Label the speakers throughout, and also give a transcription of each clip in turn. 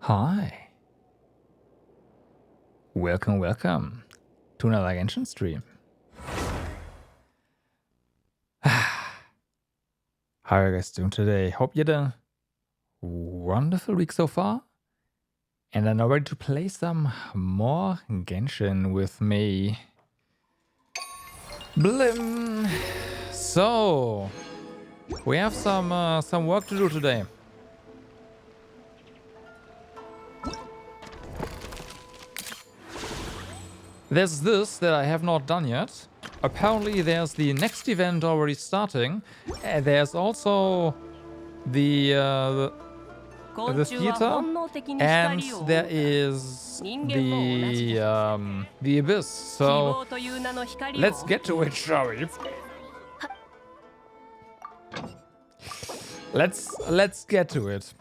Speaker 1: Hi. Welcome to another Genshin stream. How are you guys doing today? Hope you had a wonderful week so far. And are now ready to play some more Genshin with me. Blim! So, we have some work to do today. There's this that I have not done yet. Apparently there's the next event already starting. There's also the theater, and there is the abyss. So let's get to it, shall we? Let's get to it.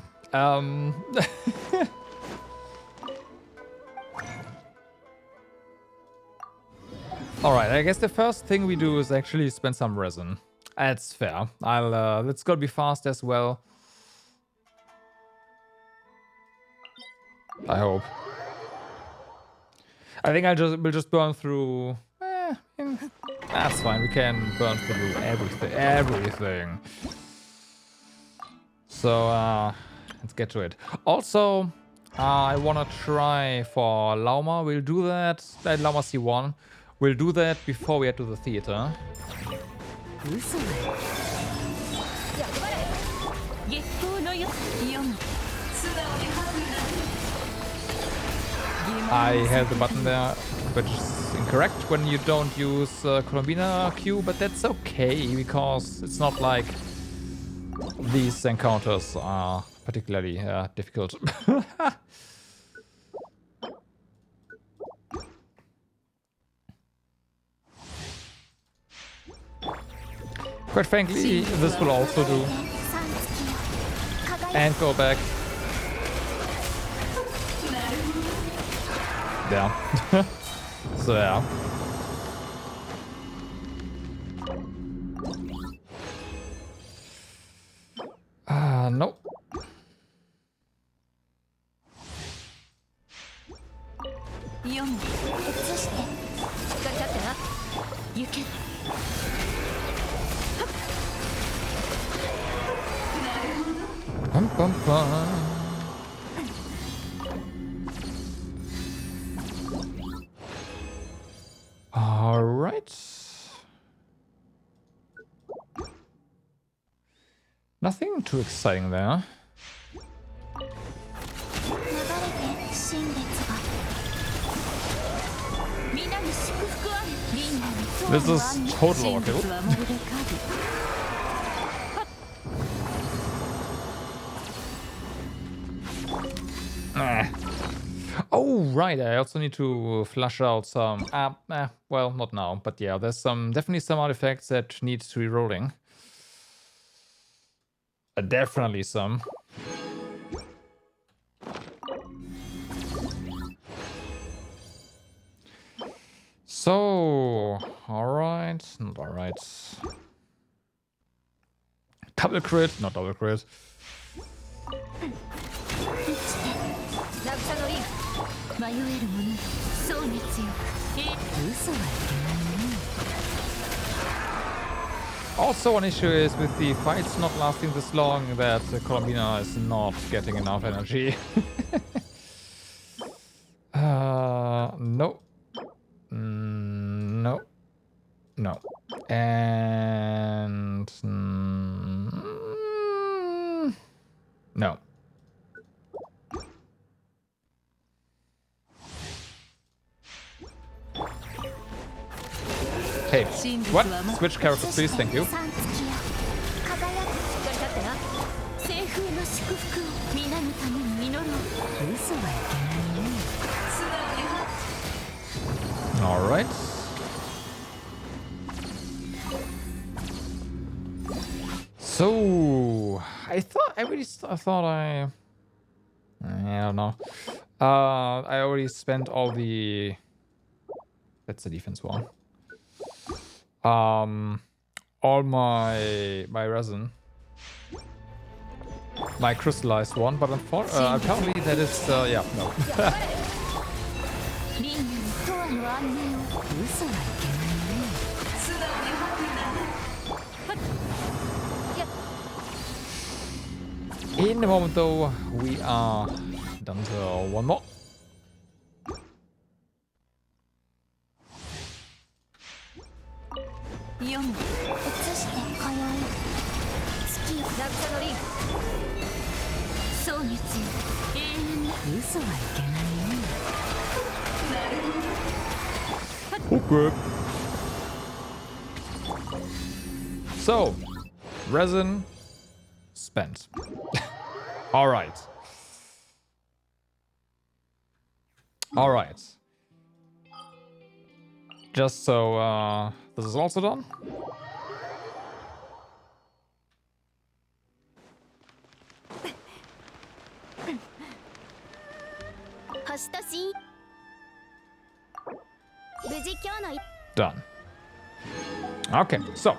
Speaker 1: Alright, I guess the first thing we do is actually spend some resin. That's fair. Let's go be fast as well. I hope. I think we'll just burn through. That's fine. We can burn through everything. So let's get to it. Also, I wanna try for Lauma. We'll do that. Lauma C1. We'll do that before we head to the theater. I held the button there, which is incorrect when you don't use Countermeasure Q, but that's okay because it's not like these encounters are particularly difficult. Quite frankly, this will also do. And go back. Yeah. So yeah. Nope. Bum, bum, bum. All right. Nothing too exciting there. This is total overkill. Oh, right. I also need to flush out some. Well, not now, but yeah, there's definitely some artifacts that need re-rolling. Definitely some. So, alright, not alright. Double crit, not double crit. Also, one issue is with the fights not lasting this long that Countermeasure is not getting enough energy. No. No. No. And... no. Hey, what? Switch characters, please, thank you. Alright. So, I don't know. I already spent all the... That's the defense one. All my resin. my crystallized one, but apparently that is, yeah, no. In the moment though, we are down to one more. Okay. So, resin spent. All right. All right. Just so this is also done. Done. Okay, so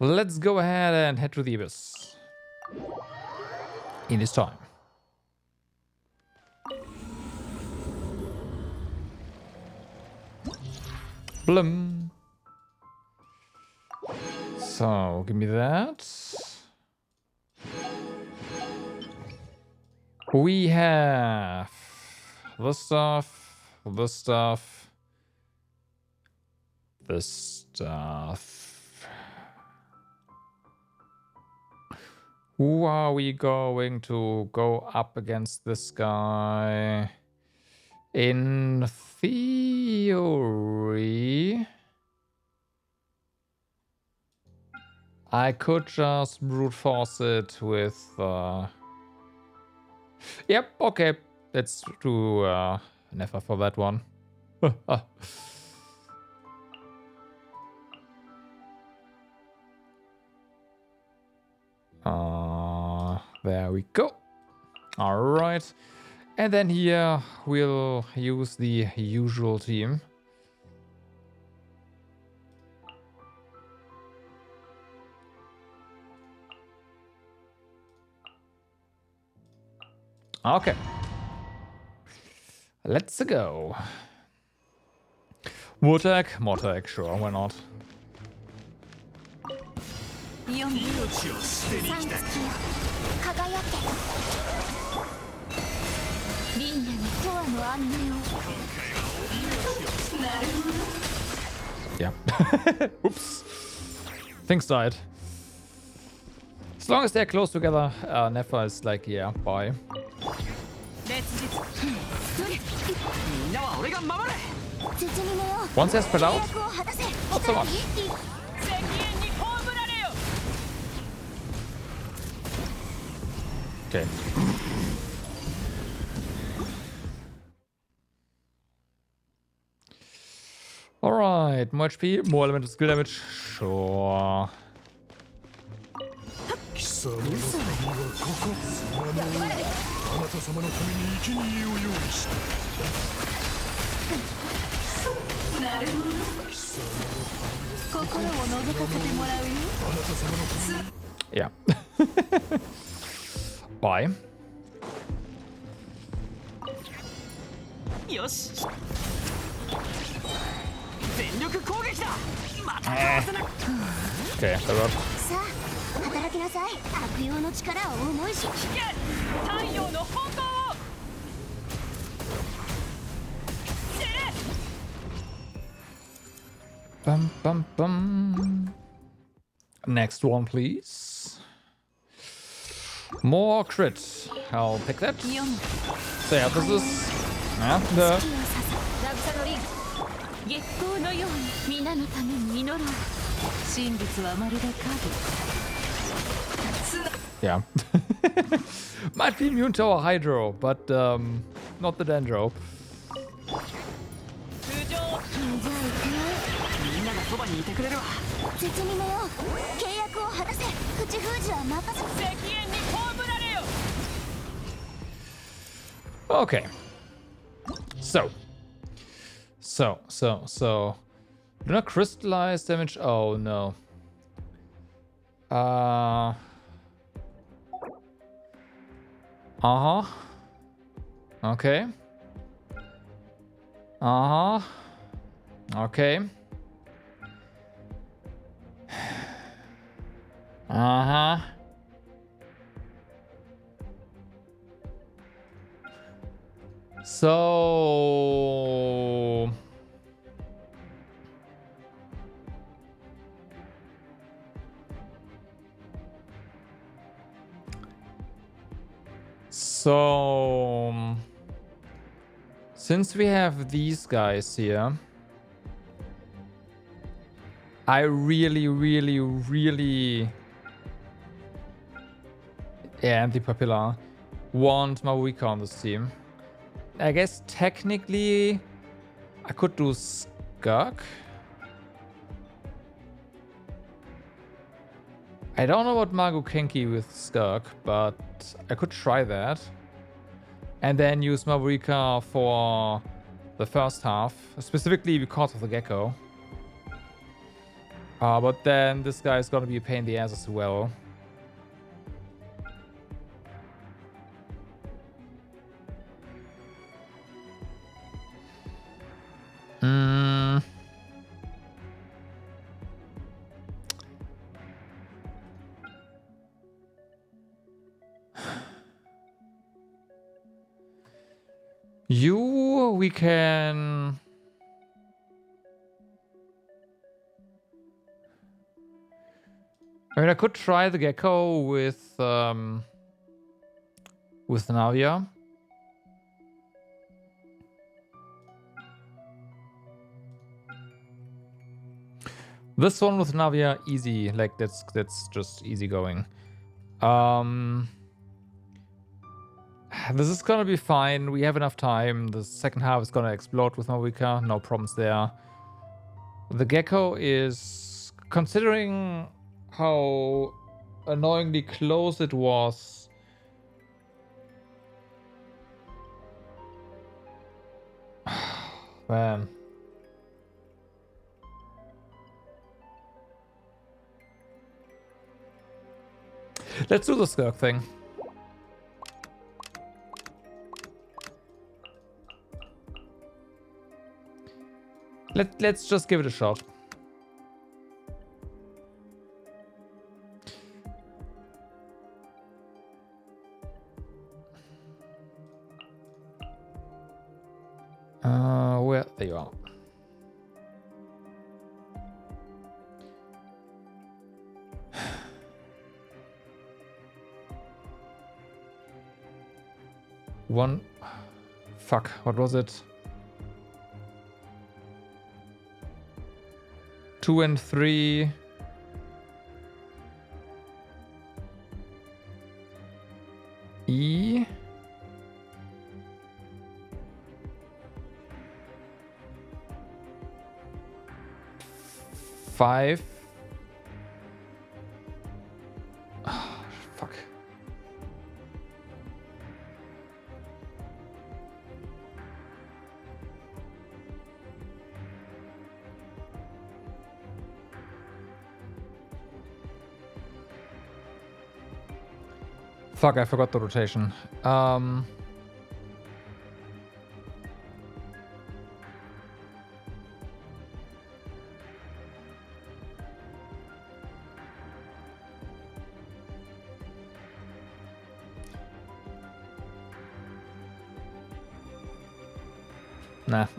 Speaker 1: let's go ahead and head to the abyss in this time. Blum. So give me that. We have this stuff, this stuff, this stuff. Who are we going to go up against this guy? In theory, I could just brute force it with... Yep, okay. Let's do Nefer for that one. There we go. All right. And then here we'll use the usual team. Okay. Let's go. Mortag, sure, why not? Yeah. Oops. Things died. As long as they're close together, Nefer is like, yeah, bye. Once they're spread out, not so much. Okay. Alright, more HP, more elemental skill damage, sure. Yeah. Bye. Okay, that worked. Bum, bum, bum. Next one, please. More crits. I'll pick that. So yeah, this is... Yeah. Might be immune to our Hydro, but not the Dendro. Okay. So. Do not crystallize damage. Oh no. Uh-huh. Okay. Uh-huh. Okay. Uh-huh. So... Since we have these guys here, I really, yeah, anti-popular, want Marika on this team. I guess technically I could do Skirk. I don't know about Magu Kenki with Skirk, but I could try that. And then use Marika for the first half, specifically because of the Gecko. But then this guy is gonna be a pain in the ass as well. We can... I mean, I could try the Gecko with Navia. This one with Navia, easy. Like, that's just easy going. This is gonna be fine. We have enough time. The second half is gonna explode with Marika. No problems there. The Gecko is... Considering how annoyingly close it was... Man. Let's do the Skirk thing. Let's just give it a shot. Well, there you are. One... Fuck, what was it? 2 and 3. E. 5. Oh, fuck. Fuck, I forgot the rotation. Nah,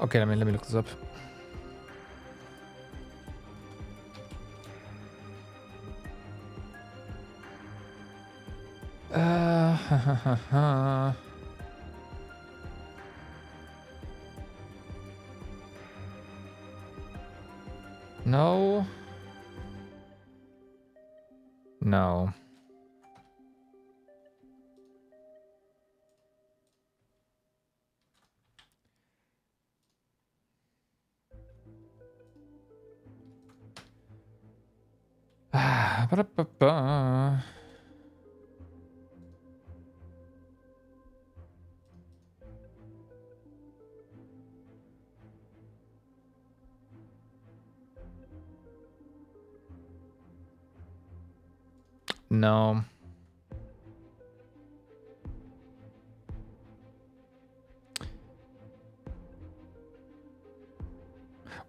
Speaker 1: okay, let me look this up. No. No. Ba-da-ba-ba. No.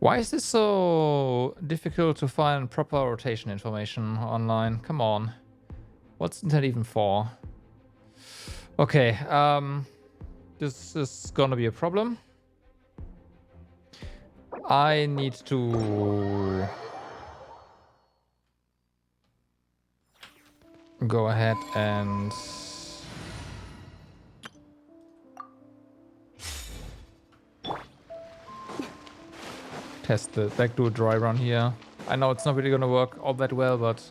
Speaker 1: Why is this so difficult to find proper rotation information online? Come on. What's that even for? Okay, this is gonna be a problem. I need to go ahead and test the backdoor dry run here. I know it's not really gonna work all that well, but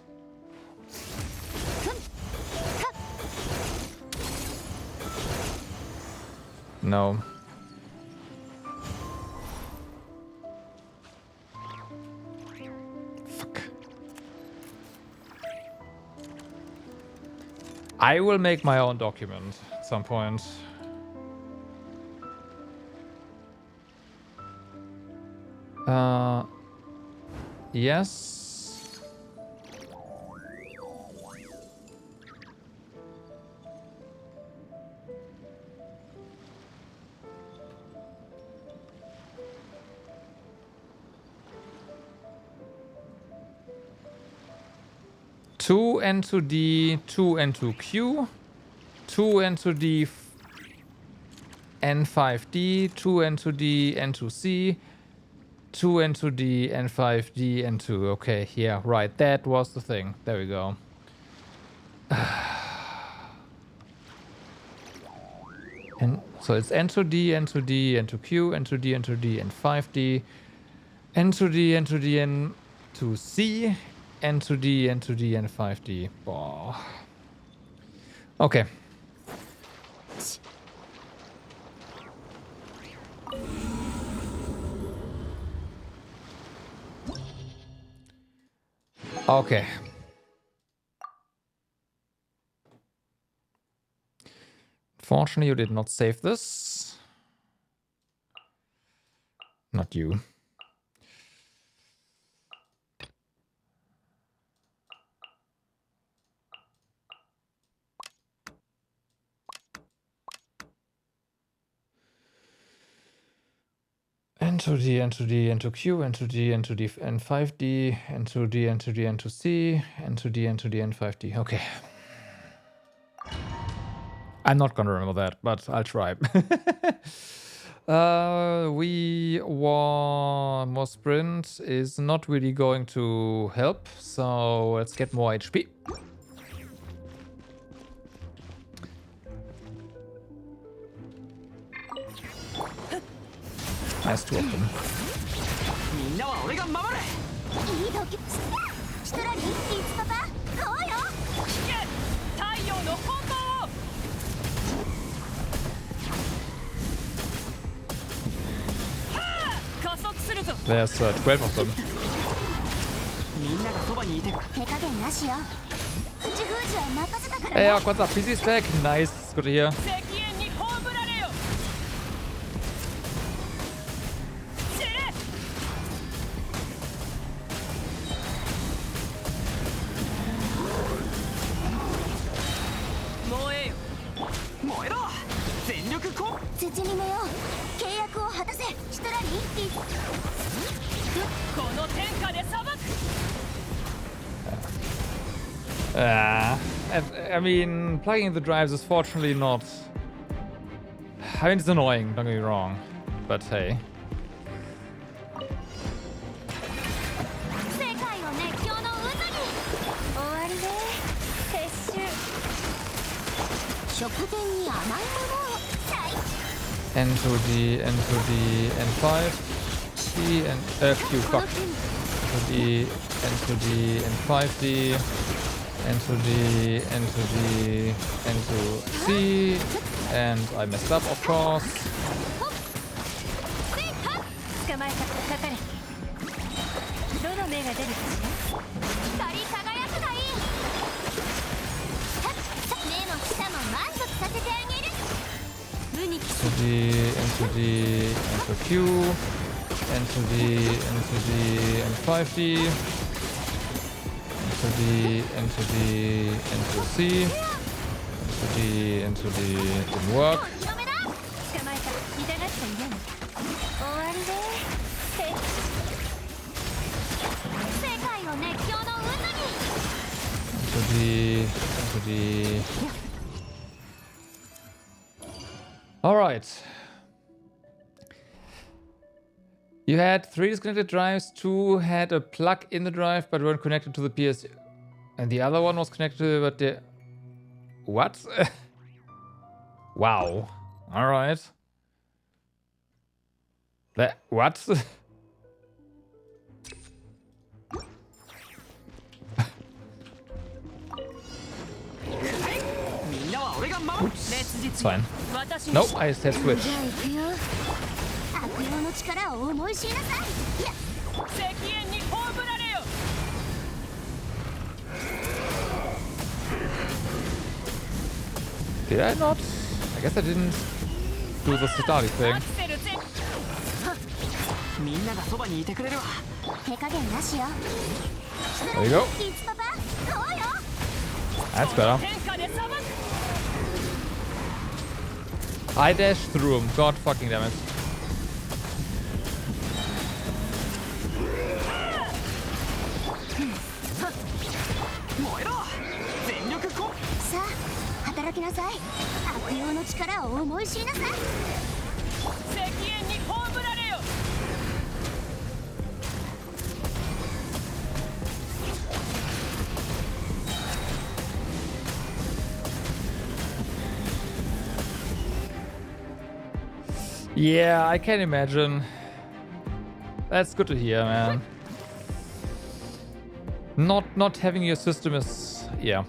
Speaker 1: no. Fuck. I will make my own document at some point. Yes. Two N to D, two N to Q, two N to D, N5D, two N to D, N to C, 2 N to D, N5, D, N2. Okay, yeah, right. That was the thing. There we go. And so it's N to D, N to D, N to Q, N to D, N to D, N5D, N to D, N to D, N to C, N to D, N to D, N5D. Boah. Okay. Okay. Fortunately, you did not save this. Not you. N to D, N to D, N to Q, N to D, N to D, N5D, N to D, N to D, N to C, N to D, N to D, N5D. Okay. I'm not gonna remember that, but I'll try. More sprint is not really going to help, so let's get more HP. Nice, two of them. There's 12 of them. Hey, what's up? PC's back. Nice. Good to hear. I mean, plugging the drives is fortunately not... I mean, it's annoying, don't get me wrong. But hey. N to D, N to D, N5, D, and Q, fuck. N to D, N to D, N5D, N to D, N to D, N to C, and I messed up, of course. N to D, N to D, N to Q, N to D, N to D, N5D. N to D, N to D, N to C, N to D, N to D, didn't work. into the... Alright. You had 3 disconnected drives, 2 had a plug in the drive but weren't connected to the PS. And the other one was connected to it, but the... What? Wow. Alright. That... What? Oops. It's fine. Nope, I said switch. Did I not? I guess I didn't do the starting thing. There you go. That's better. I dashed through him. God fucking damn it. Yeah, I can imagine. That's good to hear, man. Not having your system is... yeah.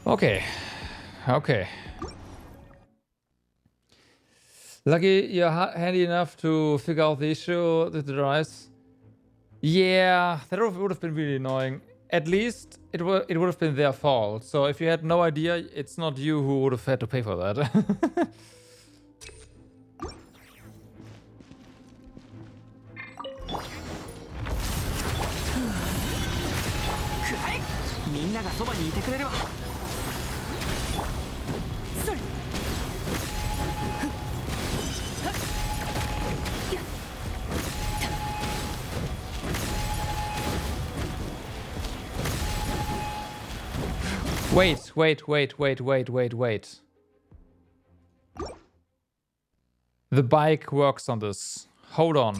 Speaker 1: Okay. Okay. Lucky you're handy enough to figure out the issue with the drives. Yeah, that would have been really annoying. At least it would have been their fault. So if you had no idea, it's not you who would have had to pay for that. Wait. The bike works on this. Hold on.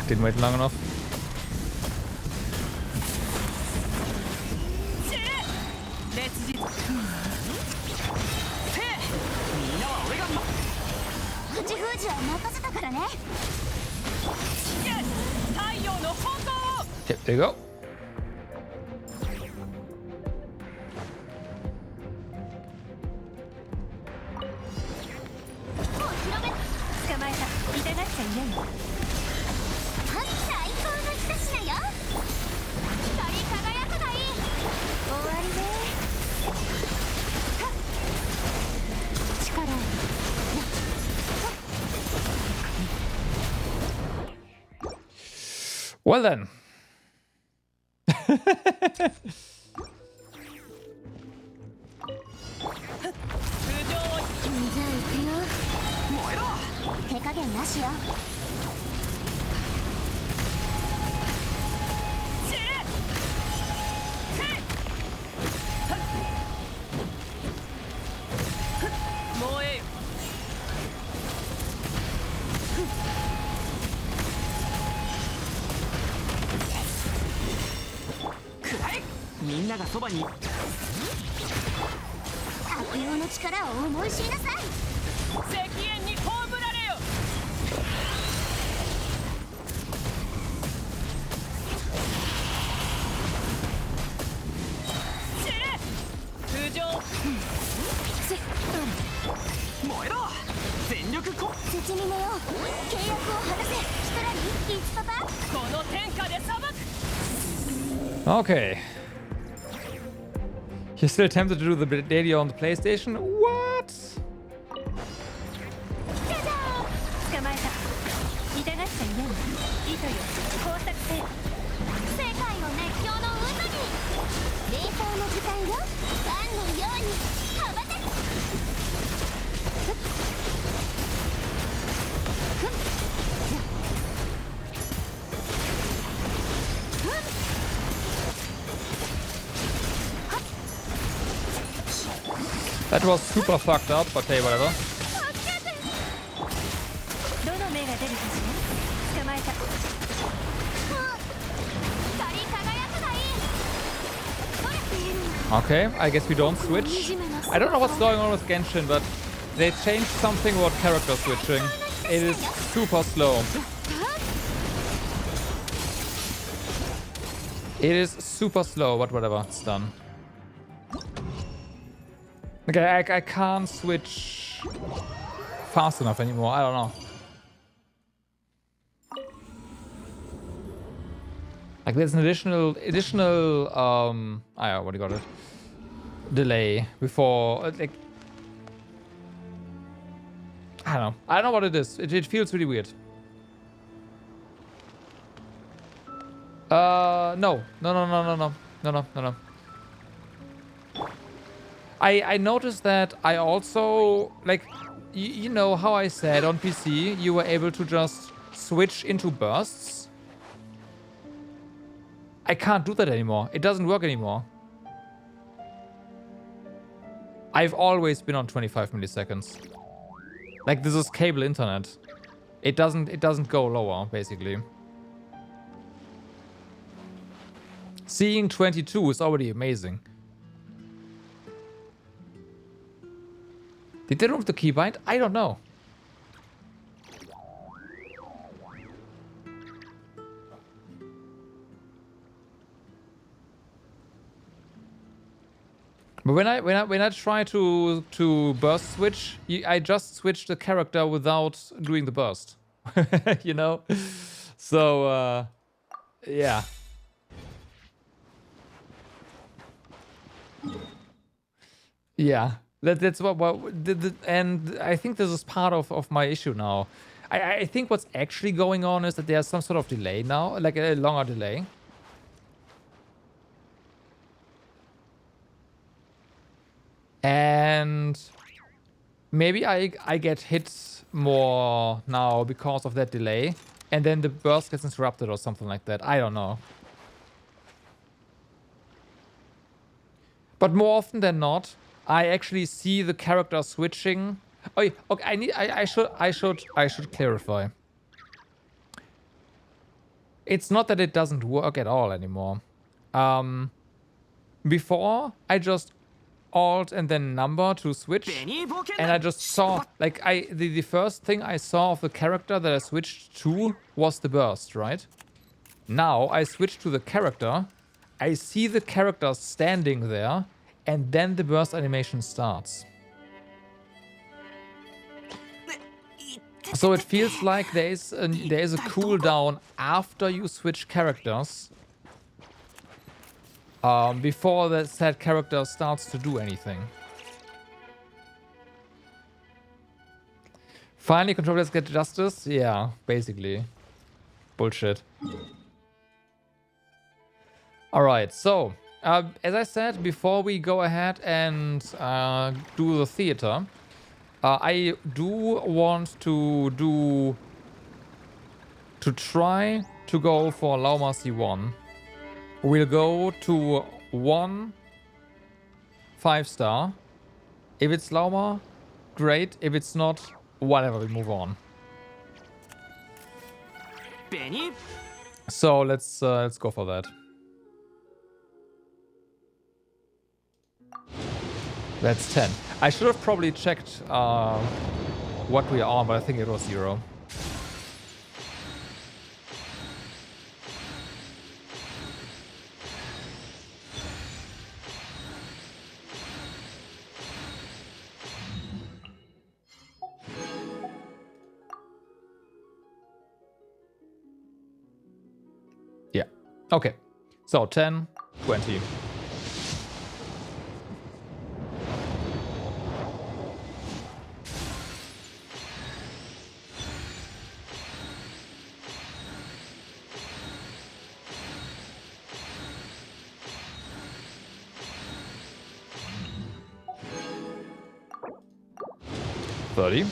Speaker 1: Didn't wait long enough. Yep, there you go. Well then. Okay. You're still tempted to do the daily on the PlayStation? What? That was super fucked up, but hey, whatever. Okay, I guess we don't switch. I don't know what's going on with Genshin, but they changed something about character switching. It is super slow. It is super slow, but whatever, it's done. Okay, I can't switch fast enough anymore. I don't know. Like there's an additional what do you got it? Delay before like I don't know what it is. It feels really weird. No. I noticed that I also, like, you know how I said on PC you were able to just switch into bursts? I can't do that anymore. It doesn't work anymore. I've always been on 25 milliseconds. Like, this is cable internet. It doesn't go lower, basically. Seeing 22 is already amazing. Did they remove the keybind? I don't know. But when I try to burst switch, I just switch the character without doing the burst. You know? So yeah. Yeah. That's what and I think this is part of my issue now. I think what's actually going on is that there's some sort of delay now, like a longer delay. And maybe I get hit more now because of that delay, and then the burst gets interrupted or something like that. I don't know. But more often than not, I actually see the character switching. Oh, okay. I should clarify. It's not that it doesn't work at all anymore. Before I just Alt and then number to switch, and I just saw, like, the first thing I saw of the character that I switched to was the burst, right? Now I switch to the character, I see the character standing there, and then the burst animation starts. So it feels like there is a cooldown after you switch characters, before the said character starts to do anything. Finally, controllers get justice? Yeah, basically. Bullshit. Alright, so, as I said, before we go ahead and do the theater, I do want to try to go for Lauma C1. We'll go to 1 5-star. If it's Lauma, great. If it's not, whatever, we move on. So let's go for that. That's 10. I should have probably checked what we are on, but I think it was 0. Yeah. Okay. So 10, 20. $30.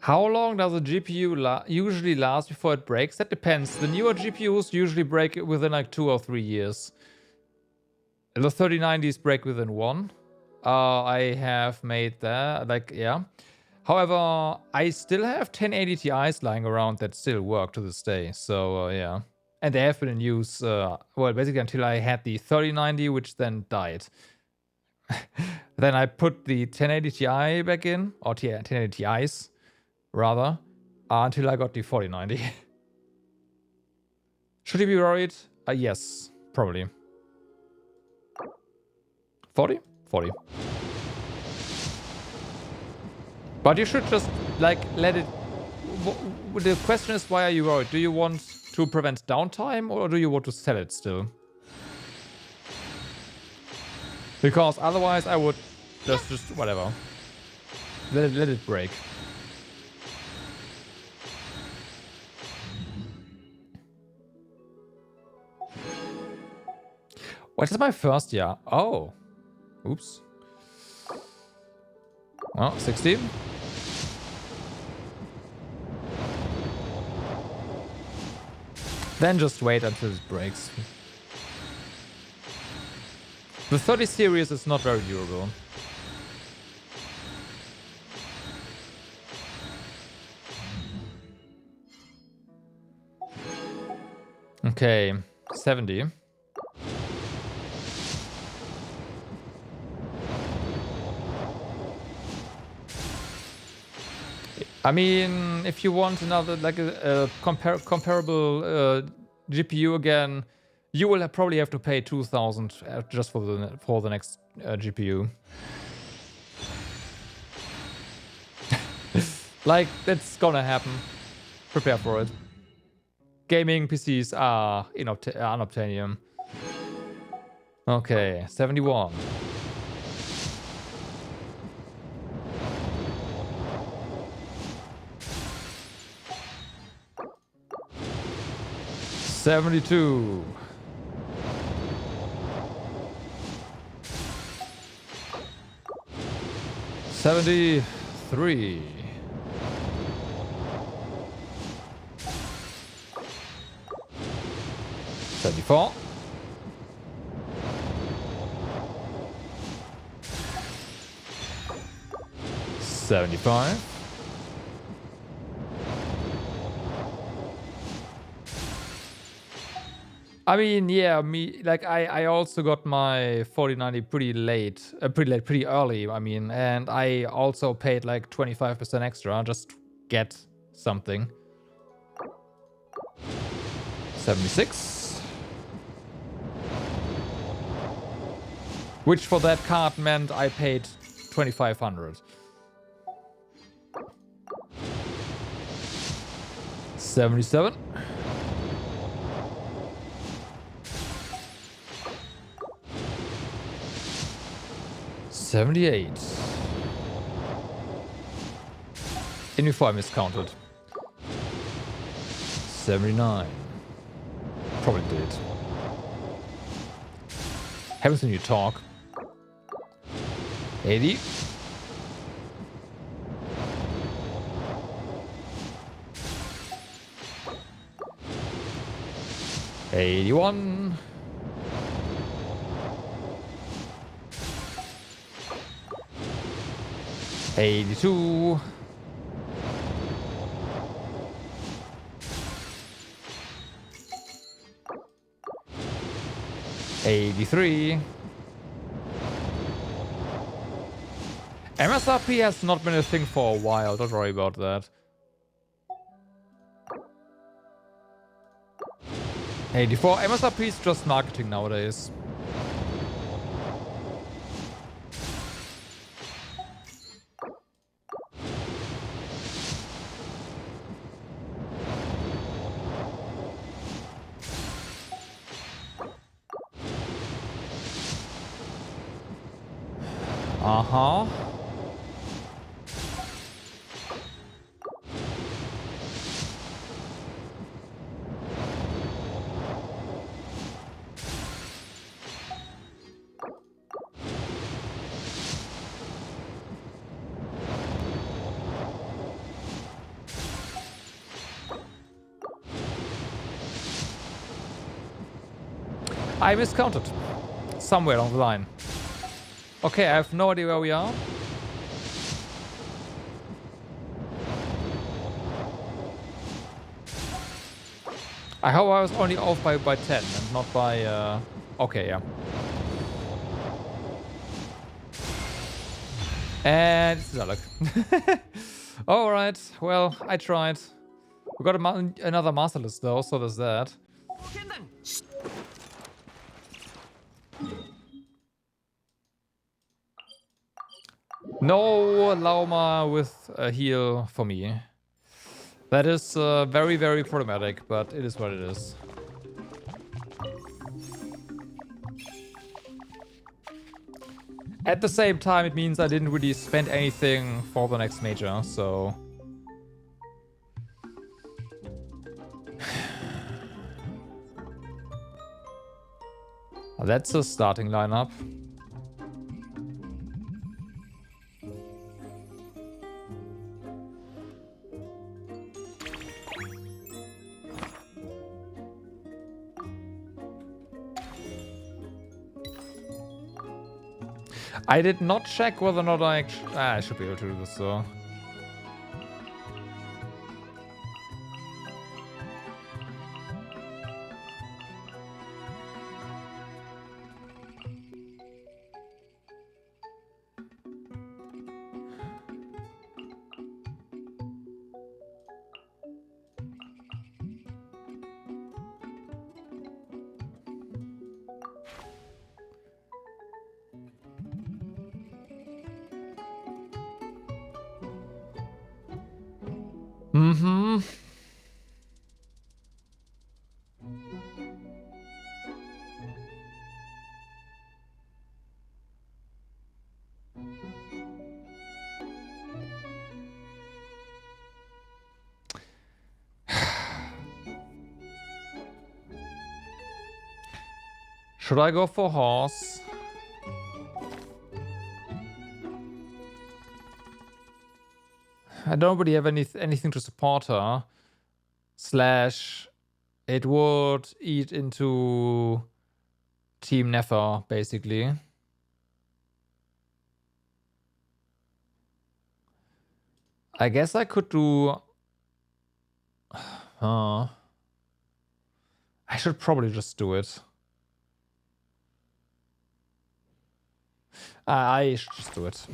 Speaker 1: How long does a GPU usually last before it breaks? That depends. The newer GPUs usually break within like 2 or 3 years. The 3090s break within 1. I have made that, like, yeah. However, I still have 1080 Ti's lying around that still work to this day. So, yeah. And they have been in use, well, basically until I had the 3090, which then died. Then I put the 1080 Ti back in, or 1080 Ti's, rather, until I got the 4090. Should you be worried? Yes, probably. 40? 40. But you should just, like, let it... The question is, why are you worried? Do you want to prevent downtime, or do you want to sell it still? Because otherwise I would just whatever. Let it break. What is my first year? Oh. Oops. Well, 16. Then just wait until it breaks. The 30 series is not very durable. Okay, 70. I mean, if you want another, like a comparable GPU again, you will probably have to pay 2,000 just for the next GPU. Like, that's gonna happen. Prepare for it. Gaming PCs are unobtainium. Okay, 71. $72. $73. 74. 75. I mean, yeah, I also got my 4090 pretty early. I mean, and I also paid like 25% extra just to get something. 76. Which for that card meant I paid 2,500. 77. 76. 78. In before I miscounted. 79. Probably did. Happens when you talk. 80. 81. 82. 83. MSRP has not been a thing for a while, don't worry about that. 84. MSRP is just marketing nowadays. Uh-huh. I miscounted. Somewhere along the line. Okay, I have no idea where we are. I hope I was only off by 10 and not by... Okay, yeah. And it's Zalek. Alright, well, I tried. We got another master list though, so there's that. No Lauma with a heal for me. That is very, very problematic, but it is what it is. At the same time, it means I didn't really spend anything for the next major, so... That's a starting lineup. I did not check whether or not I should be able to do this though. Mm-hmm. Should I go for horse? I don't really have anything to support her. Slash, it would eat into Team Nefer, basically. I guess I could do... I should probably just do it. I should just do it.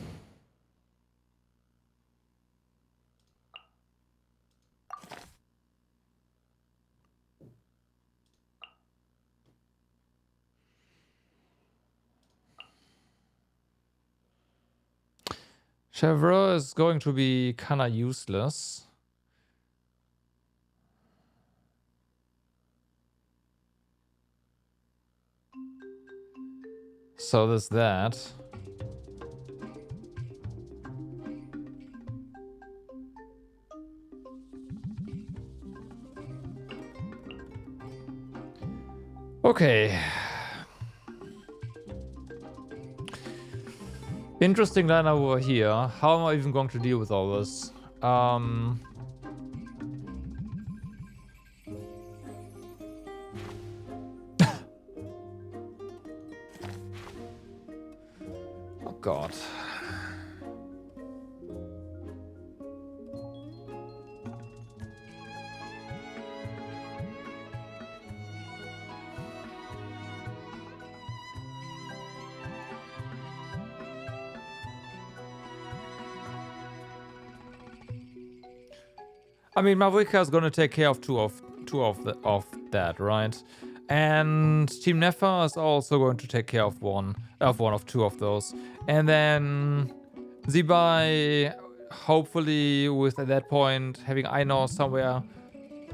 Speaker 1: Chevreau is going to be kinda useless. So there's that. Okay. Interesting line over here. How am I even going to deal with all this? Oh God. I mean, Mavrika is gonna take care of two of that, right? And Team Nefa is also going to take care of one of two of those. And then Zibai, hopefully with at that point having Einor somewhere,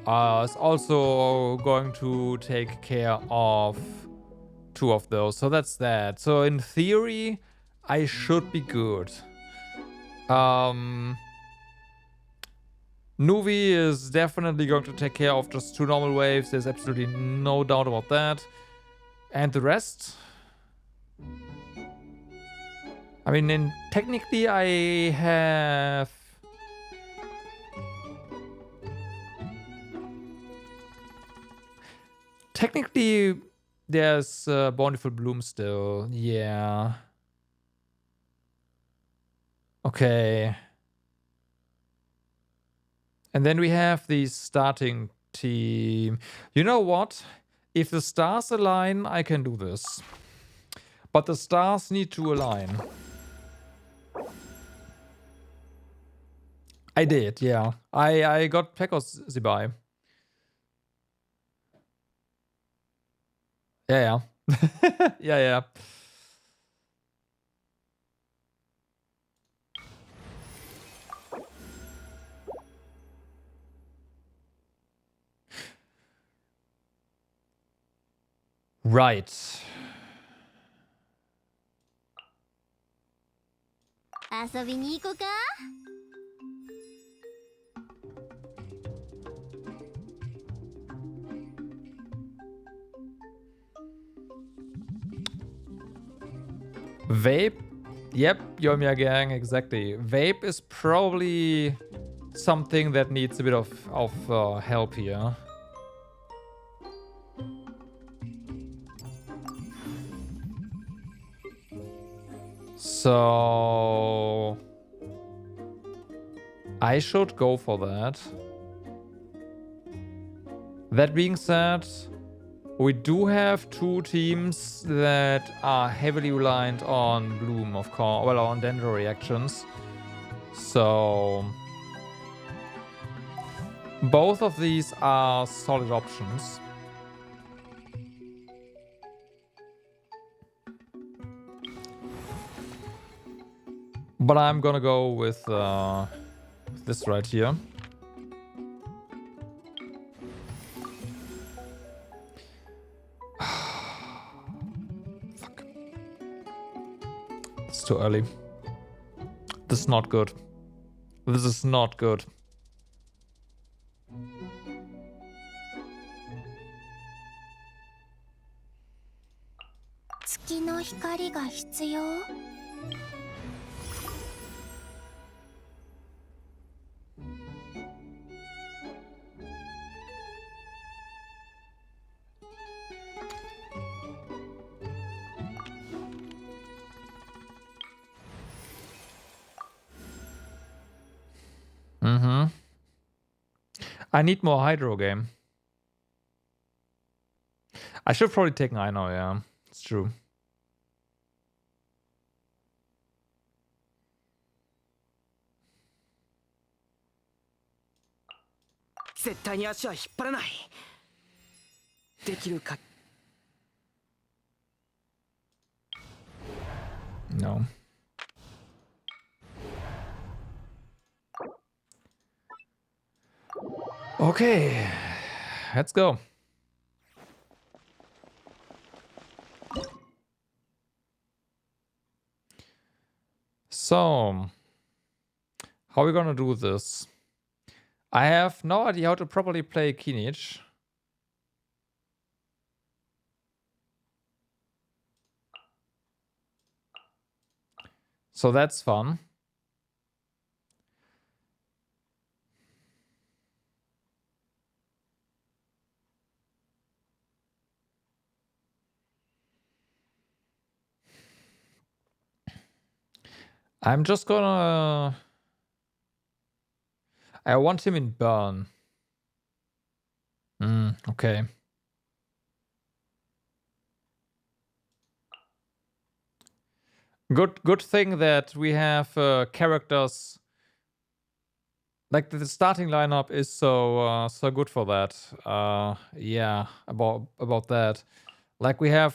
Speaker 1: is also going to take care of two of those. So that's that. So in theory, I should be good. Nuvi is definitely going to take care of just two normal waves. There's absolutely no doubt about that. And the rest? I mean, technically I have... Technically, there's Bountiful Bloom still. Yeah. Okay. And then we have the starting team. You know what? If the stars align, I can do this. But the stars need to align. I did, yeah. I got Pekos Zibai. Yeah, yeah. Yeah, yeah. Right.
Speaker 2: 遊びに行こうか。
Speaker 1: Vape? Yep, Yoimiya gang, exactly. Vape is probably something that needs a bit of help here. So I should go for that. That being said, we do have two teams that are heavily reliant on Bloom, of course, well, on Dendro reactions. So both of these are solid options. But I'm gonna go with this right here. Fuck. It's too early. This is not good. This is not good. I need more Hydro game. I should probably take an Einor, yeah. It's true. No. Okay, let's go. So, how are we gonna do this? I have no idea how to properly play Kinich. So that's fun. I'm just gonna... I want him in burn. Okay. Good thing that we have characters... Like, the starting lineup is so good for that. Yeah, about that. Like, we have...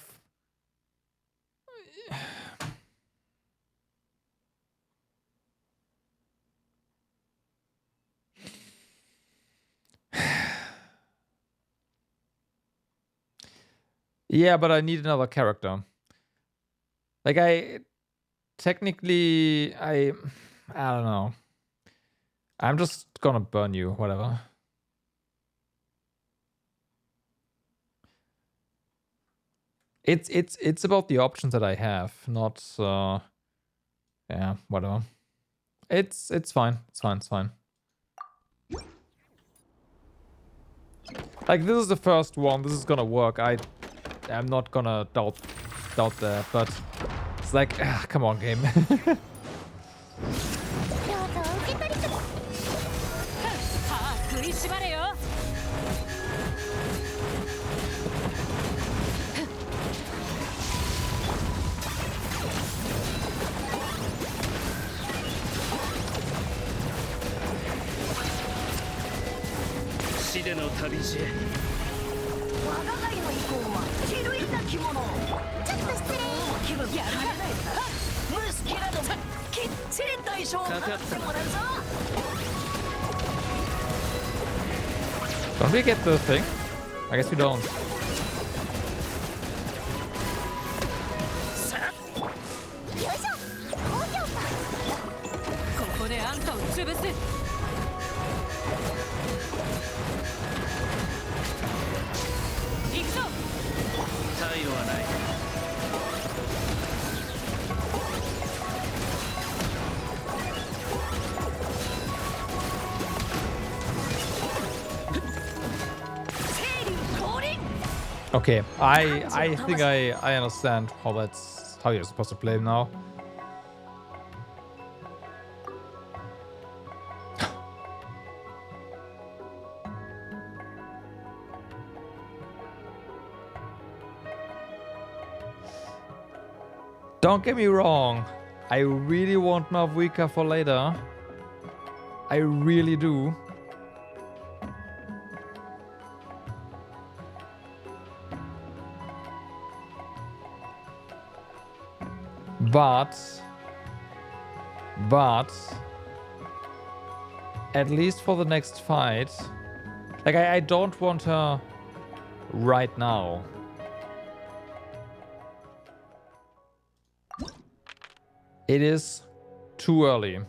Speaker 1: Yeah, but I need another character. Like, technically, I don't know. I'm just gonna burn you, whatever. It's about the options that I have, not yeah, whatever. It's fine. It's fine. Like, this is the first one. This is gonna work. I'm not gonna doubt that, but it's like, come on, game. Don't we get the thing? I guess we don't. Okay, I think I understand how you're supposed to play now. Don't get me wrong, I really want Mavuika for later. I really do. But at least for the next fight, like, I don't want her right now. It is too early.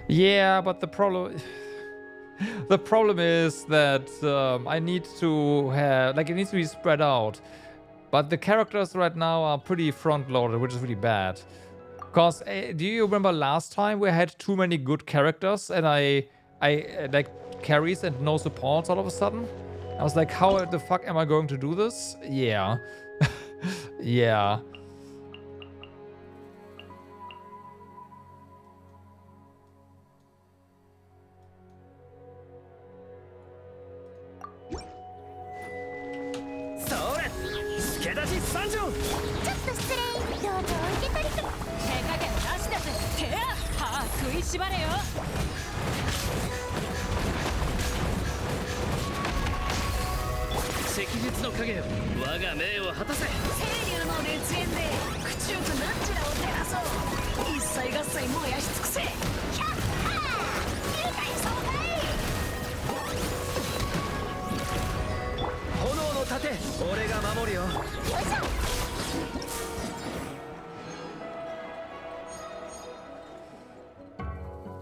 Speaker 1: Yeah, but the problem is that I need to have, like, it needs to be spread out. But the characters right now are pretty front-loaded, which is really bad. Because do you remember last time we had too many good characters and I like carries and no supports all of a sudden? I was like, how the fuck am I going to do this? Yeah. Yeah.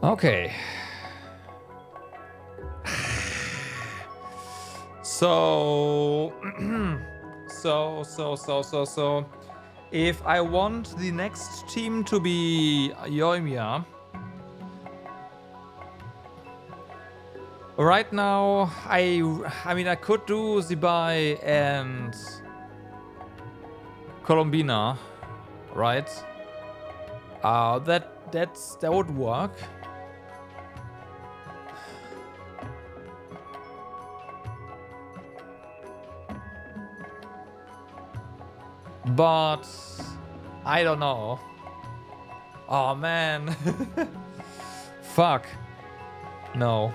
Speaker 1: Okay. So, so, if I want the next team to be Yoimiya, right now, I mean, I could do Zibai and Colombina, right? That would work. But I don't know. Oh man. Fuck. No.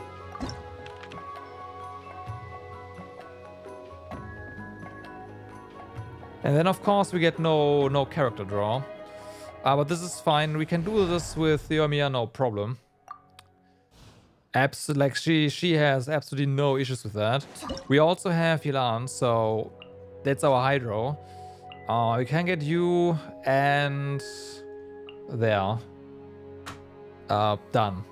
Speaker 1: And then of course we get no character draw. But this is fine. We can do this with Yoimiya, no problem. Like she has absolutely no issues with that. We also have Yilan, so that's our Hydro. We can get you and there. Done.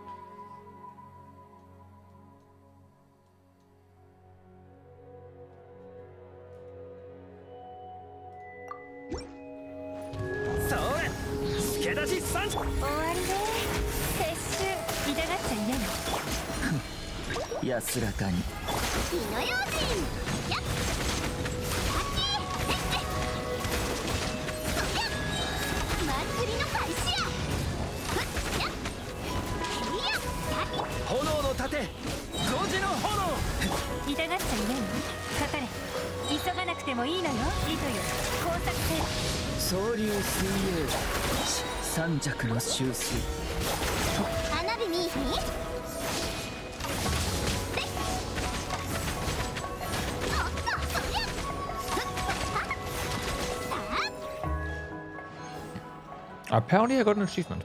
Speaker 1: Apparently I got an achievement.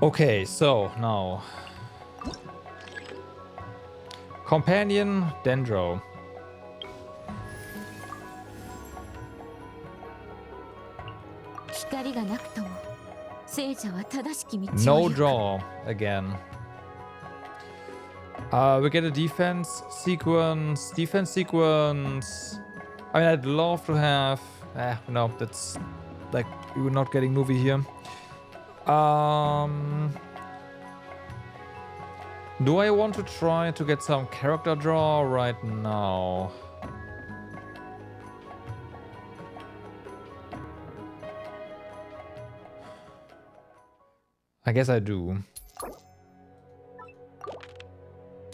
Speaker 1: Okay, so now Companion Dendro. No draw again. We get a defense sequence. Defense sequence. I mean, I'd love to have. No, that's like we're not getting movie here. Do I want to try to get some character draw right now? I guess I do.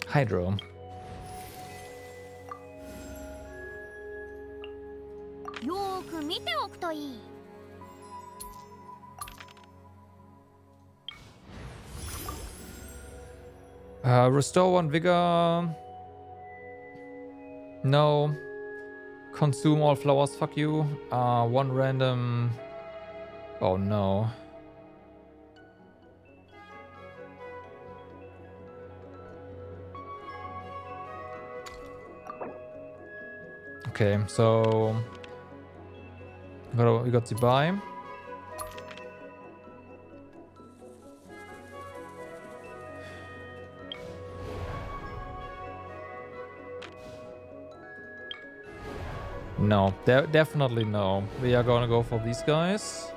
Speaker 1: Hydro. Restore 1 vigor. No. Consume all flowers. Fuck you. 1 random. Oh no. Okay, so we got the buy. No, definitely no. We are gonna go for these guys.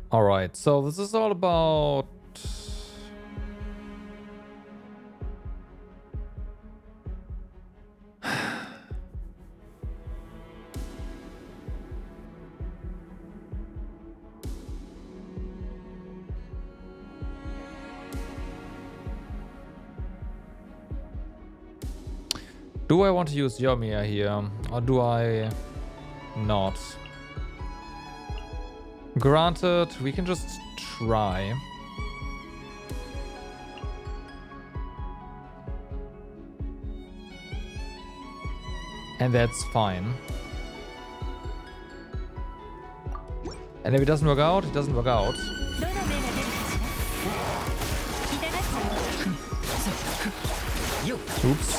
Speaker 1: All right, so this is all about do I want to use Yoimiya here or do I not? Granted, we can just try. And that's fine. And if it doesn't work out, it doesn't work out. Oops.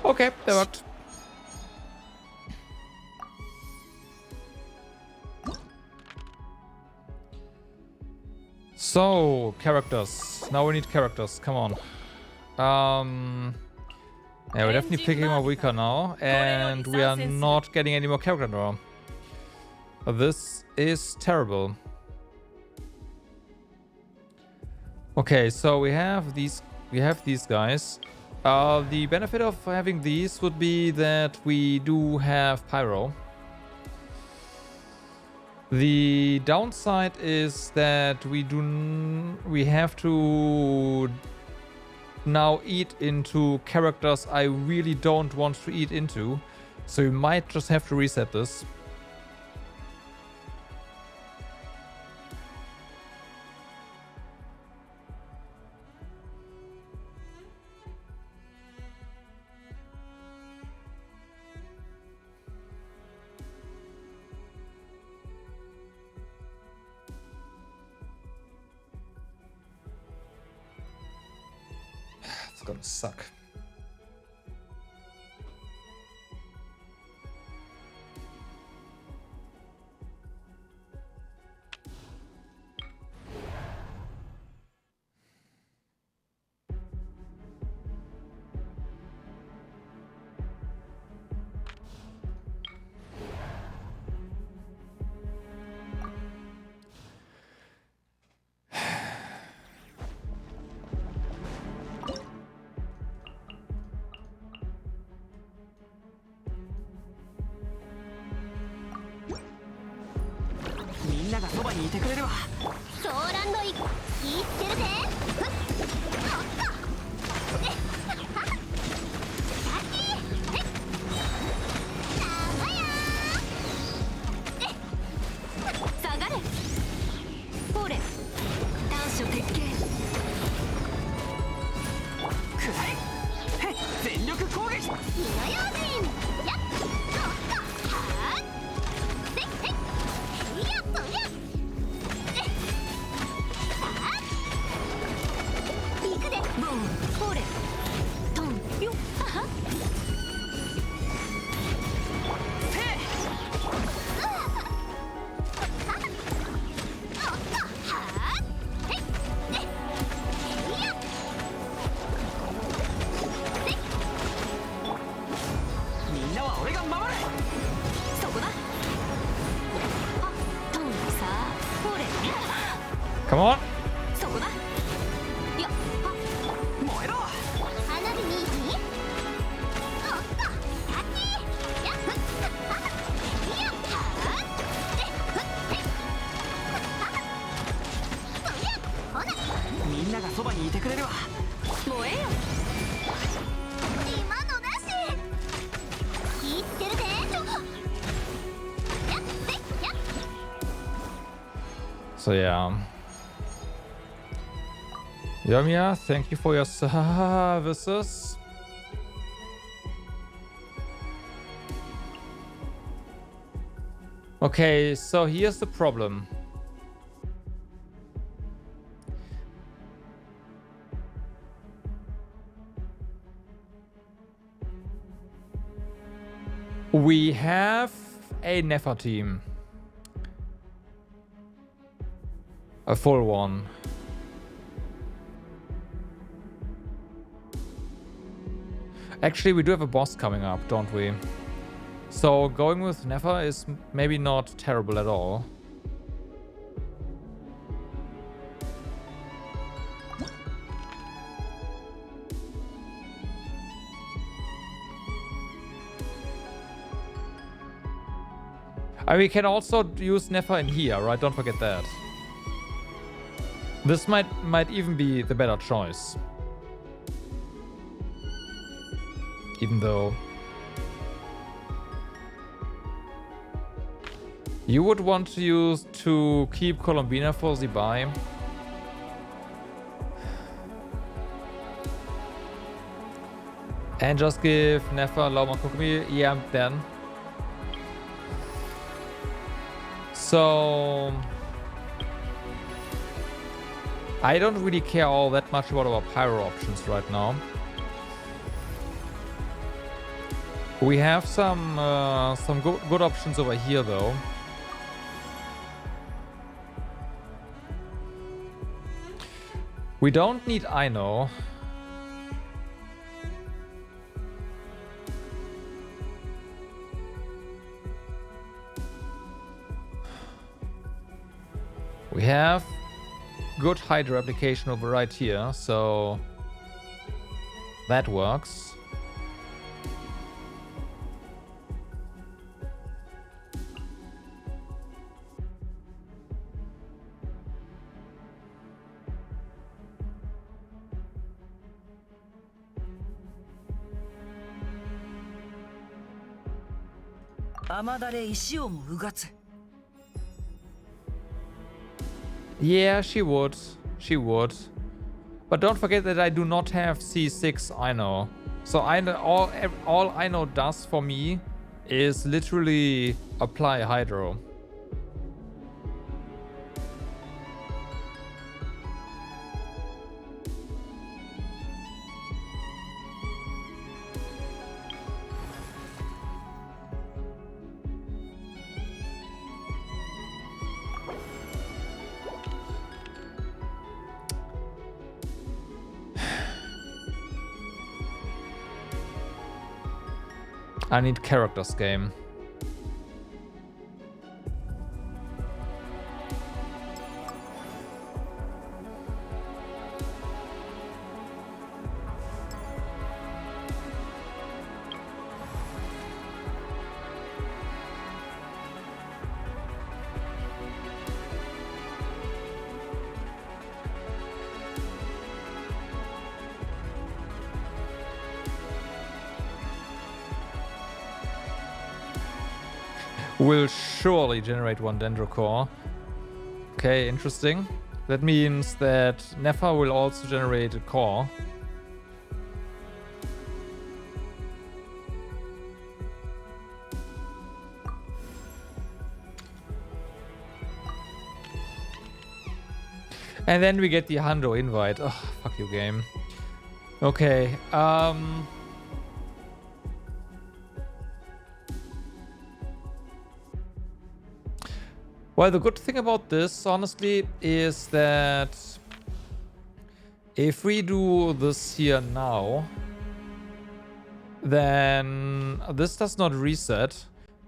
Speaker 1: Okay, that worked. So, characters. Now we need characters. Come on. Yeah, we're definitely picking more weaker now, and we are not getting any more character draw. This is terrible. Okay, so we have these guys. The benefit of having these would be that we do have Pyro. The downside is that we have to now eat into characters I really don't want to eat into, so we might just have to reset this. It's gonna suck. Come on. So yeah. Yomia, thank you for your services. Okay, so here's the problem. We have a Nefer team. A full one. Actually, we do have a boss coming up, don't we? So going with Nefer is maybe not terrible at all. And we can also use Nefer in here, right? Don't forget that. This might even be the better choice. Even though you would want to keep Columbina for the buy. And just give Nefer Lauma Kokumi. Yeah, then. So I don't really care all that much about our pyro options right now. We have some good options over here though. We don't need Ino. We have good Hydra application over right here, so that works. Yeah, she would. She would. But don't forget that I do not have C6 Ino. So all Ino does for me is literally apply Hydro. I need characters game. Will surely generate one Dendro Core. Okay, interesting. That means that Nefer will also generate a core. And then we get the Hundo invite. Oh, fuck you, game. Okay, well, the good thing about this, honestly, is that if we do this here now, then this does not reset,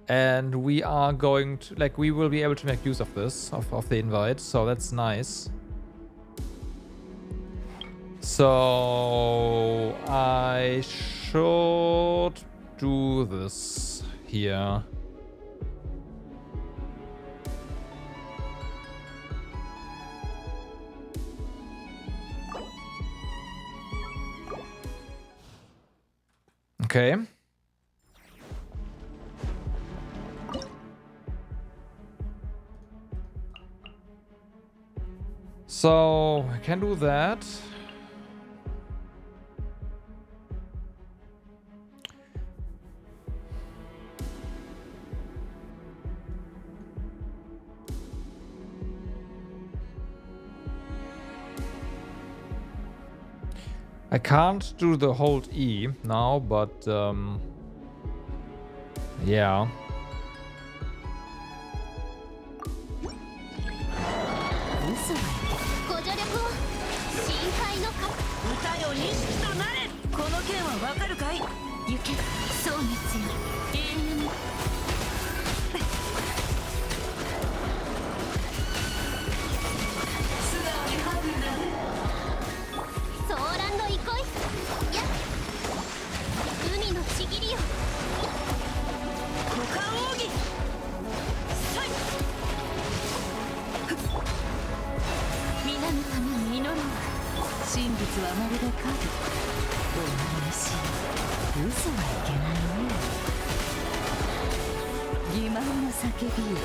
Speaker 1: and we are going to, like, we will be able to make use of this, of the invite, so that's nice. So I should do this here. Okay. So I can do that. I can't do the hold E now, but yeah.
Speaker 2: ご助力を深海のか
Speaker 3: 歌よ錦となれ。この剣はわかるかい？
Speaker 2: 行けそう熱よ永遠に
Speaker 3: 素直にハグなれ。
Speaker 2: ソーランド憩いや海のちぎりよ
Speaker 3: 股間奥義。さい。
Speaker 2: 皆のために祈るわ
Speaker 3: 真実はまるで影。お前にし嘘はいけないね。欺瞞の叫びよ。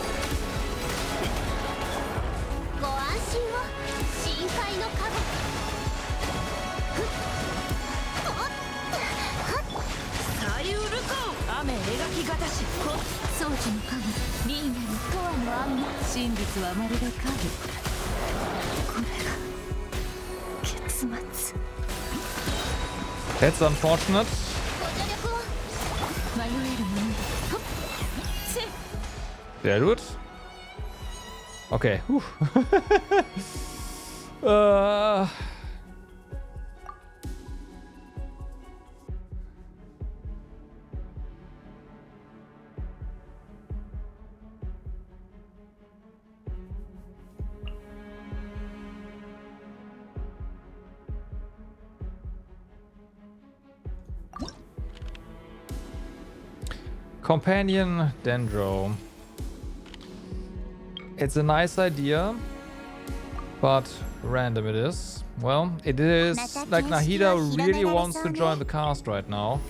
Speaker 2: ご安心を深海のカゴ
Speaker 3: サイウルコー雨描きがたし。
Speaker 2: 掃除のカゴリーナルとわの網
Speaker 3: 真実はまるで影。
Speaker 2: これが結末
Speaker 1: That's unfortunate.
Speaker 2: ご助力を迷えるものせ
Speaker 1: Sehr gut. Okay. Companion Dendro. It's a nice idea, but random it is. Well, it is like Nahida really wants to join the cast right now.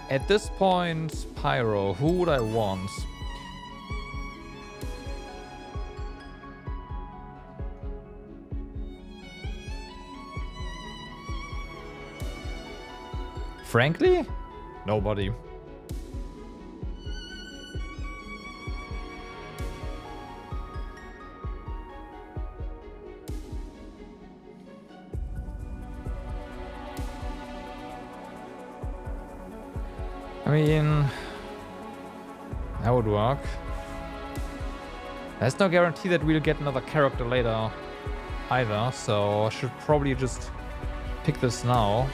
Speaker 1: At this point, Pyro, who would I want? Frankly, nobody. I mean, that would work. There's no guarantee that we'll get another character later either, so I should probably just pick this now.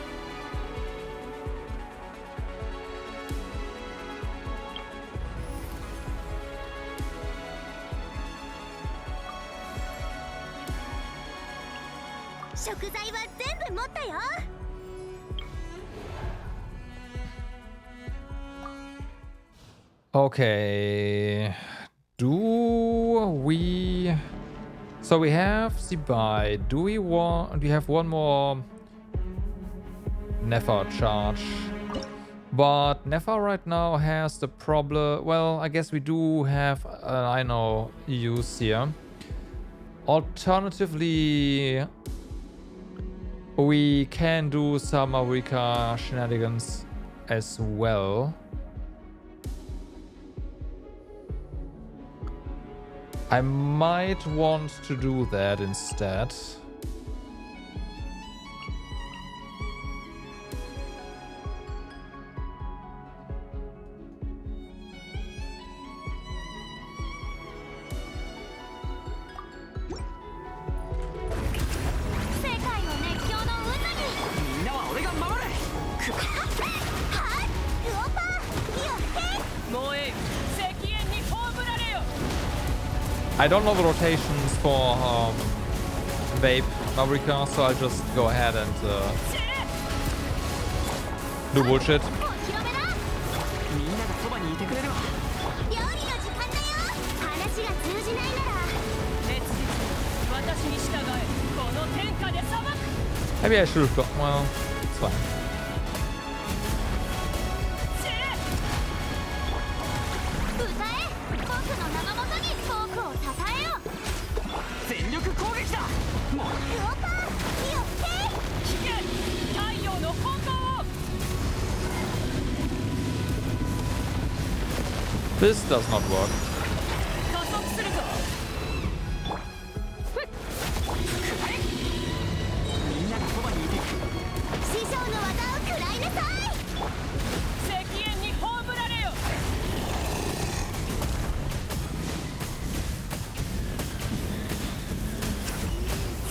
Speaker 1: Okay, do we... So we have Zibai. Do we have one more Nefer charge? But Nefer right now has the problem... Well, I guess we do have, I know, use here. Alternatively, we can do some Marika shenanigans as well. I might want to do that instead. I don't know the rotations for Vape Marika, so I'll just go ahead and do bullshit. Maybe I should have got... Well, it's fine. This does not work.
Speaker 3: 加速するぞ。みんながそばにいて。
Speaker 2: 師匠の技を食らいなさい。
Speaker 3: 石煙に葬られよ。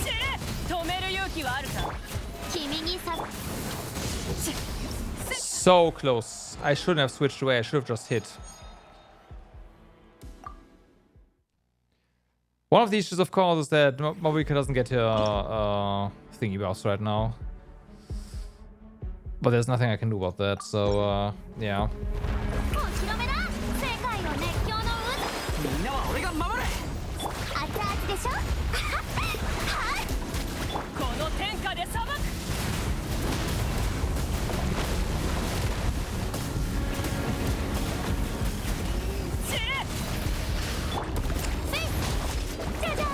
Speaker 3: 死ね。止める勇気はあるか。
Speaker 2: 君にさ
Speaker 1: So close. I shouldn't have switched away. I should have just hit. One of the issues, of course, is that Marika doesn't get her thingy buffs right now. But there's nothing I can do about that, so yeah.
Speaker 2: お披露目だ。世界の熱狂の渦。
Speaker 3: みんなは俺が守れ。
Speaker 2: 熱々でしょ。はい。
Speaker 3: この天下で裁く。死ね。
Speaker 2: じゃじゃーん。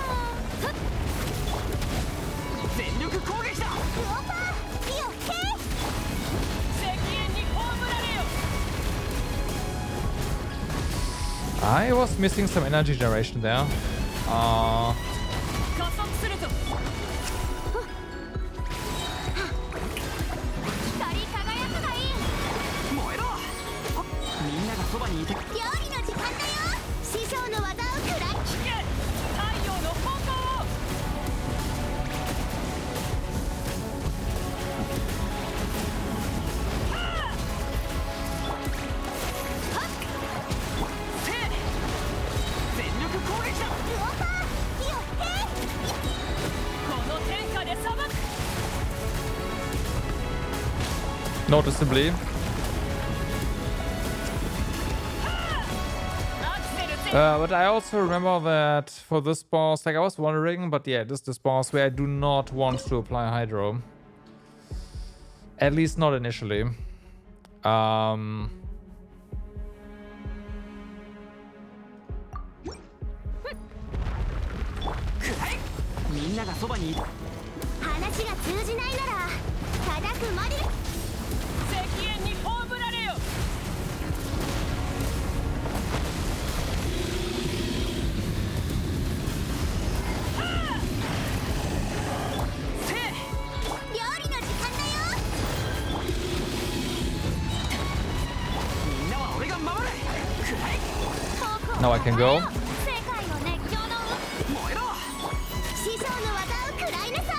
Speaker 3: 全力攻撃だ。
Speaker 2: ウオパー。火を吹け。
Speaker 3: 石煙に葬られよ。
Speaker 1: I was missing some energy generation there.
Speaker 3: 加速するぞ。
Speaker 2: 光り輝くがいい。
Speaker 3: 燃えろ。みんながそばにいて。
Speaker 2: 料理の時間だよ。師匠の技を食らい。
Speaker 3: 太陽の炎を。せい。全力攻撃だ。
Speaker 2: ウオパー。火を吹け。
Speaker 3: この天下で裁く。
Speaker 1: Noticeably.
Speaker 3: アクセル全
Speaker 1: But I also remember that for this boss, like I was wondering, but yeah, this is this boss where I do not want to apply Hydro. At least not initially.
Speaker 3: くらい。みんながそばにいて。
Speaker 2: 話が通じないなら叩くまで。
Speaker 3: 石煙に葬られよ。せい。
Speaker 2: 料理の時間だよ。
Speaker 3: みんなは俺が守れ。くらい。
Speaker 1: Now I can go.
Speaker 2: 世界の熱狂の
Speaker 3: 燃えろ。
Speaker 2: 師匠の技を食らいなさい。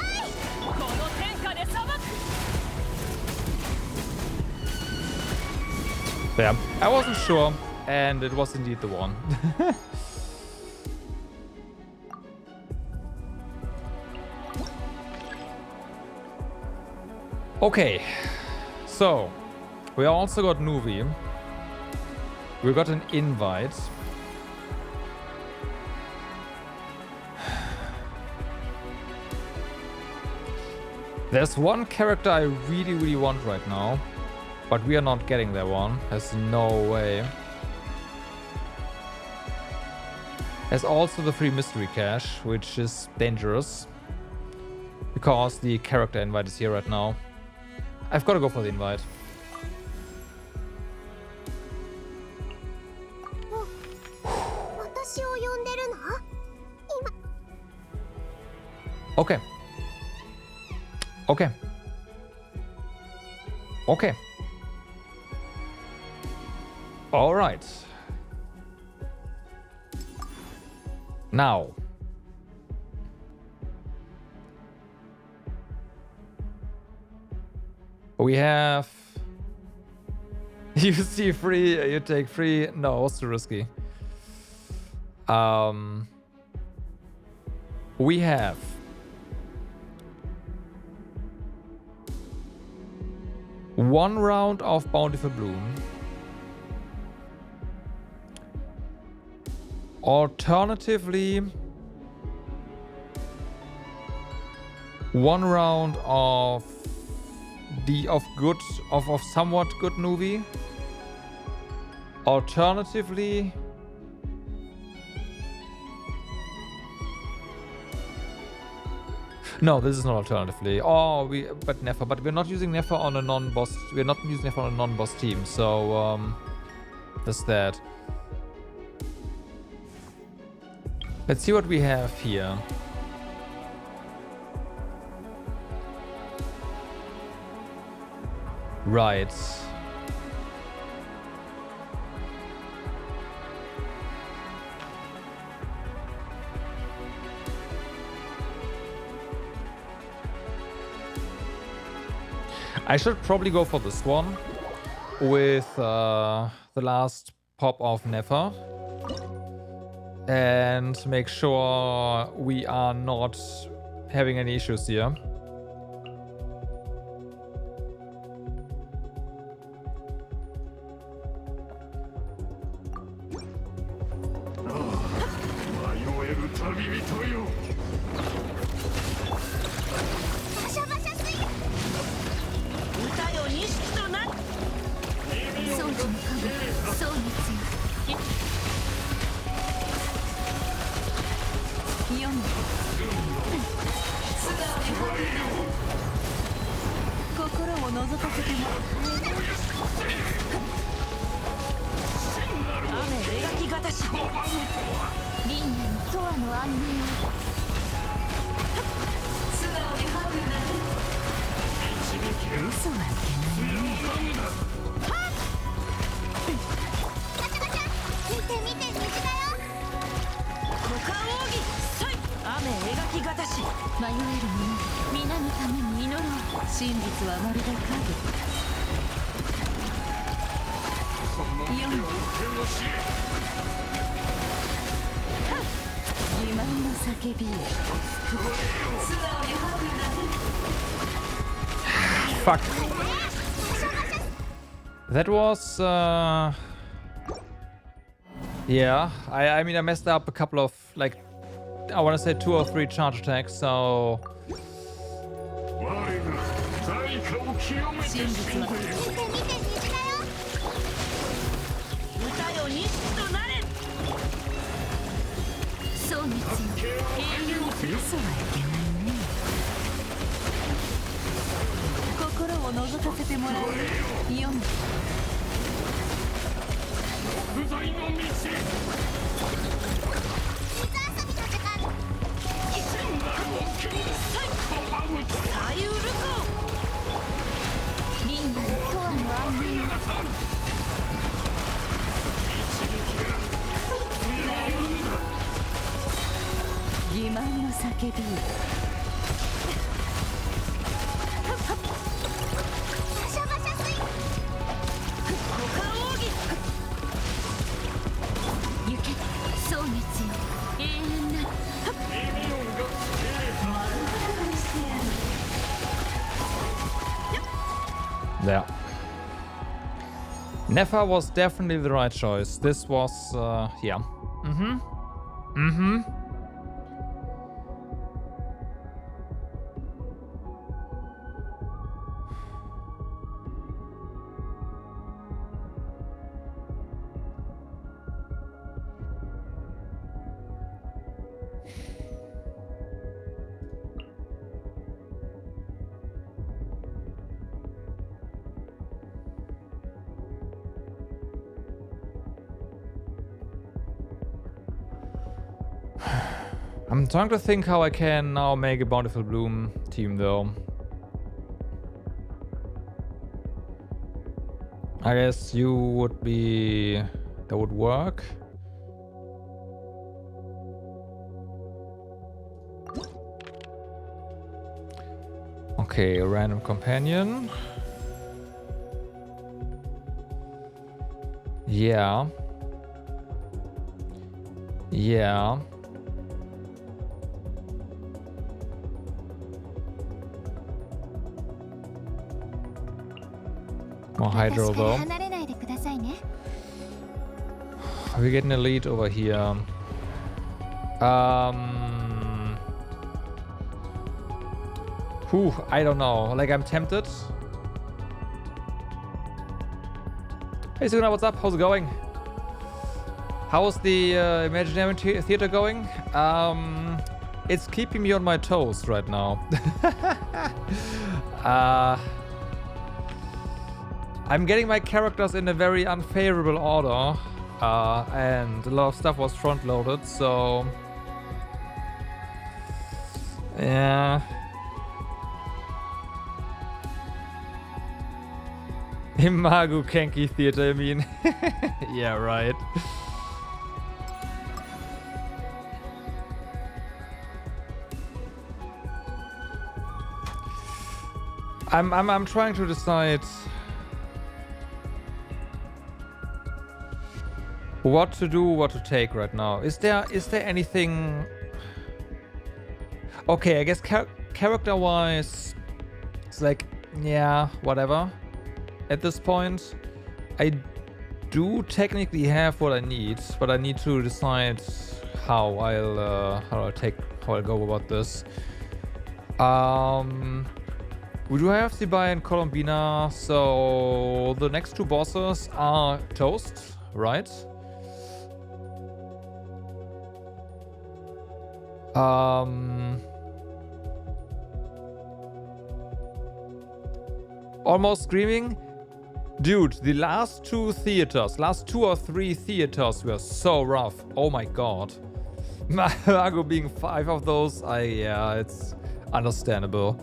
Speaker 3: この天下で裁く。
Speaker 1: Yeah, I wasn't sure, and it was indeed the one. Okay, so we also got Nuvi. We got an invite. There's one character I really want right now, but we are not getting that one. There's no way. There's also the free mystery cache, which is dangerous because the character invite is here right now. I've got to go for the invite.
Speaker 2: 私を呼んでるの？
Speaker 1: Okay. Okay. Okay. All right. Now. We have... You see free, you take free. No, it's too risky. We have... one round of Bountiful Bloom. Alternatively, one round of somewhat good Nuvi. Alternatively, no, this is not alternatively. Oh, but Nefer. But we're not using Nefer on a non-boss. We're not using Nefer on a non-boss team. So, that's that. Let's see what we have here. Right. I should probably go for this one with the last pop of Nefer and make sure we are not having any issues here. Fuck. That was, yeah, I mean, I messed up a couple of, like, I want to say 2 or 3 charge attacks, so... There. Nefer was definitely the right choice. This was, yeah. I'm trying to think how I can now make a Bountiful Bloom team, though. I guess you would be... that would work. Okay, a random companion. Yeah. Yeah. More Hydro though. We're getting a lead over here. Whew, I don't know. Like, I'm tempted. Hey Suna, what's up? How's it going? How's the Imaginarium Theater going? It's keeping me on my toes right now. I'm getting my characters in a very unfavorable order, and a lot of stuff was front-loaded, so Yeah. Imago Kenki Theater, I mean. Yeah, right. I'm trying to decide what to do, what to take right now. Is there anything? Okay, I guess character-wise, it's like, yeah, whatever. At this point, I do technically have what I need, but I need to decide how I'll go about this. We do have Sibai and Colombina, so the next two bosses are toast, right? Almost screaming. Dude, the last two or three theaters were so rough. Oh my god. Mago being 5 of those, yeah, it's understandable.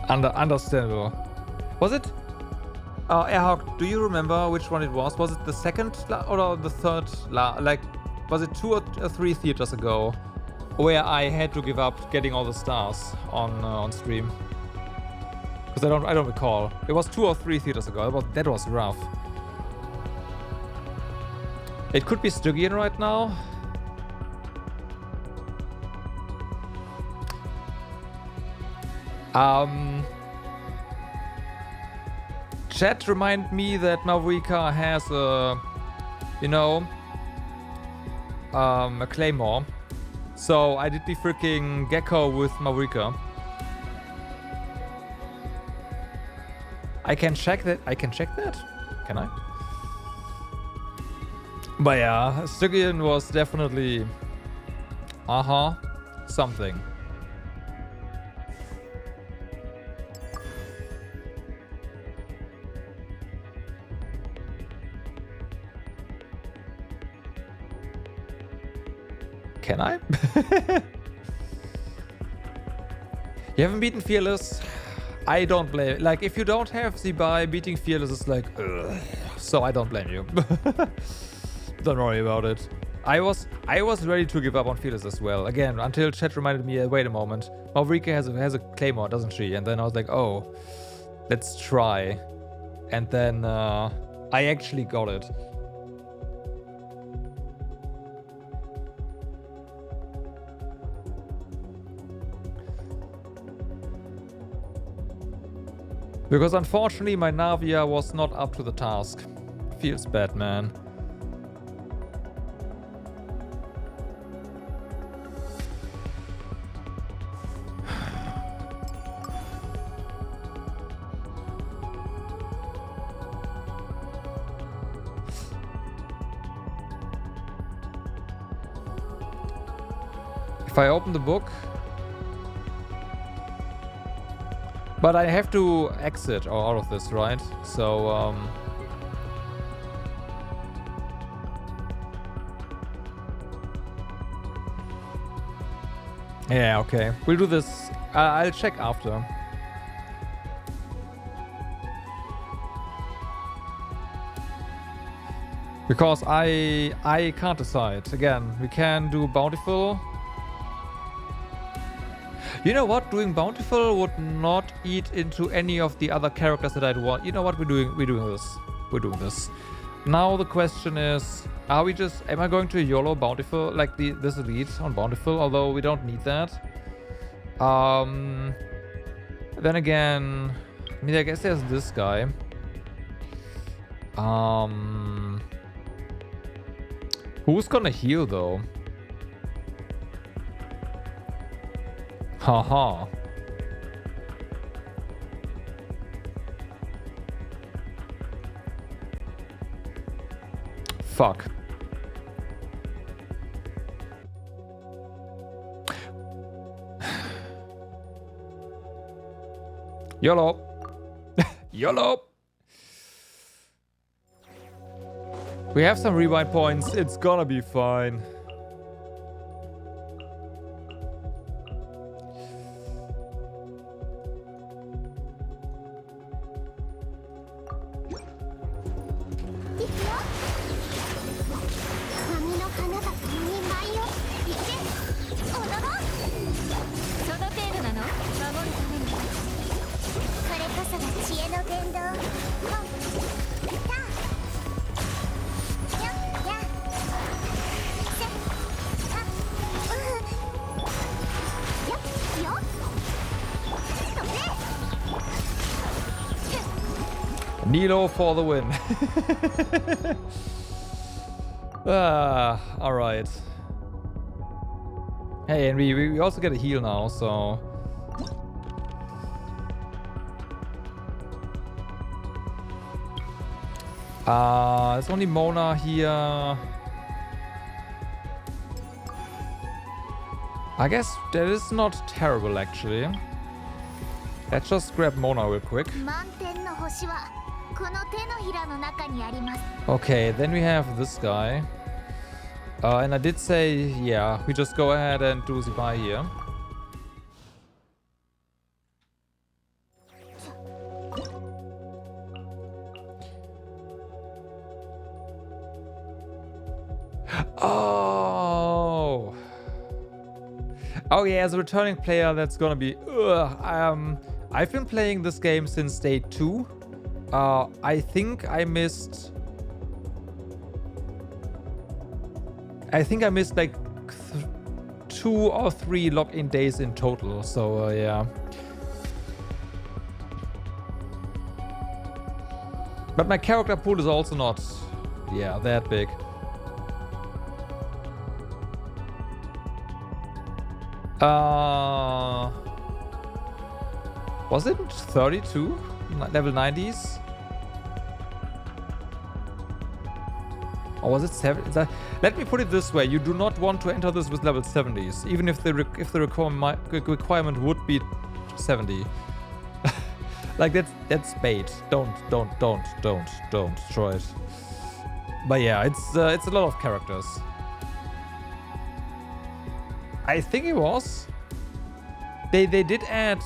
Speaker 1: Understandable. Was it? Airhawk, do you remember which one it was? Was it the second or the third? Like, was it 2 or 3 theaters ago where I had to give up getting all the stars on stream? Because I don't recall. It was 2 or 3 theaters ago. That was rough. It could be Stygian right now. Chat remind me that Mavrika has a claymore. So I did the freaking gecko with Mavrika. I can check that. Can I? But yeah, Stygian was definitely something. Can I? You haven't beaten Fearless? I don't blame. Like, if you don't have the buy, beating Fearless is like, ugh. So I don't blame you. Don't worry about it. I was ready to give up on Fearless as well. Again, until chat reminded me, wait a moment, Mavrika has a claymore, doesn't she? And then I was like, oh, let's try. And then I actually got it. Because unfortunately my Navia was not up to the task. Feels bad, man. If I open the book... But I have to exit out of this, right? So, yeah, okay. We'll do this. I'll check after. Because I can't decide. Again, we can do Bountiful. You know what? Doing Bountiful would not eat into any of the other characters that I'd want. You know what? We're doing this. Now the question is, am I going to YOLO Bountiful, like this elite on Bountiful, although we don't need that. Then again, I mean, I guess there's this guy. Who's gonna heal though? Haha. Fuck. YOLO. YOLO. We have some rewind points. It's gonna be fine. Nilo for the win. Alright. Hey, and we also get a heal now, so... There's only Mona here. I guess that is not terrible, actually. Let's just grab Mona real quick. Okay, then we have this guy. And I did say, yeah, we just go ahead and do the buy here. Oh! Oh yeah, as a returning player, that's gonna be... I've been playing this game since day 2. I think I missed like 2 or 3 login days in total, so yeah. But my character pool is also not, yeah, that big. Was it 32? Level 90s? Or was it 7? Let me put it this way: you do not want to enter this with level 70s, even if the requirement would be 70. Like that's bait. Don't try it. But yeah, it's a lot of characters. I think it was. They did add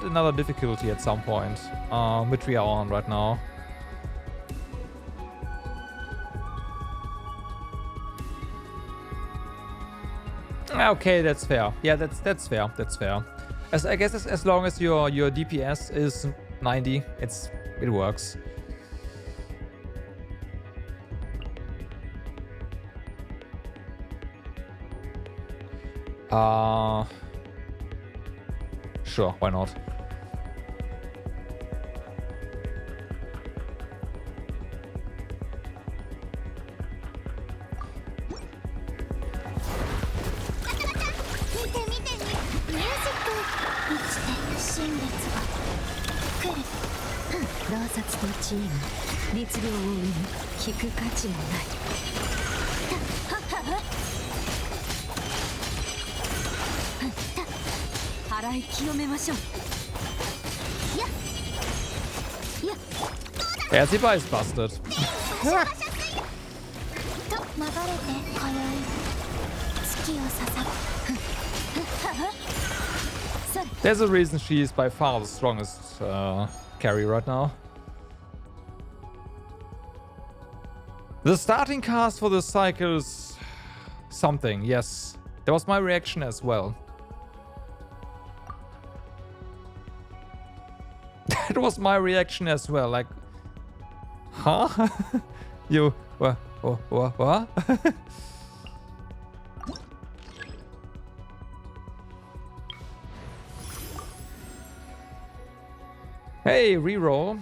Speaker 1: another difficulty at some point, which we are on right now. Okay, that's fair. Yeah, that's fair. That's fair. I guess as long as your DPS is 90, it works. Sure, why not? Yeah, Ziba is busted. There's a reason she is by far the strongest carry right now. The starting cast for the cycle is something, yes. That was my reaction as well. That was my reaction as well, like... Huh? You... What? Hey, reroll.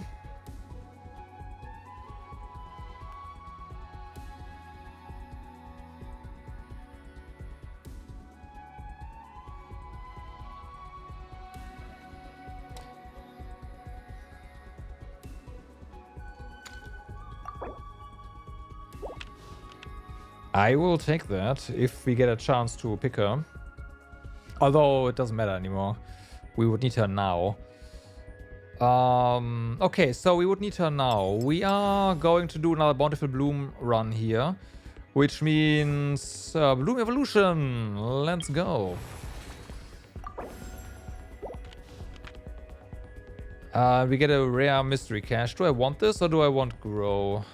Speaker 1: I will take that if we get a chance to pick her. Although it doesn't matter anymore. We would need her now. Okay, so we would need her now. We are going to do another Bountiful Bloom run here, which means Bloom Evolution. Let's go. We get a rare mystery cache. Do I want this or do I want Grow?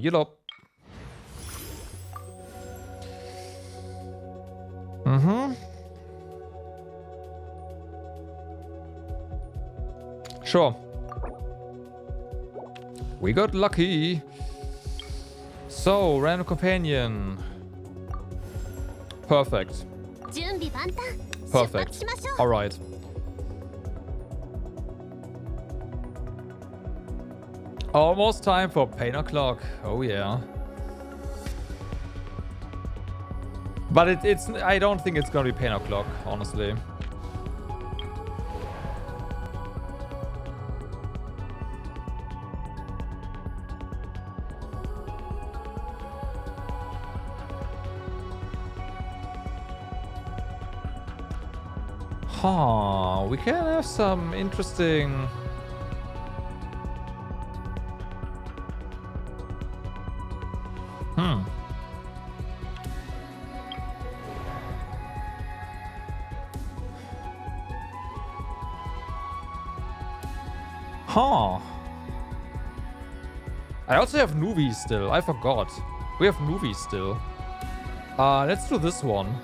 Speaker 1: Yellow. Sure. We got lucky. So, random companion. Perfect. Perfect. Alright. Almost time for Pain O'Clock. Oh yeah. But it's I don't think it's gonna be Pain O'Clock, honestly. Huh, we can have some interesting... Huh. I also have Nuvi still. I forgot. We have Nuvi still. Let's do this one.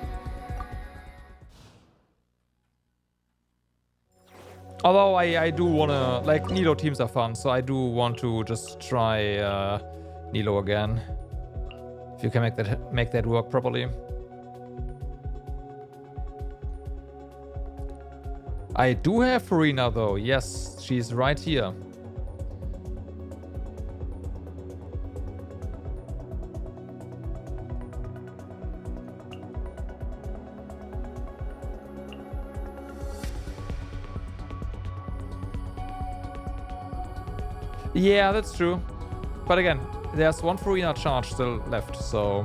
Speaker 1: Although I do wanna, like, Nilo teams are fun, so I do want to just try Nilo again. If you can make that work properly. I do have Farina though. Yes, she's right here. Yeah, that's true. But again, there's one Farina charge still left, so...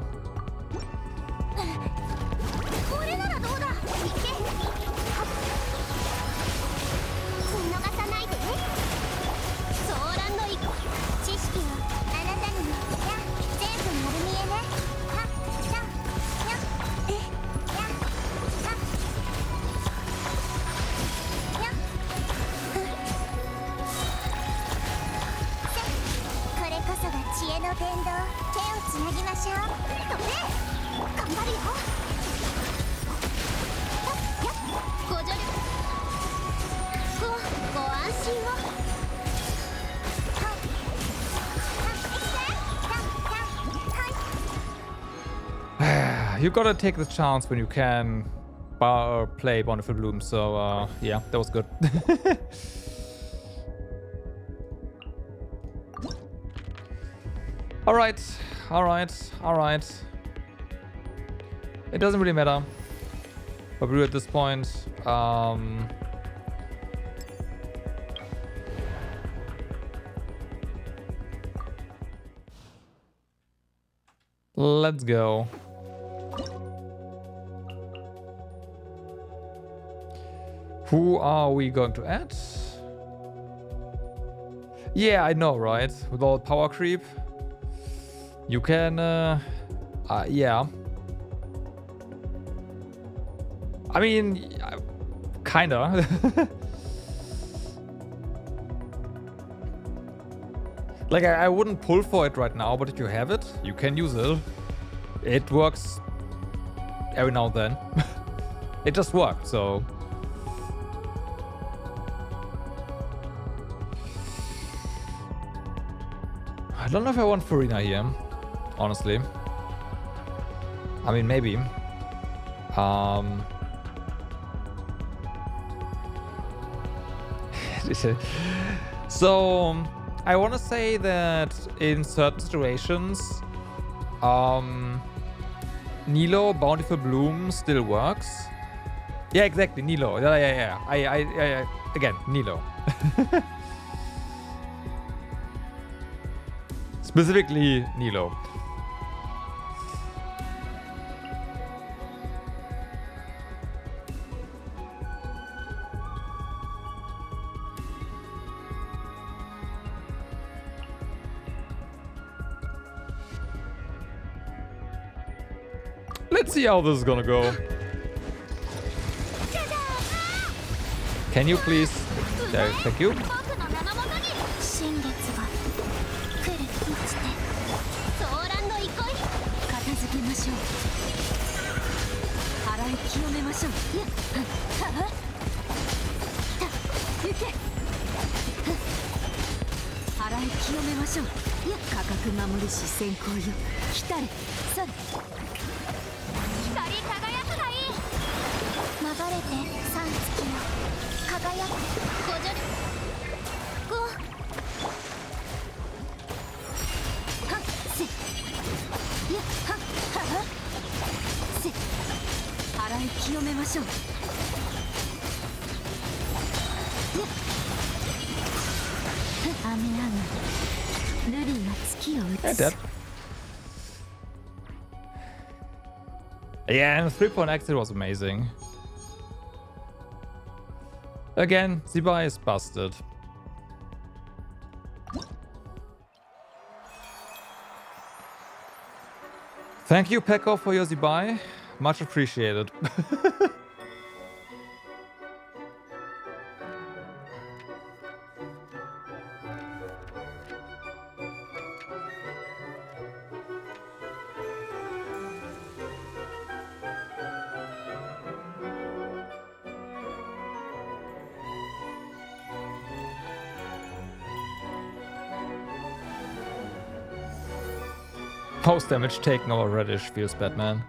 Speaker 1: You gotta take the chance when you can play Bountiful Bloom, so yeah, that was good. Alright, alright, alright. It doesn't really matter what we do at this point. Let's go. Who are we going to add? Yeah, I know, right? With all power creep. You can, yeah. I mean, kinda. Like, I wouldn't pull for it right now, but if you have it, you can use it. It works every now and then. It just worked, so... I don't know if I want Farina here, honestly. I mean, maybe. So, I want to say that in certain situations, Nilo Bountiful Bloom still works. Yeah, exactly, Nilo. Yeah. I again, Nilo. Specifically Nilo. Let's see how this is gonna go. Can you please? There, thank you.
Speaker 2: 僕の名のもとに新月が来る生きてソーランド憩い
Speaker 3: 片付けましょう。払い清めましょう。行け。払い清めましょう。価格守るし先行よ。来たれ。それ。
Speaker 2: 光り輝くがいい流れて三月よ輝くごじょるごはっせやはっはっせ
Speaker 3: 払い清めましょう。雨上がりルリーが月を映す。
Speaker 1: Yeah, and 3-point exit was amazing. Again, Zibai is busted. Thank you, Pekko, for your Zibai. Much appreciated. Post damage taken over Reddish feels bad, man.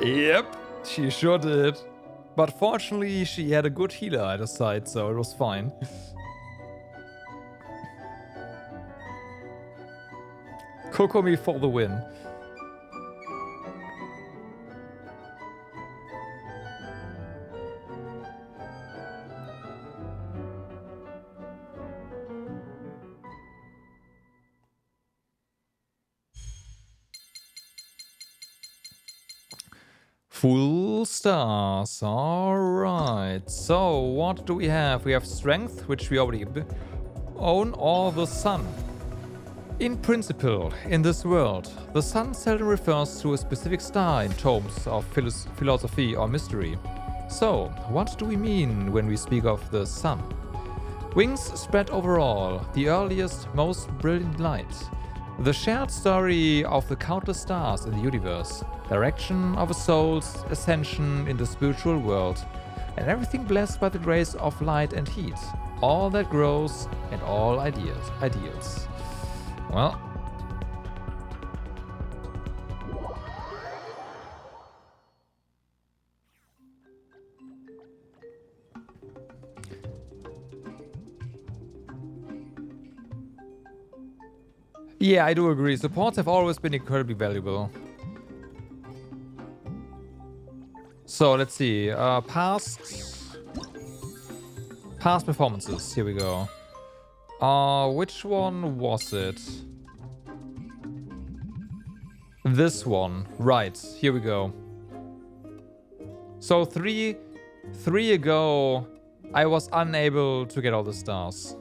Speaker 1: Yep, she sure did. But fortunately, she had a good healer at her side, so it was fine. Kokomi for the win. Full stars. Alright. So, what do we have? We have strength, which we already own, or the sun. In principle, in this world, the sun seldom refers to a specific star in tomes of philosophy or mystery. So, what do we mean when we speak of the sun? Wings spread over all, the earliest, most brilliant light. The shared story of the countless stars in the universe, direction of a soul's ascension in the spiritual world, and everything blessed by the grace of light and heat, all that grows and all ideals. Well, yeah, I do agree. Supports have always been incredibly valuable. So let's see. Past performances. Here we go. Which one was it? This one. Right. Here we go. So three ago, I was unable to get all the stars.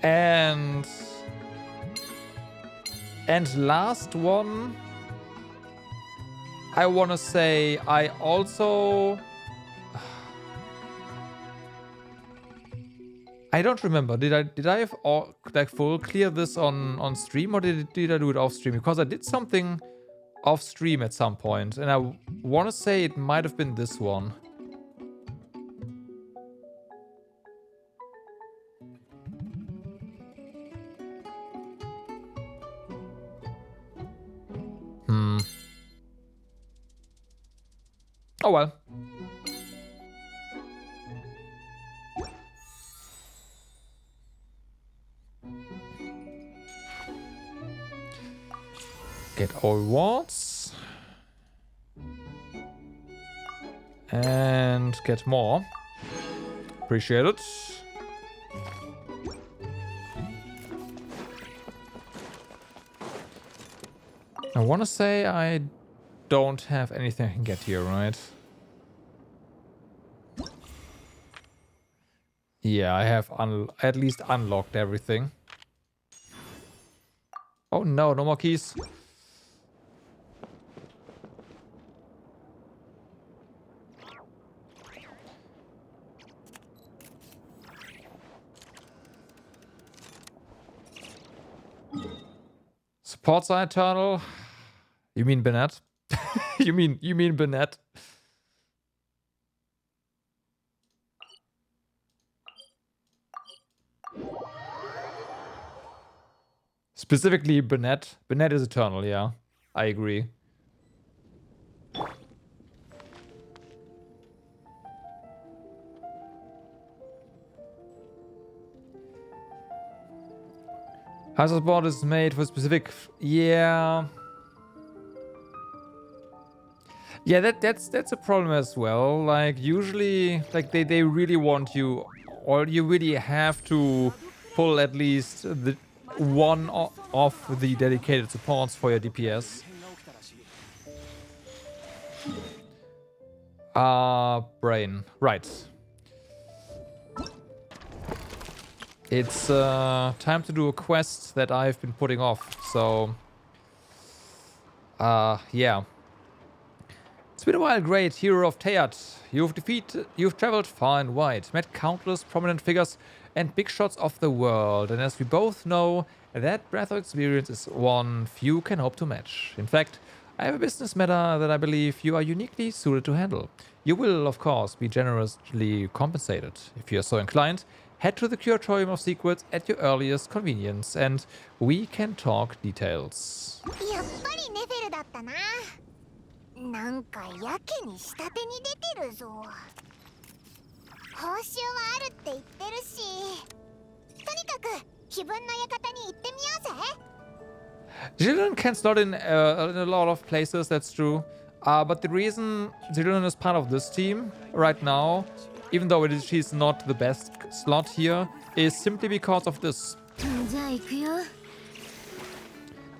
Speaker 1: And last one, I want to say I also... I don't remember. Did I have all, like, full clear this on stream, or did I do it off stream? Because I did something off stream at some point, and I want to say it might have been this one. Oh well. Get all wards. And get more. Appreciate it. I want to say I don't have anything I can get here, right? Yeah, I have at least unlocked everything. Oh no, no more keys. Support side tunnel. You mean Bennett? you mean Bennett? Specifically Bennett. Bennett is eternal, yeah. I agree. Hazard board is made for specific. Yeah. Yeah, that's a problem as well. Like usually, like they really want you, or you really have to pull at least the one of the dedicated supports for your DPS. Brain. Right. It's time to do a quest that I've been putting off. So, yeah. It's been a while, great hero of Teyvat. You've traveled far and wide, met countless prominent figures and big shots of the world. And as we both know, that breadth of experience is one few can hope to match. In fact, I have a business matter that I believe you are uniquely suited to handle. You will, of course, be generously compensated. If you are so inclined, head to the Curatorium of Secrets at your earliest convenience, and we can talk details.
Speaker 2: やっぱりネフェルだったな。なんかやけに下手に出てるぞ。報酬はあるって言ってるし、とにかく自分の館に行ってみようぜ。
Speaker 1: Jillian can slot in a lot of places, that's true. But the reason Jillian is part of this team right now, even though she's not the best slot here, is simply because of this.
Speaker 2: じゃあ行くよ。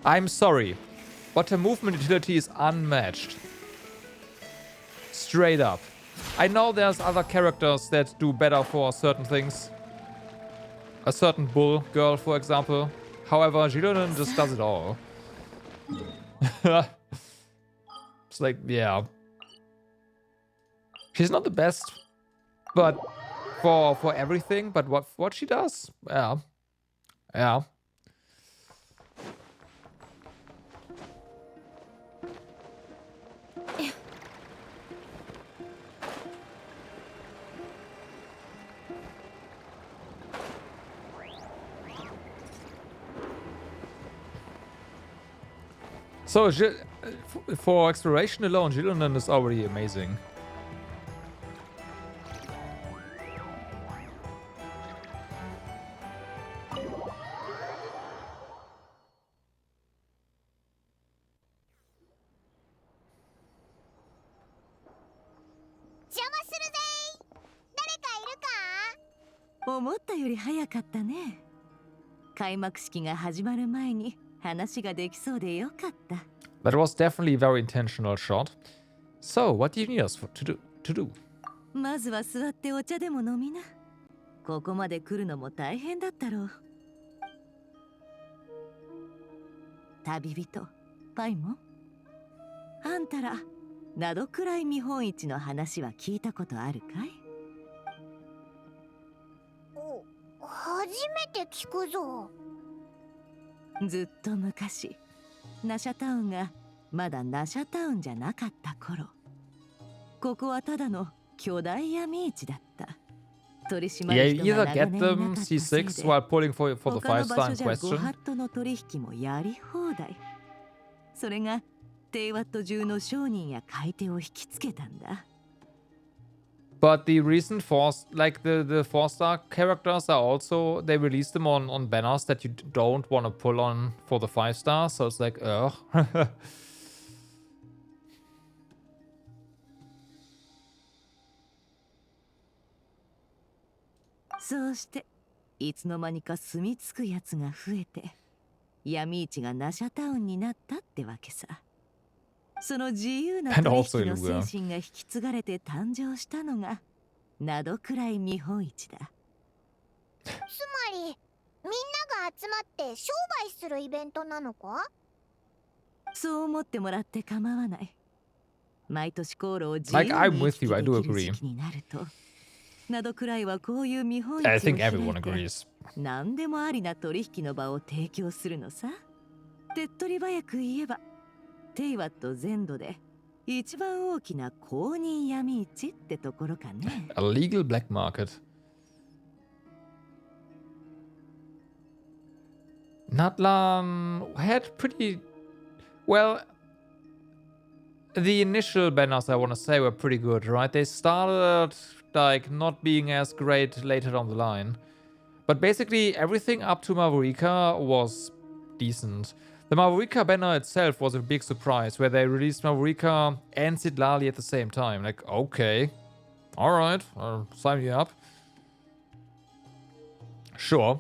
Speaker 1: I'm sorry, but her movement utility is unmatched. Straight up. I know there's other characters that do better for certain things. A certain bull girl, for example. However, Jillian just does it all. It's like, yeah. She's not the best, but for everything, but what she does, yeah. Yeah. So, for exploration alone, Jillian is already amazing.
Speaker 2: 邪魔するぜ。誰かいるか？
Speaker 3: 思ったより早かったね。開幕式が始まる前に話ができそうでよかった。
Speaker 1: That was definitely a very intentional shot. So, what do you need us to do?
Speaker 3: まずは座ってお茶でも飲みな。ここまで来るのも大変だったろう。旅人、パイモン。あんたら、などくらい見本市の話は聞いたことあるかい？
Speaker 2: 初めて聞くぞ。
Speaker 3: ずっと昔、ナシャタウンがまだナシャタウンじゃなかった頃、ここはただの巨大闇市だった。取締
Speaker 1: Yeah,
Speaker 3: 役
Speaker 1: you
Speaker 3: が
Speaker 1: either
Speaker 3: 長
Speaker 1: get
Speaker 3: 年いなか
Speaker 1: them
Speaker 3: ったせい
Speaker 1: C6
Speaker 3: で、
Speaker 1: while pulling for the
Speaker 3: 他の
Speaker 1: 5
Speaker 3: 場
Speaker 1: star
Speaker 3: 所
Speaker 1: in
Speaker 3: じゃご
Speaker 1: question.
Speaker 3: 法度の取引もやり放題。それがテイワット中の商人や買い手を引きつけたんだ。
Speaker 1: But the recent like the 4-star characters are also, they release them on banners that you don't want to pull on for the 5-star. So it's like, ugh.
Speaker 3: そうしていつの間にか住み着くやつが増えて闇市がナシャタウンになったってわけさ。その自由な取引の精神が引き継がれて誕生したのがナドくらい見本市だ。
Speaker 2: つまりみんなが集まって商売するイベントなのか？
Speaker 3: そう思ってもらって構わない。毎年航路を自由に行き来できる時期になるとなどくらいはこういう見本市を開いて何でもありな取引の場を提供するのさ。手っ取り早く言えばテイワット全土で一番大きな公認闇市ってところかね。
Speaker 1: A legal black market. Natlan had pretty well. The initial banners, I want to say, were pretty good, right? They started like not being as great later down the line, but basically everything up to Mavrika was decent. The Mavrika banner itself was a big surprise, where they released Mavrika and Sidlali at the same time. Like, okay, all right, sign me up. Sure.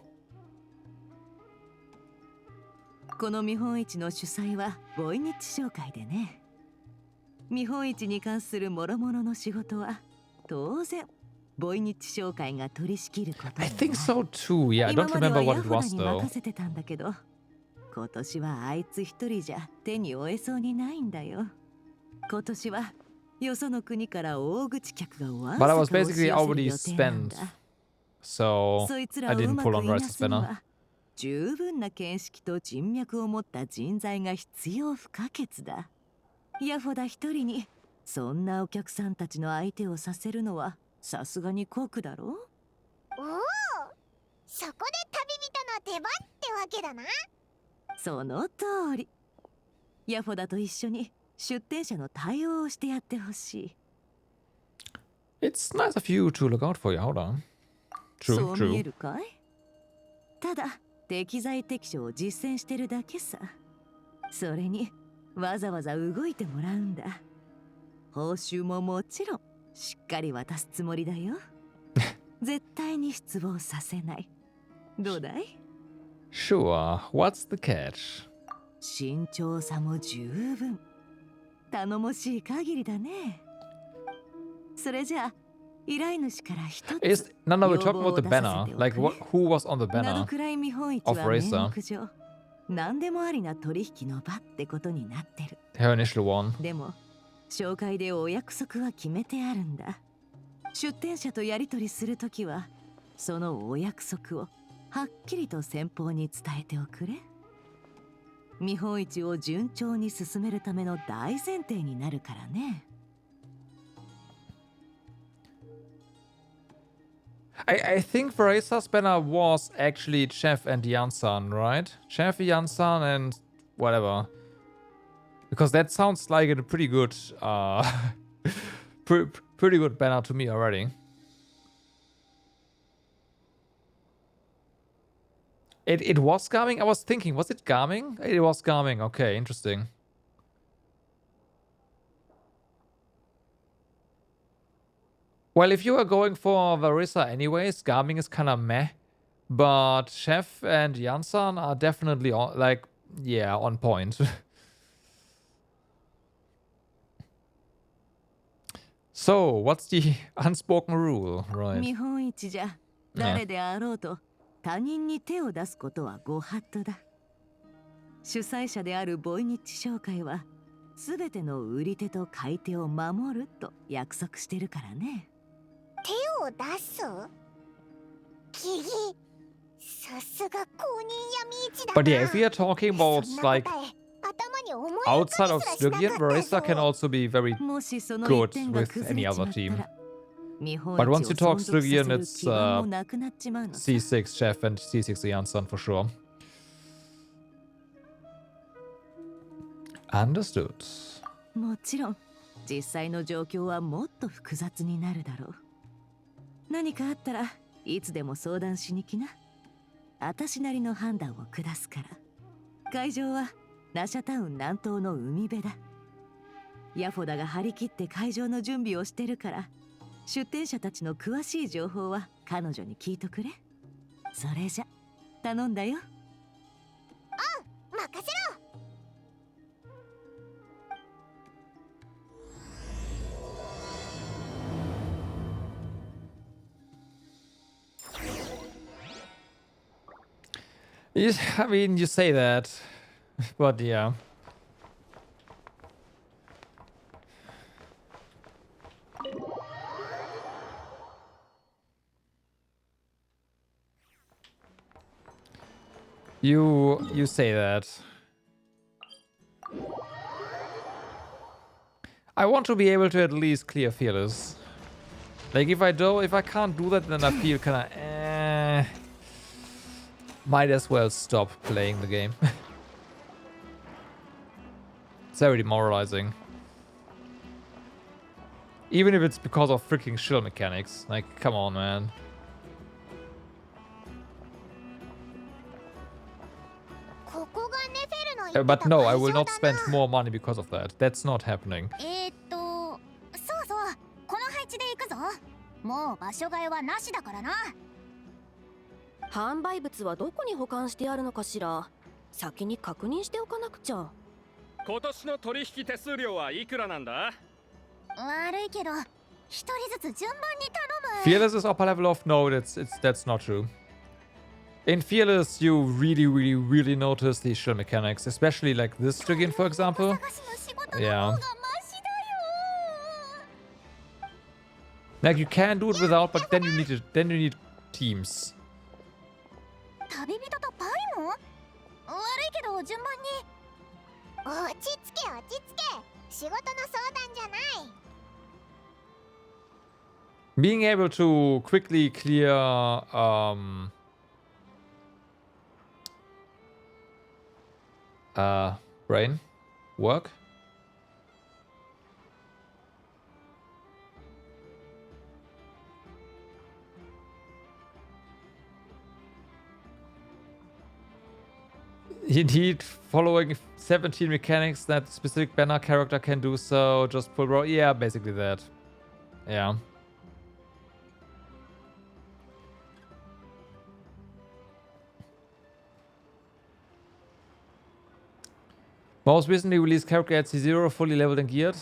Speaker 3: この見本市の主催はボイニッチ商会でね。見本市に関する諸々の仕事は当然ボイニッチ商会が取り仕切ること。
Speaker 1: I think so too. Yeah, I don't remember what it was though.
Speaker 3: 任せてたんだけど、今年はあいつ一人じゃ手に負えそうにないんだよ。今年はよその国から大口客がワンサか押し寄せる予定なんだ。
Speaker 1: So
Speaker 3: そいつらをうまくいなすには十分な見識と人脈を持った人材が必要不可欠だ。ヤフォダ一人にそんなお客さんたちの相手をさせるのはさすがに酷だろう。おお、
Speaker 2: そこで旅人の出番ってわけだな。
Speaker 3: その通り。ヤフォダと一緒に出店者の対応をしてやってほしい。
Speaker 1: It's nice of you to look out for Yahoda. True,
Speaker 3: そう見えるかい？ただ適材適所を実践してるだけさ。それにわざわざ動いてもらうんだ。報酬ももちろんしっかり渡すつもりだよ。絶対に失望させない。どうだい？
Speaker 1: Sure. What's the catch?
Speaker 3: 慎重さも十分。頼もしい限りだね。それじゃあ依頼主から一つ。
Speaker 1: No, we're talking about the banner. Like, who was on the banner of Racer?
Speaker 3: 何でもありな取引の場ってことになってる。
Speaker 1: Her initial one.
Speaker 3: でも紹介でお約束は決めてあるんだ。出店者とやり取りするときはそのお約束をはっきりと先方に伝えておくれ。見本市を順調に進めるための大前提になるからね。
Speaker 1: I think Racer's banner was actually Chef and Jansan, right? Chef, Jansan, and whatever. Because that sounds like a pretty good, pretty good banner to me already. It was Garming? I was thinking, was it Garming? It was Garming. Okay, interesting. Well, if you are going for Varissa anyways, Garming is kind of meh. But Chef and Jansan are definitely on, like, yeah, on point. So, what's the unspoken rule, right?
Speaker 3: 見本市じゃ誰であろうと他人に手を出すことはご法度だ。主催者であるボイニッチ商会はすべての売り手と買い手を守ると約束してるからね。
Speaker 2: 手を出す？ギギ、さすが公認闇市だな。
Speaker 1: But yeah, if we are talking about like outside of Stygian, Varissa can also be very good with any other team. But once you talk Stygian, it's C6 Chef and C6 Jansan for sure. Understood.
Speaker 3: もちろん実際の状況はもっと複雑になるだろう。何かあったらいつでも相談しに来な。私なりの判断を下すから。会場はナシャタウン南東の海辺だ。ヤフォダが張り切って会場の準備をしてるから、出店者たちの詳しい情報は彼女に聞いとくれ。それじゃ頼んだよ。
Speaker 2: 任せろ。
Speaker 1: I mean, you say that, but yeah. You say that. I want to be able to at least clear Fearless. Like if I can't do that, then I feel kinda might as well stop playing the game. It's very demoralizing. Even if it's because of freaking shield mechanics. Like, come on, man. But no, I will not spend more money because of that. That's not happening.
Speaker 2: そうそう、この配置で行くぞ。もう場所替えはなしだからな。
Speaker 4: 販売物はどこに保管してあるのかしら。先に確認しておかなくちゃ。
Speaker 5: 今年の取引手数料はいくらなんだ？
Speaker 2: 悪いけど、一人ずつ順番に頼む。
Speaker 1: Fearless is upper level of no, that's not true. In Fearless, you really notice the shield mechanics, especially like this Dragon, for example. Yeah. Like you can do it without, but then you need teams.
Speaker 2: 旅人とパイも？悪いけど順番に。落ち着け落ち着け。仕事の相談じゃない。
Speaker 1: Being able to quickly clear brain work. You need following 17 mechanics that specific banner character can do so. Just pull row. Yeah, basically that. Yeah. Most recently released character at C0, fully leveled and geared.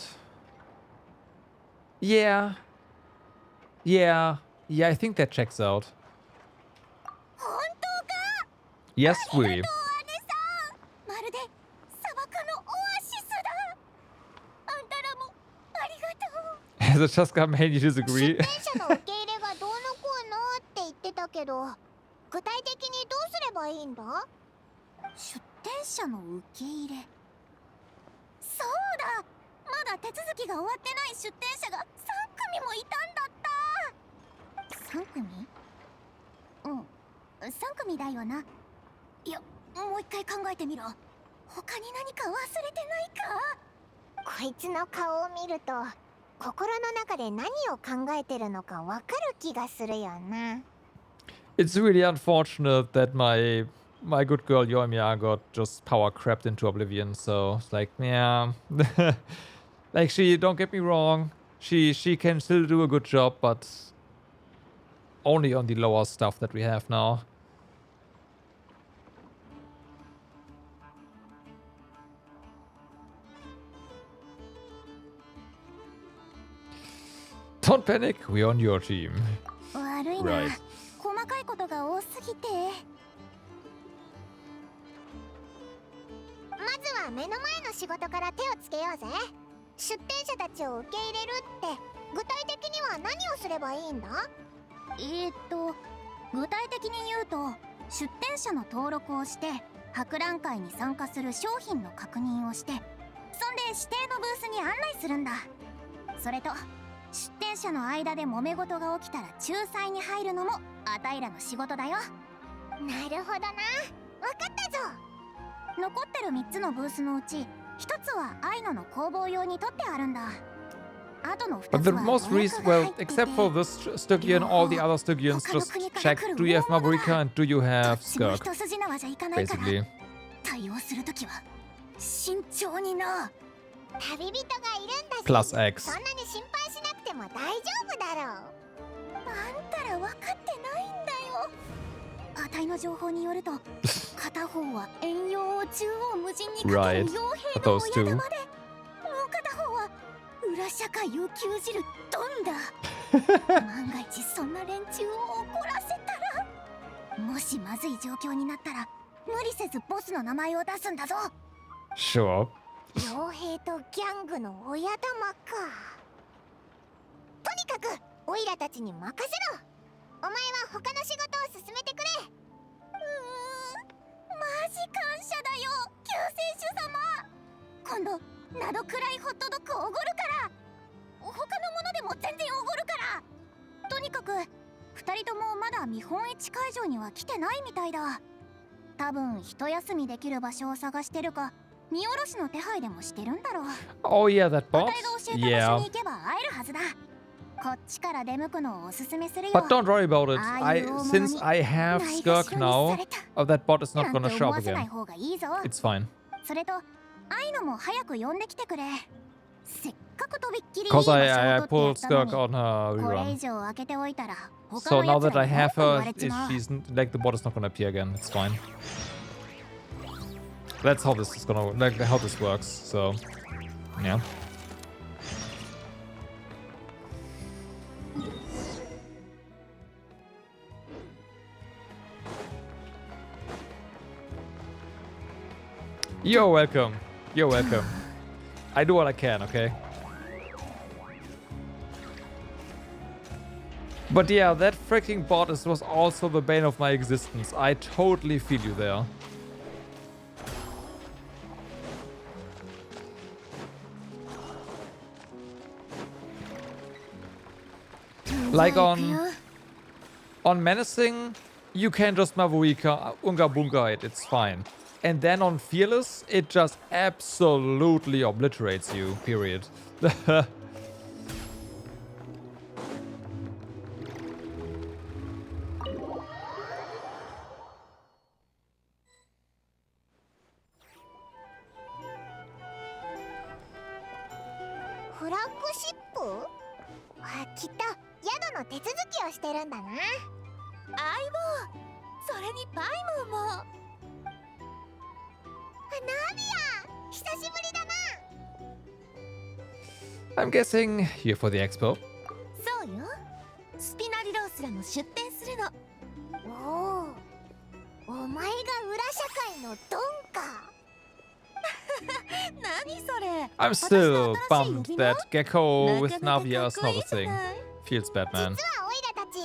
Speaker 1: Yeah. Yeah. Yeah, I think that checks out. Yes, we. As a Chaska main, you disagree.
Speaker 2: 出店者の受け入れがどうのこうのって言ってたけど、具体的にどうすればいいんだ？出店者の受け入れ。そうだ、まだ手続きが終わってない出店者が3組もいたんだった。3組？うん、3組だよな。いや、もう一回考えてみろ。他に何か忘れてないか？こいつの顔を見ると、心の中で何を考えてるのかわかる気がするよな。
Speaker 1: It's really unfortunate that my good girl Yoimiya got just power crapped into oblivion. So it's like, yeah, like don't get me wrong, she can still do a good job, but only on the lower stuff that we have now. Don't panic, we're on your team.
Speaker 2: 悪いな、
Speaker 1: Right.
Speaker 2: 細かいことが多すぎて。まずは目の前の仕事から手をつけようぜ。出店者たちを受け入れるって具体的には何をすればいいんだ？具体的に言うと、出店者の登録をして博覧会に参加する商品の確認をして、そんで指定のブースに案内するんだ。それと出店者の間で揉め事が起きたら仲裁に入るのもあたいらの仕事だよ。なるほどな、わかったぞ。残ってる3つのブースのうち1つはアイノの工房用に取ってあるんだ。ア
Speaker 1: But the most recent, well, except for this Stygian, all the other Stygians just check, do you have Mavrika and do you have Skirk? Basically.
Speaker 2: 対応するときは慎重にな。旅人がいるんだし、
Speaker 1: Plus X.
Speaker 2: そんなに心配しなくても大丈夫だろう。あんたら分かってないんだよ。あたいの情報によると、片方は遠洋を縦横無尽にかける傭兵の親玉で、もう片方は裏社会を牛耳るドンだ。万が一そんな連中を怒らせたら、もしまずい状況になったら無理せずボスの名前を出すんだぞ。
Speaker 1: Sure.
Speaker 2: 傭兵とギャングの親玉か。とにかくオイラたちに任せろ。お前は他の仕事を進めてくれ。マジ感謝だよ、救世主様。今度ナドくらいホットドッグおごるから。他のものでも全然おごるから。とにかく2人ともまだ見本市会場には来てないみたいだ。多分一休みできる場所を探してるか、荷下ろしの手配でもしてるんだろう。
Speaker 1: Oh yeah, that
Speaker 2: あ
Speaker 1: boss?
Speaker 2: たいが教えた場所
Speaker 1: Yeah.
Speaker 2: に行けば会えるはずだ。こっちから出向くのをおすすめするよ。
Speaker 1: But don't worry about it. Since I have Skirk now, that bot is not
Speaker 2: なん
Speaker 1: gonna
Speaker 2: て
Speaker 1: show
Speaker 2: 思
Speaker 1: up
Speaker 2: わせない
Speaker 1: again.
Speaker 2: 方がいいぞ。
Speaker 1: It's fine.
Speaker 2: それと愛のも早く呼んできてくれ。せっかくとびっきりいい
Speaker 1: Because
Speaker 2: 場所
Speaker 1: I
Speaker 2: を取
Speaker 1: pulled
Speaker 2: ってやったの
Speaker 1: Skirk
Speaker 2: に、
Speaker 1: on her
Speaker 2: これ以
Speaker 1: rerun.
Speaker 2: 上開けておいたら他
Speaker 1: So
Speaker 2: の
Speaker 1: now
Speaker 2: 奴
Speaker 1: that
Speaker 2: ら
Speaker 1: I
Speaker 2: に
Speaker 1: have
Speaker 2: 文句言わ
Speaker 1: her,
Speaker 2: れちまう。
Speaker 1: like the bot is not gonna appear again. It's fine. That's how this is gonna, like how this works. So, yeah. You're welcome. You're welcome. I do what I can, okay? But yeah, that freaking bot was also the bane of my existence. I totally feel you there. Like on Menacing, you can just Mavuika Unga Bunga it, it's fine. And then on Fearless, it just absolutely obliterates you, period.
Speaker 2: Flagship? あ、きっと宿の手続きをしてるんだな。相棒、それにパイムーも。ナビア、久しぶりだな。
Speaker 1: I'm guessing here for the expo.
Speaker 2: そうよ。スピナリロースらも出店するの。おお、お前が裏社会のドンか。何それ。
Speaker 1: I'm still bummed that Gecko with Navia is not a thing. Feels bad, man.
Speaker 2: 実はオイラたち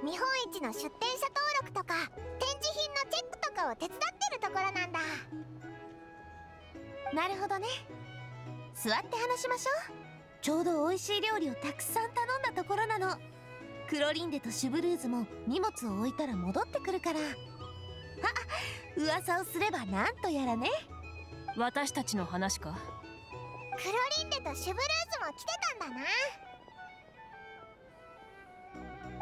Speaker 2: 見本市の出店者登録とか展示品のチェックとかを手伝ってるところなんだ。なるほどね。座って話しましょう。ちょうど美味しい料理をたくさん頼んだところなの。クロリンデとシュブルーズも荷物を置いたら戻ってくるから。あ、噂をすればなんとやらね。
Speaker 4: 私たちの話か。
Speaker 2: クロリンデとシュブルーズも来てたんだな。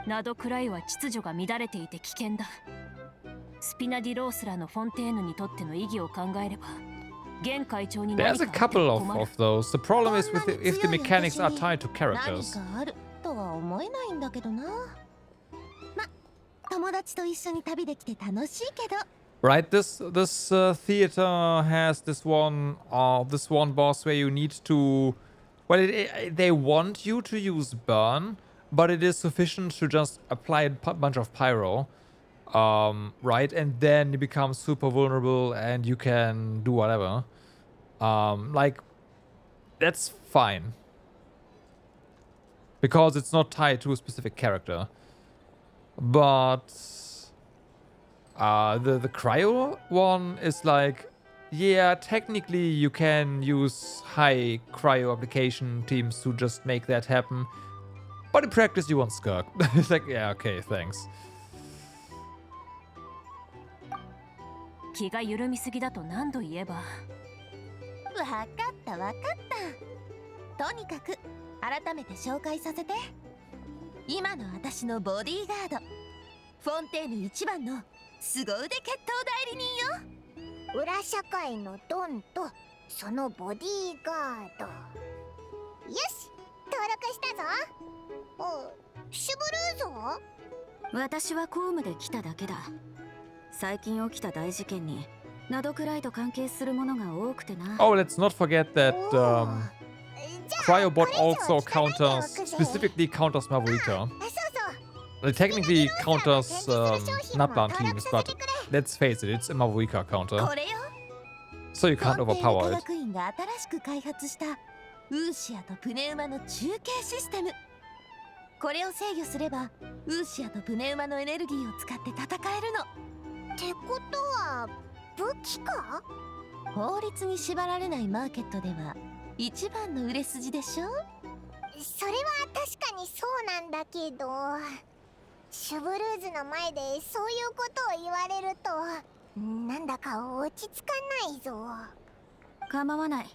Speaker 4: ナドクライは秩序が乱れていて危険だ。スピナディロースラのフォンテーヌにとっての意義を考えれば、現会長に何
Speaker 1: There's
Speaker 4: か
Speaker 1: a
Speaker 4: あって
Speaker 1: couple
Speaker 4: も
Speaker 1: of,
Speaker 4: 困る。
Speaker 1: of those. The problem is with if the mechanics are tied to
Speaker 2: 何
Speaker 1: characters.
Speaker 2: かあるとは思えないんだけどな。ま、友達と一緒に旅できて楽しいけど。
Speaker 1: Right, this theater has this one boss where you need to, well, they want you to use burn, but it is sufficient to just apply a bunch of pyro, right, and then you become super vulnerable and you can do whatever. Like, that's fine because it's not tied to a specific character, but. The cryo one is like, yeah, technically you can use high cryo application teams to just make that happen, but in practice you want Skirk. It's like, yeah, okay, thanks.
Speaker 4: 気が緩みすぎだと何度言えば。
Speaker 2: わかったわかった。とにかく
Speaker 3: 改めて紹介させて。今の私のボディーガード、フォンテーヌ一番の凄腕決闘代理人よ。
Speaker 2: 裏社会のドンとそのボディーガード。よし、登録したぞ。お、シュブルーズは？
Speaker 6: 私は公務で来ただけだ。最近起きた大事件にナドクライと関係するものが多くてな。
Speaker 1: Oh, let's not forget that
Speaker 2: じゃあ
Speaker 1: Cryobot
Speaker 2: これ以上
Speaker 1: also
Speaker 2: 聞かないでお
Speaker 1: counters,
Speaker 2: くぜ。
Speaker 1: specifically counters Mavuika.
Speaker 2: そうそう。
Speaker 1: It technically counters Nutland teams, but let's face it, it's a Mavuika counter,
Speaker 3: これよ。
Speaker 1: so you
Speaker 3: フ
Speaker 1: can't
Speaker 3: ォンテーヌ科
Speaker 1: overpower it.
Speaker 3: 学院が新しく開発したウーシアとプネウマの中継システム。これを制御すればウーシアとプネウマのエネルギーを使って戦えるの。
Speaker 2: ってことは武器か？
Speaker 3: 法律に縛られないマーケットでは一番の売れ筋でしょ。
Speaker 2: それは確かにそうなんだけど、シュブルーズの前でそういうことを言われるとなんだか落ち着かないぞ。
Speaker 6: 構わない。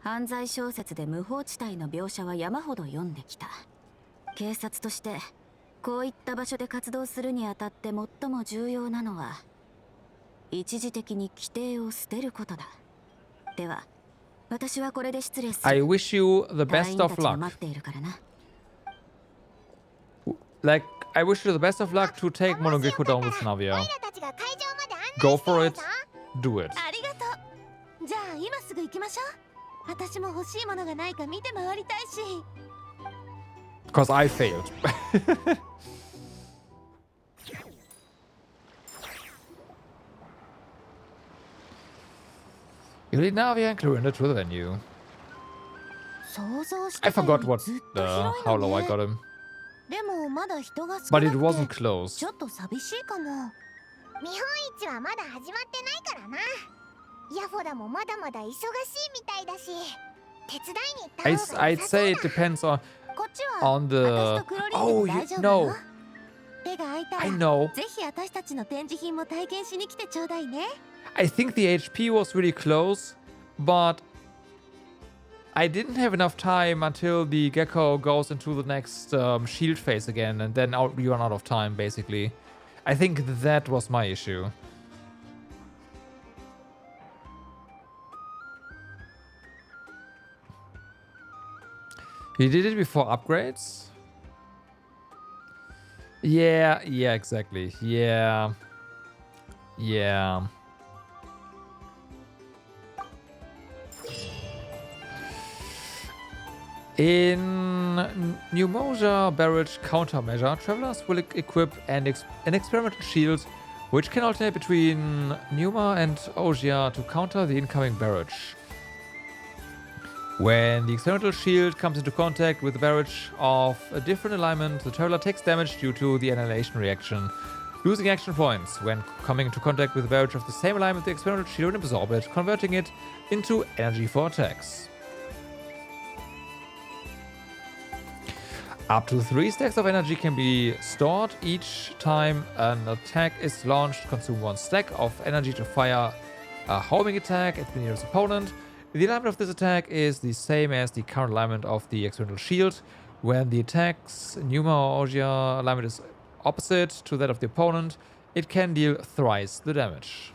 Speaker 6: 犯罪小説で無法地帯の描写は山ほど読んできた。警察としてこういった場所で活動するにあたって最も重要なのは一時的に規定を捨てることだ。では私はこれで失礼する。
Speaker 1: I wish you the
Speaker 6: 隊
Speaker 1: best
Speaker 6: 員た
Speaker 1: of
Speaker 6: ちが
Speaker 1: luck.
Speaker 6: 待っているからな。
Speaker 1: Like, I wish you the best of luck to take Monogeko down with
Speaker 2: オイ
Speaker 1: Navia.
Speaker 2: ラたちが会場まで案内
Speaker 1: Go
Speaker 2: して
Speaker 1: for
Speaker 2: る
Speaker 1: it.
Speaker 2: ぞ。
Speaker 1: Do it.
Speaker 3: ありがとう。じゃあ今すぐ行きましょう。私も欲しいものがないか見て回りたいし。
Speaker 1: Because I failed. You lead Navia and Clorinda to the venue.
Speaker 3: 想像して
Speaker 1: I
Speaker 3: たよ
Speaker 1: forgot
Speaker 3: り
Speaker 1: what
Speaker 3: ずっと
Speaker 1: how
Speaker 3: 広い
Speaker 1: low
Speaker 3: の
Speaker 1: I
Speaker 3: ね。
Speaker 1: got him.
Speaker 3: でもまだ人が少
Speaker 1: But
Speaker 3: な
Speaker 1: it
Speaker 3: く
Speaker 1: wasn't
Speaker 3: て
Speaker 1: close.
Speaker 3: ちょっと寂しいかも。
Speaker 2: 見本市はまだ始まってないからな。ヤフォダもまだまだ忙しいみたいだし、手伝いに行った方が
Speaker 1: I'd
Speaker 2: 良さそう
Speaker 1: say
Speaker 2: だ。
Speaker 1: it depends on
Speaker 3: こっちは
Speaker 1: on
Speaker 3: 私
Speaker 1: the.
Speaker 3: とクロリ
Speaker 1: Oh,
Speaker 3: ンで
Speaker 1: you
Speaker 3: 大丈夫だよ。
Speaker 1: know.
Speaker 3: 手が空いた
Speaker 1: I
Speaker 3: ら
Speaker 1: know.
Speaker 3: ぜひ私たちの展示品も体験しに来てちょうだいね。
Speaker 1: I think the HP was really close, but I didn't have enough time until the gecko goes into the next shield phase again, and then we run out of time, basically. I think that was my issue. You did it before upgrades? Yeah, exactly. Yeah. In Pneumousia Barrage Countermeasure, travelers will equip an experimental shield which can alternate between Pneuma and Ogia to counter the incoming barrage. When the experimental shield comes into contact with the barrage of a different alignment, the traveler takes damage due to the annihilation reaction, losing action points. When coming into contact with the barrage of the same alignment, the experimental shield will absorb it, converting it into energy for attacks. Up to 3 stacks of energy can be stored. Each time an attack is launched, consume 1 stack of energy to fire a homing attack at the nearest opponent. The alignment of this attack is the same as the current alignment of the experimental shield. When the attack's Pneuma or Ogia alignment is opposite to that of the opponent, it can deal thrice the damage.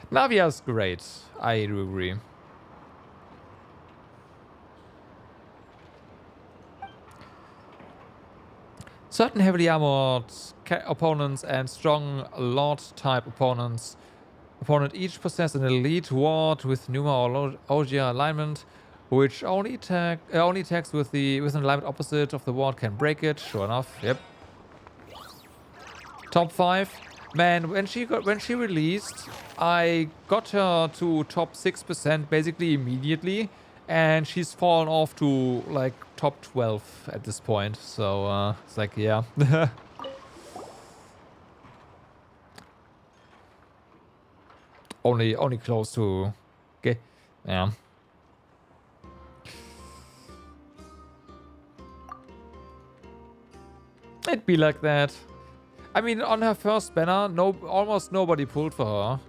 Speaker 1: Navia's great, I do agree. Certain heavily armored opponents and strong Lord type opponent each possess an elite ward with Pneuma or Ogia alignment, which only attacks with an alignment opposite of the ward can break it. Sure enough, yep. Top 5. Man, when she released, I got her to top 6% basically immediately, and she's fallen off to like top 12 at this point. So it's like, yeah. only close to, okay, yeah. It'd be like that. I mean, on her first banner, almost nobody pulled for her.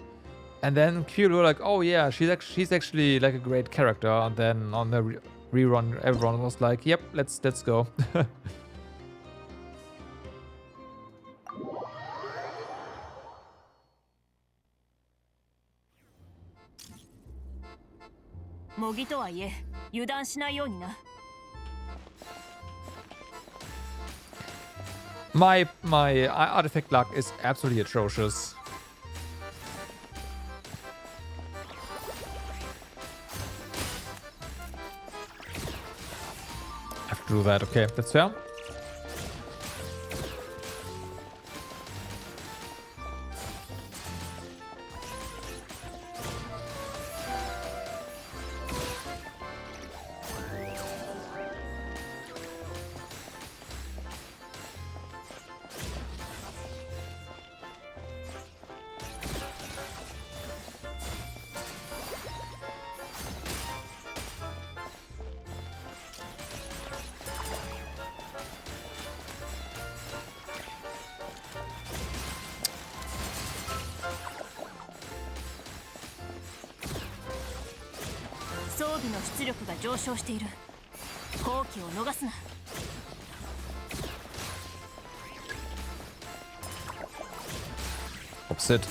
Speaker 1: And then people were like, oh yeah, she's actually like a great character. And then on the rerun, everyone was like, yep, let's go. My artifact luck is absolutely atrocious. I have to do that. Okay, that's fair. Opposite.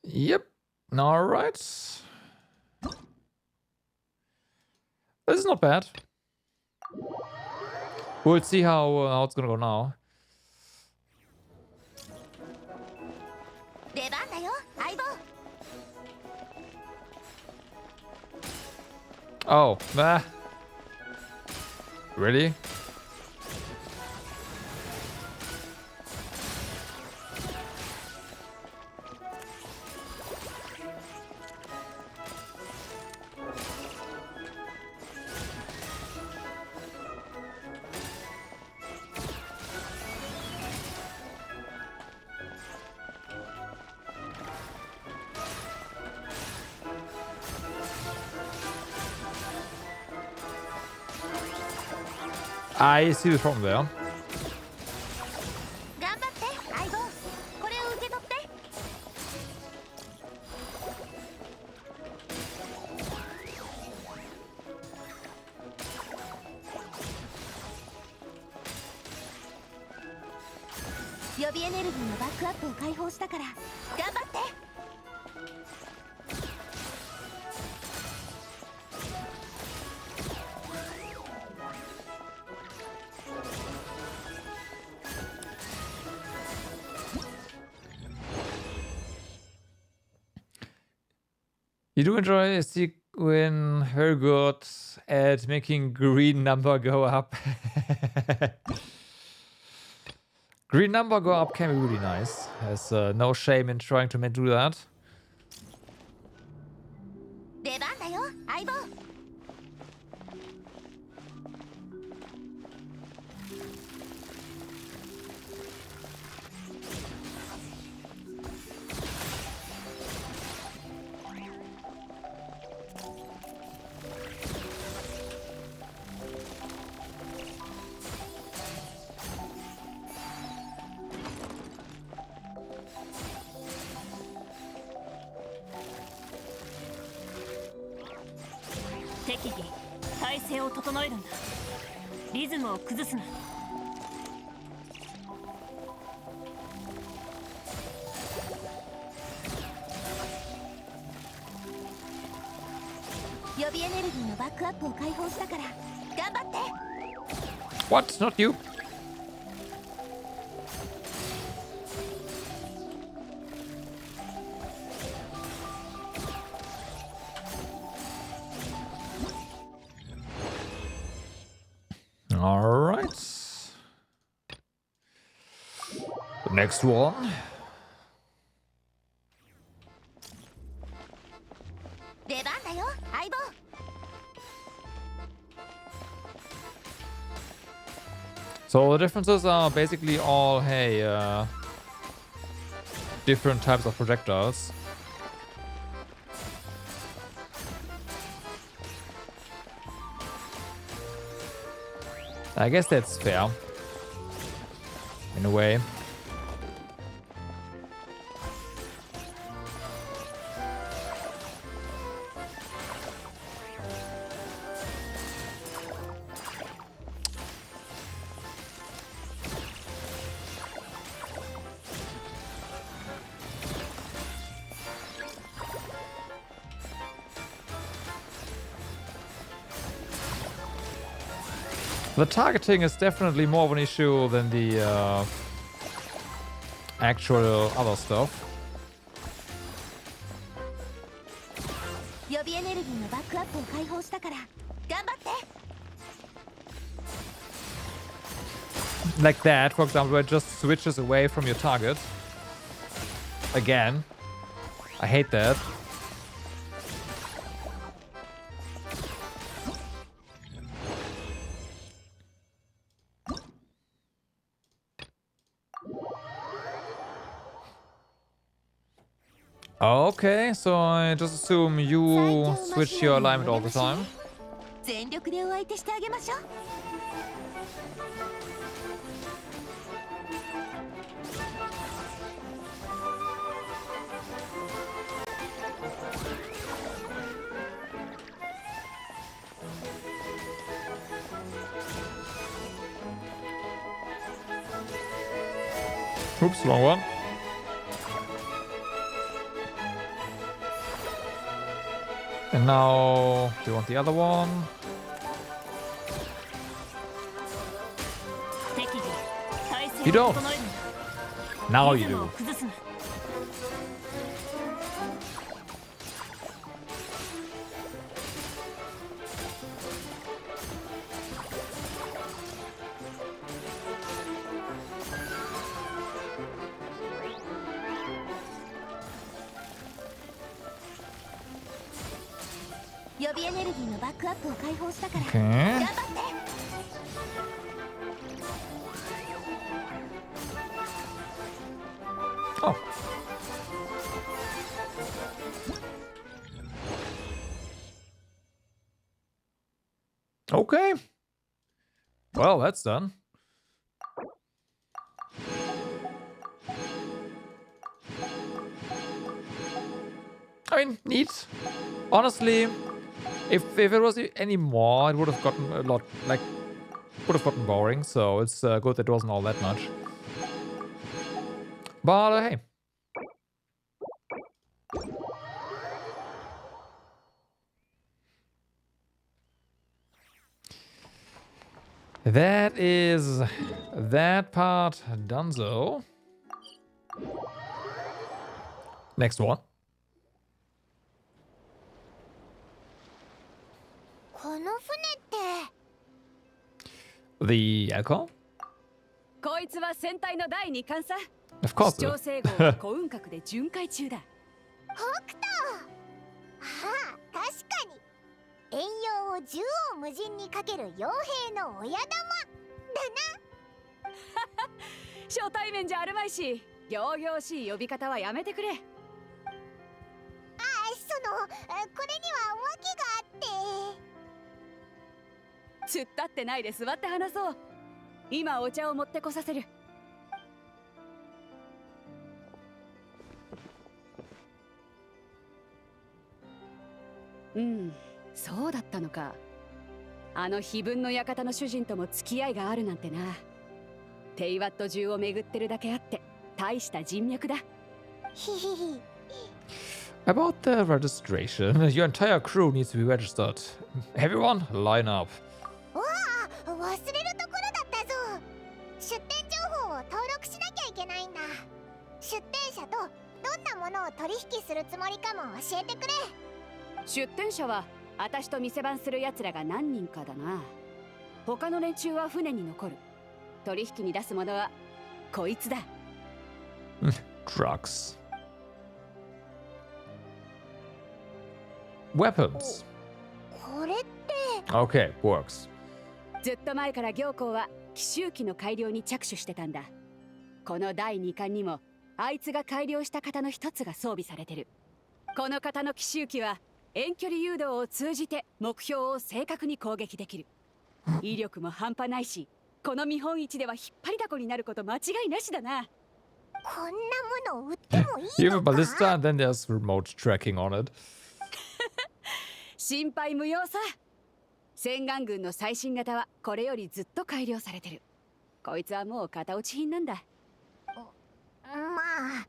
Speaker 1: Yep. All right. This is not bad. We'll see how it's gonna go now. Oh, really? I see the problem there. You do enjoy a sequin, very good at making green number go up. Green number go up can be really nice. There's no shame in trying to do that. What? Not you? All right. The next one. So the differences are basically all, hey, different types of projectiles. I guess that's fair. In a way. The targeting is definitely more of an issue than the actual other stuff.
Speaker 2: 予備エネルギーのバックアップを解放したから頑張って。
Speaker 1: Like that, for example, where it just switches away from your target. Again. I hate that. Okay, so I just assume you switch your alignment all the time.
Speaker 2: 全力でお相手してあげましょう。
Speaker 1: Oops, wrong one. And now, do you want the other one?
Speaker 4: 適宜体
Speaker 1: You
Speaker 4: 勢を
Speaker 1: don't.
Speaker 4: 整えるんだ。
Speaker 1: Now
Speaker 4: リ
Speaker 1: you
Speaker 4: ズムを
Speaker 1: do.
Speaker 4: 崩すな。
Speaker 2: 予備エネルギーのバックアップを解放したから
Speaker 1: Okay.
Speaker 2: 頑張って。
Speaker 1: Oh. Okay. Well, that's done. I mean, neat. Honestly, if it was any more, it would have gotten a lot, like, would have gotten boring. So it's good that it wasn't all that much. But hey. That is that part donezo. Next one.
Speaker 2: この船って
Speaker 1: The alcohol?
Speaker 3: こいつは船体の第2艦さ。
Speaker 1: Of course.
Speaker 3: 主張整合は幸運閣で巡回中だ。
Speaker 2: 北斗。ああ、確かに遠洋を縦横無尽にかける傭兵の親玉だな。
Speaker 3: 初対面じゃあるまいし、仰々しい呼び方はやめてくれ。
Speaker 2: あ、これには訳があって。
Speaker 3: 突っ立ってないで座って話そう。今お茶を持ってこさせる。うん、そうだったのか。あの非分の館の主人とも付き合いがあるなんてな。テイワット中を巡ってるだけあって大した人脈だ。
Speaker 2: ひひひ。
Speaker 1: About the registration, your entire crew needs to be registered. Everyone, line up.
Speaker 2: わあ、忘れるところだったぞ。出店情報を登録しなきゃいけないんだ。出店者とどんなものを取引するつもりかも教えてくれ。
Speaker 3: 出店者は私と店番する奴らが何人かだな。他の連中は船に残る。取引に出すものはこいつだ。
Speaker 1: Drugs. Weapons.
Speaker 2: これって
Speaker 1: Okay, works.
Speaker 3: ずっと前から行幸は奇襲機の改良に着手してたんだ。この第2巻にも
Speaker 7: あいつが改良した型の一つが装備されてる。この型の奇襲機は遠距離誘導を通じて目標を正確に攻撃できる。威力も半端ないし、この見本市では引っ張りだこになること間違いなしだな。
Speaker 2: こんなもの売ってもいい
Speaker 1: You have a
Speaker 2: のか
Speaker 1: ballista and then there's remote tracking on it.
Speaker 7: 心配無用さ。洗顔軍の最新型はこれよりずっと改良されてる。こいつはもう型落ち品なんだ。
Speaker 2: まあ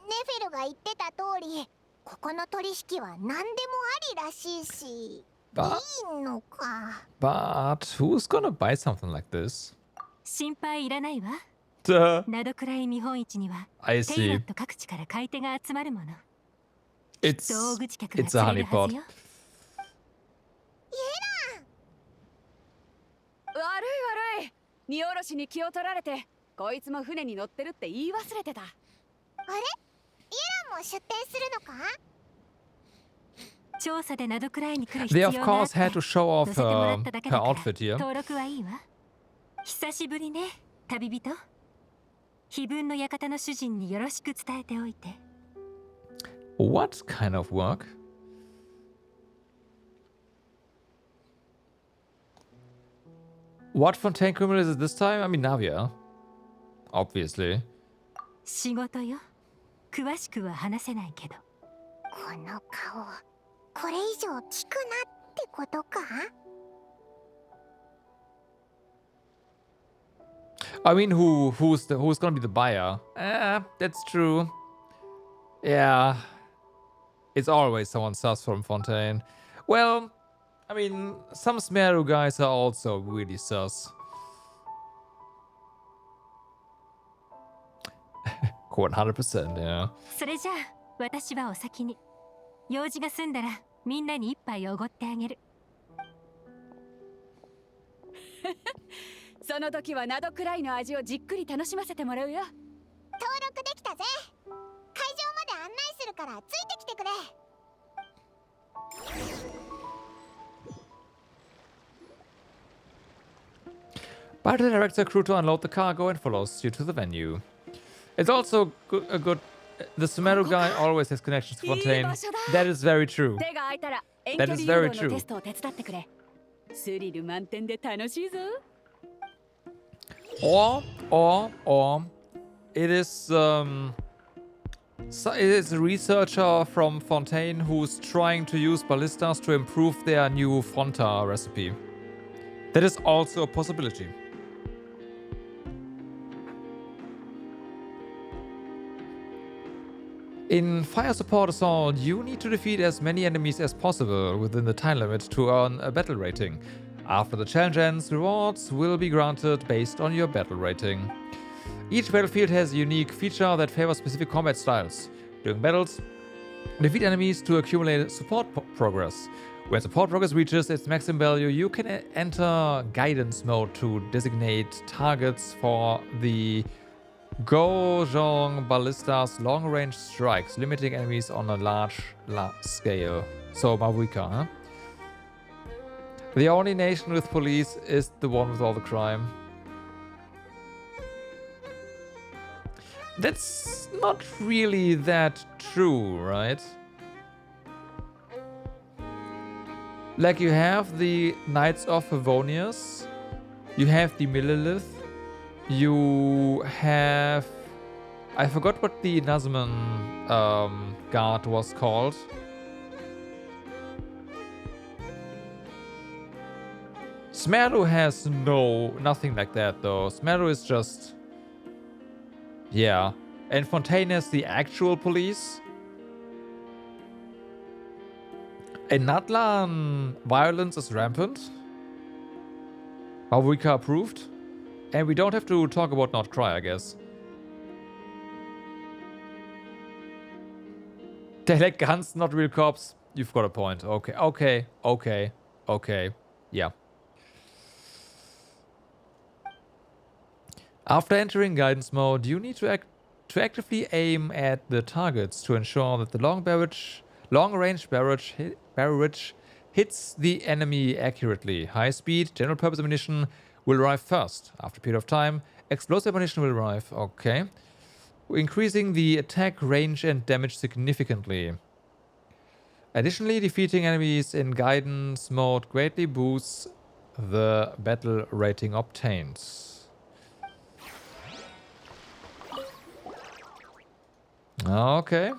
Speaker 2: ネフェルが言ってた通り、ここの取引は何でもありらしいし、いいのか。
Speaker 1: But who's gonna buy something like this?
Speaker 4: 心配いらないわ。
Speaker 1: Duh.
Speaker 4: などくらい見本市には
Speaker 1: I
Speaker 4: テイワ
Speaker 1: see.
Speaker 4: ット各地から買い手が集まるもの。
Speaker 1: It's
Speaker 4: 大口客が
Speaker 1: it's a
Speaker 4: 釣れるはず
Speaker 1: honeypot.
Speaker 4: よ。
Speaker 7: 悪い悪い。荷下ろしに気を取られて、こいつも船に乗ってるって言い忘れてた。
Speaker 2: あれ、イエランも出店するのか。
Speaker 4: 調査でなどくらいに来る必
Speaker 1: They
Speaker 4: 要
Speaker 1: of
Speaker 4: があっ
Speaker 1: course
Speaker 4: て
Speaker 1: had to show
Speaker 4: 乗
Speaker 1: off
Speaker 4: せてもらっ
Speaker 1: her,
Speaker 4: ただけ
Speaker 1: her
Speaker 4: だから
Speaker 1: outfit here.
Speaker 4: 登録はいいわ。久しぶりね、旅人。非分の館の主人によろしく伝えておいて。
Speaker 1: What kind of work? What Fontaine criminal is it this time? I mean, Navia. Obviously.
Speaker 4: 仕事よ。詳しくは話せないけど。
Speaker 2: この顔、これ以上聞くなってことか。
Speaker 1: I mean, who's gonna be the buyer? That's true. Yeah. It's always someone sus from Fontaine. Well, I mean, some Smeru guys are also really sus. 100%, yeah.
Speaker 4: それじゃあ、私はお先に。用事が済んだら、みんなに一杯おごってあげる。
Speaker 7: その時はなどくらいの味をじっくり楽しませてもらうよ。
Speaker 2: 登録できたぜ。会場まで案内するからついてきてくれ。
Speaker 1: But the director crew to unload the cargo and follows you to the venue. It's also a good... The Sumeru guy always has connections to Fontaine. That is very true.
Speaker 7: 手が空いたら遠
Speaker 1: That
Speaker 7: 距
Speaker 1: is
Speaker 7: 離
Speaker 1: very
Speaker 7: 誘導の
Speaker 1: true.
Speaker 7: テストを手伝ってくれ。スリル満点で楽しいぞ。
Speaker 1: Or it is it is a researcher from Fontaine who's trying to use ballistas to improve their new Fonta recipe. That is also a possibility. In Fire Support Assault, you need to defeat as many enemies as possible within the time limit to earn a battle rating. After the challenge ends, rewards will be granted based on your battle rating. Each battlefield has a unique feature that favors specific combat styles. During battles, defeat enemies to accumulate support progress. When support progress reaches its maximum value, you can enter guidance mode to designate targets for the Gojong Ballista's long-range strikes, limiting enemies on a large scale. So, Mavuika, huh? The only nation with police is the one with all the crime. That's not really that true, right? Like, you have the Knights of Favonius, you have the Millilith, you have... I forgot what the Nazman guard was called. Smeru has nothing like that though. Smeru is just... Yeah. And Fontaine has the actual police. In Natlan, violence is rampant. Mavuika approved. And we don't have to talk about Not Cry, I guess. They like guns, not real cops. You've got a point. Okay. Yeah. After entering guidance mode, you need to actively aim at the targets to ensure that the long-range barrage hits the enemy accurately. High-speed, general-purpose ammunition will arrive first. After a period of time, explosive ammunition will arrive. Okay. increasing the attack range and damage significantly. Additionally, defeating enemies in guidance mode greatly boosts the battle rating obtained. Okay.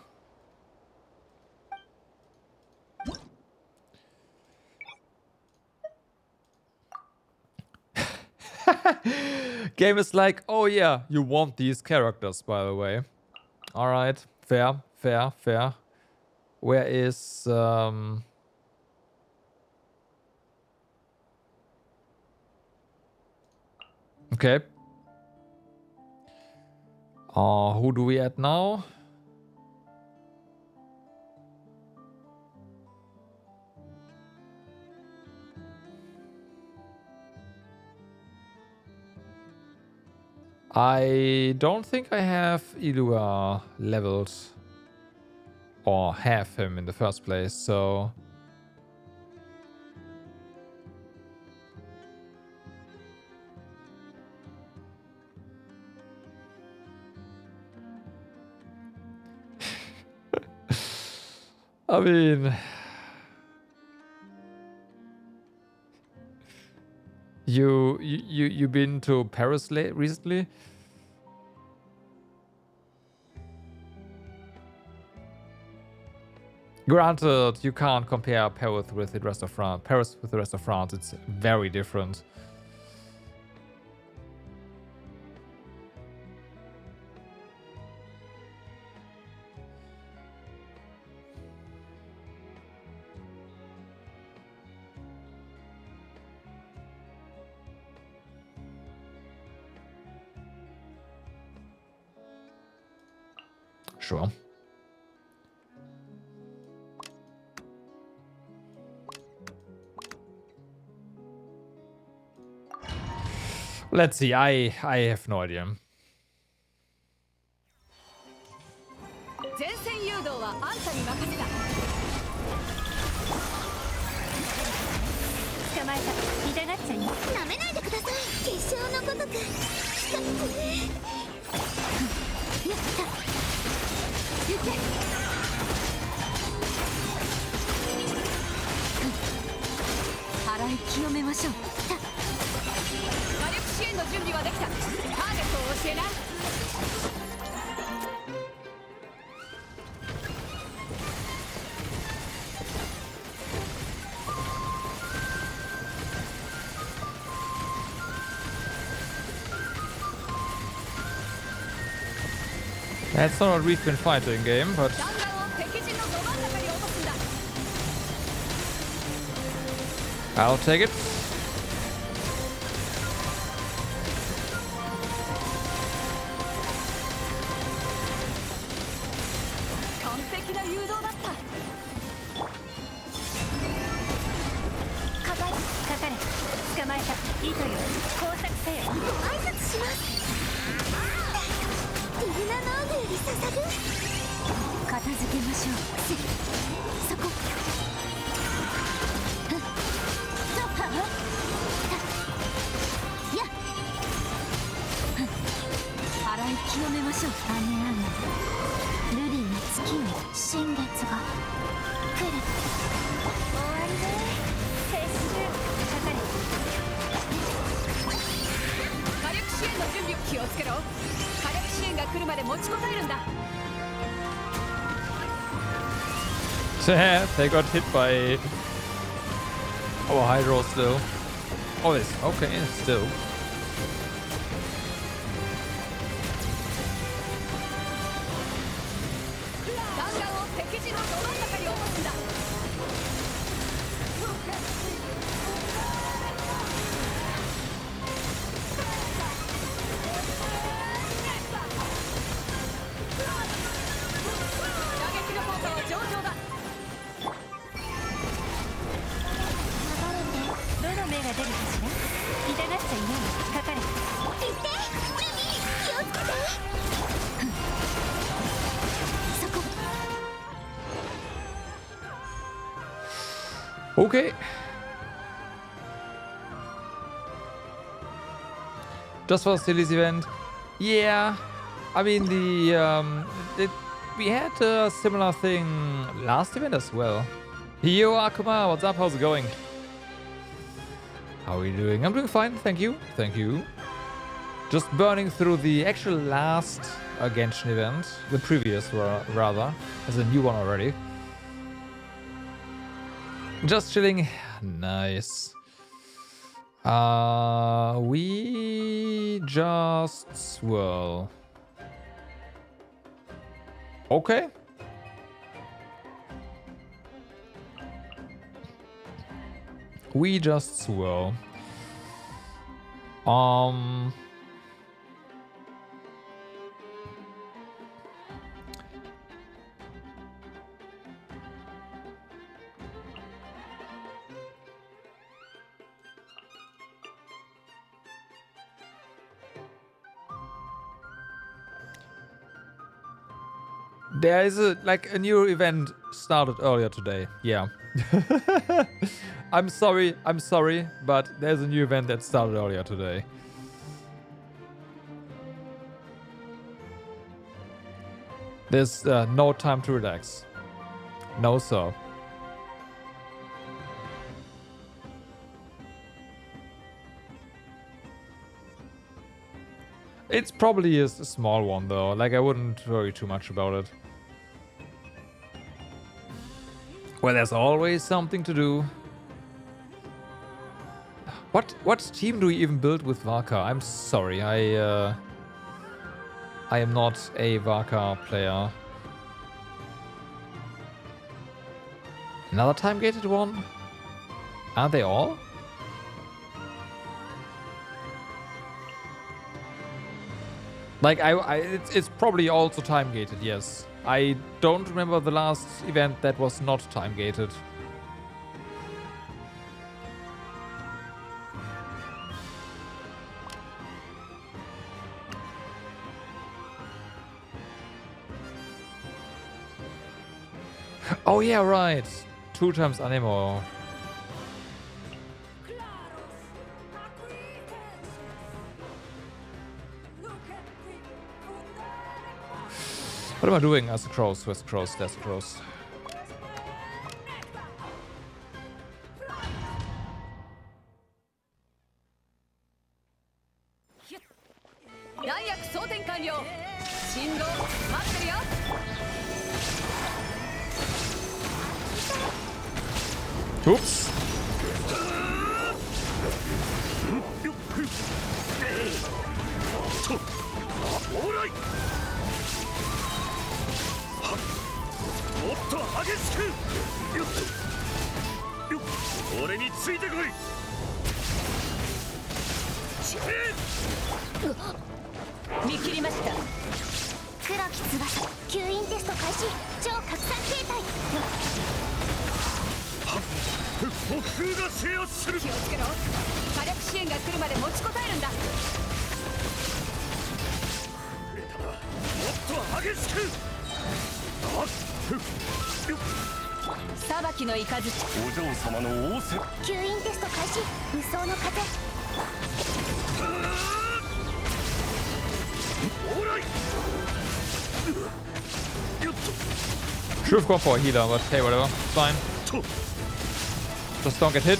Speaker 1: Game is like, oh yeah, you want these characters, by the way. Alright, fair, fair, fair. Where is... Okay. Who do we add now? I don't think I have Ilua leveled or have him in the first place, so... I mean... You been to Paris recently? Granted, you can't compare Paris with the rest of France. Paris with the rest of France, it's very different. Sure. Let's see, I have no idea.
Speaker 7: 前線誘導はあんたに任せた。
Speaker 4: 捕まえた。痛がっちゃい。
Speaker 2: なめないでください。決勝のごとく。
Speaker 7: やった。行け。
Speaker 4: 洗い清めましょう。
Speaker 7: 火力支援の準備はできた。ターゲットを教えな。
Speaker 1: That's not a Reef been fighting game, but... I'll take it. They got hit by our Hydro still. Oh, this okay, still. Okay. Just for the Silly's event. Yeah, I mean, we had a similar thing last event as well. Yo, Akuma, what's up? How's it going? How are you doing? I'm doing fine, thank you. Thank you. Just burning through the actual last Genshin event, the previous rather, as a new one already. Just chilling. Nice. We just swirl. Okay. We just swirl. There is a new event started earlier today. Yeah. I'm sorry, but there's a new event that started earlier today. There's no time to relax. No, sir. It's probably a small one though. Like, I wouldn't worry too much about it. Well, there's always something to do. What team do we even build with Varka? I'm sorry, I am not a Varka player. Another time-gated one? Are they all? Like, it's probably also time-gated, yes. I don't remember the last event that was not time-gated. Oh yeah, right. 2 times Anemo. What am I doing? As a cross, west cross, that's a cross. Oops. Should have gone for a healer, but hey, whatever. It's fine. Just don't get hit.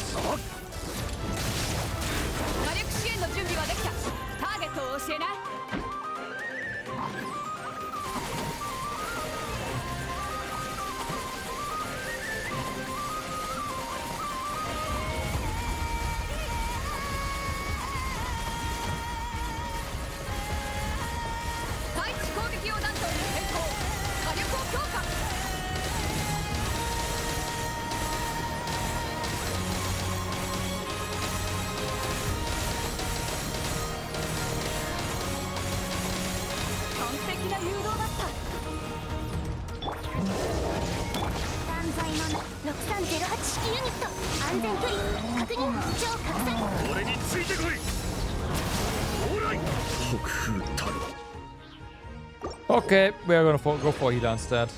Speaker 1: Okay, we're gonna go for healer instead.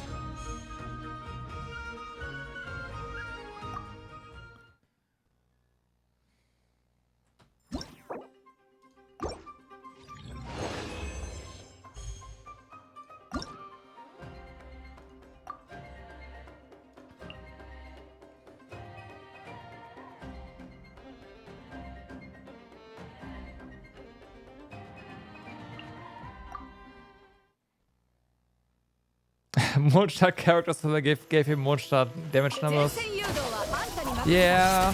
Speaker 1: Mondstadt characters so they gave him Mondstadt damage
Speaker 7: 前
Speaker 1: numbers.
Speaker 7: 線誘導はあんたに任せた
Speaker 1: Yeah.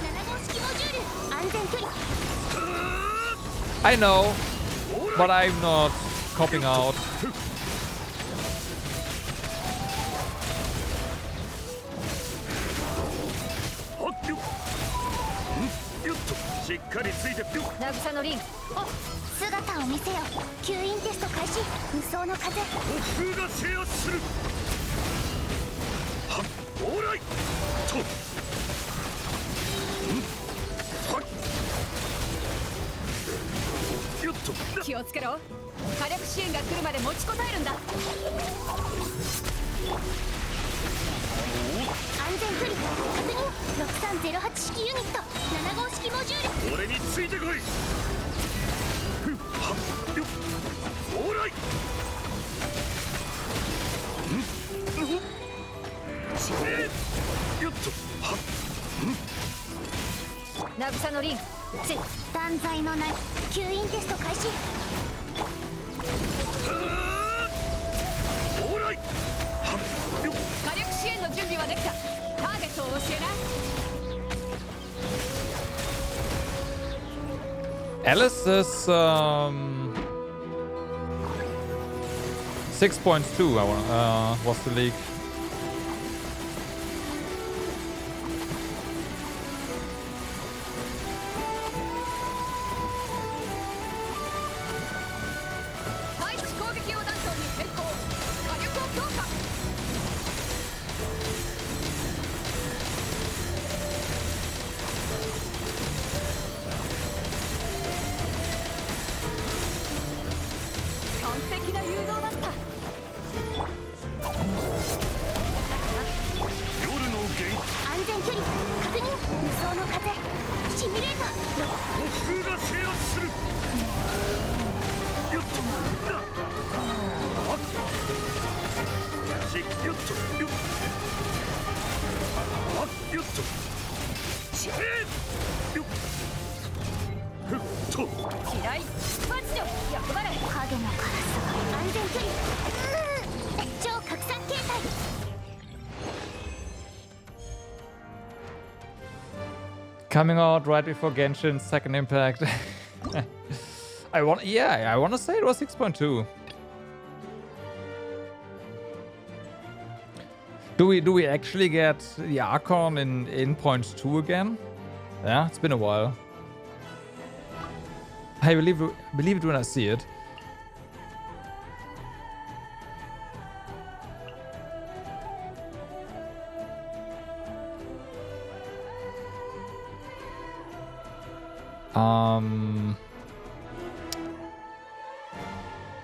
Speaker 2: 7号式モジュール安全距離
Speaker 1: I know, but I'm not copping out.
Speaker 5: しっかりついて
Speaker 7: 渚のリン
Speaker 2: 姿を見せよ吸引テスト開始無双の風
Speaker 5: 風が制圧するはっオーライとはっよっと
Speaker 7: 気をつけろ火力支援が来るまで持ちこたえるんだ
Speaker 2: 安全距離確認6308式ユニット7号式モジュール
Speaker 5: 俺についてこいふっはっよっオーライよっとはっ
Speaker 7: 渚のリン
Speaker 2: 断罪のない吸引テスト開始
Speaker 5: オーライはっよっ
Speaker 7: 火力支援の準備はできたターゲットを教えな
Speaker 1: Alice is 6.2. Was the league. Coming out right before Genshin's second impact. I want to say it was 6.2. Do we actually get the Archon in point 2 again? Yeah, it's been a while. I believe it when I see it.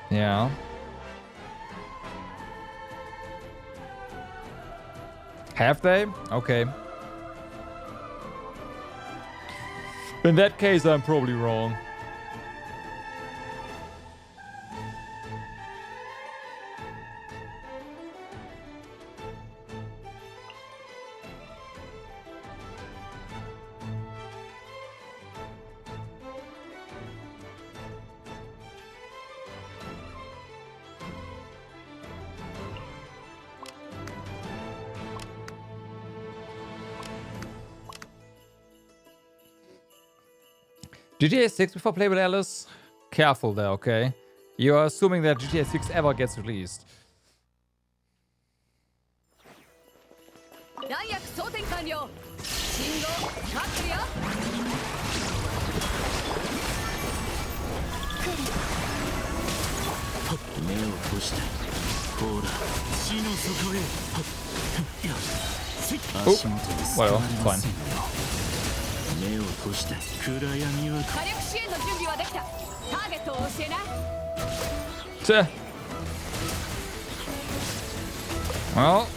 Speaker 1: Yeah. Have they? Okay. In that case, I'm probably wrong. GTA 6 before playable Alice? Careful there, okay? You are assuming that GTA 6 ever gets released.
Speaker 7: 弾薬装填完了信号待ってるよ
Speaker 8: 目を閉してほら死の底へ足元に救われませんよ目を閉して暗闇は
Speaker 7: 火力支援の準備はできたターゲットを教えな
Speaker 1: Well,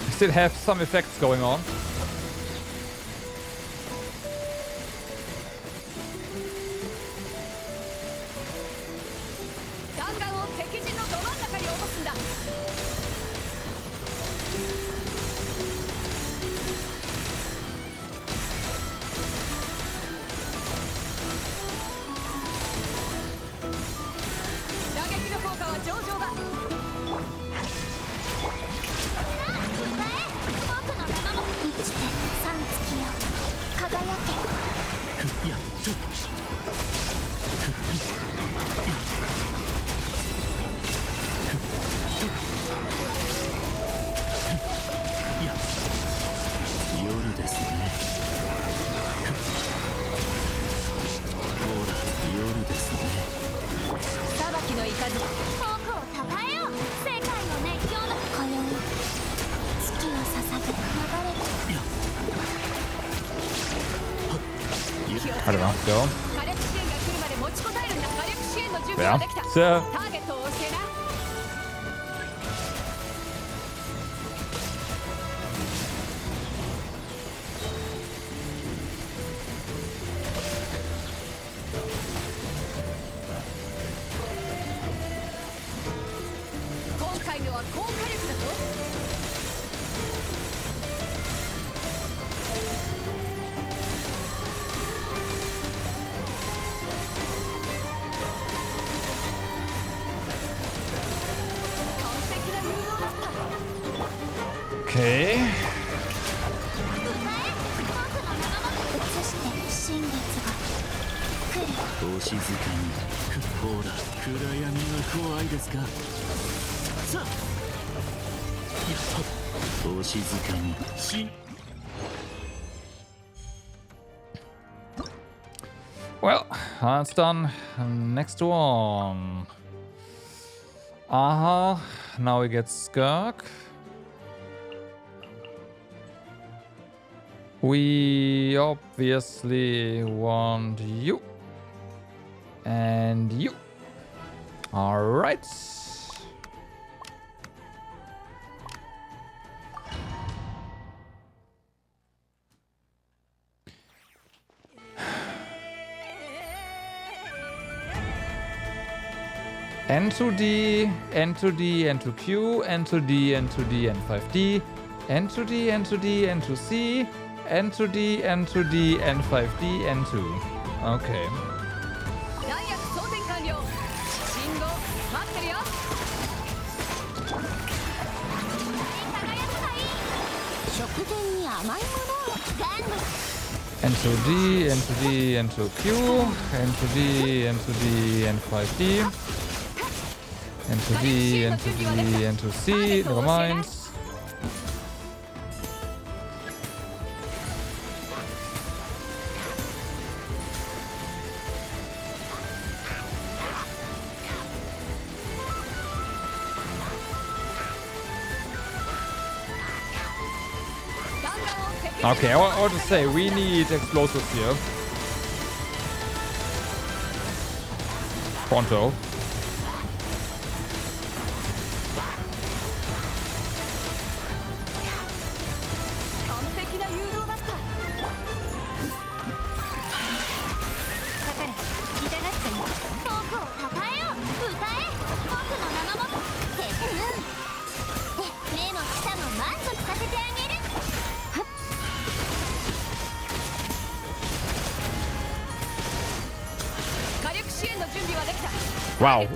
Speaker 1: we still have some effects going on.
Speaker 7: 弾丸を敵陣のど真ん中に落とすんだ打撃力を
Speaker 1: I don't know. Go.
Speaker 7: 火力支援が来るまで持ちこたえるんだ。火力支援の準備
Speaker 1: Yeah.
Speaker 7: はできた。
Speaker 1: So,
Speaker 7: ターゲットを教えな。今回のは高火力だぞ。完璧な誘導だった。
Speaker 1: okay.
Speaker 2: そして新月が来る。
Speaker 8: お静かに。ほら、暗闇は怖いですか。さあ、やった。お静かに。
Speaker 1: Well, that's done. Next one. Now we get Skirk. We obviously want you. And you. Alright. N to D, N to D, N to Q, N to D, N to D, N5D, N to D, N to D, N to C, N to D, N to D, N5D, N2. Okay.
Speaker 7: 弾薬装填完了。信号待ってるよ。
Speaker 2: 食前に甘いものをガンダ
Speaker 1: N to D, N to D, N to Q, N to D, N to D, N5D, N to D, N to D, N to C, never mind. Okay, I want to say we need explosives here. Pronto. Wow.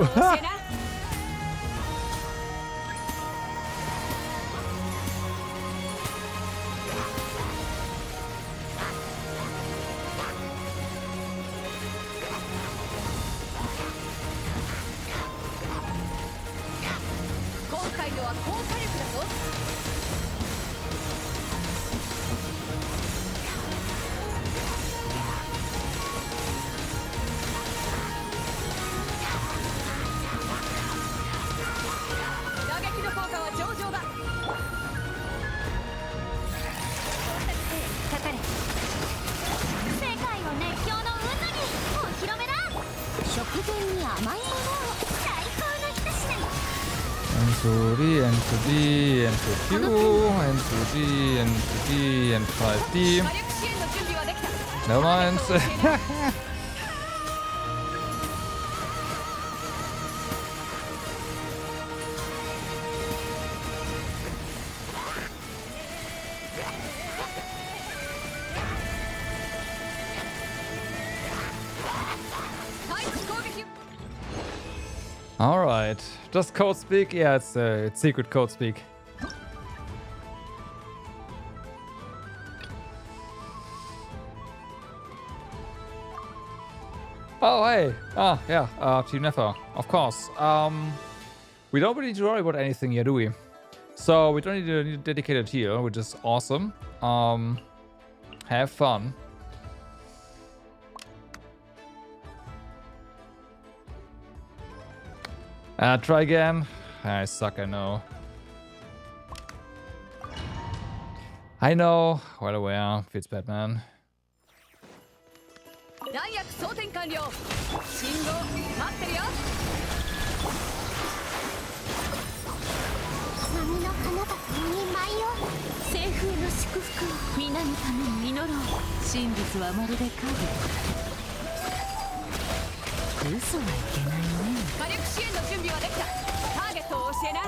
Speaker 1: N to D, N to D, N to Q, N to D, N to D, N5D. Never mind. All right, just code speak. Yeah, it's secret code speak. Oh hey, yeah, Team Nefer, of course. We don't really need to worry about anything here, do we? So we don't need a dedicated heal, which is awesome. Have fun. Try again. I suck, I know. I know. Well aware. Feels bad, man.
Speaker 7: 弾薬装填完了。信号待ってるよ。
Speaker 2: 波の花がに舞よ。
Speaker 3: 西風の祝福を皆のために祈ろう。真実はまるで影。嘘はいけないね。
Speaker 7: 火力支援の準備はできた。ターゲットを教えな。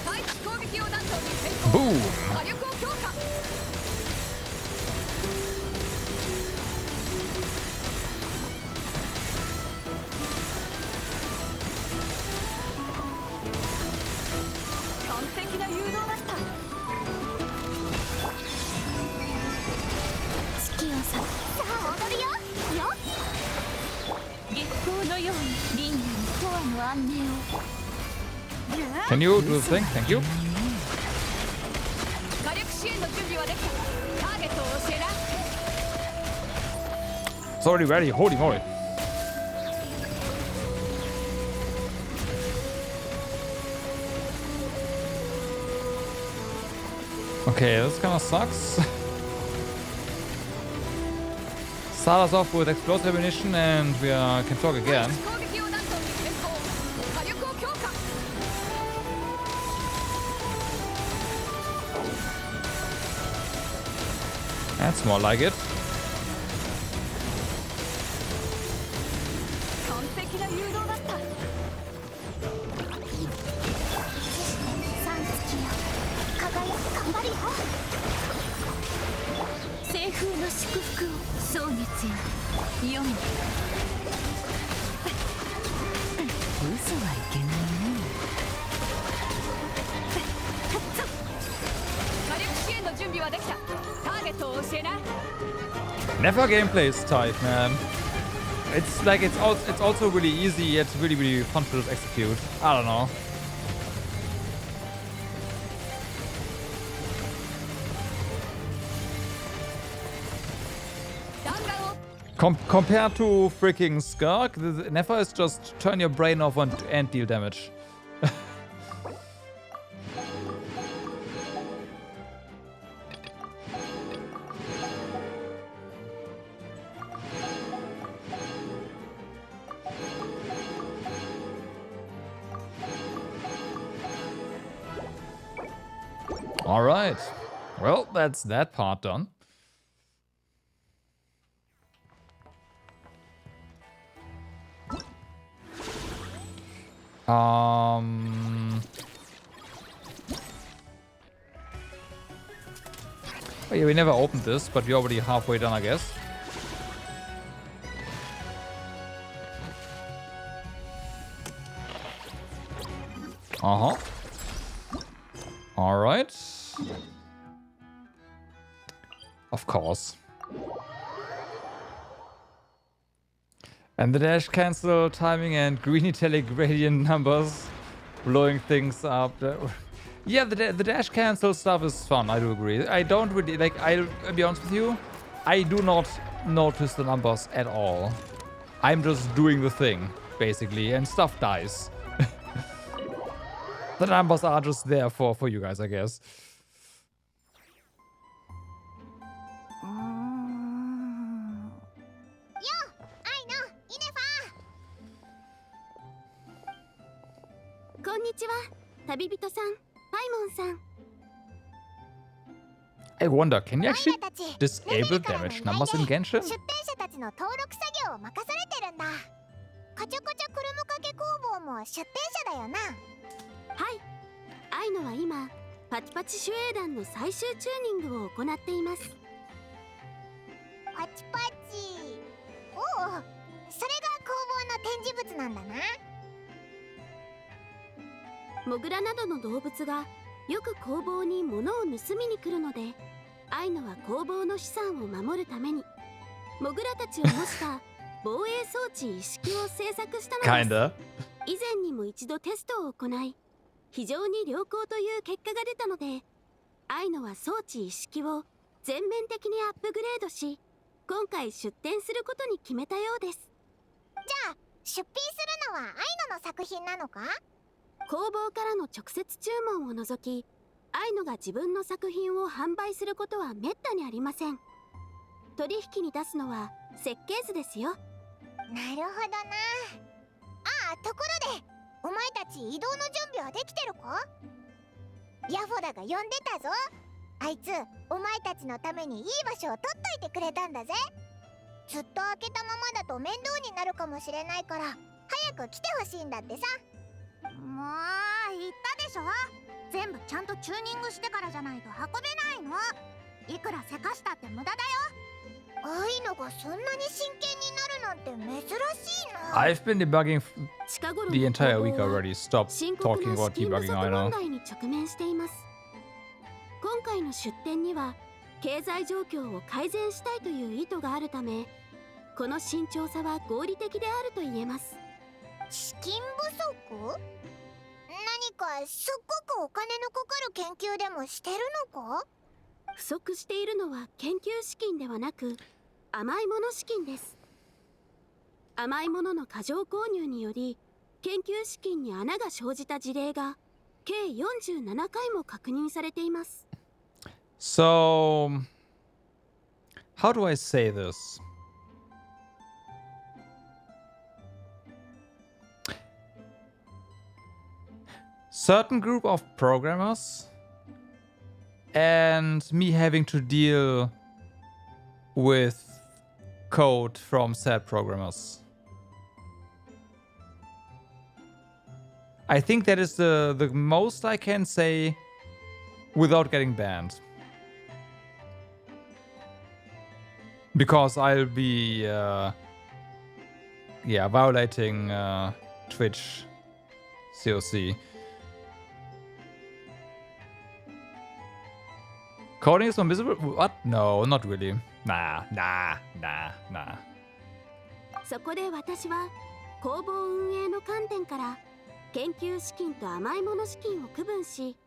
Speaker 7: 対地攻撃用弾頭に変更。
Speaker 1: Boom!
Speaker 7: 火力を強化。完璧な誘導だった。
Speaker 2: 月をさあ踊るよ。よ
Speaker 3: 月光のように輪廻にコアの安寧を。
Speaker 1: Can you do the thing? Thank you.
Speaker 7: 火力支援の準備はできた。ターゲットを教えな。
Speaker 1: It's already ready. Holy moly. Okay, this kind of sucks. Start us off with explosive ammunition and we can talk again.
Speaker 7: 攻撃用弾頭に変更。火力を強化。
Speaker 1: That's more like it.
Speaker 7: 完璧な誘導だった。
Speaker 2: さん月よ。輝く頑張るよ。
Speaker 3: 西風の祝福を蒼月よ読む。嘘はいけないね。
Speaker 7: 火力支援の準備はできた。ターゲットを教えな。
Speaker 1: Never gameplay is tight, man. It's like it's also really easy yet really fun to just execute. I don't know.
Speaker 7: 弾丸を。
Speaker 1: Compared to freaking Skirk, the Never is just turn your brain off and deal damage. All right. Well, that's that part done. Oh yeah, we never opened this, but we're already halfway done, I guess. Uh-huh. All right. Of course. And the dash cancel timing and green italic gradient numbers blowing things up. Yeah, the dash cancel stuff is fun, I do agree. I don't really, like, I'll be honest with you, I do not notice the numbers at all. I'm just doing the thing, basically, and stuff dies. The numbers are just there for you guys, I guess.
Speaker 6: こんにちは、旅人さん、パイモンさん。
Speaker 1: I wonder, can you actually disable damage numbers in Genshin?
Speaker 2: 出店者たちの登録作業を任されてるんだ。カチャカチャクルムかけ工房も出店者だよな。
Speaker 6: はい、アイノは今パチパチ守衛団の最終チューニングを行っています。
Speaker 2: パチパチ。おお、それが工房の展示物なんだな。
Speaker 6: モグラなどの動物がよく工房に物を盗みに来るので、アイノは工房の資産を守るためにモグラたちを模した防衛装置一式を製作したのです。
Speaker 1: Kinda.
Speaker 6: 以前にも一度テストを行い、非常に良好という結果が出たので、アイノは装置一式を全面的にアップグレードし、今回出展することに決めたようです。
Speaker 2: じゃあ出品するのはアイノの作品なのか？
Speaker 6: 工房からの直接注文を除き、アイノが自分の作品を販売することはめったにありません。取引に出すのは設計図ですよ。
Speaker 2: なるほどな。ああ、ところでお前たち移動の準備はできてるか？ヤフォダが呼んでたぞ。あいつお前たちのためにいい場所を取っといてくれたんだぜ。ずっと開けたままだと面倒になるかもしれないから早く来てほしいんだってさ。もう言ったでしょ。全部ちゃんとチューニングしてからじゃないと運べないの。いくらせかしたって無駄だよ。ああいうのがそんなに真剣になるなんて珍しいな。
Speaker 1: I've been debugging
Speaker 6: 近頃
Speaker 1: the
Speaker 6: の
Speaker 1: entire
Speaker 6: 工
Speaker 1: week
Speaker 6: 房は
Speaker 1: already. Stop
Speaker 6: 深刻
Speaker 1: talking
Speaker 6: な
Speaker 1: about
Speaker 6: 資金不
Speaker 1: debugging,
Speaker 6: 足
Speaker 1: I
Speaker 6: 問
Speaker 1: know.
Speaker 6: 題に直面しています。今回の出展には経済状況を改善したいという意図があるため、この慎重さは合理的であると言えます。
Speaker 2: 資金不足？何かすっごくお金のかかる研究でもしてるのか？
Speaker 6: 不足しているのは研究資金ではなく甘いもの資金です。甘いものの過剰購入により研究資金に穴が生じた事例が計47回も確認されています。
Speaker 1: So, how do I say this? Certain group of programmers and me having to deal with code from said programmers. I think that is the most I can say without getting banned. Because I'll be violating Twitch COC. Coding is invisible? What? No, not really. Nah.
Speaker 6: そこで私は工房運営の観点から研究資金と甘いもの資金を区分し、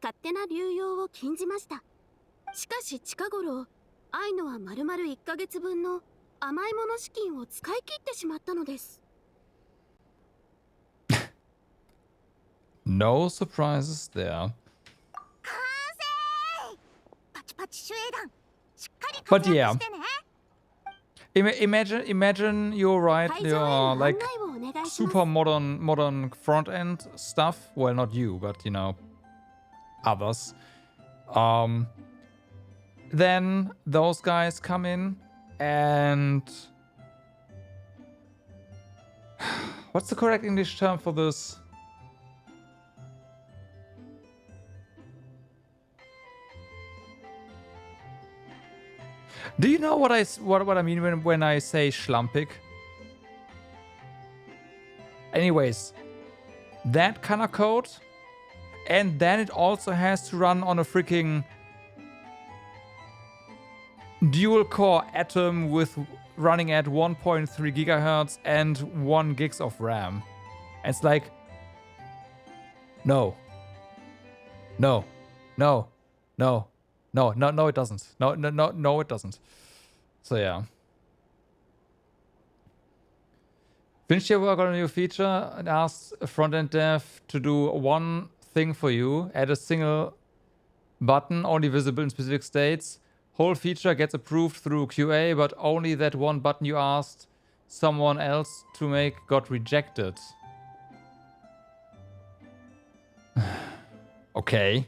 Speaker 6: 勝手な流用を禁じました。しかし近頃アイノは丸々1ヶ月分の甘いもの資金を使い切ってしまったのです。
Speaker 1: No surprises there.
Speaker 2: パチパチ守衛団、しっかり
Speaker 1: But
Speaker 2: 活躍してね。
Speaker 1: Imagine you're right,
Speaker 6: 会場への
Speaker 1: you're
Speaker 6: 案
Speaker 1: like
Speaker 6: 内をお願いします。
Speaker 1: super modern front end stuff. Well, not you, but you know, others. Then those guys come in and what's the correct English term for this? Do you know what I mean when I say schlampig? Anyways, that kind of code, and then it also has to run on a freaking dual core Atom with running at 1.3 gigahertz and 1 gigs of RAM. And it's like, no, it doesn't. No, it doesn't. So yeah. Finished your work on a new feature and asked front-end dev to do one thing for you. Add a single button only visible in specific states. Whole feature gets approved through QA, but only that one button you asked someone else to make got rejected. Okay.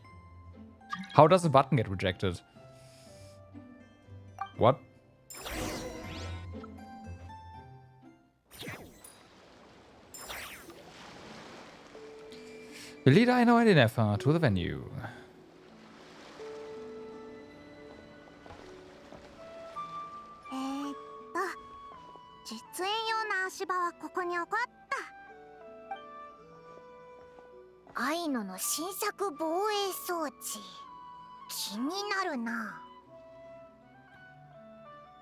Speaker 1: How does a button get rejected? What? The leader I know and Nefa to the venue.
Speaker 2: 実演用の足場はここに置こった。アイノの新作防衛装置、気になるな。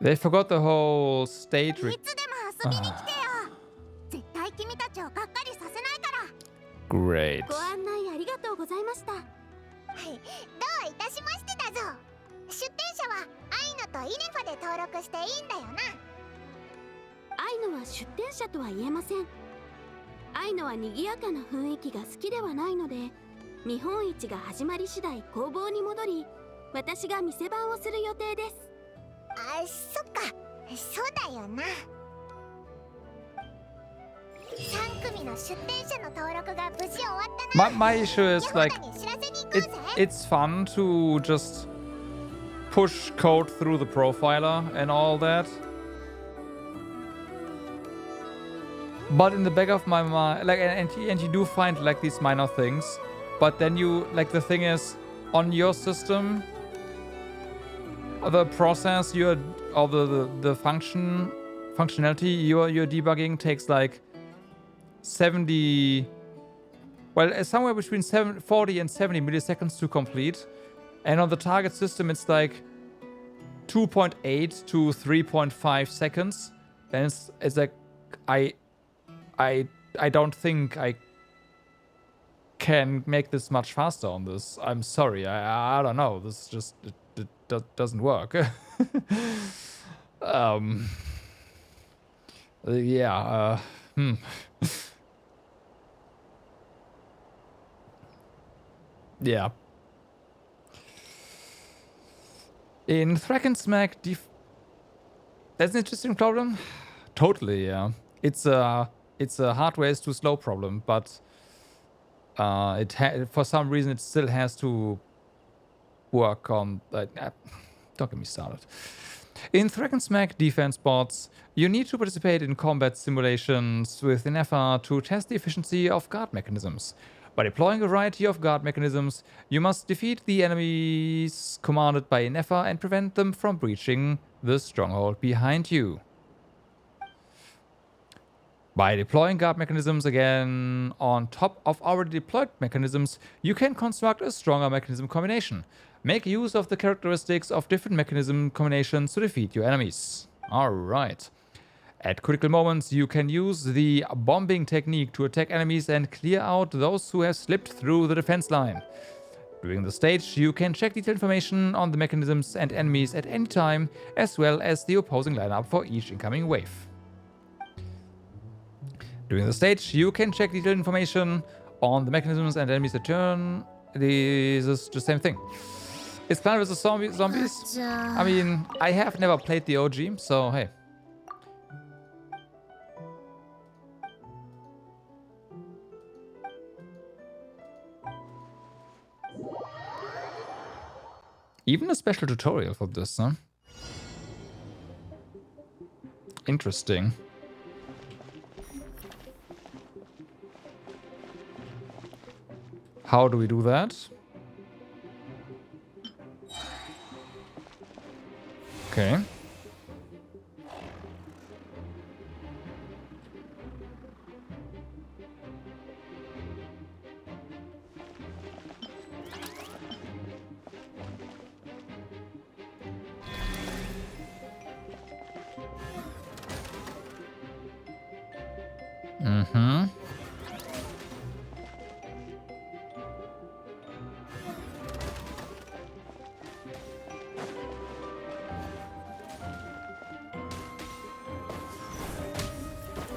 Speaker 1: They forgot the whole state.
Speaker 2: いつでも遊びに来てよ。絶対君たちをがっかりさせないから。
Speaker 1: Great.
Speaker 6: ご案内ありがとうございました。
Speaker 2: どういたしましてだぞ。出店者はアイノとイネファで登録していいんだよな。
Speaker 9: アイノは出店者とは言えません。アイノは賑やかな雰囲気が好きではないので、見本市が始まり次第工房に戻り、私が店番をする予定です。
Speaker 2: あ、そっか、そうだよな。3組の出店者の登録が無事終わったな。
Speaker 1: My issue is like,
Speaker 2: ヤホダに知らせに行こうぜ。
Speaker 1: it's fun to just push code through the profiler and all that. But in the back of my mind, like, and you do find like these minor things, but then you, like, the thing is, on your system, the process or the functionality you're debugging takes like 70, well, somewhere between 40 and 70 milliseconds to complete, and on the target system it's like 2.8 to 3.5 seconds. Then it's like I don't think I can make this much faster on this. I'm sorry. I don't know. This just it doesn't work. Yeah. Yeah. In Thwack and Smack, that's an interesting problem. Totally, yeah. It's a hardware is too slow problem, but for some reason it still has to work on. Don't get me started. In Thwack and Smack defense bots, you need to participate in combat simulations with an effort to test the efficiency of guard mechanisms. By deploying a variety of guard mechanisms, you must defeat the enemies commanded by Nefer and prevent them from breaching the stronghold behind you. By deploying guard mechanisms again on top of already deployed mechanisms, you can construct a stronger mechanism combination. Make use of the characteristics of different mechanism combinations to defeat your enemies. Alright. At critical moments, you can use the bombing technique to attack enemies and clear out those who have slipped through the defense line. During the stage, you can check detailed information on the mechanisms and enemies at any time, as well as the opposing lineup for each incoming wave. During the stage, you can check detailed information on the mechanisms and enemies at turn. This is the same thing. It's Planet vs. Zombies. I mean, I have never played the OG, so hey. Even a special tutorial for this, huh? Interesting. How do we do that? Okay. Mm-hmm.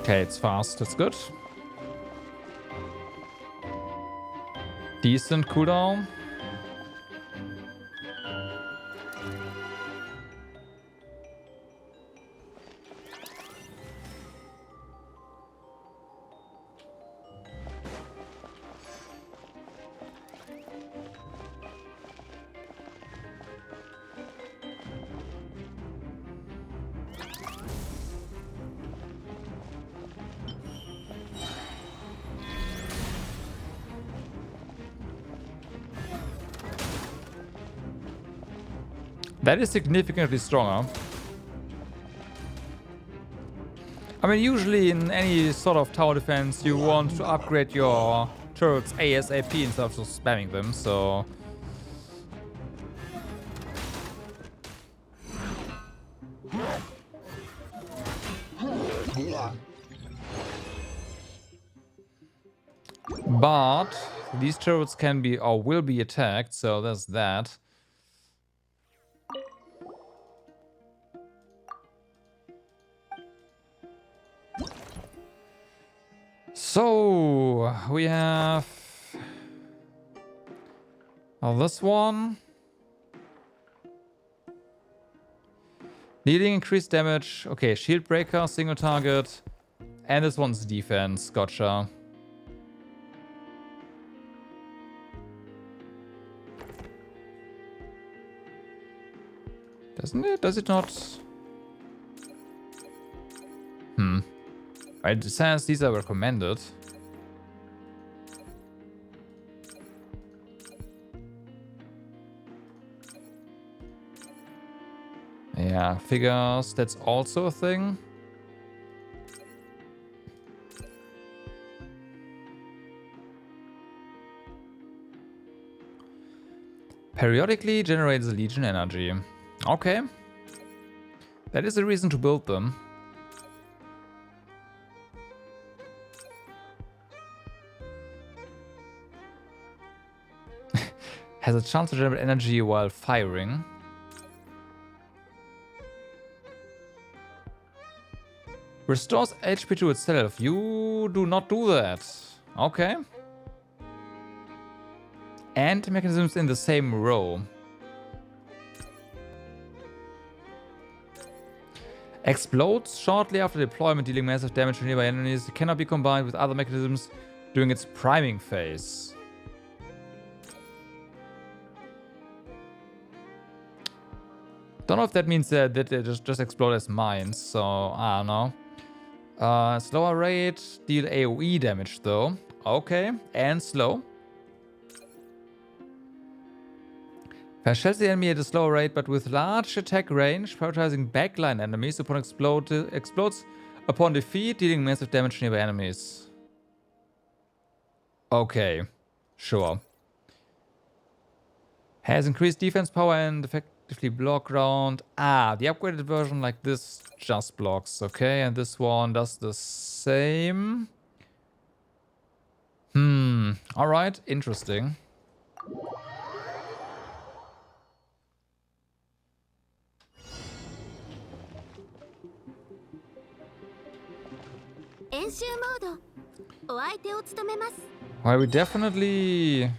Speaker 1: Okay, it's fast. That's good. Decent cooldown. That is significantly stronger. I mean, usually in any sort of tower defense, you want to upgrade your turrets ASAP instead of just spamming them, so... But these turrets can be or will be attacked, so there's that. So we have this one. Dealing increased damage. Okay, shield breaker, single target. And this one's defense. Gotcha. Doesn't it? Does it not? It says these are recommended. Yeah, figures. That's also a thing. Periodically generates Legion energy. Okay. That is a reason to build them. Has a chance to generate energy while firing. Restores HP to itself. You do not do that. Okay. And mechanisms in the same row. Explodes shortly after deployment, dealing massive damage to nearby enemies. It cannot be combined with other mechanisms during its priming phase. Don't know if that means that they just explode as mines, so I don't know. Slower rate, deal AoE damage though. Okay, and slow. Fire shells the enemy at a slower rate, but with large attack range, prioritizing backline enemies upon explodes upon defeat, dealing massive damage to nearby enemies. Okay, sure. Has increased defense power and effectively block round. Ah, the upgraded version like this just blocks. Okay, and this one does the same. Alright, interesting. Well, we definitely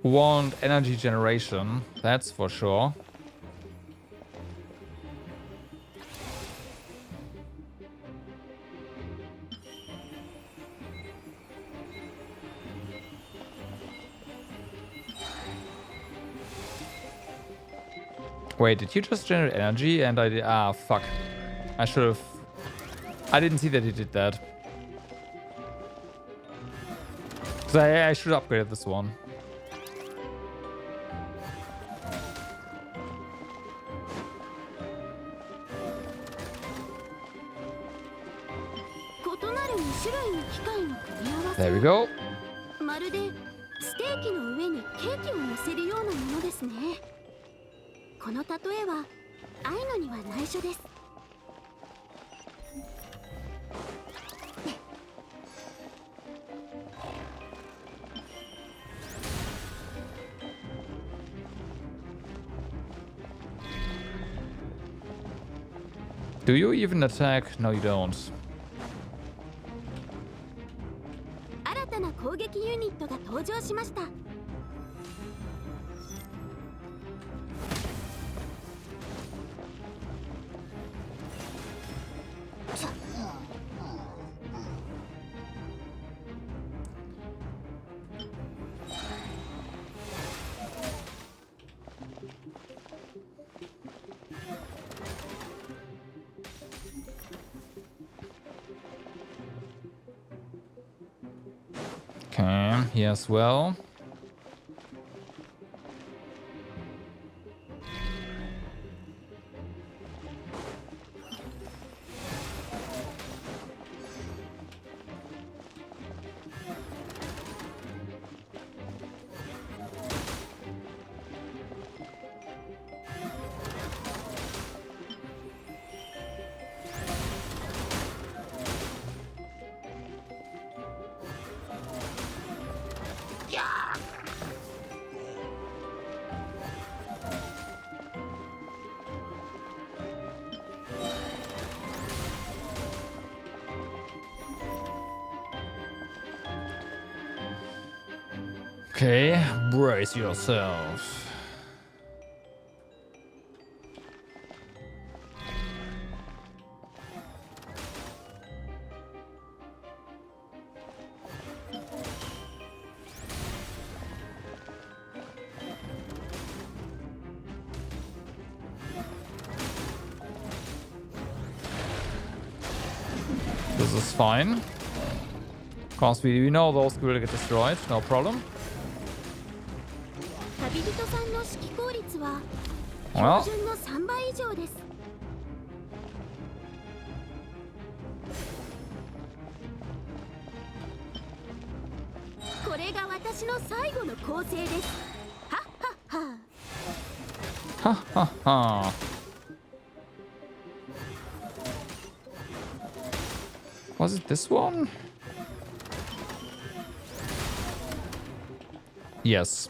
Speaker 1: want energy generation, that's for sure. Wait, did you just generate energy? And I did. Ah, fuck. I should have. I didn't see that he did that. So I should have upgraded this one. There we go.
Speaker 9: まるでステーキの上にケーキを乗せるようなものですね。この例えはアイノには内緒です。
Speaker 1: Do you even attack? No, you don't.
Speaker 9: 新たな攻撃ユニットが登場しました。
Speaker 1: Okay, here as well. Okay, brace yourself. This is fine. Of course, we know those will get destroyed, no problem.
Speaker 9: 旅人さんの指揮効率は
Speaker 1: Well,
Speaker 9: 標準の3倍以上です。これが私の最後の構成です。はっはっは。
Speaker 1: ha ha ha. Was it this one? Yes.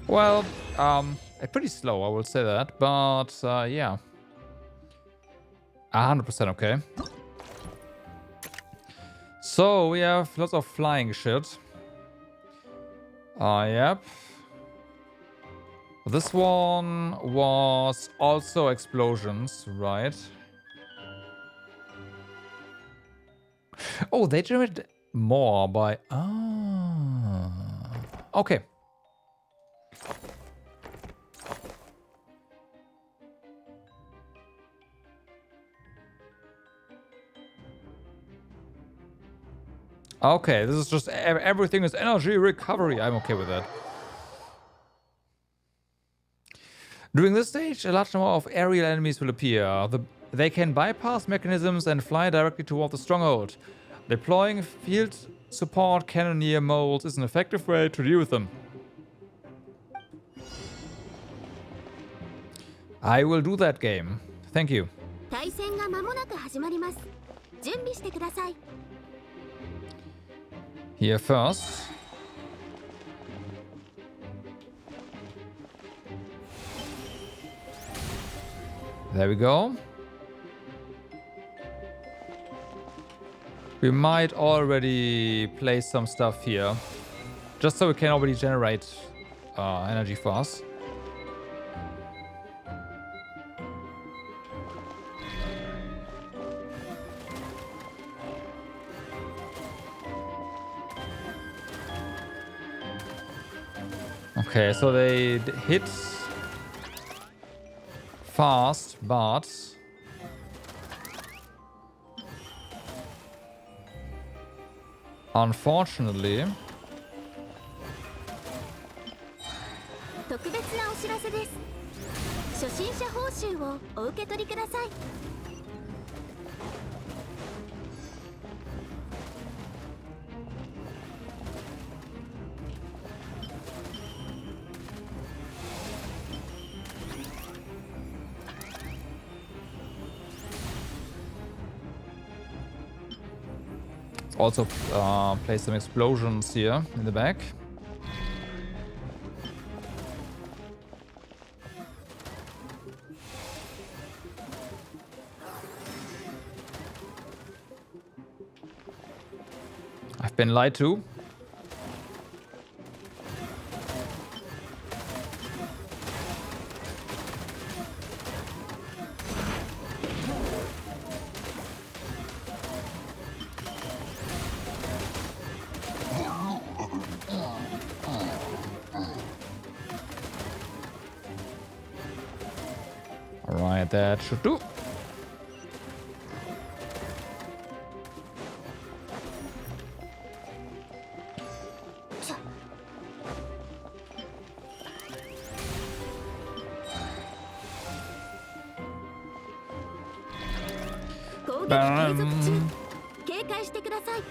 Speaker 1: Well, pretty slow, I will say that, but yeah. 100% okay. So we have lots of flying shit. Yep. This one was also explosions, right? Oh, they generate more by... Ah. Okay. Okay, this is just everything is energy recovery. I'm okay with that. During this stage, a large number of aerial enemies will appear. They can bypass mechanisms and fly directly toward the stronghold. Deploying field support cannoneer molds is an effective way to deal with them. I will do that game. Thank you.
Speaker 9: 対戦が間もなく始まります。準備してください。
Speaker 1: Here first. There we go. We might already place some stuff here. Just so we can already generate energy for us. Okay, so they hit fast, but unfortunately,
Speaker 9: 特別なお知らせです。初心者報酬をお受け取りください。
Speaker 1: also place some explosions here in the back. I've been lied to. Alright, that should do. Bam.
Speaker 9: 警戒してください。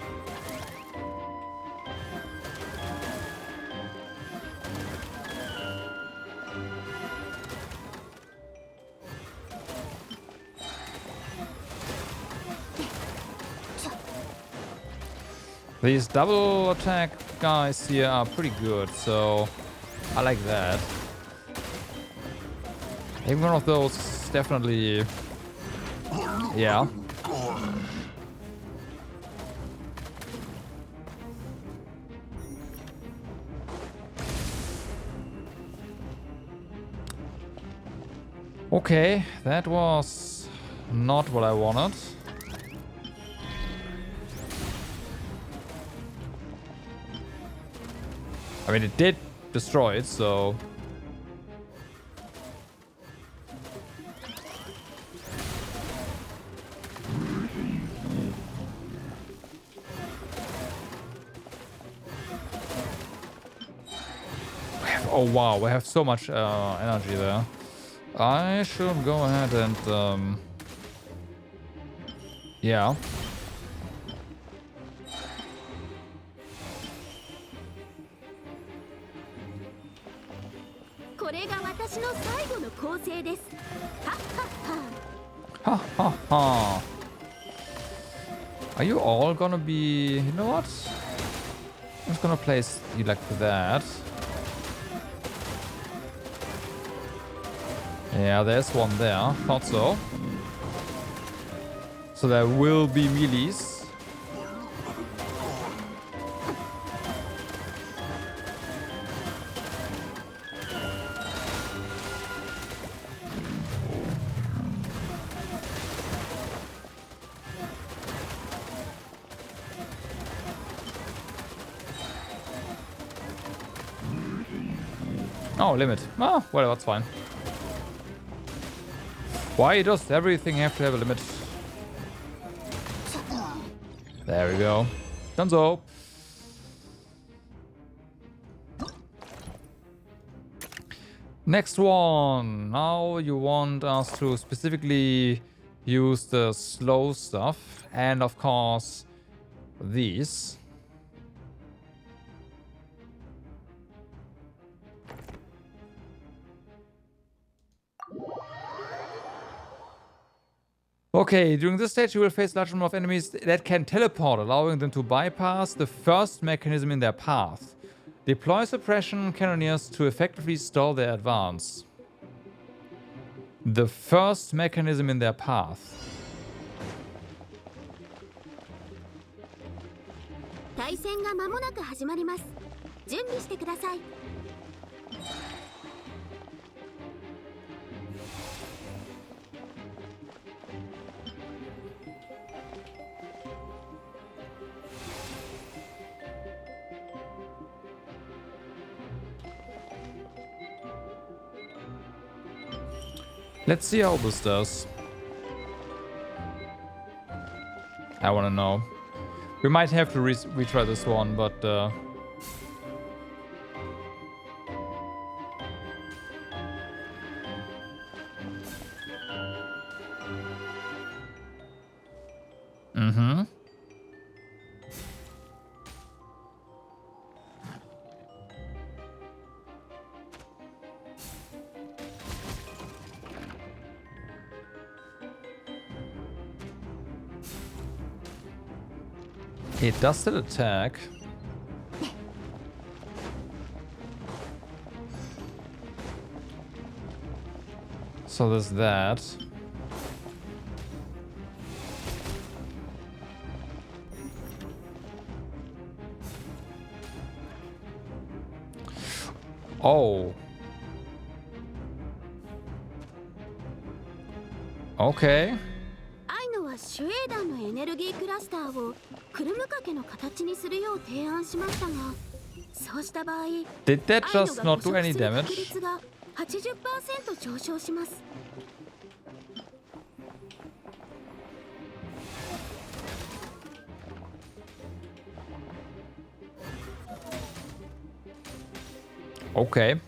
Speaker 1: These double attack guys here are pretty good, so I like that. Even one of those is definitely... Yeah. Okay, that was not what I wanted. I mean, it did destroy it, so... Oh wow, we have so much energy there. I should go ahead and... Yeah. Ha ha ha. Are you all gonna be... You know what? I'm just gonna place you like that. Yeah, there's one there. Thought so. So there will be melees. Oh, limit. Oh, well, that's fine. Why does everything have to have a limit? There we go. Donezo. Next one. Now you want us to specifically use the slow stuff. And of course, these. Okay, during this stage you will face a large number of enemies that can teleport, allowing them to bypass the first mechanism in their path. Deploy suppression cannoneers to effectively stall their advance. The first mechanism in their path.
Speaker 9: 対戦が間もなく始まります。準備してください。
Speaker 1: Let's see how this does. I wanna know. We might have to retry this one, but it does still attack. So there's that. Oh. Okay.
Speaker 9: アイノはシュエーダンのエネルギークラスターをクルム掛けの形にするよう提案しましたが、そうした場合、
Speaker 1: Did that just not do any
Speaker 9: 確
Speaker 1: damage?
Speaker 9: 率が 80% 上昇します。
Speaker 1: Okay.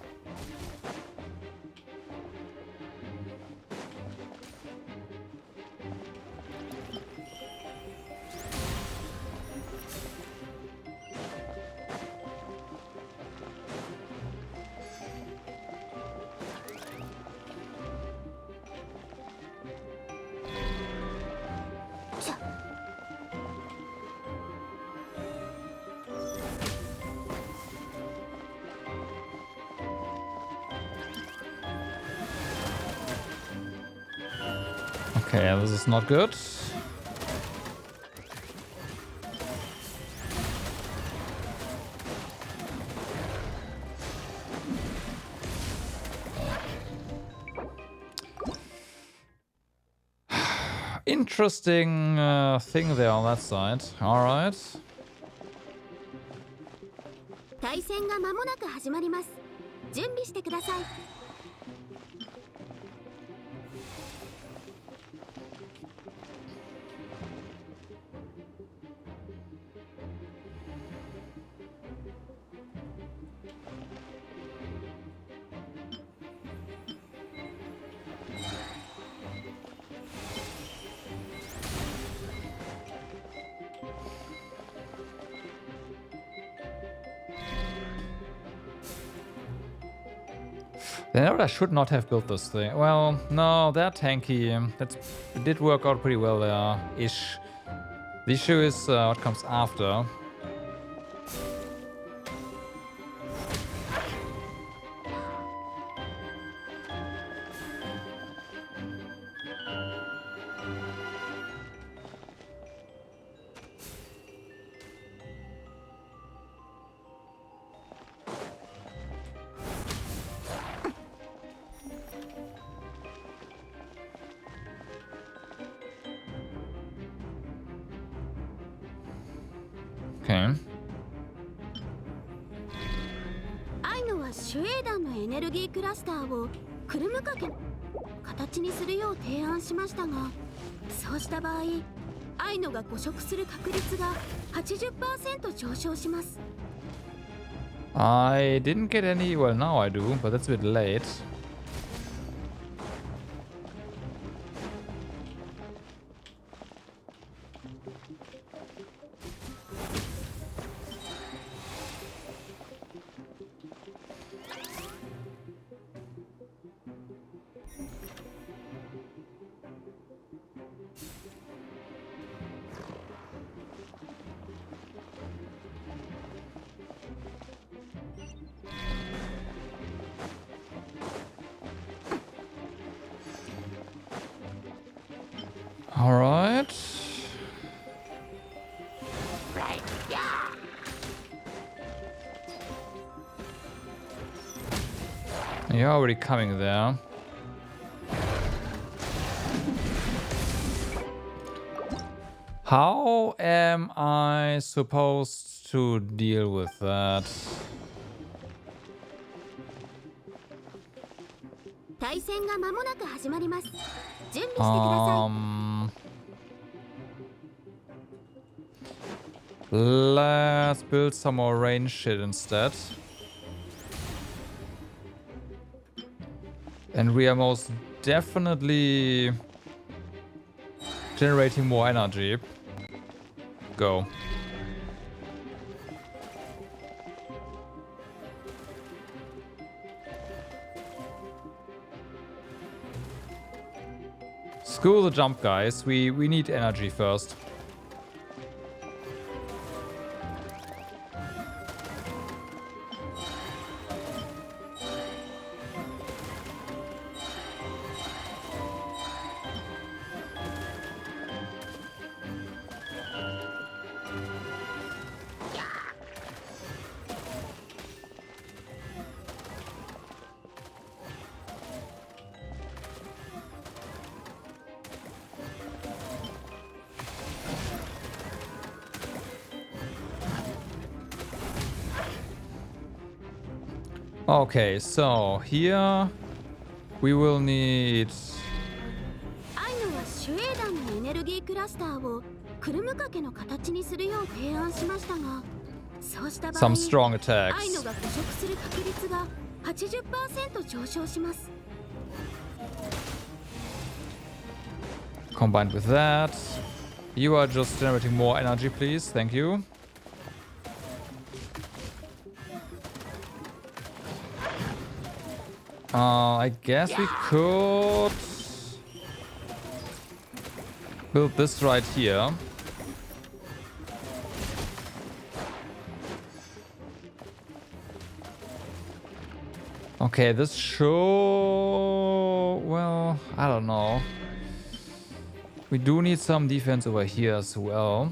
Speaker 1: Okay, this is not good. Interesting thing there on that side. All right.
Speaker 9: 対戦が間もなく始まります。準備してください。
Speaker 1: They know I should not have built this thing. Well, no, they're tanky. It did work out pretty well there-ish. The issue is what comes after. Okay.
Speaker 9: アイノはシュエーダンのエネルギークラスターをクルム掛けの形にするよう提案しましたが、そうした場合、アイノが誤食する確率が 80% 上昇します。
Speaker 1: I didn't get any. Well, now I do, but that's a bit late. All right. You're already coming there. How am I supposed to deal with that?
Speaker 9: 対戦が間もなく始まります。準備してください。
Speaker 1: Let's build some more range shit instead. And we are most definitely generating more energy. Go. Screw the jump, guys. We need energy first. Okay, so here we will need
Speaker 9: アイノはシュエーダンのエネルギークラスターをクルム掛けの形にするよう提案しましたが、そうした場合、
Speaker 1: some strong
Speaker 9: アイノ
Speaker 1: attacks.
Speaker 9: が誤食する確率が 80% 上昇します。
Speaker 1: Combined with that, you are just generating more energy, please. Thank you. I guess we could build this right here. Okay, this show... Well, I don't know. We do need some defense over here as well.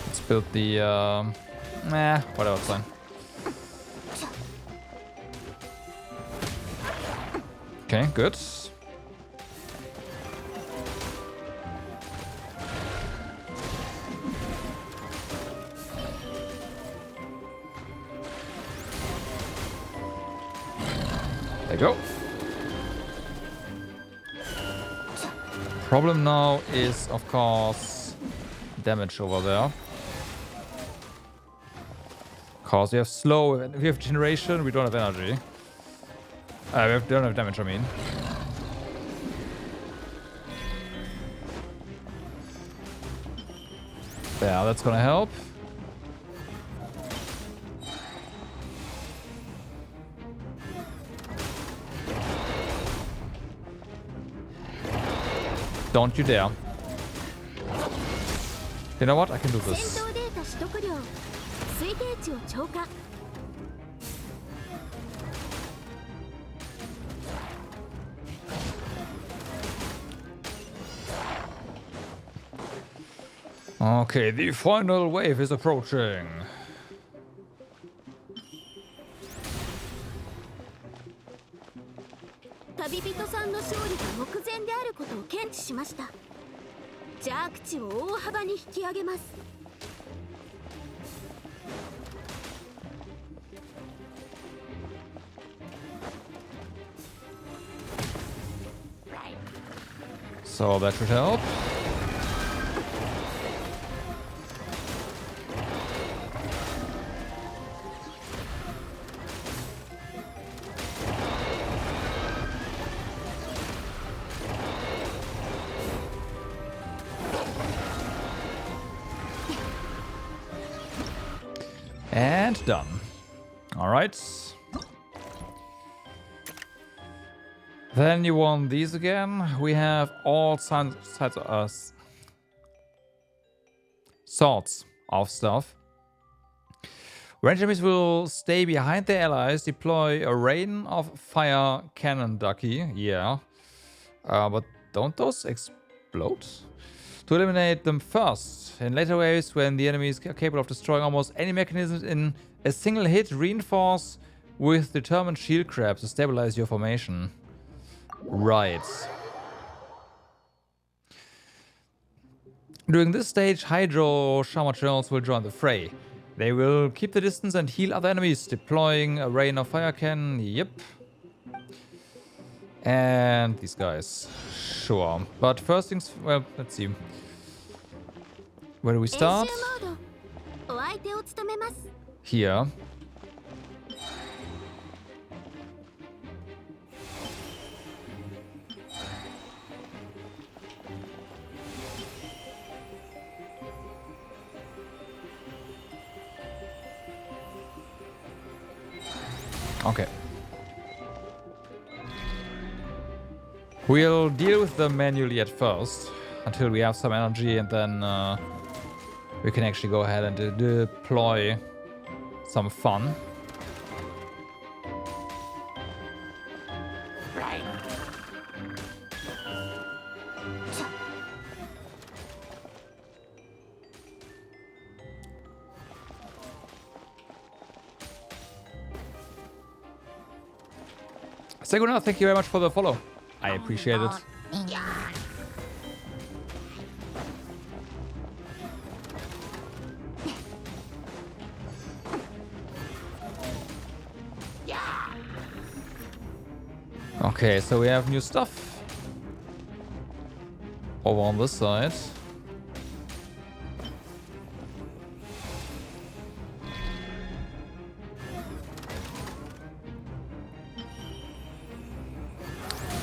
Speaker 1: Let's build the... whatever, it's fine. Okay, good. There you go. Problem now is, of course, damage over there. Because we have slow, we have generation, we don't have energy. Don't have damage, I mean. Yeah, that's gonna help. Don't you dare. You know what? I can do this. Okay, the final wave is approaching. So that should help. And done. All right. Then you want these again. We have all sorts of stuff. Range enemies will stay behind their allies, deploy a rain of fire cannon ducky. Yeah. But don't those explode? To eliminate them first. In later waves, when the enemy is capable of destroying almost any mechanisms in a single hit, reinforce with determined shield crabs to stabilize your formation. Right. During this stage, Hydro Charmatrons will join the fray. They will keep the distance and heal other enemies, deploying a rain of fire cannon. Yep. And these guys. Sure. But first things... Well, let's see. Where do we start? Here. Okay. We'll deal with them manually at first, until we have some energy, and then we can actually go ahead and deploy some fun. Seguna, thank you very much for the follow. I appreciate it. Okay, so we have new stuff over on this side.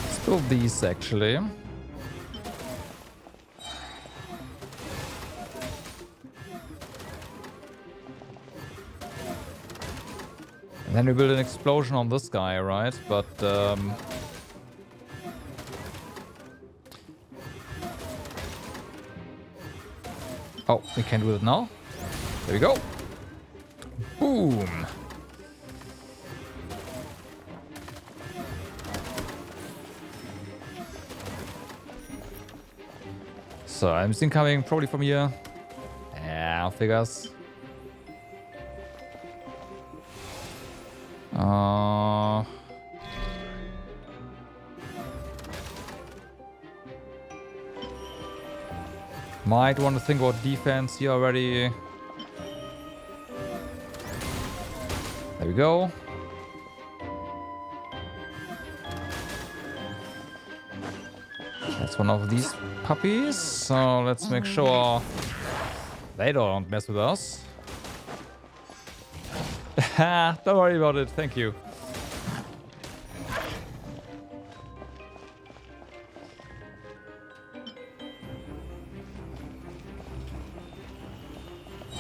Speaker 1: Let's build these actually. And then we build an explosion on this guy, right? But oh, we can do it now. There we go. Boom. So I'm seeing coming probably from here. Yeah, figures. Might want to think about defense here already. There we go. That's one of these puppies. So let's make sure they don't mess with us. Don't worry about it. Thank you.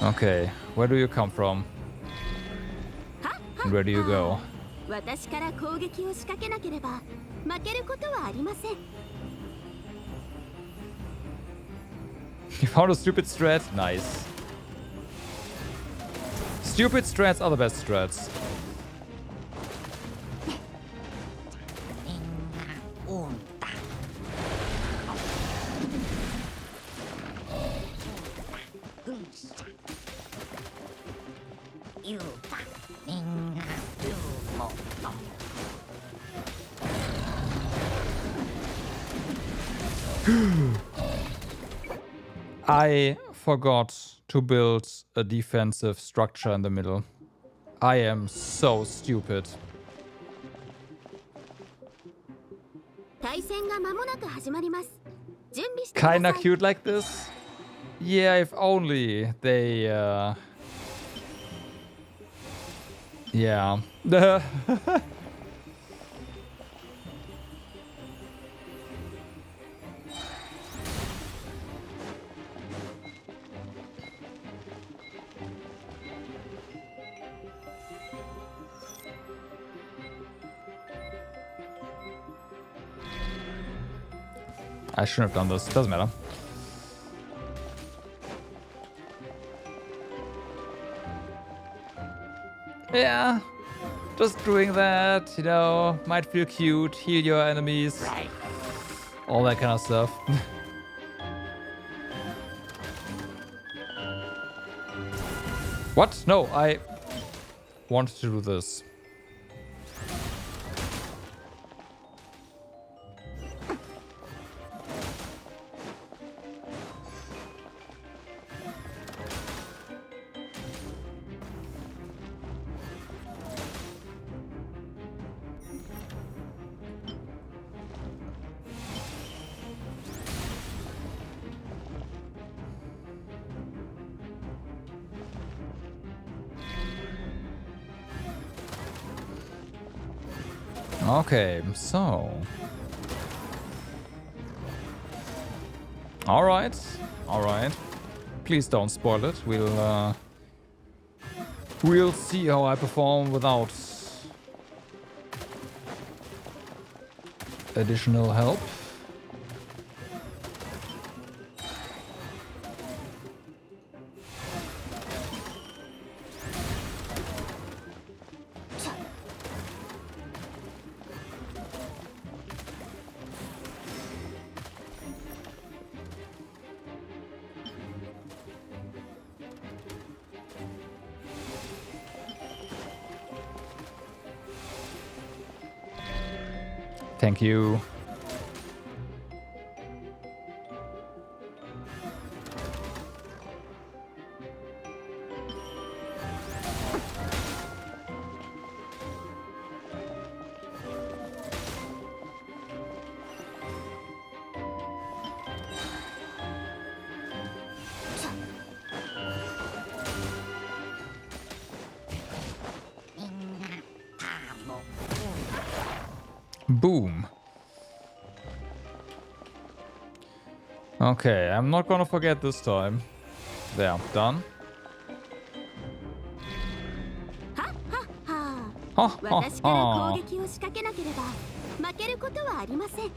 Speaker 1: Okay, where do you come from? And where do you go?
Speaker 9: 私から攻撃を仕掛けなければ負けることはありません。
Speaker 1: You found a stupid strat? Nice. Stupid strats are the best strats. I forgot to build a defensive structure in the middle. I am so stupid.
Speaker 9: 対戦が間もなく始まります。準備してください。
Speaker 1: Kinda cute like this. Yeah, if only they yeah. I shouldn't have done this. Doesn't matter. Yeah. Just doing that, you know, might feel cute, heal your enemies. All that kind of stuff. What? No, I wanted to do this. Okay, so... Alright, alright. Please don't spoil it. We'll see how I perform without additional help. Thank you. Boom. Okay, I'm not gonna forget this time. There, done. Ha,
Speaker 9: 私から攻撃を仕掛けなければ負けることはありません。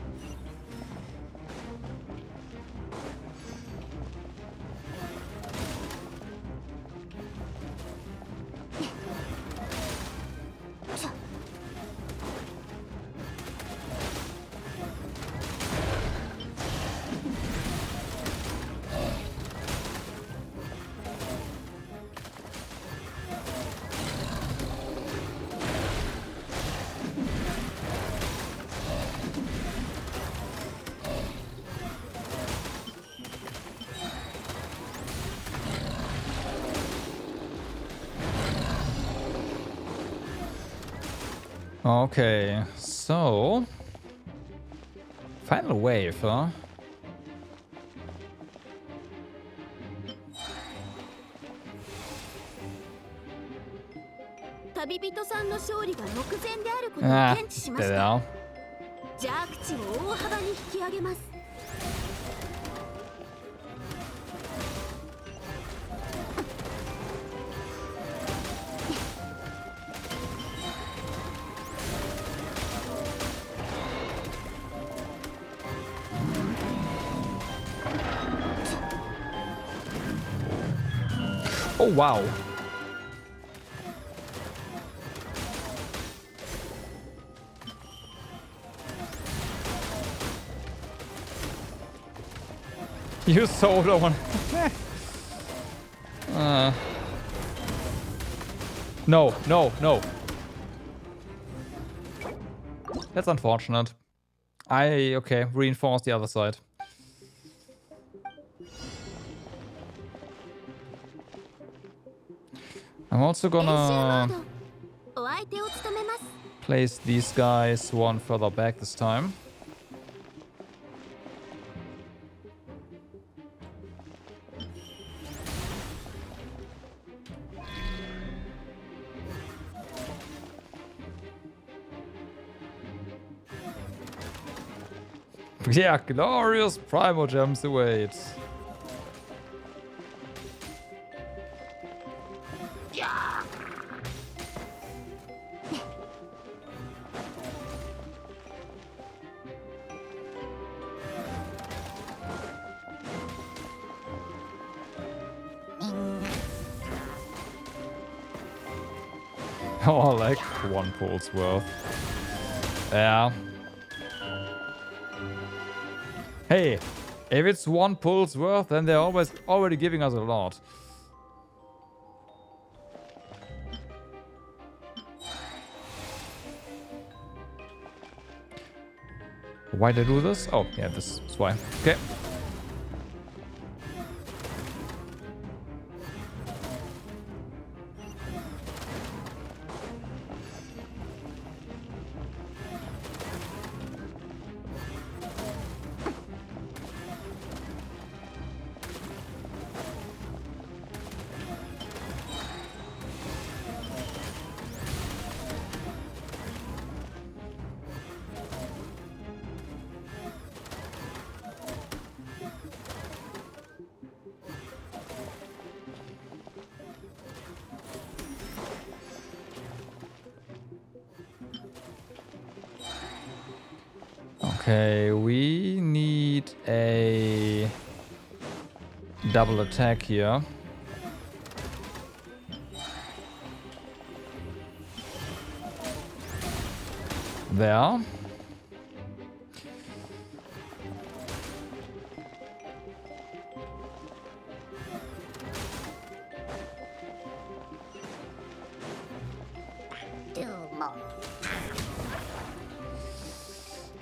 Speaker 1: Okay, so final wave, huh?
Speaker 9: 旅人さんの勝利が目前であることを
Speaker 1: Ah,
Speaker 9: 検知しまし
Speaker 1: there they
Speaker 9: た。
Speaker 1: are.
Speaker 9: 邪悪値を大幅に引き上げます。
Speaker 1: Oh, wow. You sold one. No, no, no. That's unfortunate. Okay, reinforce the other side. I'm also
Speaker 9: 練習モー
Speaker 1: gonna
Speaker 9: ド、お相手を務めます。
Speaker 1: place these guys one further back this time. Yeah, glorious Primogems await. Oh, like one pull's worth. Yeah. Hey, if it's one pull's worth, then they're always already giving us a lot. Why'd I do this? Oh, yeah, this is why. Okay. Okay, we need a double attack here. There.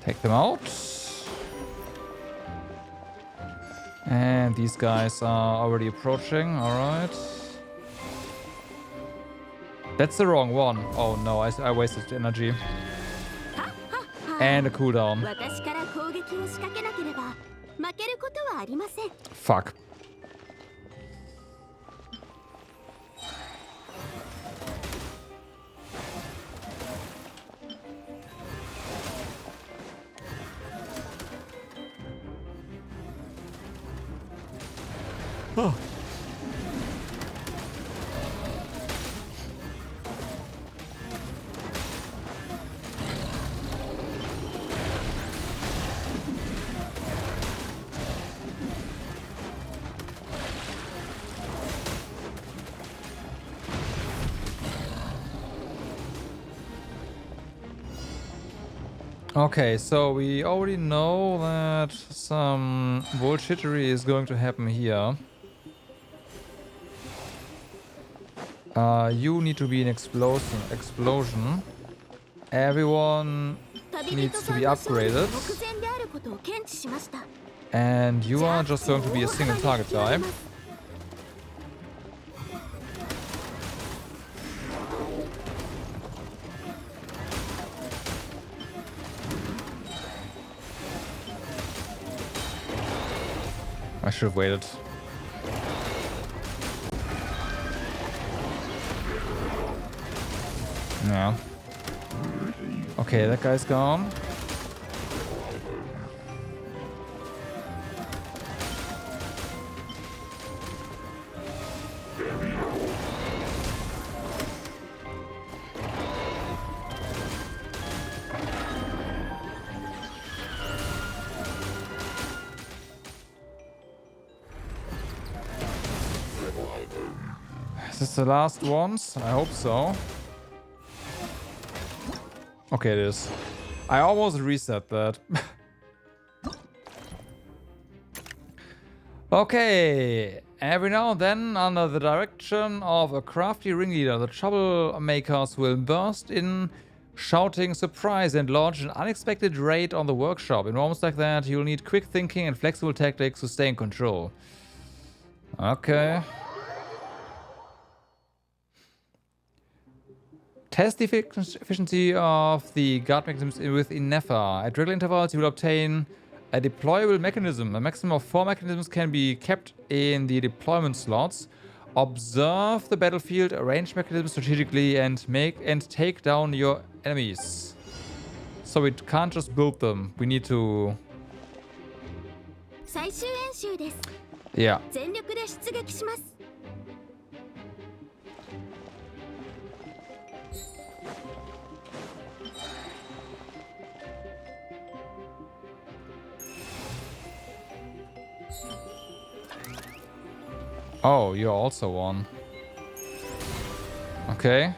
Speaker 1: Take them out. And these guys are already approaching, alright. That's the wrong one. Oh no, I wasted energy. And a cooldown.
Speaker 9: 私から攻撃を仕掛けなければ負けることはありません。
Speaker 1: Fuck. Oh. Okay, so we already know that some bullshittery is going to happen here. You need to be an explosion. Everyone needs to be upgraded. And you are just going to be a single target guy. I should have waited. Yeah. Okay, that guy's gone. Is this the last ones? I hope so. Okay, it is. I almost reset that. Okay. Every now and then, under the direction of a crafty ringleader, the troublemakers will burst in, shouting surprise and launch an unexpected raid on the workshop. In moments like that, you'll need quick thinking and flexible tactics to stay in control. Okay. Test the efficiency of the guard mechanisms within Nefa. At regular intervals, you will obtain a deployable mechanism. A maximum of 4 mechanisms can be kept in the deployment slots. Observe the battlefield, arrange mechanisms strategically, and take down your enemies. So we can't just build them. We need to... Yeah. Oh, you're also on. Okay.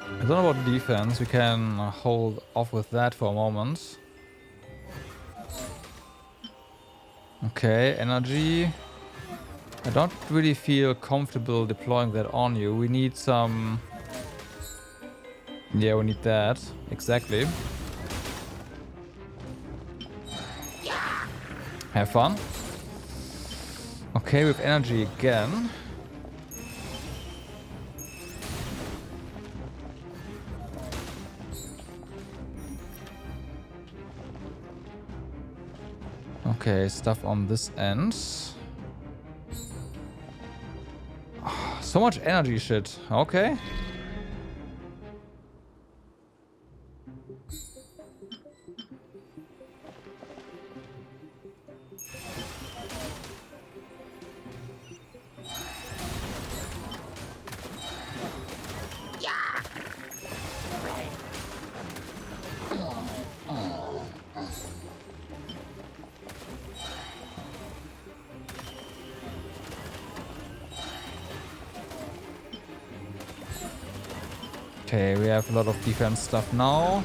Speaker 1: I don't know about defense. We can hold off with that for a moment. Okay, energy. I don't really feel comfortable deploying that on you. We need some... Yeah, we need that. Exactly. Have fun. Okay, with energy again. Okay, stuff on this end. So much energy shit. Okay. Okay, we have a lot of defense stuff now.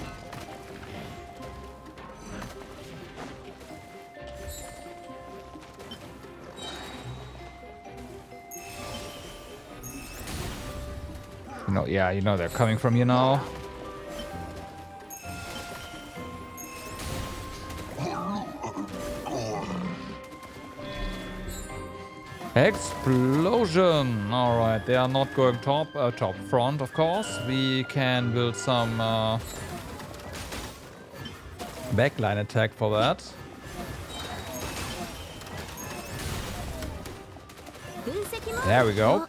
Speaker 1: Yeah, you know they're coming from you now. Explosion! Alright, they are not going top front, of course. We can build some backline attack for that. There we go.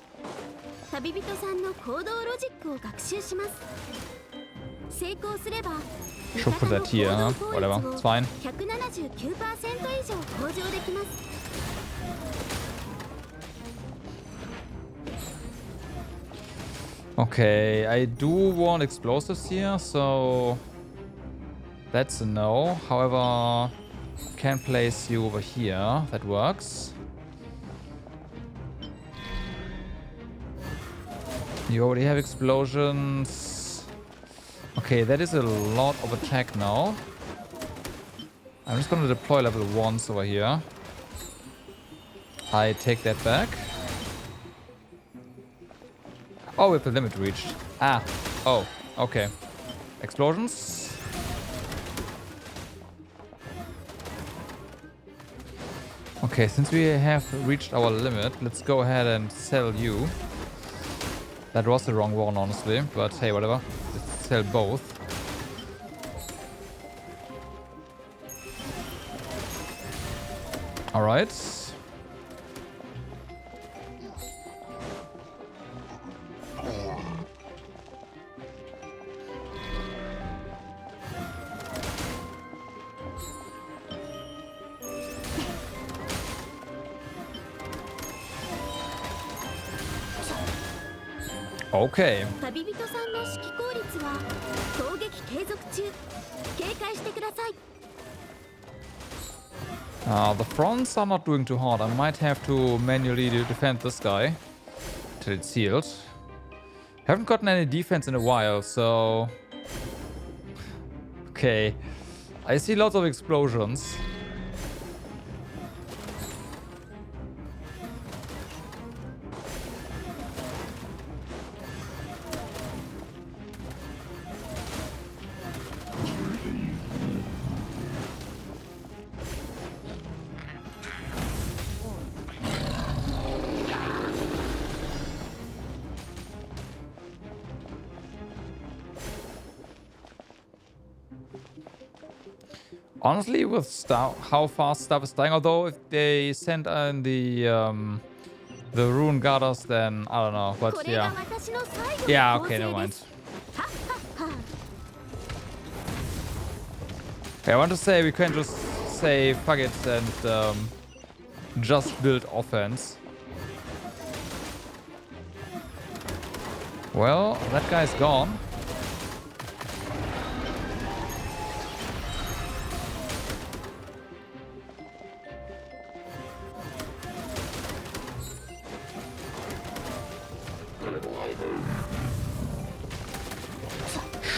Speaker 1: Should put that here, huh? Whatever, it's fine. Okay, I do want explosives here, so that's a no. However, can place you over here. That works. You already have explosions. Okay, that is a lot of attack now. I'm just gonna deploy level 1s over here. I take that back. Oh, we have the limit reached. Ah, oh, okay. Explosions. Okay, since we have reached our limit, let's go ahead and sell you. That was the wrong one, honestly, but hey, whatever. Let's sell both. Alright. Okay.
Speaker 9: 旅人さんの指揮効率は攻撃継続中。警戒してください。
Speaker 1: The fronts are not doing too hard. I might have to manually defend this guy till it's healed. Haven't gotten any defense in a while, so... Okay. I see lots of explosions. Honestly, with how fast stuff is dying, although if they send in the rune goddess, then I don't know, but yeah. Yeah, okay, never mind. Yeah, I want to say we can just say fuck it and just build offense. Well, that guy's gone.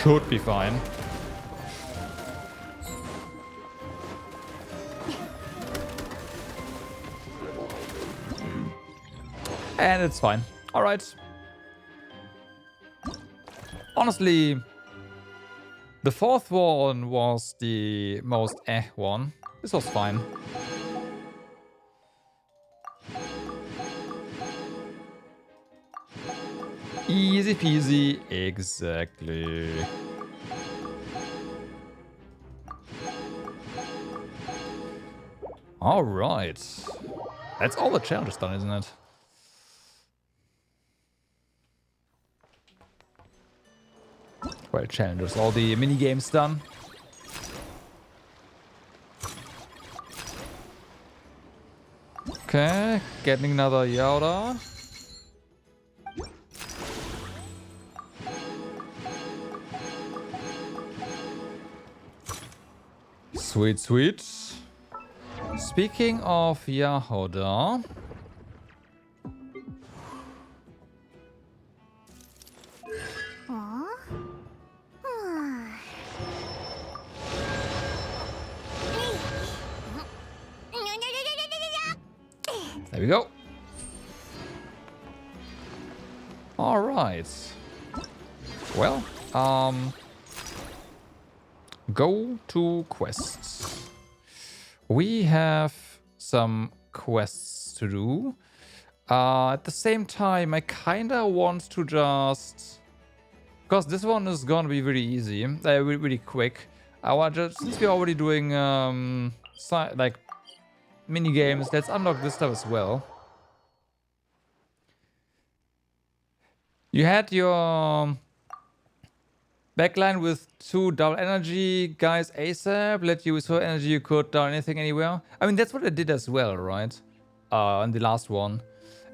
Speaker 1: Should be fine. And it's fine. Alright. Honestly, the fourth one was the most one. This was fine. Easy peasy, exactly. Alright. That's all the challenges done, isn't it? Well, challenges, all the mini games done. Okay, getting another Yoda. Sweet, sweet. Speaking of Yahoda. There we go. All right. Well, go to quests. We have some quests to do. At the same time, I kinda want to just... Because this one is gonna be really easy, really quick. I want just, since we're already doing like mini games, let's unlock this stuff as well. You had your backline with 2 double energy guys ASAP, let you with so energy you could down anything anywhere. I mean, that's what I did as well, right? In the last one.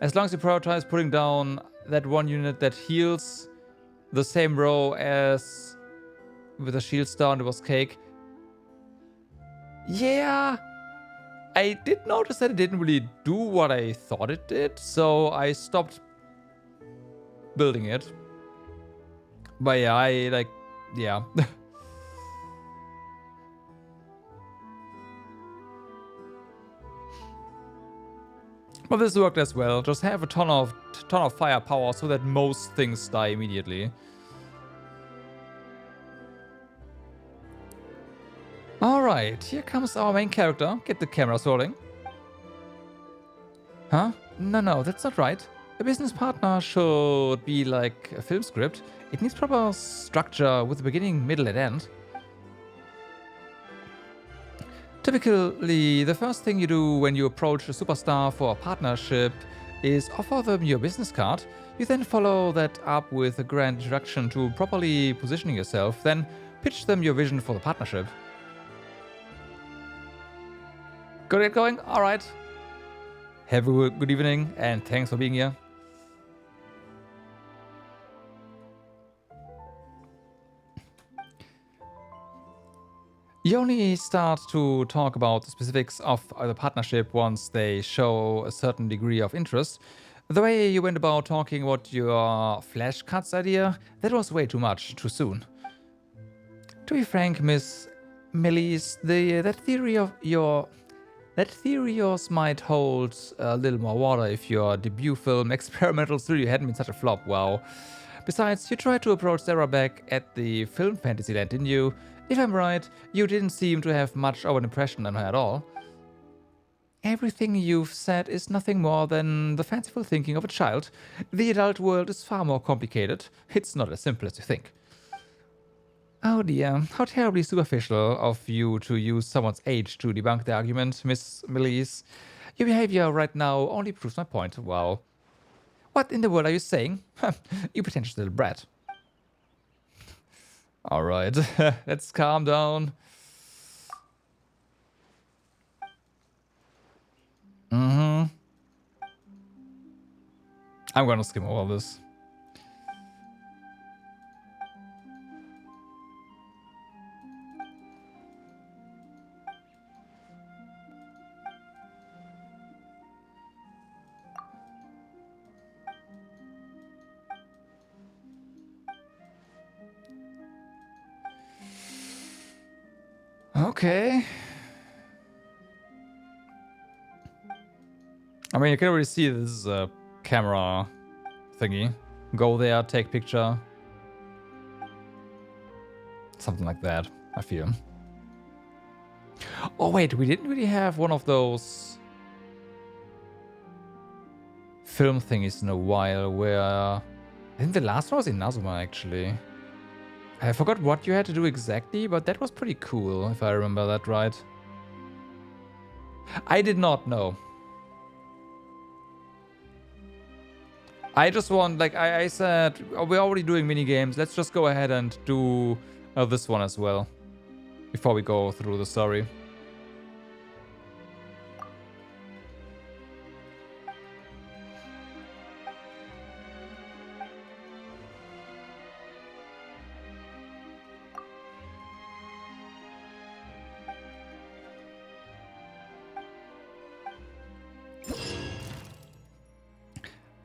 Speaker 1: As long as you prioritize putting down that one unit that heals the same row as with a shield down, it was cake. Yeah, I did notice that it didn't really do what I thought it did, so I stopped building it. But yeah, yeah. But this worked as well. Just have a ton of firepower so that most things die immediately. Alright, here comes our main character. Get the cameras rolling. Huh? No, that's not right. A business partner should be like a film script. It needs proper structure with a beginning, middle, and end. Typically, the first thing you do when you approach a superstar for a partnership is offer them your business card. You then follow that up with a grand introduction to properly positioning yourself, then pitch them your vision for the partnership. Got it going? Alright. Have a good evening, and thanks for being here. You only start to talk about the specifics of the partnership once they show a certain degree of interest. The way you went about talking about your flashcards idea, that was way too much, too soon. To be frank, Miss Melis, that theory of yours might hold a little more water if your debut film, Experimental Studio, hadn't been such a flop, wow. Besides, you tried to approach Sarah back at the film Fantasyland, didn't you? If I'm right, you didn't seem to have much of an impression on her at all. Everything you've said is nothing more than the fanciful thinking of a child. The adult world is far more complicated. It's not as simple as you think. Oh dear, how terribly superficial of you to use someone's age to debunk the argument, Miss Melis. Your behavior right now only proves my point. Wow. What in the world are you saying? You pretentious little brat. Alright, let's calm down. I'm gonna skim over this. Okay. I mean, you can already see this camera thingy. Go there, take picture. Something like that, I feel. Oh wait, we didn't really have one of those film thingies in a while where... I think the last one was in Inazuma, actually. I forgot what you had to do exactly, but that was pretty cool, if I remember that right. I did not know. I just want, like I said, we're already doing mini games. Let's just go ahead and do this one as well before we go through the story.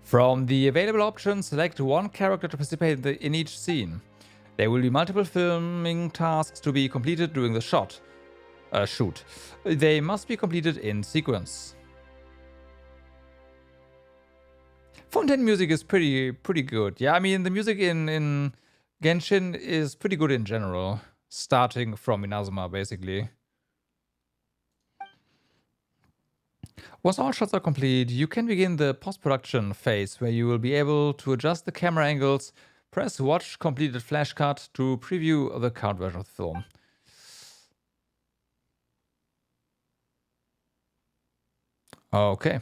Speaker 1: From the available options, select one character to participate in each scene. There will be multiple filming tasks to be completed during the shoot. They must be completed in sequence. Fontaine music is pretty good. Yeah, I mean, the music in Genshin is pretty good in general, starting from Inazuma, basically. Once all shots are complete, you can begin the post-production phase where you will be able to adjust the camera angles, press watch completed flashcut to preview the count version of the film. Okay.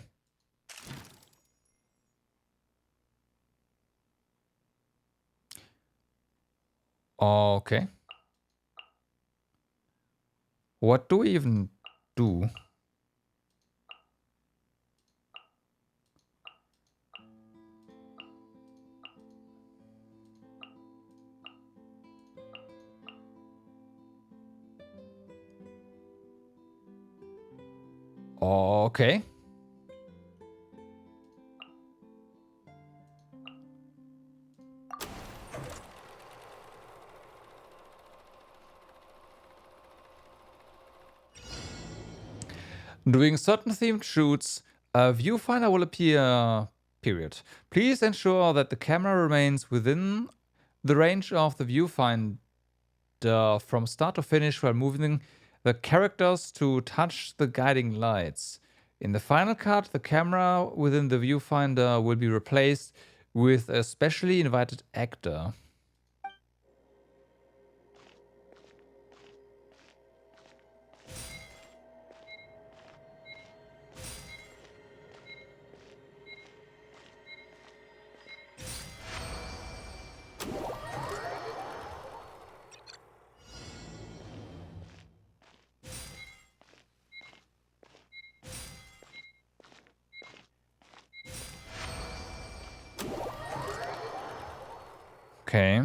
Speaker 1: Okay. What do we even do? Okay. During certain themed shoots, a viewfinder will appear, period. Please ensure that the camera remains within the range of the viewfinder from start to finish while moving the characters to touch the guiding lights. In the final cut, the camera within the viewfinder will be replaced with a specially invited actor. Okay.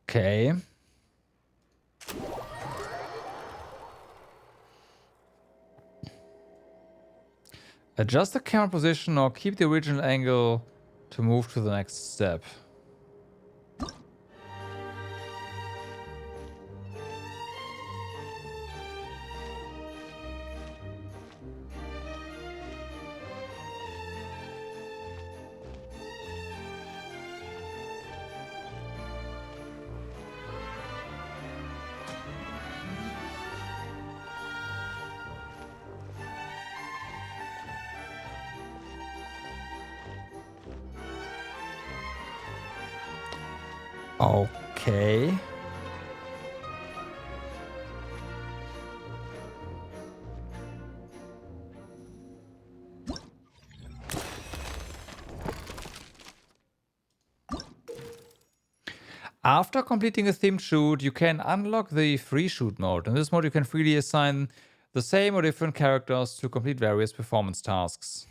Speaker 1: Okay. Adjust the camera position or keep the original angle to move to the next step. Okay. After completing a themed shoot, you can unlock the free shoot mode. In this mode, you can freely assign the same or different characters to complete various performance tasks.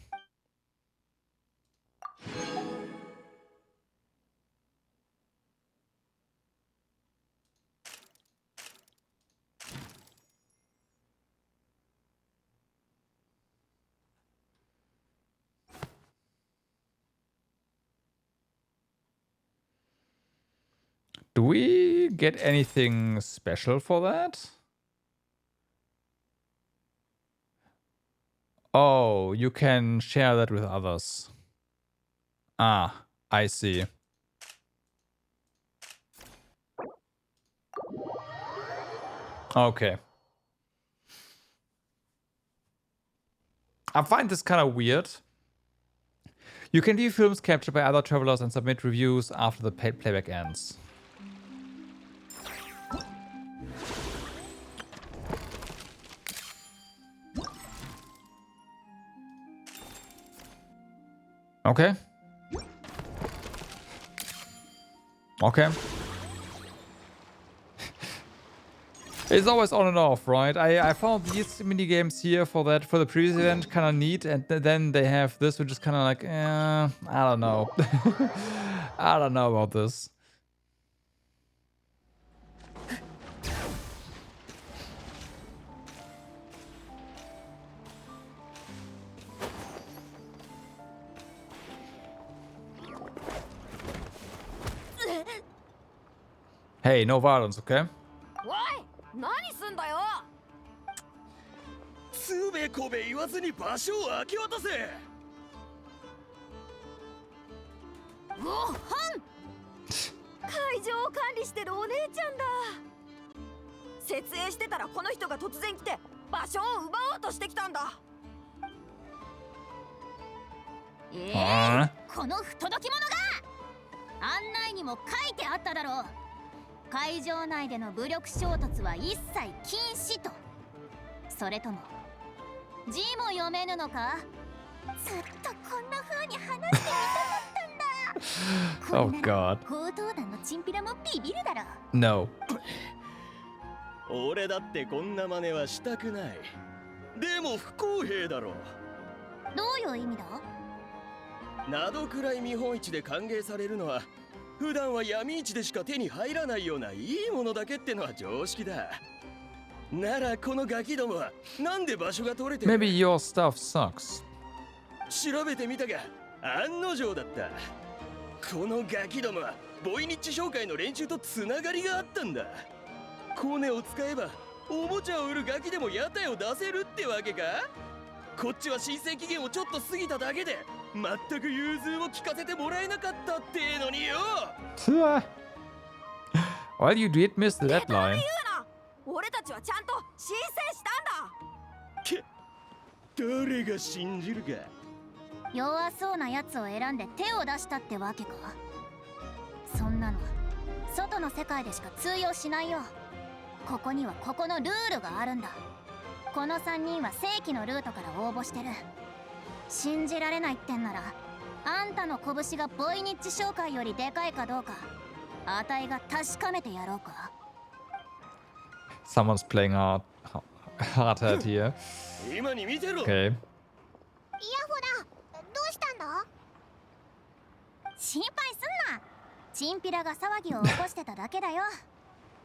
Speaker 1: Do we get anything special for that? Oh, you can share that with others. Ah, I see. Okay. I find this kind of weird. You can view films captured by other travelers and submit reviews after the paid playback ends. Okay. Okay. It's always on and off, right? I found these mini games here for the previous event kind of neat, and then they have this, which is kind of like, I don't know. I don't know about this. Hey, no violence, okay?
Speaker 7: 何すんだよ。
Speaker 5: つべこべ言わずに場所を明け渡せ。
Speaker 7: ごはん。会場を管理してるお姉ちゃんだ。設営してたらこの人が突然来て場所を奪おうとしてきたんだ。
Speaker 2: この不届き者が。案内にも書いてあっただろう。会場内での武力衝突は一切禁止と。それとも字も読めぬのか。ずっとこんな風に話してみたかったんだ。
Speaker 1: Oh God.
Speaker 2: 強盗団のチンピラもビビるだろ。
Speaker 1: No.
Speaker 5: 俺だってこんな真似はしたくない。でも不公平だろ。
Speaker 2: どういう意味だ。
Speaker 10: などくらい見本市で歓迎されるのは普段は闇市でしか手に入らないようないいものだけってのは常識だ。ならこのガキどもはなんで場所が取れてる？
Speaker 1: Maybe your stuff sucks.
Speaker 10: 調べてみたが案の定だった。このガキどもはボイニッチ商会の連中とつながりがあったんだ。コネを使えばおもちゃを売るガキでも屋台を出せるってわけか？こっちは申請期限をちょっと過ぎただけで全く融通を聞かせてもらえなかったってのによ。
Speaker 1: Well, you did miss the deadline.
Speaker 7: 俺たちはちゃんと申請したんだ。
Speaker 10: 誰が信じるか。
Speaker 2: 弱そうなやつを選んで手を出したってわけか。そんなの外の世界でしか通用しないよ。ここにはここのルールがあるんだ。この3人は正規のルートから応募してる。信じられないってんならあんたの拳がボイニッチ商会よりでかいかどうかあたいが確かめてやろうか。
Speaker 1: Someone's playing hard head here.
Speaker 10: 今に見てろ。
Speaker 1: Okay.
Speaker 2: イヤホだ。どうしたんだ？心配すんな。チンピラが騒ぎを起こしてただけだよ。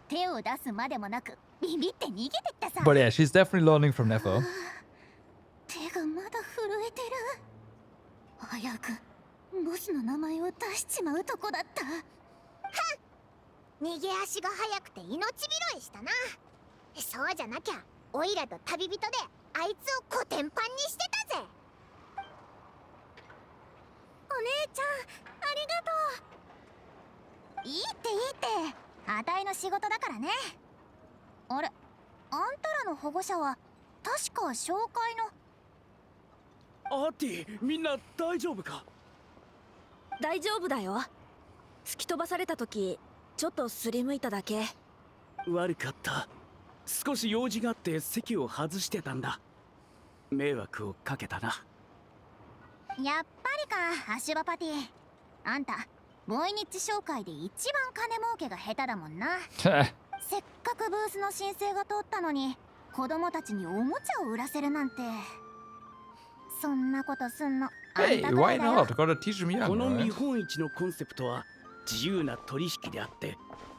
Speaker 2: 手を出すまでもなくビビって逃げてったさ。
Speaker 1: But yeah, she's definitely learning from Nefer.
Speaker 2: 手がまだ震えてる。危うくボスの名前を出しちまうとこだった。はっ、逃げ足が速くて命拾いしたな。そうじゃなきゃオイラと旅人であいつをコテンパンにしてたぜ。お姉ちゃんありがとう。いいっていいって、あたいの仕事だからね。あれ、あんたらの保護者は確か紹介の。
Speaker 5: アーティ、みんな大丈夫か？
Speaker 11: 大丈夫だよ。突き飛ばされた時ちょっとすりむいただけ。
Speaker 5: 悪かった。少し用事があって席を外してたんだ。迷惑をかけたな。
Speaker 2: やっぱりか、アシュバパティ。あんたボイニッチ商会で一番金儲けが下手だもんな。せっかくブースの申請が通ったのに子供たちにおもちゃを売らせるなんて。そんなことすんのあん
Speaker 1: Hey,
Speaker 2: たから
Speaker 1: why
Speaker 2: だよ。
Speaker 1: not? Gotta teach him
Speaker 5: こ
Speaker 1: young,
Speaker 5: の見
Speaker 1: right?
Speaker 5: 本市のコンセプトは自由な取引であって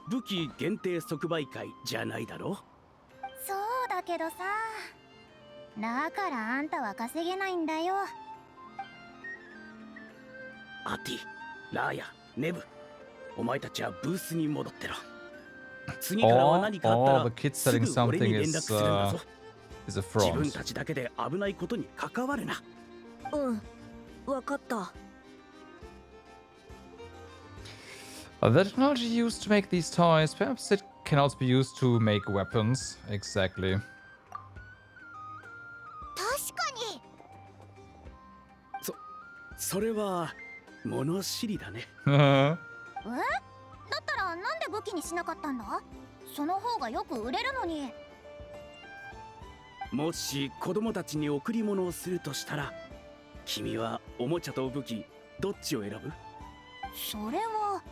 Speaker 5: 武器限定即売会じゃないだろ。
Speaker 2: そうだけどさ、だからあんたは稼げないんだよ。
Speaker 5: アティ、ラーヤ、ネブ、お前たちはブースに戻ってろ。次からは何かあった
Speaker 1: All the
Speaker 5: ら
Speaker 1: kids
Speaker 5: す
Speaker 1: selling
Speaker 5: ぐ俺に
Speaker 1: something
Speaker 5: 連絡
Speaker 1: is
Speaker 5: するんだぞ。
Speaker 1: is a
Speaker 5: 自分
Speaker 1: front.
Speaker 5: たちだけで危ないことに関わるな。
Speaker 11: うん、わかった。
Speaker 1: The technology used to make these toys, perhaps it can also be used to make weapons. Exactly.
Speaker 2: 確かに。
Speaker 5: それは物知りだね。
Speaker 2: え？だったらなんで武器にしなかったんだ？その方がよく売れるのに。
Speaker 5: もし子供たちに贈り物をするとしたら、君はおもちゃと武器どっちを選ぶ？
Speaker 2: それは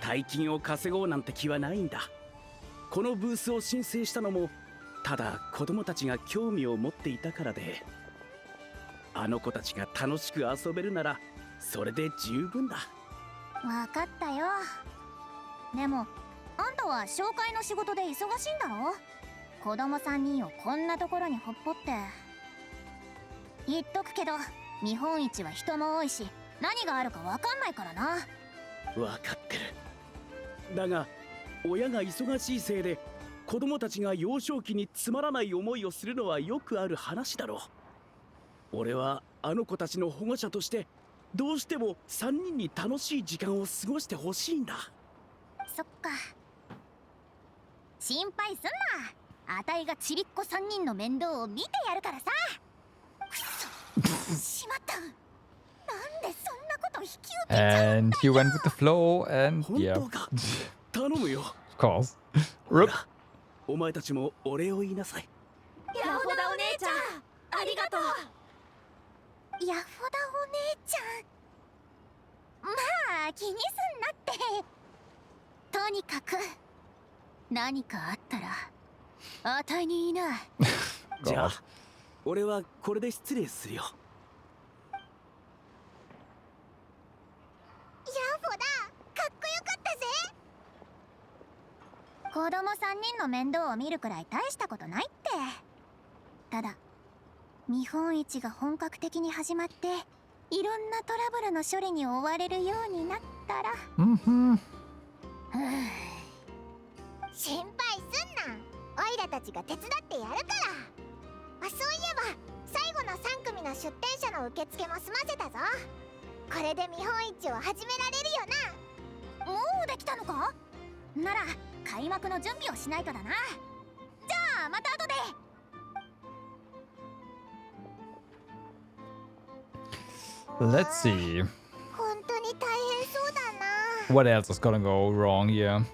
Speaker 5: 大金を稼ごうなんて気はないんだ。このブースを申請したのもただ子供たちが興味を持っていたからで、あの子たちが楽しく遊べるならそれで十分だ。
Speaker 2: わかったよ。でもあんたは紹介の仕事で忙しいんだろ。子供3人をこんなところにほっぽって。言っとくけど見本市は人も多いし何があるかわかんないからな。
Speaker 5: わかってる。だが親が忙しいせいで子供たちが幼少期につまらない思いをするのはよくある話だろう。俺はあの子たちの保護者としてどうしても3人に楽しい時間を過ごしてほしいんだ。
Speaker 2: そっか。心配すんな。あたいがちびっこ3人の面倒を見てやるからさ。くそしまった。なんでそんなこと引き受けちゃうんだ
Speaker 1: And he
Speaker 2: よ。
Speaker 1: went with the flow, and
Speaker 5: 本
Speaker 1: yeah,
Speaker 5: 当か。頼むよ。
Speaker 1: of course.
Speaker 5: ほ
Speaker 1: Rip.
Speaker 5: ら、お前たちもお礼を言いなさい。
Speaker 11: ヤホダお姉ちゃん、ありがとう。
Speaker 2: ヤホダお姉ちゃん。まあ気にすんなって。とにかく何かあったらあたいに言いな。
Speaker 5: じゃあ俺はこれで失礼するよ。
Speaker 2: 子供3人の面倒を見るくらい大したことないって。ただ見本市が本格的に始まっていろんなトラブルの処理に追われるようになったら心配すんな。オイラたちが手伝ってやるから。あ、そういえば最後の3組の出店者の受付も済ませたぞ。これで見本市を始められるよな。もうできたのか？なら開幕の準備をしないとだな。じゃあまた後で。
Speaker 1: Let's see.
Speaker 2: 本当に大変そうだな。
Speaker 1: What else is gonna go wrong here?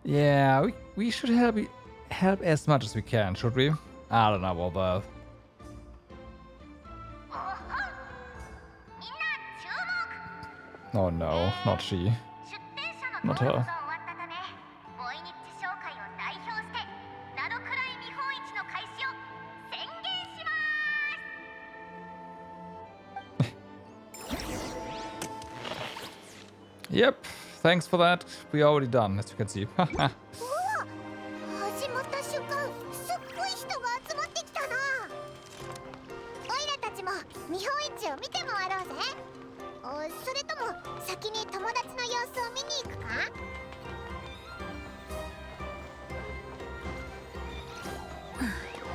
Speaker 1: Yeah, we should help as much as we can, should we? I don't know about that.
Speaker 2: みんな注目。
Speaker 1: Oh no, not she.
Speaker 2: 出店者の
Speaker 1: Not
Speaker 2: 登録
Speaker 1: her.
Speaker 2: が終わったため、ボイニッチ商会を代表してナドクライ見本市の開始を宣言します。
Speaker 1: Yep, thanks for that. We already done, as you can see.
Speaker 2: うわ、始まった瞬間、すっごい人が集まってきたな。オイラたちも見本市を見て回ろうぜ。それとも先に友達の様子を見に行くか？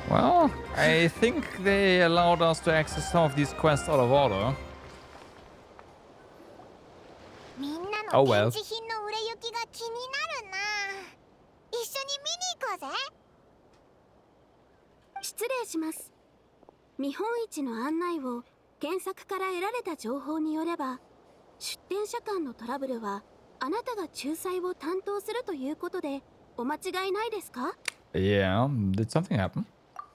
Speaker 1: Well, I think they allowed us to access some of these quests out of order.
Speaker 2: みんな
Speaker 1: Oh
Speaker 2: の
Speaker 1: well.
Speaker 2: 展示品の売れ行きが気になるな。一緒に見に行こうぜ。
Speaker 9: 失礼します。見本市の案内を検索から得られた情報によれば、出店者間のトラブルはあなたが仲裁を担当するということでお間違いないですか？
Speaker 1: Yeah, did something happen?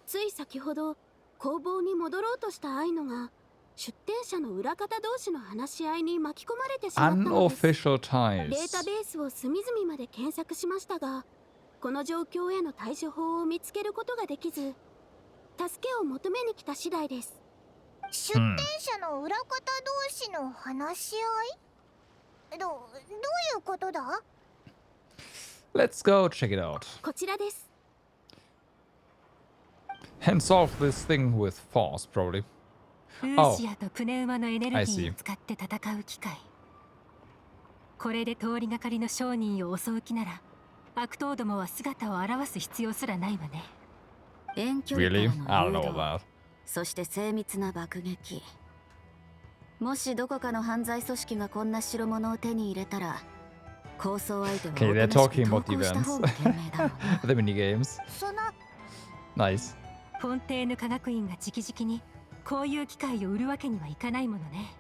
Speaker 9: つい先ほど工房に戻ろうとしたアイノが出店者の裏方同士の話し合いに巻き込まれてしまったのです。
Speaker 1: Unofficial
Speaker 9: デー
Speaker 1: ties.
Speaker 9: タベースを隅々まで検索しましたが、この状況への対処法を見つけることができず、助けを求めに来た次第です。
Speaker 2: 出店者の裏方同士の話し合い？どういうことだ？
Speaker 1: Let's go check it out.
Speaker 9: こちらです。
Speaker 1: And solve this thing with force, probably.
Speaker 4: ルーシアとプネウマのエネルギ
Speaker 1: I
Speaker 4: ー
Speaker 1: see.
Speaker 4: を使って戦う機会。これで通りがかりの商人を襲う気なら悪党どもは姿を現す必要すらないわね。
Speaker 6: 遠距離
Speaker 1: Really?
Speaker 6: から
Speaker 1: I
Speaker 6: の
Speaker 1: don't
Speaker 6: 誘
Speaker 1: know
Speaker 6: 導、
Speaker 1: that.
Speaker 6: そして精密な爆撃。もしどこかの犯罪組織がこんな代物を手に入れたら、抗争相手は
Speaker 1: Okay,
Speaker 6: お
Speaker 1: they're
Speaker 6: となしく
Speaker 1: talking
Speaker 6: 投
Speaker 1: about
Speaker 6: 降した方が賢明だろうな。
Speaker 1: The minigames.
Speaker 2: その
Speaker 1: Nice.
Speaker 4: フォンテーヌ科学院が直々にこういう機会を売るわけにはいかないものね。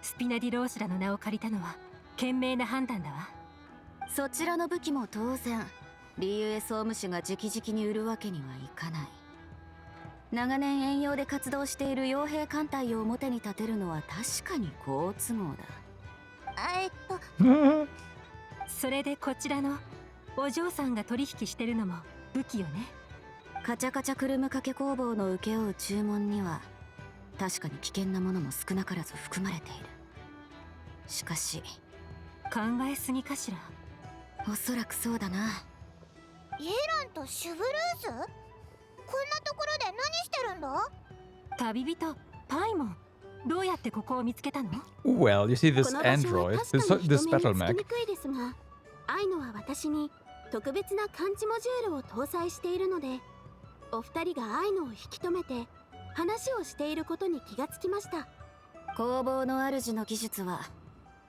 Speaker 4: スピナディロースらの名を借りたのは賢明な判断だわ。
Speaker 6: そちらの武器も当然リユエ総務士が直々に売るわけにはいかない。長年遠洋で活動している傭兵艦隊を表に立てるのは確かに好都合だ。
Speaker 4: それでこちらのお嬢さんが取引してるのも武器よね。
Speaker 6: カチャカチャクルム掛け工房の請け負う注文には確かに危険なものも少なからず含まれている。しかし
Speaker 4: 考えすぎかしら。
Speaker 6: おそらくそうだな。
Speaker 2: イエランとシュブルーズ？こんなところで何してるんだ？
Speaker 4: 旅人パイモン、どうやってここを見つけたの？
Speaker 1: Well, you see
Speaker 9: こ
Speaker 1: this
Speaker 9: の場所は
Speaker 1: android,
Speaker 9: 確かに
Speaker 1: this
Speaker 9: 人目
Speaker 1: battle
Speaker 9: につき
Speaker 1: mech.
Speaker 9: にくいですが、アイノは私に特別な感知モジュールを搭載しているので、お二人がアイノを引き止めて話をしていることに気がつきました。
Speaker 6: 工房の主の技術は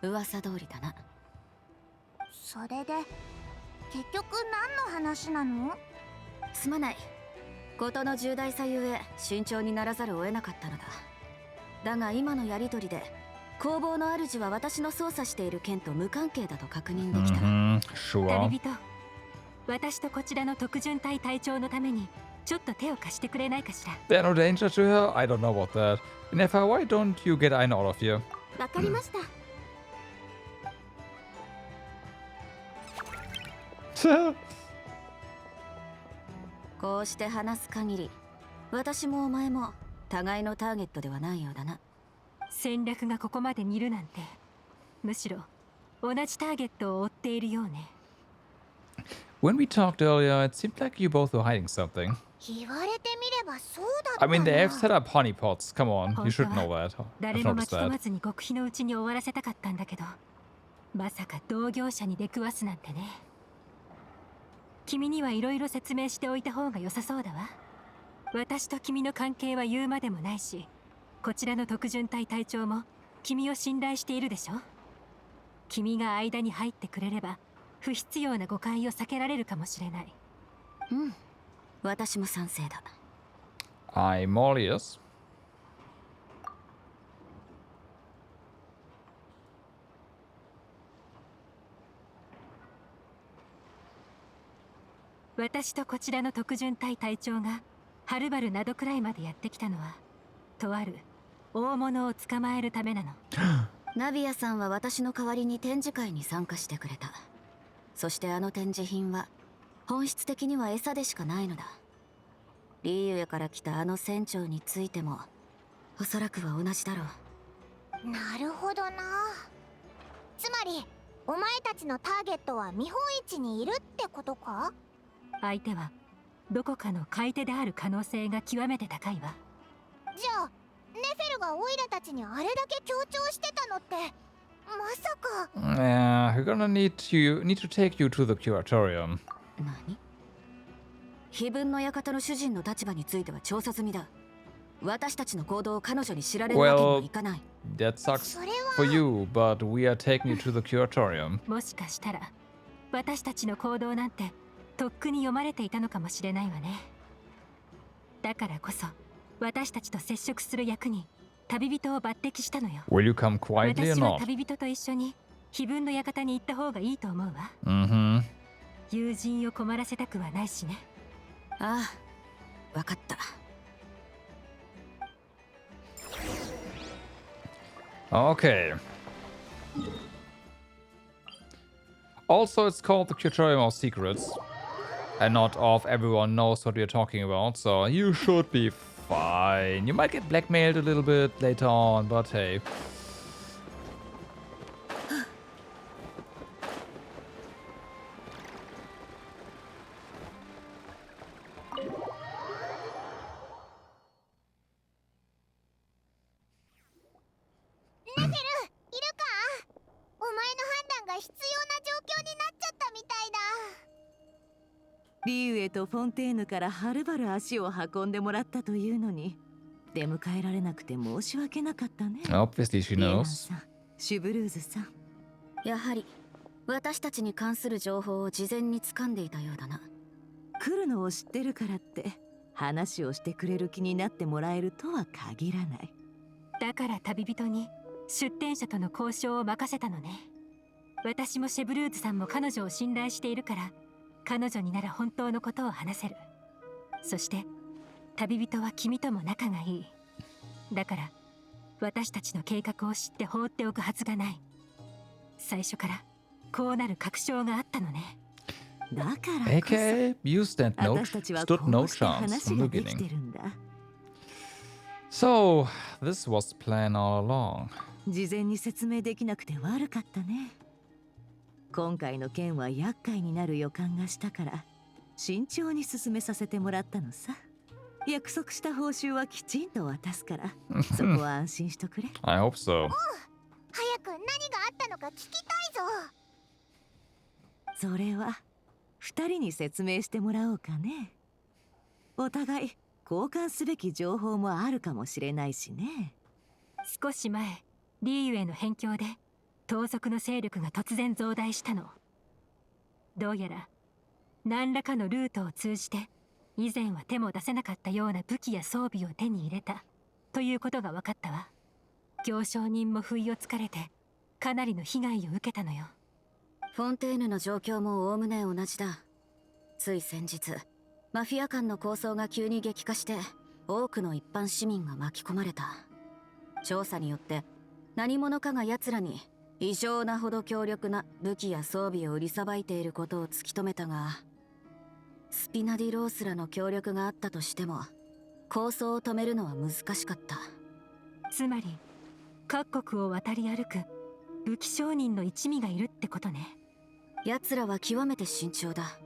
Speaker 6: 噂通りだな。
Speaker 2: それで結局何の話なの？
Speaker 6: すまない。事の重大さゆえ慎重にならざるを得なかったのだ。だが今のやりとりで工房の主は私の操作している剣と無関係だと確認できた。
Speaker 1: Sure.
Speaker 4: 旅人、私とこちらの特巡隊隊長のためにちょっと手を貸してくれないかしら。
Speaker 1: There's no danger to her? I don't know about that. Nefa, why don't you get Aina out of here?
Speaker 9: わかりました。
Speaker 6: こうして話す限り、私もお前も互いのターゲットではないようだな。
Speaker 4: 戦略がここまで似るなんて、むしろ同じターゲットを追っているようね。
Speaker 1: When we talked earlier, it seemed like you both were hiding something.
Speaker 2: 言われてみればそうだった
Speaker 1: I mean, they have
Speaker 2: な
Speaker 1: set up honeypots. Come on, you should know that.
Speaker 4: 誰
Speaker 1: I've
Speaker 4: も
Speaker 1: noticed
Speaker 4: 巻き込ま
Speaker 1: that.
Speaker 4: ずに極秘のうちに終わらせたかったんだけど、まさか同業者に出くわすなんてね。君にはいろいろ説明しておいた方が良さそうだわ。私と君の関係は言うまでもないし、こちらの特巡隊隊長も君を信頼しているでしょ。君が間に入ってくれれば不必要な誤解を避けられるかもしれない。
Speaker 6: うん、私も賛成だ。
Speaker 1: I'm all ears.
Speaker 4: 私とこちらの特巡隊隊長がはるばるなどくらいまでやってきたのは、とある大物を捕まえるためなの。
Speaker 6: ナビアさんは私の代わりに展示会に参加してくれた。そしてあの展示品は本質的には餌でしかないのだ。リーユエから来たあの船長についてもおそらくは同じだろう。
Speaker 2: なるほどな。つまりお前たちのターゲットは見本市にいるってことか？
Speaker 4: 相手はどこかの買い手である可能性が極めて高いわ。
Speaker 2: じゃあネフェルがオイラたちにあれだけ強調してたのってまさか。
Speaker 1: Yeah, we're gonna need to take you to the curatorium.
Speaker 6: 何？非分の館の主人の立場については調査済みだ。私たちの行動を彼女に知られるわけにはいかない。
Speaker 1: That sucks for you, but we are taking you to the curatorium.
Speaker 4: もしかしたら私たちの行動なんてとっくに読まれていたのかもしれないわね。だからこそ私たちと接触する役に旅人を抜擢したのよ。
Speaker 1: Will you come quietly or
Speaker 4: 私は
Speaker 1: not?
Speaker 4: 旅人と一緒に非分の館に行った方がいいと思うわ。
Speaker 1: Mm-hmm.
Speaker 4: 友人を困らせたくはないしね。
Speaker 6: ああ、わかった。
Speaker 1: Okay. Also, it's called the Curatorium of Secrets. And not of everyone knows what we're talking about, so you should be fine. You might get blackmailed a little bit later on, but hey.
Speaker 2: Neferu,
Speaker 3: リーウェとフォンテーヌからはるばる足を運んでもらったというのに出迎えられなくて申し訳なかったね。
Speaker 1: Obviously she
Speaker 3: リエナ
Speaker 1: knows.
Speaker 3: さん、シュブルーズさん。
Speaker 6: やはり私たちに関する情報を事前に掴んでいたようだな。
Speaker 3: 来るのを知ってるからって話をしてくれる気になってもらえるとは限らない。
Speaker 4: だから旅人に出店者との交渉を任せたのね。私もシェブルーズさんも彼女を信頼しているから彼女になら本当のことを話せる。そして旅人は君とも仲がいい。だから私たちの計画を知って放っておくはずがない。最初からこうなる確証があったのね。
Speaker 3: だからこそ
Speaker 1: AKA, you stood no
Speaker 3: 私たちは
Speaker 1: chance
Speaker 3: こ
Speaker 1: from
Speaker 3: うして
Speaker 1: the
Speaker 3: 話ができて
Speaker 1: beginning.
Speaker 3: るんだ。
Speaker 1: So, this was the plan all along.
Speaker 3: 事前に説明できなくて悪かったね。今回の件は厄介になる予感がしたから慎重に進めさせてもらったのさ。約束した報酬はきちんと渡すからそこは安心しとくれ。
Speaker 1: I hope so.
Speaker 2: 早く何があったのか聞きたいぞ。
Speaker 3: それは2人に説明してもらおうかね。お互い交換すべき情報もあるかもしれないしね。
Speaker 4: 少し前リーユへの辺境で盗賊の勢力が突然増大したの。どうやら何らかのルートを通じて以前は手も出せなかったような武器や装備を手に入れたということが分かったわ。行商人も不意をつかれてかなりの被害を受けたのよ。
Speaker 6: フォンテーヌの状況もおおむね同じだ。つい先日マフィア間の抗争が急に激化して多くの一般市民が巻き込まれた。調査によって何者かが奴らに異常なほど強力な武器や装備を売りさばいていることを突き止めたが、スピナディロースらの協力があったとしても抗争を止めるのは難しかった。
Speaker 4: つまり各国を渡り歩く武器商人の一味がいるってことね。
Speaker 6: 奴らは極めて慎重だ。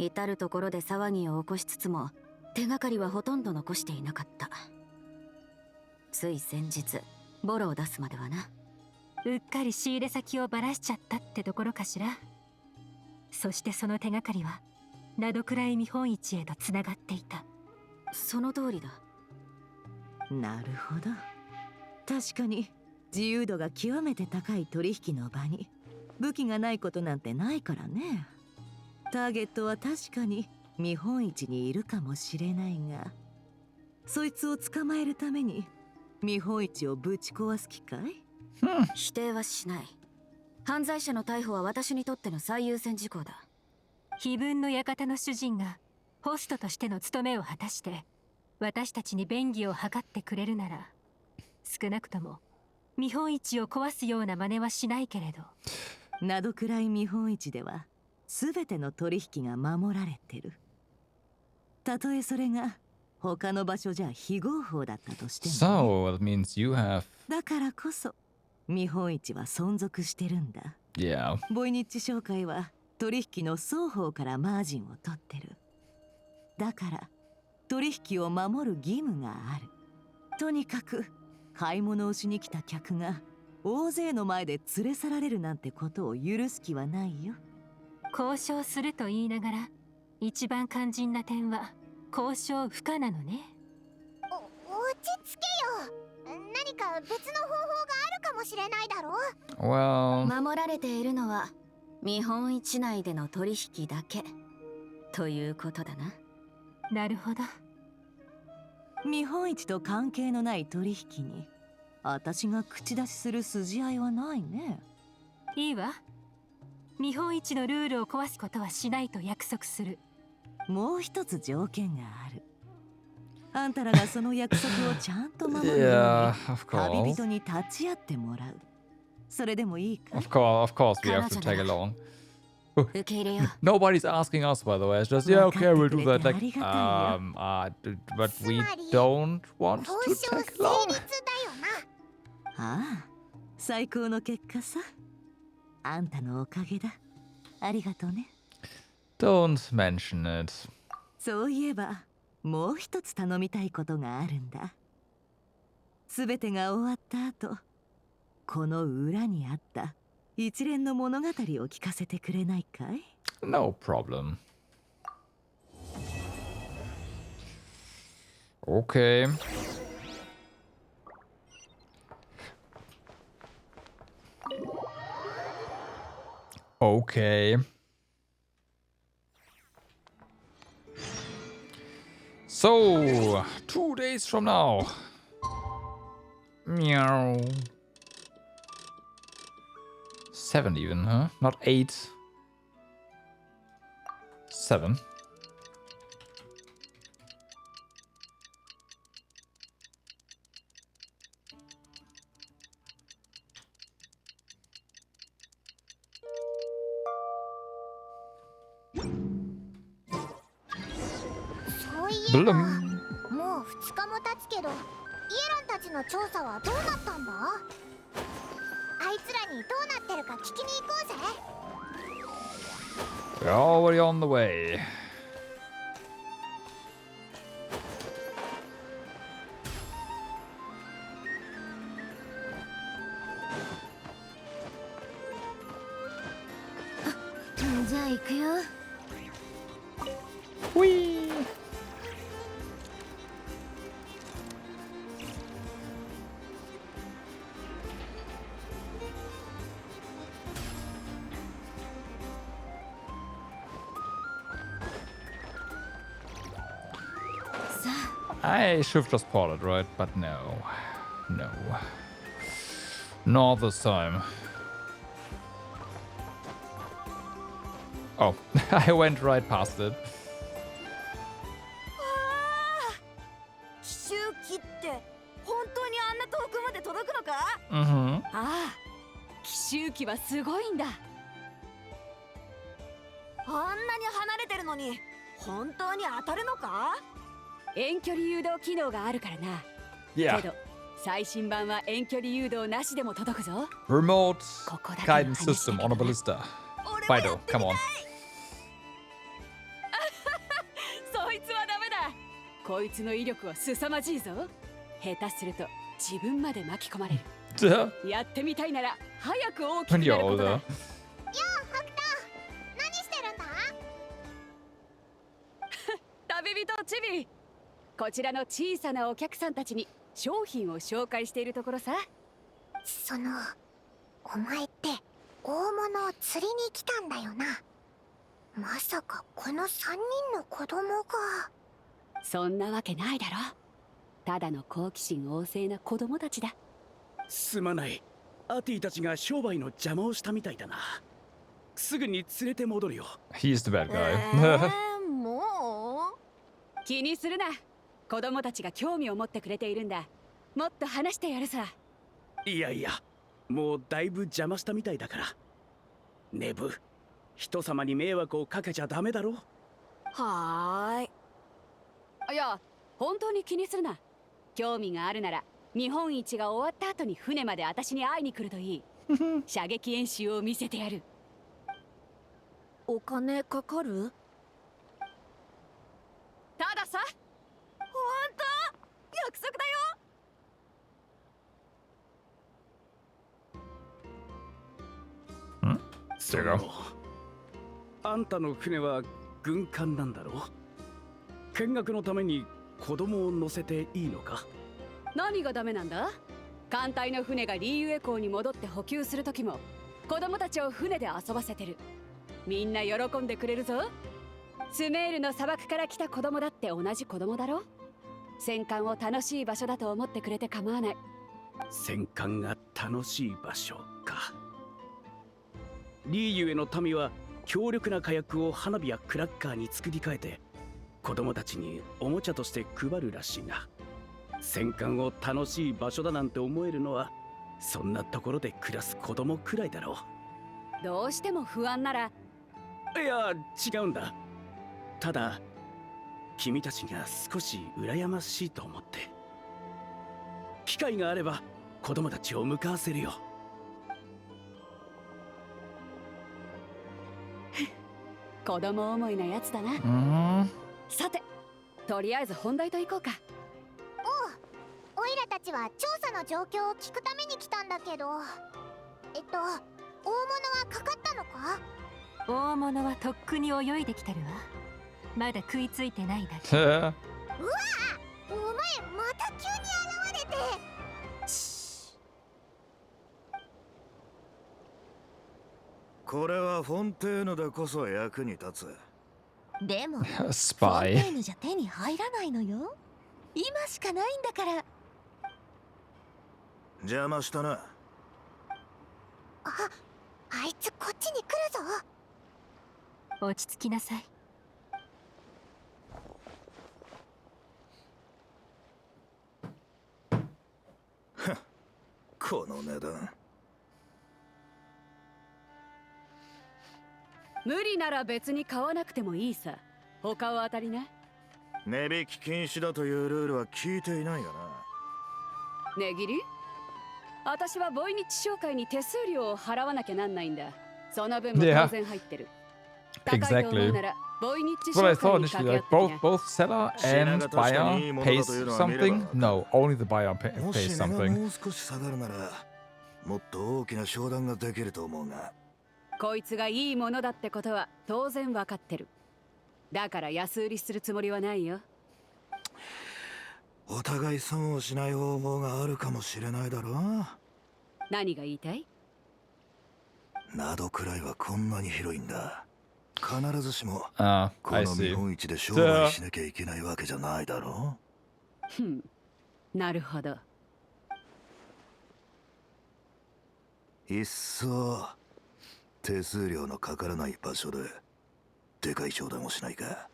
Speaker 6: 至る所で騒ぎを起こしつつも手がかりはほとんど残していなかった。つい先日ボロを出すまではな。
Speaker 4: うっかり仕入れ先をばらしちゃったってところかしら。そしてその手がかりはナドクライ見本市へとつながっていた。
Speaker 6: その通りだ。
Speaker 3: なるほど。確かに自由度が極めて高い取引の場に武器がないことなんてないからね。ターゲットは確かに見本市にいるかもしれないが、そいつを捕まえるために見本市をぶち壊す気かい？
Speaker 6: 否定はしない。犯罪者の逮捕は私にとっての最優先事項だ。
Speaker 4: 非分の館の主人がホストとしての務めを果たして私たちに便宜を図ってくれるなら、少なくとも見本市を壊すような真似はしないけれど。
Speaker 3: などくらい見本市では全ての取引が守られてる。たとえそれが他の場所じゃ非合法だったとしても、
Speaker 1: So, that means you have...
Speaker 3: だからこそ見本市は存続してるんだ。
Speaker 1: Yeah.
Speaker 3: ボイニッチ商会は取引の双方からマージンを取ってる。だから取引を守る義務がある。とにかく買い物をしに来た客が大勢の前で連れ去られるなんてことを許す気はないよ。
Speaker 4: 交渉すると言いながら一番肝心な点は交渉不可なのね。
Speaker 2: 落ち着けよ。何か別の方法があるかもしれないだろ。
Speaker 1: Well...
Speaker 6: 守られているのは見本市内での取引だけということだな。
Speaker 4: なるほど。
Speaker 3: 見本市と関係のない取引に私が口出しする筋合いはないね。
Speaker 4: いいわ。見本市のルールを壊すことはしないと約束する。
Speaker 3: もう一つ条件がある。あんたらがその約束をちゃんと守るように
Speaker 1: Yeah, of
Speaker 3: 旅
Speaker 1: course.
Speaker 3: 人に立ち会ってもらう。それでもいいかい？
Speaker 1: Of course, we have to tag along.
Speaker 6: 受け入れよう。
Speaker 1: Nobody's asking us, by the way. It's just, yeah, okay, we'll do that. Like, but we don't want
Speaker 2: 交
Speaker 1: to
Speaker 2: 渉
Speaker 1: tag
Speaker 2: 成立
Speaker 1: along.
Speaker 2: だよな。
Speaker 3: ああ、最高の結果さ。あんたのおかげだ。ありがとうね。
Speaker 1: Don't mention it.
Speaker 3: そういえば、もう一つ頼みたいことがあるんだ。すべてが終わった後、この裏にあった一連の物語を聞かせてくれないかい？
Speaker 1: No problem. Okay. Okay. So, 2 days from now. Meow. 7 even, huh? Not 8. 7. Blum.
Speaker 2: もう2日も経つけど、イエロンたちの調査はどうなったんだ？あいつらにどうなってるか聞きに行こうぜ。
Speaker 1: We're already on the way.
Speaker 6: Whee! じゃあ行くよ。
Speaker 1: Whee! I should have just ported, right? But no. No. Not this time. Oh, I went right past it.
Speaker 11: 奇襲機って本当にあんな遠くまで届くのか？
Speaker 1: Mm-hmm.
Speaker 7: ああ、奇襲機はすごいんだ。
Speaker 11: あんなに離れてるのに本当に当たるのか？
Speaker 7: 遠距離誘導機能があるからな。
Speaker 1: Yeah.
Speaker 7: けど最新版は遠距離誘導なしでも届くぞ。
Speaker 1: Remote
Speaker 7: ここだけの
Speaker 1: guidance
Speaker 7: 話だ
Speaker 1: system
Speaker 7: け
Speaker 1: on
Speaker 7: ど
Speaker 1: a ballista. Fido, come on.
Speaker 7: あこいつの威力は凄まじいぞ。下手すると自分まで巻き込まれる。やってみたいなら早く大きく
Speaker 1: When
Speaker 7: な
Speaker 1: you're
Speaker 7: ることだ。
Speaker 1: older.
Speaker 2: よう北斗、何してるんだ？
Speaker 7: 旅人チビ、こちらの小さなお客さんたちに商品を紹介しているところさ。
Speaker 2: お前って大物を釣りに来たんだよな。まさかこの3人の子供が。
Speaker 7: そんなわけないだろ。ただの好奇心旺盛な子供たちだ。
Speaker 5: すまない。アティたちが商売の邪魔をしたみたいだな。すぐに連れて戻るよ。
Speaker 1: He's the bad guy.
Speaker 2: もう
Speaker 7: 気にするな。子供たちが興味を持ってくれているんだ。もっと話してやるさ。
Speaker 5: いやいや、もうだいぶ邪魔したみたいだから。ネブ、人様に迷惑をかけちゃダメだろ。
Speaker 11: はーい。
Speaker 7: いや、本当に気にするな。興味があるなら日本一が終わった後に船まで私に会いに来るといい。射撃演習を見せてやる。
Speaker 11: お金かかる？
Speaker 7: たださ。
Speaker 11: ほんと？約束だよ。
Speaker 5: そのあんたの船は軍艦なんだろう。見学のために子供を乗せていいのか？
Speaker 7: 何がダメなんだ？艦隊の船がリーユエ港に戻って補給する時も子供たちを船で遊ばせてる。みんな喜んでくれるぞ。スメールの砂漠から来た子供だって同じ子供だろ。戦艦を楽しい場所だと思ってくれて構わない。
Speaker 5: 戦艦が楽しい場所か。リーユエの民は強力な火薬を花火やクラッカーに作り変えて子供たちにおもちゃとして配るらしいな。戦艦を楽しい場所だなんて思えるのはそんなところで暮らす子供くらいだろ
Speaker 7: う。どうしても不安なら。
Speaker 5: いや違うんだ。ただ君たちが少し羨ましいと思って。機会があれば子供たちを向かわせるよ。
Speaker 7: 子供思いなやつだな。さて、とりあえず本題と行こうか。
Speaker 2: おいらたちは調査の状況を聞くために来たんだけど、大物はかかったのか？
Speaker 4: 大物はとっくに泳いできてるわ。まだ食いついてないだけ。
Speaker 2: うわぁ、お前また急に現れて。
Speaker 8: これはフォンテーヌでこそ役に立つ。
Speaker 11: でもフォンテ
Speaker 1: Spy.
Speaker 11: ーヌじゃ手に入らないのよ。今しかないんだから。
Speaker 8: 邪魔したな。
Speaker 2: あいつこっちに来るぞ。
Speaker 4: 落ち着きなさい。
Speaker 8: この値段。
Speaker 7: 無理なら別に買わなくてもいいさ。他を当たりな。
Speaker 8: 値引き禁止だというルールは聞いていないがな。
Speaker 7: 値切り？私はボイニッチ商会に手数料を払わなきゃなんないんだ。その分も当然入ってる。
Speaker 1: Exactly. That's what I thought initially. Like both seller and buyer pays something. No, only the buyer pays something.
Speaker 8: もう少し下がるならもっと大きな商談ができると思うが。
Speaker 7: こいつがいいものだってことは当然わかってる。だから安売りするつもりはないよ。
Speaker 8: お互い損をしない方法があるかもしれないだろう。
Speaker 7: 何が言いたい？
Speaker 8: 窓くらいはこんなに広いんだ。必ずしもこ
Speaker 1: I
Speaker 8: の日
Speaker 1: see.
Speaker 8: 本一で商売しなきゃいけないわけじゃないだろ
Speaker 7: う。なるほど。
Speaker 8: いっそ手数料のかからない場所ででかい商談をしないか。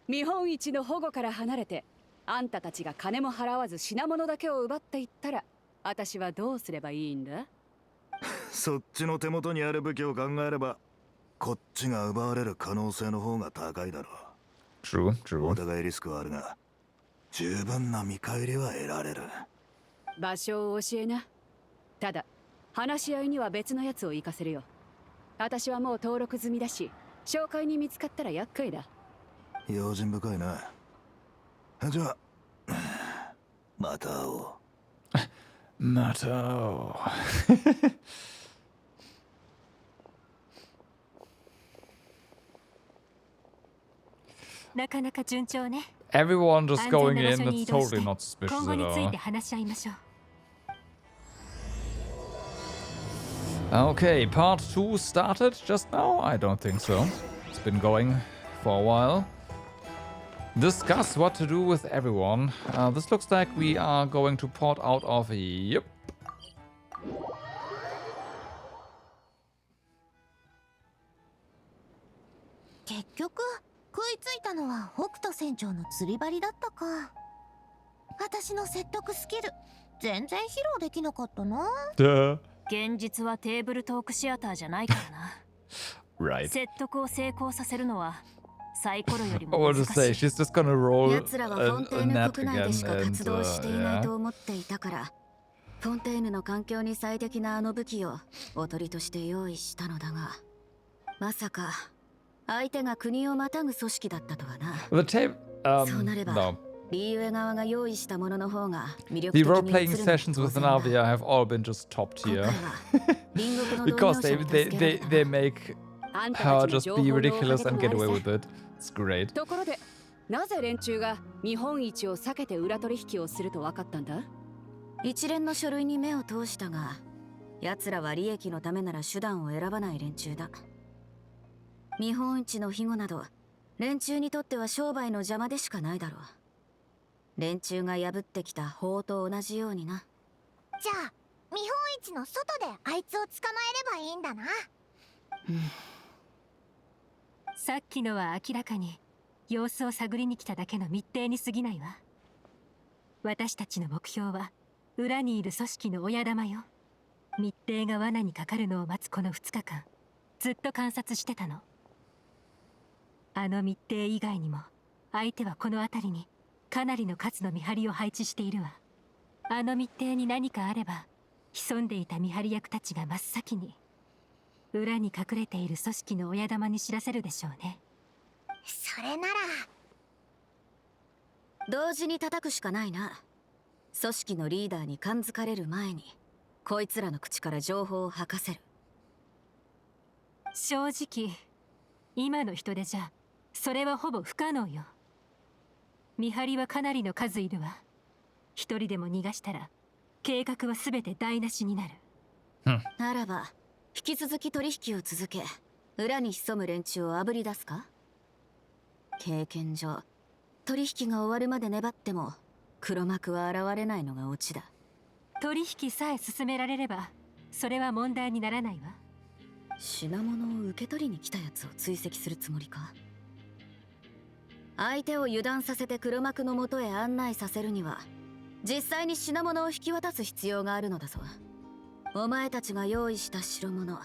Speaker 7: 見本市の保護から離れてあんたたちが金も払わず品物だけを奪っていったら私はどうすればいいんだ？
Speaker 8: そっちの手元にある武器を考えればこっちが奪われる可能性の方が高いだろう。
Speaker 1: True, true.
Speaker 8: お互いリスクはあるが十分な見返りは得られる。
Speaker 7: 場所を教えな。ただ話し合いには別のやつを行かせるよ。私はもう登録済みだし紹介に見つかったら厄介だ。
Speaker 8: 用心深いな。じゃあまた会おう。
Speaker 1: また会おう。
Speaker 4: なかなか順調ね。
Speaker 1: Everyone just
Speaker 4: 安
Speaker 1: going
Speaker 4: 全な場
Speaker 1: in,
Speaker 4: 所に
Speaker 1: it's
Speaker 4: 移動し
Speaker 1: totally
Speaker 4: て
Speaker 1: not suspicious
Speaker 4: 今後
Speaker 1: at
Speaker 4: につい
Speaker 1: all.
Speaker 4: て話し合いましょう。
Speaker 1: Okay, part 2 started just now? I don't think so. It's been going for a while. Discuss what to do with everyone. This looks like we are going to port out of... Yep.
Speaker 2: 結局食いついたのは北斗船長の釣り針だったか。私の説得スキル全然披露できなかったな。
Speaker 1: Duh.
Speaker 11: 現実はテーブルトークシアターじゃないからな。
Speaker 1: Right.
Speaker 11: 説得を成功させるのはサイコロより
Speaker 1: I
Speaker 11: も
Speaker 1: want to
Speaker 11: 難
Speaker 1: say
Speaker 11: しい。
Speaker 1: she's just gonna roll
Speaker 6: 奴らはフォンテ
Speaker 1: a
Speaker 6: ーヌ
Speaker 1: net
Speaker 6: 国内でしか
Speaker 1: again
Speaker 6: 活動していない
Speaker 1: and
Speaker 6: と思っていたから、フォンテーヌの環境に最適なあの武器をおとりとして用意したのだが、まさか相手が国をまたぐ組織だったとはな。
Speaker 1: the tape
Speaker 6: そうなれば
Speaker 1: no.
Speaker 6: リーウェ側が用意したものの方が魅力
Speaker 1: The
Speaker 6: 的に
Speaker 1: role-playing
Speaker 6: 映るのは
Speaker 1: sessions
Speaker 6: 当
Speaker 1: with
Speaker 6: 然だ。
Speaker 1: Navia have all been just top
Speaker 6: 今
Speaker 1: tier
Speaker 6: 回は隣国の同
Speaker 1: because
Speaker 6: 業者
Speaker 1: they
Speaker 6: に
Speaker 1: they
Speaker 6: 助けられ
Speaker 1: they
Speaker 6: た
Speaker 1: they
Speaker 6: な。
Speaker 1: make
Speaker 7: あんた
Speaker 1: her
Speaker 7: たちの
Speaker 1: just
Speaker 7: 情
Speaker 1: be
Speaker 7: 報のおかげ
Speaker 1: ridiculous
Speaker 7: と
Speaker 1: and
Speaker 7: も
Speaker 1: get
Speaker 7: ある
Speaker 1: away
Speaker 7: ぜ。
Speaker 1: with it. It's great.
Speaker 7: ところで、なぜ連中が見本市を避けて裏取引をすると分かったんだ？
Speaker 6: 一連の書類に目を通したが、奴らは利益のためなら手段を選ばない連中だ。見本市の庇護など、連中にとっては商売の邪魔でしかないだろう。連中が破ってきた法と同じようにな。
Speaker 2: じゃあ見本市の外であいつを捕まえればいいんだな。
Speaker 4: さっきのは明らかに様子を探りに来ただけの密偵に過ぎないわ。私たちの目標は裏にいる組織の親玉よ。密偵が罠にかかるのを待つこの2日間、ずっと観察してたの。あの密偵以外にも相手はこの辺りにかなりの数の見張りを配置しているわ。あの密偵に何かあれば潜んでいた見張り役たちが真っ先に裏に隠れている組織の親玉に知らせるでしょうね。
Speaker 2: それなら
Speaker 6: 同時に叩くしかないな。組織のリーダーに感づかれる前に、こいつらの口から情報を吐かせる。
Speaker 4: 正直今の人手じゃそれはほぼ不可能よ。見張りはかなりの数いるわ。一人でも逃がしたら計画は全て台無しになる。
Speaker 6: ならば引き続き取引を続け、裏に潜む連中をあぶり出すか。経験上取引が終わるまで粘っても黒幕は現れないのがオチだ。
Speaker 4: 取引さえ進められればそれは問題にならないわ。
Speaker 6: 品物を受け取りに来たやつを追跡するつもりか。相手を油断させて黒幕の元へ案内させるには、実際に品物を引き渡す必要があるのだぞ。お前たちが用意した代物、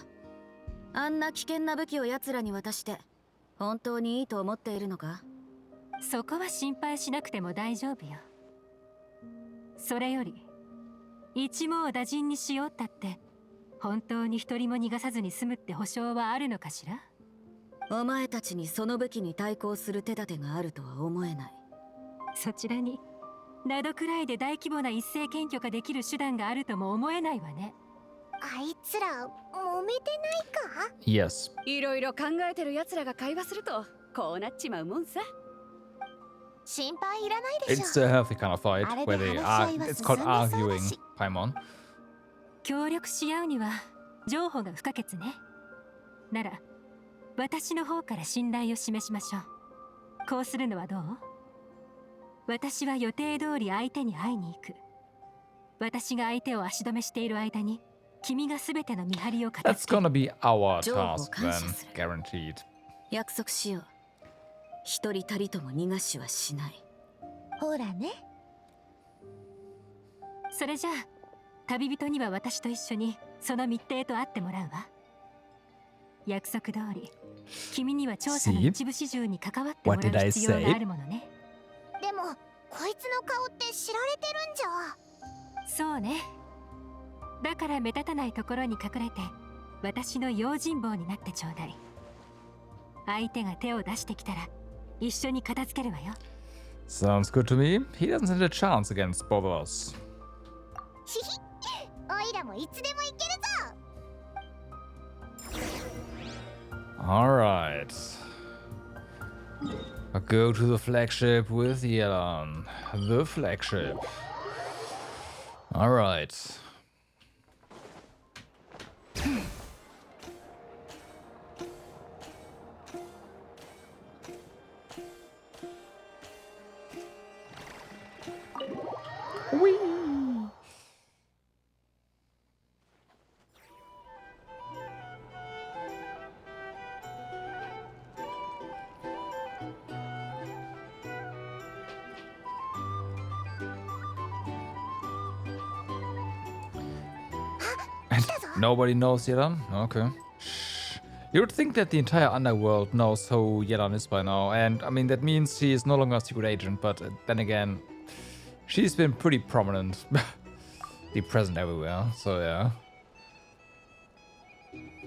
Speaker 6: あんな危険な武器を奴らに渡して本当にいいと思っているのか。
Speaker 4: そこは心配しなくても大丈夫よ。それより一網打尽にしようったって本当に一人も逃がさずに済むって保証はあるのかしら。
Speaker 6: お前たちにその武器に対抗する手立てがあるとは思えない。
Speaker 4: そちらになどくらいで大規模な一斉検挙ができる手段があるとも思えないわね。
Speaker 2: あいつら揉めてないか。
Speaker 1: Yes.
Speaker 7: いろいろ考えてる奴らが会話するとこうなっちまうもんさ。
Speaker 2: 心配いらないでしょ。
Speaker 1: It's a healthy kind of fight where they are. It's called arguing, Paimon.
Speaker 4: 協力し合うには情報が不可欠ね。なら私の方から信頼を示しましょう。こうするのはどう？私は予定通り相手に会いに行く。私が相手を足止めしている間に君が全ての見張りを片
Speaker 1: That's
Speaker 4: 付ける。
Speaker 1: gonna be our
Speaker 6: 情報
Speaker 1: task
Speaker 6: 感
Speaker 1: then,
Speaker 6: 謝する。
Speaker 1: guaranteed.
Speaker 6: 約束しよう。一人たりとも逃がしはしない。
Speaker 2: ほらね。
Speaker 4: それじゃあ旅人には私と一緒にその密偵と会ってもらうわ。約束通り君には調査の一部始終に関わってもらう必要があるものね。
Speaker 2: でもこいつの顔って知られてるんじゃ。
Speaker 4: そうね。だから目立たないところに隠れて私の用心棒になってちょうだい。相手が手を出してきたら一緒に片付けるわよ。
Speaker 1: Sounds good to me. He doesn't stand a chance against both of us.
Speaker 2: ひひ、おいらもいつでも行けるぞ。
Speaker 1: Alright. I'll go to the flagship with Yelan. The flagship. Alright. Nobody knows Yelan? Okay. Shh. You would think that the entire underworld knows who Yelan is by now, and I mean, that means she is no longer a secret agent, but then again, she's been pretty prominent. Be present everywhere, so yeah.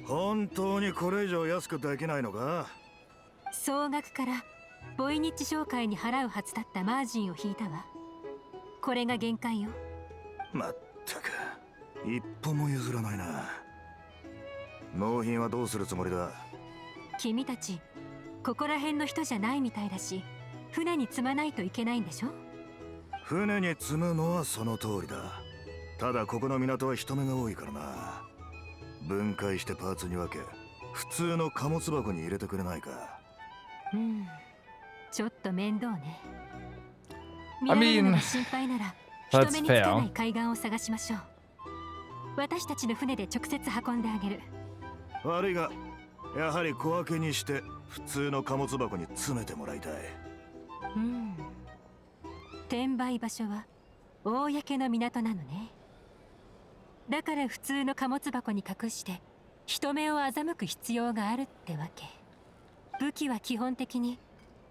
Speaker 8: 本当にこれ以上安くできないのか？
Speaker 4: 総額からボイニッチ商会に払うはずだったマージンを引いたわ。これが限界よ。
Speaker 8: まったく、一歩も譲らないな。納品はどうするつもりだ？
Speaker 4: 君たちここら辺の人じゃないみたいだし、船に積まないといけないんでしょ？
Speaker 8: 船に積むのはその通りだ。ただここの港は人目が多いからな。分解してパーツに分け、普通の貨物箱に入れてくれないか？
Speaker 4: ちょっと面倒ね。見られるのが心配なら人目につかない海岸を探しましょう。私たちの船で直接運んであげる。
Speaker 8: 悪いが、やはり小分けにして普通の貨物箱に詰めてもらいたい。
Speaker 4: 転売場所は公の港なのね。だから普通の貨物箱に隠して人目を欺く必要があるってわけ。武器は基本的に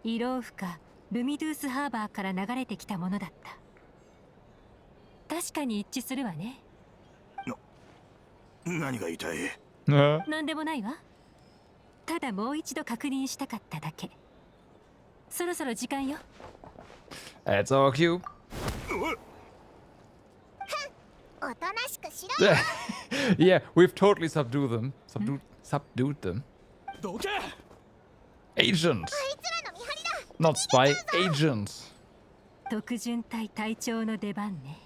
Speaker 4: イローフかルミドゥースハーバーから流れてきたものだった。確かに一致するわね。
Speaker 8: 何が言いたい？
Speaker 4: 何でもないわ。ただもう一度確認したかっただけ。そろそろ時間よ。
Speaker 1: That's our cue.
Speaker 2: おとなしくしろ。
Speaker 1: Yeah, we've totally subdued them. Subdued them.
Speaker 5: どけ！
Speaker 1: Agent!
Speaker 2: あいつらの見張りだ。
Speaker 1: Not spy, agent!
Speaker 4: 特巡隊隊長の出番ね。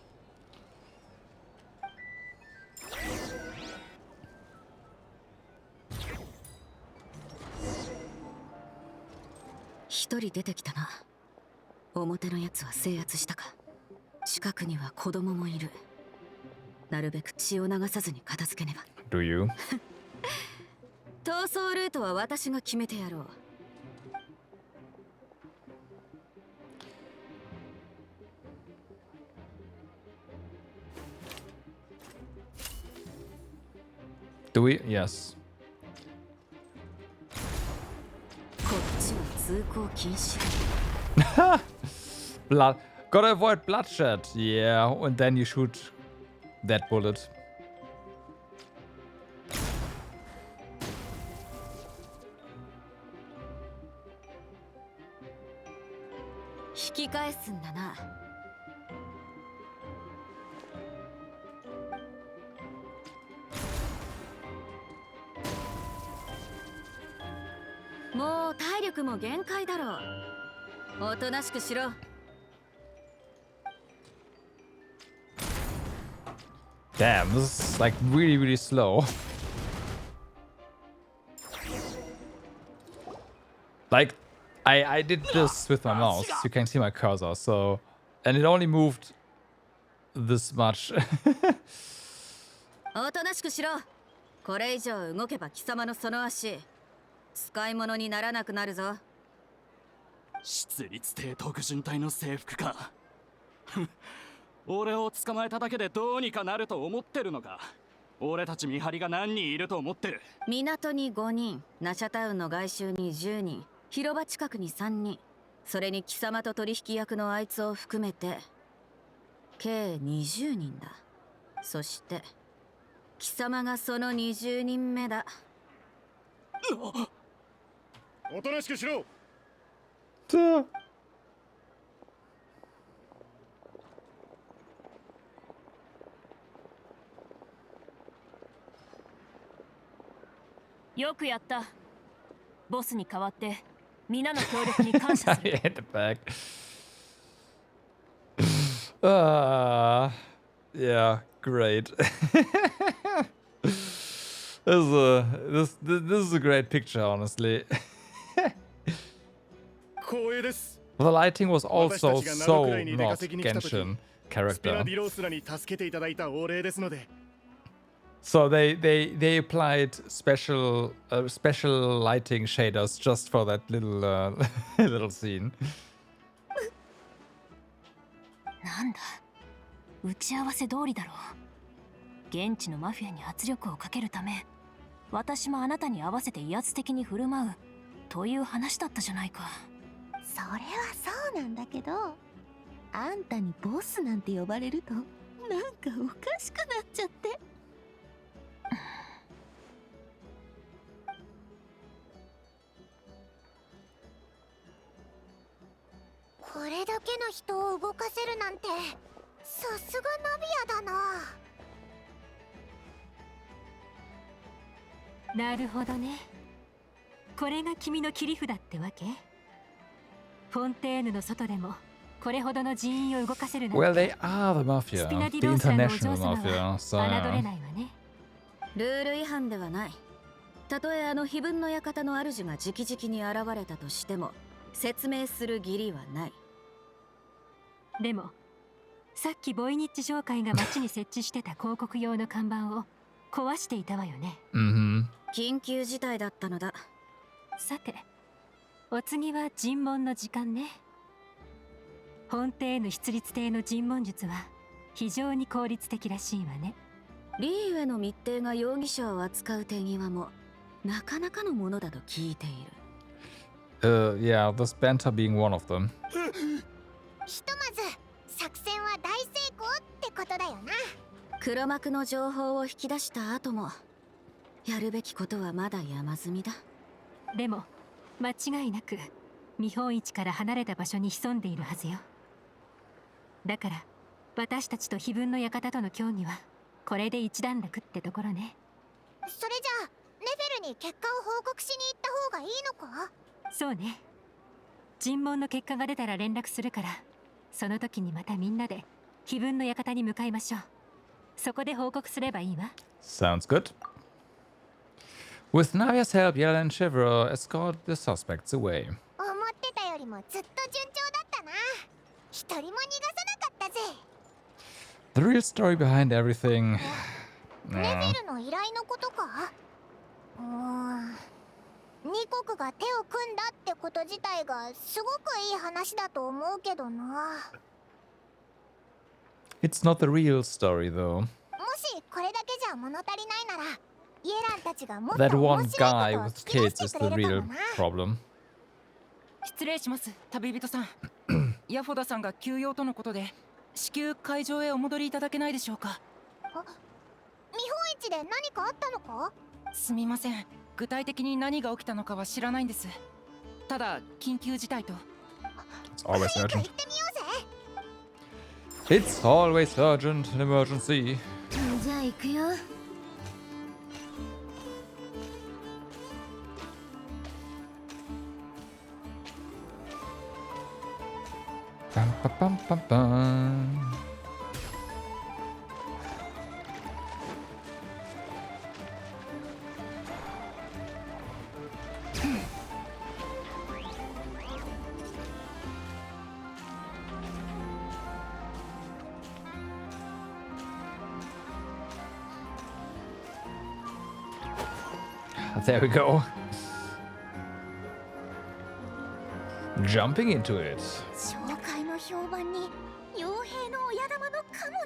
Speaker 6: 一人出てきたな。表のやつは制圧したか。近くには子供もいる。なるべく血を流さずに片付けねば。
Speaker 1: Do you?
Speaker 6: 逃走ルートは私が決めてやろう。
Speaker 1: Do we? Yes.
Speaker 6: こっちは通行禁止。
Speaker 1: Blood. Gotta avoid bloodshed. Yeah, and then you shoot that bullet.
Speaker 6: 引き返すんだな。もう体力も限界だろう。おとなしくしろ。
Speaker 1: Damn, this is like really, really slow. Like, I did this with my mouse. You can see my cursor, so... And it only moved this much.
Speaker 6: おとなしくしろ。これ以上動けば貴様のその足、使い物にならなくなるぞ。
Speaker 5: 出立帝特巡隊の制服か。俺を捕まえただけでどうにかなると思ってるのか。俺たち見張りが何人いると思ってる。
Speaker 6: 港に5人、ナシャタウンの外周に10人、広場近くに3人、それに貴様と取引役のあいつを含めて計20人だ。そして貴様がその20人目だ。
Speaker 8: おとなしくしろ。
Speaker 11: よくやった。ボスに代わって皆の協力に感謝する。
Speaker 1: Hit the back. Yeah, great. This is a great picture, honestly. The lighting was also so not Genshin character. So they applied special lighting shaders just for that little little scene.
Speaker 11: なんだ、打ち合わせ通りだろう。現地のマフィアに圧力をかけるため、私もあなたに合わせて威圧的に振る舞うという話だったじゃないか。
Speaker 6: それはそうなんだけど、あんたにボスなんて呼ばれるとなんかおかしくなっちゃって。
Speaker 2: これだけの人を動かせるなんてさすがナビアだな。
Speaker 4: なるほどね。これが君の切り札ってわけ？フォンテーヌの外でもこれほどの人員を動かせるなんて。
Speaker 1: Well, they are the mafia,
Speaker 4: スピナディ
Speaker 1: the
Speaker 4: ロースラのお
Speaker 1: international
Speaker 4: 嬢様
Speaker 1: mafia.
Speaker 4: は
Speaker 1: So
Speaker 4: 侮れないわね。
Speaker 6: ルール違反ではない。たとえあの非分の館の主が直々に現れたとしても説明する義理はない。
Speaker 4: でもさっきボイニッチ商会が街に設置してた広告用の看板を壊していたわよね。
Speaker 6: 緊急事態だったのだ。
Speaker 4: さて、お次は尋問の時間ね。フォンテーヌ出立艇の尋問術は非常に効率的らしいわね。
Speaker 6: リーウェの密偵が容疑者を扱う手際もなかなかのものだと聞いている。
Speaker 1: Yeah, this banter being one of them.
Speaker 2: ひとまず作戦は大成功ってことだよな。
Speaker 6: 黒幕の情報を引き出した後もやるべきことはまだ山積みだ。
Speaker 4: でも間違いなく見本市から離れた場所に潜んでいるはずよ。だから私たちと非分の館との協議はこれで一段落ってところね。
Speaker 2: それじゃあネフェルに結果を報告しに行った方がいいのか？
Speaker 4: そうね。尋問の結果が出たら連絡するから、その時にまたみんなで非分の館に向かいましょう。そこで報告すればいいわ。
Speaker 1: Sounds good. With Navia's help, Yella and Shiver escort the suspects away.
Speaker 2: 思ってたよりもずっと順調だったな。一人も逃がさなかったぜ。
Speaker 1: The real story behind everything.
Speaker 2: ネフェルの依頼のことか？二国が手を組んだってこと自体がすごくいい話だと思うけどな。
Speaker 1: It's not the real story, though.
Speaker 2: もしこれだけじゃ物足りないなら、イエランたちがもっと
Speaker 1: That
Speaker 2: 面
Speaker 1: one
Speaker 2: 白い
Speaker 1: guy
Speaker 2: ことを
Speaker 1: with
Speaker 2: 聞き出
Speaker 1: kids
Speaker 2: して
Speaker 1: is
Speaker 2: く
Speaker 1: the
Speaker 2: れるか
Speaker 1: real
Speaker 2: もな。
Speaker 1: problem.
Speaker 12: 失礼します、旅人さん。ヤフォダさんが休養とのことで至急会場へお戻りいただけないでしょうか。
Speaker 2: 見本市で何かあったのか？
Speaker 12: すみません、具体的に何が起きたのかは知らないんです。ただ緊急事態と。
Speaker 1: It's always
Speaker 2: 早く行
Speaker 1: urgent.
Speaker 2: ってみようぜ。
Speaker 1: It's always urgent in emergency.
Speaker 6: じゃあ行くよ。
Speaker 1: Bum, ba, bum, bum, bum. There we go. Jumping into it.
Speaker 2: 紹介の評判に傭兵の親玉の貨物。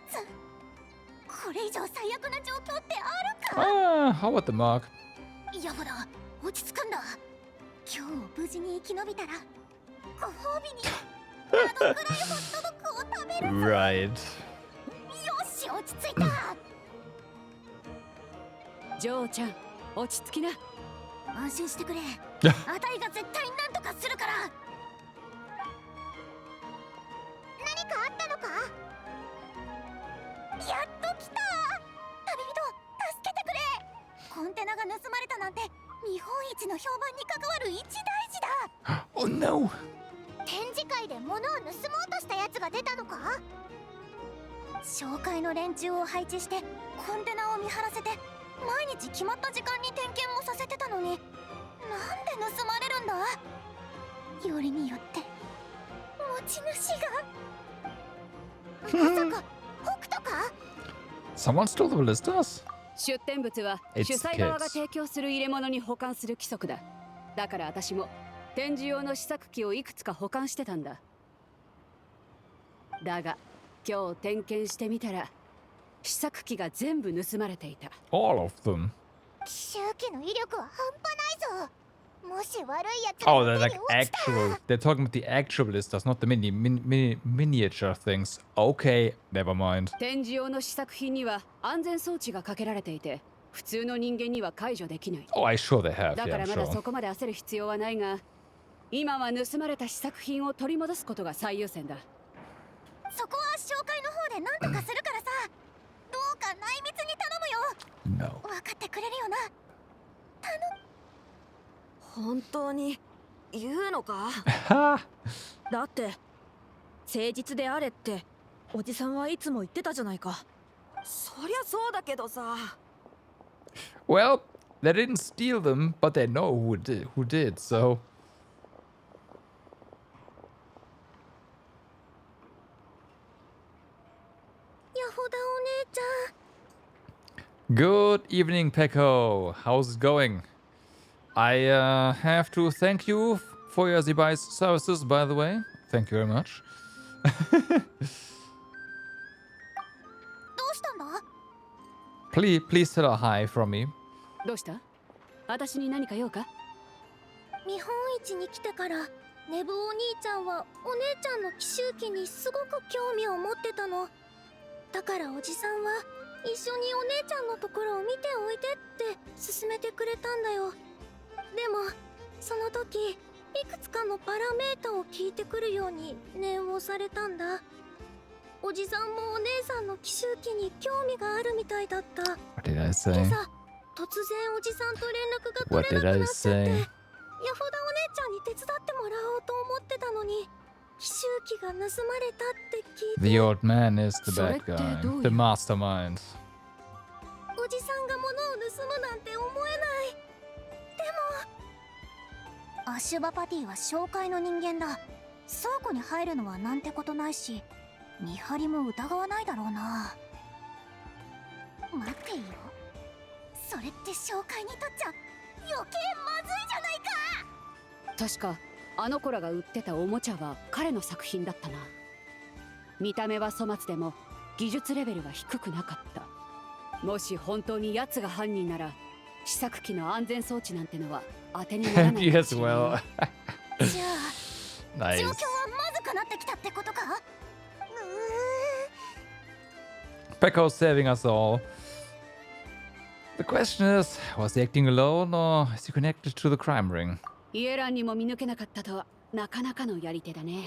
Speaker 2: これ以上最悪な状況ってあるか？
Speaker 1: How about the mark?
Speaker 2: やばだ、落ち着くんだ。今日無事に生き延びたらご褒美にあのくらいホットドッグを食べるぞ。
Speaker 1: Right.
Speaker 2: よし、落ち着いた。
Speaker 7: ジョーちゃん、落ち着きな。
Speaker 2: 安心してくれ。あたいが絶対なんとかするから。やっと来た。旅人、助けてくれ。コンテナが盗まれたなんて日本一の評判に関わる一大事だ。
Speaker 1: Oh no!
Speaker 2: 展示会で物を盗もうとしたやつが出たのか。紹介の連中を配置してコンテナを見張らせて毎日決まった時間に点検もさせてたのに、なんで盗まれるんだ。よりによって持ち主がまさか北斗か。
Speaker 1: Someone stole the ballistas?
Speaker 7: 出展物は
Speaker 1: It's
Speaker 7: 主催側が
Speaker 1: kids.
Speaker 7: 提供する入れ物に保管する規則だ。だから私も展示用の試作機をいくつか保管してたんだ。だが今日点検してみたら試作機が全部盗まれていた。
Speaker 1: All of them.
Speaker 2: 奇襲機の威力は半端ないぞ。もし悪いやつが
Speaker 1: Oh,
Speaker 2: 手
Speaker 1: they're
Speaker 2: に
Speaker 1: like
Speaker 2: 落ちたら。
Speaker 1: actual. They're talking about the actual ballistas, not the miniature things. Okay, never mind.
Speaker 7: 展示用の試作品には安全装置がかけられていて、普通の人間には解除できない。
Speaker 1: Oh, I sure they have.
Speaker 7: だ
Speaker 1: Yeah,
Speaker 7: から
Speaker 1: I'm
Speaker 7: まだ
Speaker 1: sure.
Speaker 7: そこまで焦る必要はないが、今は盗まれた試作品を取り戻すことが最優先だ。
Speaker 2: そこは紹介の方で何とかするからさ。どうか内密に頼むよ。
Speaker 1: No.
Speaker 2: 分かってくれるよな。
Speaker 13: 本当に言うのか。だって誠実であれっておじさんはいつも言ってたじゃないか。そりゃそうだけどさ。
Speaker 1: Well, they didn't steal them, but they know who did, so.
Speaker 2: ヤホダお姉ちゃん。
Speaker 1: Good evening, Peko. How's it going? I have to thank you for your device services, by the way. Thank you very much.
Speaker 2: どうしたんだ。
Speaker 1: Please tell her hi from me.
Speaker 7: どうした？私に何か用か？
Speaker 2: 日本一に来てからネブお兄ちゃんはお姉ちゃんの奇襲機にすごく興味を持ってたの。だからおじさんは一緒にお姉ちゃんのところを見ておいてって勧めてくれたんだよ。でもその時いくつかのパラメータを聞いてくるように念をされたんだ。おじさんもお姉さんの奇襲機に興味があるみたいだった。
Speaker 1: What did I say?
Speaker 2: 今朝突然おじさんと連絡が取れなくなっちゃって、ヤホダお姉ちゃんに手伝ってもらおうと思ってたのに奇襲機が盗まれたって聞いて。
Speaker 1: The old man is the bad
Speaker 7: それってどういう
Speaker 1: guy, the mastermind.
Speaker 2: おじさんが物を盗むなんて思えない。でもアシュバパティは紹介の人間だ。倉庫に入るのはなんてことないし、見張りも疑わないだろうな。待ってよ、それって紹介にとっちゃ余計まずいじゃないか。
Speaker 7: 確かあの子らが売ってたおもちゃは彼の作品だったな。見た目は粗末でも技術レベルは低くなかった。もし本当に奴が犯人なら試作機の安全装置なんてのは当てにならないかもしれない。
Speaker 1: Yes, well.
Speaker 2: じゃあ
Speaker 1: Nice.
Speaker 2: 状況はまずくなってきたってことか。
Speaker 1: Pecco's saving us all. The question is, was he acting alone or is he connected to the crime ring?
Speaker 7: イエランにも見抜けなかったとはなかなかのやり手だね。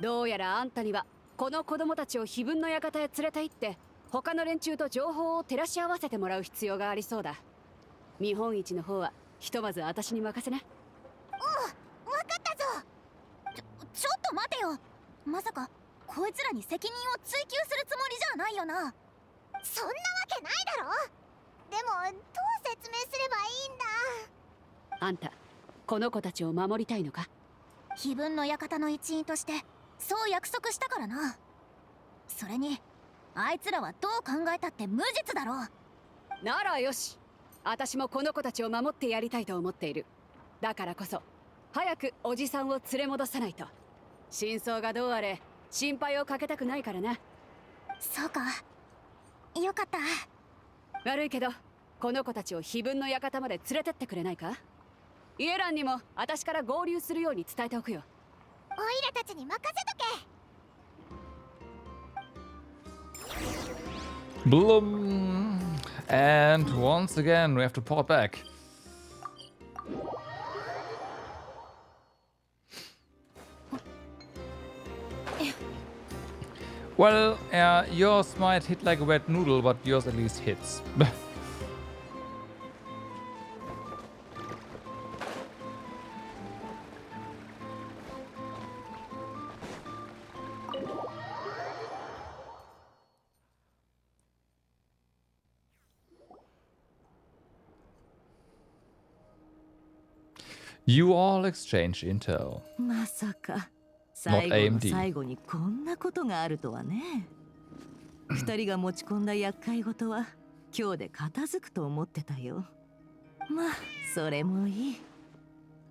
Speaker 7: どうやらあんたにはこの子供たちを碑文の館へ連れて行って他の連中と情報を照らし合わせてもらう必要がありそうだ。見本市の方はひとまず私に任せな。
Speaker 2: おう、わかったぞ。ちょっと待てよ。まさかこいつらに責任を追及するつもりじゃないよな。そんなわけないだろ。でもどう説明すればいいんだ。
Speaker 7: あんたこの子たちを守りたいのか？
Speaker 2: 碑文の館の一員としてそう約束したからな。それにあいつらはどう考えたって無実だろ。
Speaker 7: ならよし、私もこの子たちを守ってやりたいと思っている。だからこそ早くおじさんを連れ戻さないと。真相がどうあれ心配をかけたくないからな。
Speaker 2: そうか、よかった。
Speaker 7: 悪いけどこの子たちを碑文の館まで連れてってくれないか？イエランにも私から合流するように伝えておくよ。
Speaker 2: オイラたちに任せとけ。
Speaker 1: Bloom. And once again, we have to port back. Well, yours might hit like a wet noodle, but yours at least hits. You all exchange intel.
Speaker 3: まさか
Speaker 1: Not
Speaker 3: 最後の
Speaker 1: AMD.
Speaker 3: 最後にこんなことがあるとはね。二人が持ち込んだ厄介事は今日で片付くと思ってたよ。まあそれもいい。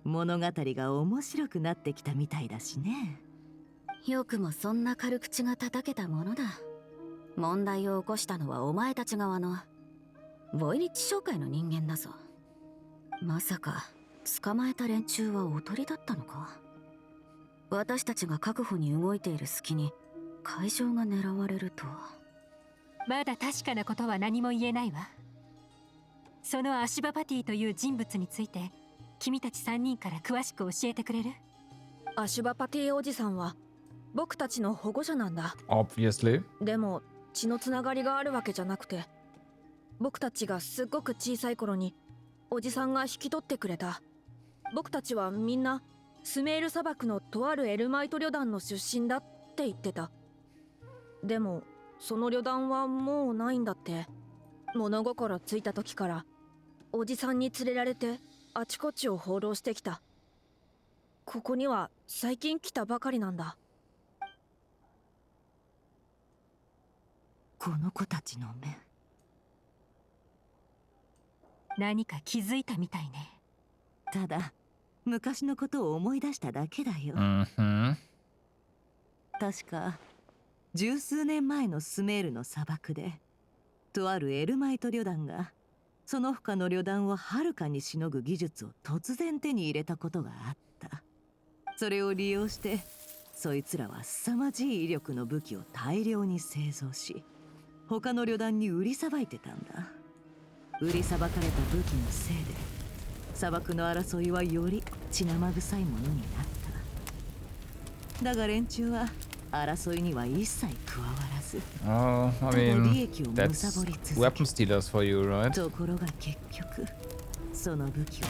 Speaker 3: 物語が面白くなってきたみたいだしね。
Speaker 6: よくもそんな軽口が叩けたものだ。問題を起こしたのはお前たち側のボイリッチ商会の人間だぞ。まさか捕まえた連中はおとりだったのか。私たちが確保に動いている隙に会場が狙われるとは。
Speaker 4: まだ確かなことは何も言えないわ。そのアシュバパティという人物について君たち3人から詳しく教えてくれる？
Speaker 13: アシュバパティおじさんは僕たちの保護者なんだ。
Speaker 1: Obviously.
Speaker 13: でも血のつながりがあるわけじゃなくて、僕たちがすっごく小さい頃におじさんが引き取ってくれた。僕たちはみんなスメール砂漠のとあるエルマイト旅団の出身だって言ってた。でもその旅団はもうないんだって。物心ついた時からおじさんに連れられてあちこちを放浪してきた。ここには最近来たばかりなんだ。
Speaker 3: この子たちの目。
Speaker 4: 何か気づいたみたいね。
Speaker 3: ただ昔のことを思い出しただけだよ。確か十数年前のスメールの砂漠でとあるエルマイト旅団がその他の旅団をはるかにしのぐ技術を突然手に入れたことがあった。それを利用してそいつらは凄まじい威力の武器を大量に製造し、他の旅団に売りさばいてたんだ。売りさばかれた武器のせいで砂漠の争いはより血生臭いものになった。だが連中は争いには一切加わらず、
Speaker 1: Oh, I
Speaker 3: ただ
Speaker 1: mean,
Speaker 3: 利益を貪り
Speaker 1: that's
Speaker 3: 続け
Speaker 1: weapon stealers for you, right?
Speaker 3: ところが結局その武器を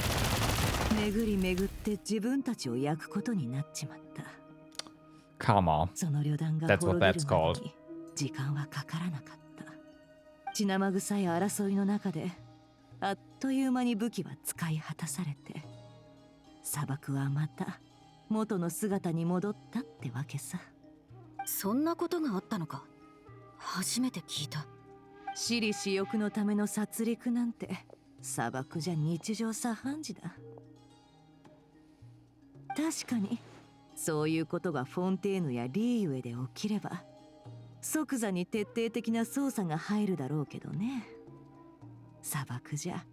Speaker 3: 巡り巡って自分たちを焼くことになっちまった。
Speaker 1: Karma.
Speaker 3: その旅団が
Speaker 1: That's what
Speaker 3: 滅び
Speaker 1: that's
Speaker 3: るま
Speaker 1: called.
Speaker 3: でに時間はかからなかった。血生臭い争いの中であっという間に武器は使い果たされて、砂漠はまた元の姿に戻ったってわけさ。
Speaker 6: そんなことがあったのか。初めて聞いた。
Speaker 3: 私利私欲のための殺戮なんて砂漠じゃ日常茶飯事だ。確かにそういうことがフォンテーヌやリーユエで起きれば即座に徹底的な捜査が入るだろうけどね。砂漠じゃ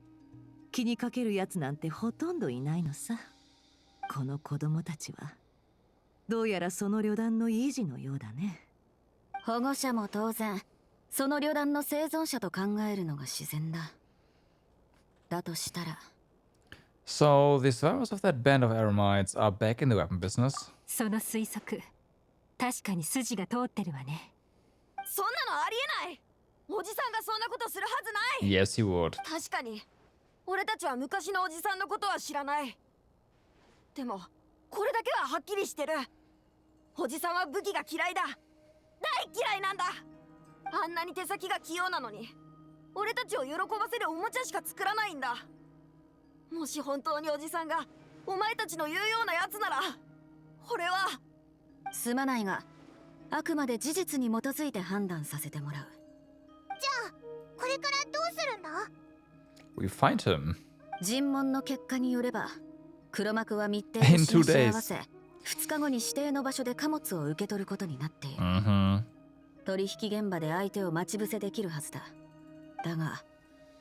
Speaker 3: 気にかけるやつなんてほとんどいないのさ。この子供たちはどうやらその旅団の維持のようだね。
Speaker 6: 保護者も当然その旅団の生存者と考えるのが自然だ。だとしたら
Speaker 1: So the survivors of that band of Aramites are back in the weapon business.
Speaker 4: その推測、確かに筋が通ってるわね。
Speaker 13: そんなのありえない。おじさんがそんなことするはずない。
Speaker 1: Yes, he would.
Speaker 13: 確かに俺たちは昔のおじさんのことは知らない。でもこれだけははっきりしてる。おじさんは武器が嫌いだ。大嫌いなんだ。あんなに手先が器用なのに俺たちを喜ばせるおもちゃしか作らないんだ。もし本当におじさんがお前たちの言うようなやつなら俺は。
Speaker 6: すまないがあくまで事実に基づいて判断させてもらう。
Speaker 2: じゃあこれからどうするんだ？
Speaker 1: We find him.
Speaker 6: 尋問の結果によれば黒幕は密偵
Speaker 1: In
Speaker 6: と
Speaker 1: 2
Speaker 6: 示し合
Speaker 1: days.
Speaker 6: わせ2日後に指定の場所で貨物を受け取ることになっている。取引現場で相手を待ち伏せできるはずだ。だが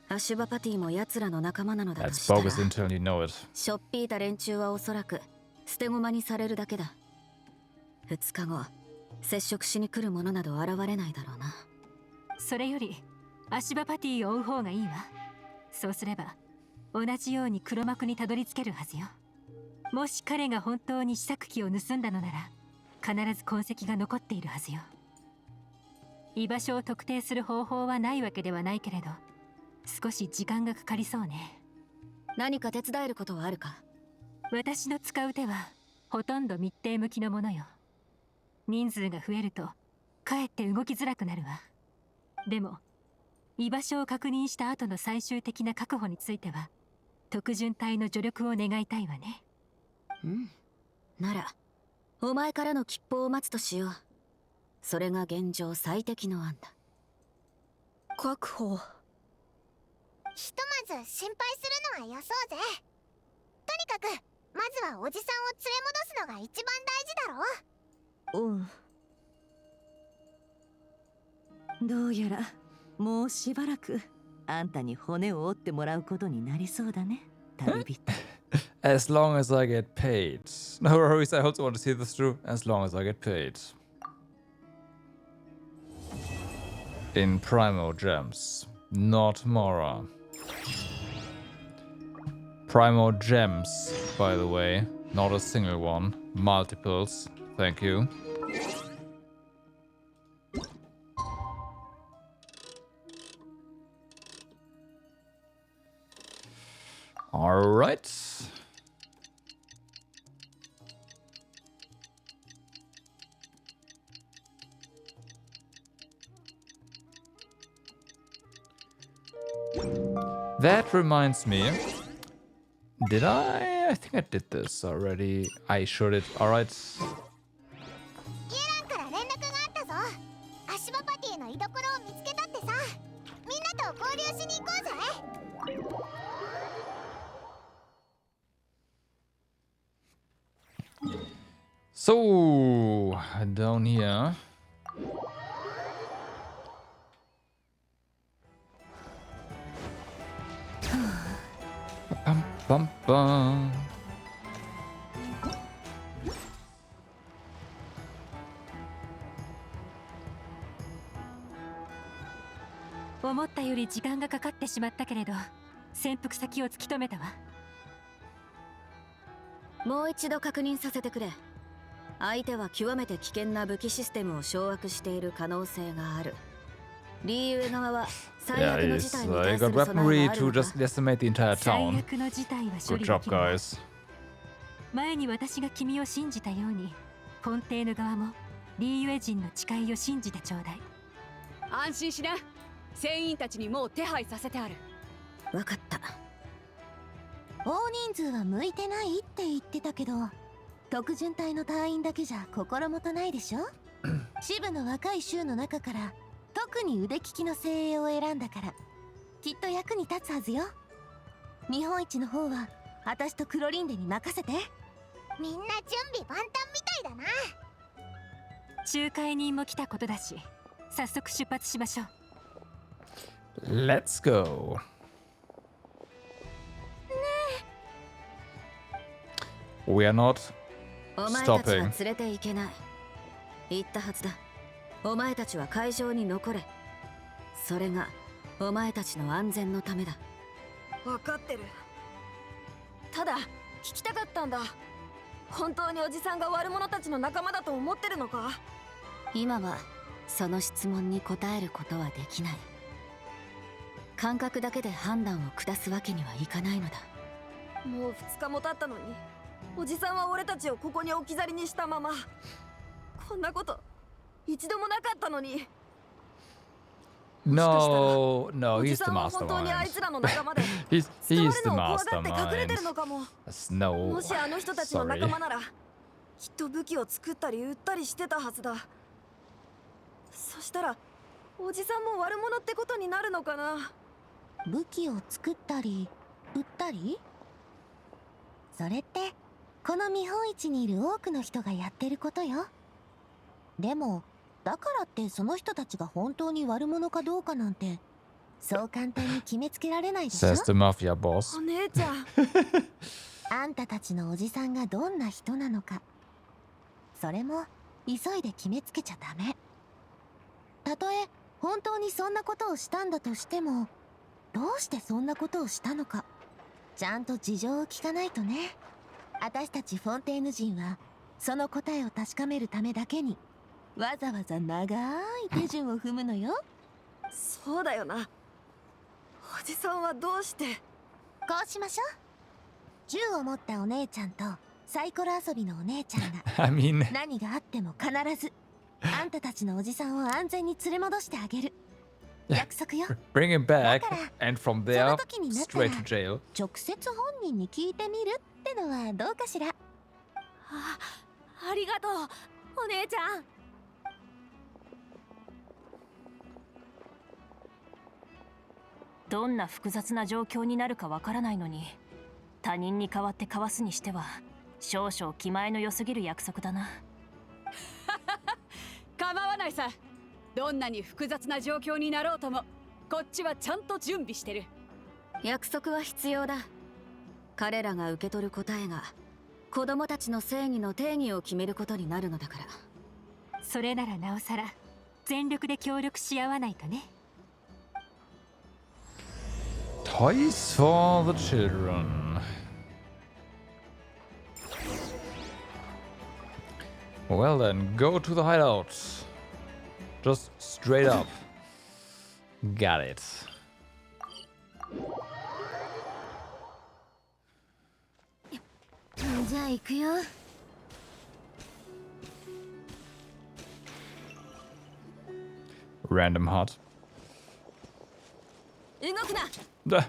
Speaker 6: アシュバパティも奴らの仲間なのだと
Speaker 1: That's
Speaker 6: したら
Speaker 1: bogus until you know it.
Speaker 6: しょっぴいた連中はおそらく捨て駒にされるだけだ。2日後接触しに来る者など現れないだろうな。
Speaker 4: それよりアシュバパティを追う方がいいわ。そうすれば同じように黒幕にたどり着けるはずよ。もし彼が本当に試作機を盗んだのなら必ず痕跡が残っているはずよ。居場所を特定する方法はないわけではないけれど、少し時間がかかりそうね。
Speaker 6: 何か手伝えることはあるか？
Speaker 4: 私の使う手はほとんど密偵向きのものよ。人数が増えるとかえって動きづらくなるわ。でも居場所を確認した後の最終的な確保については特巡隊の助力を願いたいわね。
Speaker 6: うん。ならお前からの吉報を待つとしよう。それが現状最適の案だ。
Speaker 13: 確保。
Speaker 2: ひとまず心配するのはよそうぜ。とにかくまずはおじさんを連れ戻すのが一番大事だろ。
Speaker 3: うん。どうやらもうしばらくあんたに骨を折ってもらうことになりそうだね、旅人。
Speaker 1: As long as I get paid. No worries, I also want to see this through. As long as I get paid. In Primo Gems, not Mora. Primo Gems, by the way, not a single one. Multiples, thank you. Alright. That reminds me. Did I? I think I did this already. I sure did. Alright.
Speaker 2: イエランから連絡があったぞ。足場パティの居所を見つけたってさ。みんなと交流しに行こうぜ。
Speaker 1: So, down here. Bum, bum, bum.
Speaker 4: 思ったより時間がかかってしまったけれど、潜伏先を突き止めたわ。
Speaker 6: もう一度確認させてくれ。相手は極めて危険な武器システムを掌握している可能性がある。リーウェ側は最悪の事態に対す
Speaker 1: I
Speaker 6: る
Speaker 1: got
Speaker 6: 備え
Speaker 1: weaponry
Speaker 6: がある
Speaker 1: to
Speaker 6: のか？
Speaker 1: just decimate the entire
Speaker 4: 最
Speaker 1: town.
Speaker 4: 悪の事態は処
Speaker 1: Good
Speaker 4: 理で
Speaker 1: job,
Speaker 4: きるわ。
Speaker 1: guys.
Speaker 4: 前に私が君を信じたように、フォンテーヌ側もリーウェ人の誓いを信じてちょうだい。
Speaker 7: 安心しな。船員たちにもう手配させてある。
Speaker 6: わかった。
Speaker 14: 大人数は向いてないって言ってたけど、特巡隊の隊員だけじゃ心もとないでしょ。支部の若い衆の中から特に腕利きの精鋭を選んだから、きっと役に立つはずよ。見本市の方は私とクロリンデに任せて。
Speaker 2: みんな準備万端みたいだな。
Speaker 4: 仲介人も来たことだし、早速出発しましょう。
Speaker 1: Let's go.
Speaker 2: ね
Speaker 1: え。We are not
Speaker 6: お前たちは
Speaker 1: stopping.
Speaker 6: 連れて行けない。言ったはずだ。お前たちは会場に残れ。それがお前たちの安全のためだ。
Speaker 13: 分かってる。ただ聞きたかったんだ。本当におじさんが悪者たちの仲間だと思ってるのか？
Speaker 6: 今はその質問に答えることはできない。感覚だけで判断を下すわけにはいかないのだ。
Speaker 13: もう2日も経ったのに、おじさんは俺たちをここに置き去りにしたまま。こんなこと一度もなかったのに。
Speaker 1: No, no,
Speaker 13: おじ
Speaker 1: he's
Speaker 13: さ
Speaker 1: the
Speaker 13: んは本当にあい
Speaker 1: mastermind.
Speaker 13: つらの仲間で
Speaker 1: He's
Speaker 13: 捕ま
Speaker 1: the
Speaker 13: るのを怖がって隠れて
Speaker 1: mastermind.
Speaker 13: るのかも。
Speaker 1: No,
Speaker 13: もしあの人たちの仲間
Speaker 1: sorry.
Speaker 13: ならきっと武器を作ったり売ったりしてたはずだ。そしたらおじさんも悪者ってことになるのかな。
Speaker 14: 武器を作ったり売ったり、それってこの見本市にいる多くの人がやってることよ。でもだからってその人たちが本当に悪者かどうかなんてそう簡単に決めつけられないでしょ。
Speaker 1: Says the mafia boss.
Speaker 13: お姉ちゃん
Speaker 14: あんたたちのおじさんがどんな人なのか、それも急いで決めつけちゃダメ。たとえ本当にそんなことをしたんだとしても、どうしてそんなことをしたのかちゃんと事情を聞かないとね。私たちフォンテーヌ人はその答えを確かめるためだけにわざわざ長い手順を踏むのよ。
Speaker 13: そうだよな。おじさんはどうして。
Speaker 14: こうしましょう。銃を持ったお姉ちゃんとサイコロ遊びのお姉ちゃんが
Speaker 1: I mean,
Speaker 14: 何があっても必ずあんたたちのおじさんを安全に連れ戻してあげる。約束よ。
Speaker 1: bring him back, and from
Speaker 14: そ
Speaker 1: there,
Speaker 14: の時になったら
Speaker 1: straight to jail.
Speaker 14: 直接本人に聞いてみるってのはどうかしら。
Speaker 13: ありがとうお姉ちゃん。
Speaker 11: どんな複雑な状況になるかわからないのに、他人に代わって交わすにしては少々気前の良すぎる約束だな。
Speaker 7: 構わないさ。どんなに複雑な状況になろうともこっちはちゃんと準備してる。
Speaker 6: 約束は必要だ。彼らが受け取る答えが子供たちの正義の定義を決めることになるのだから。
Speaker 4: それならなおさら全力で協力し合わないとね。
Speaker 1: Toys for the children. Well then, go to the hideout. Just straight up. Got it. Random hut.
Speaker 13: 動くな。
Speaker 1: Da.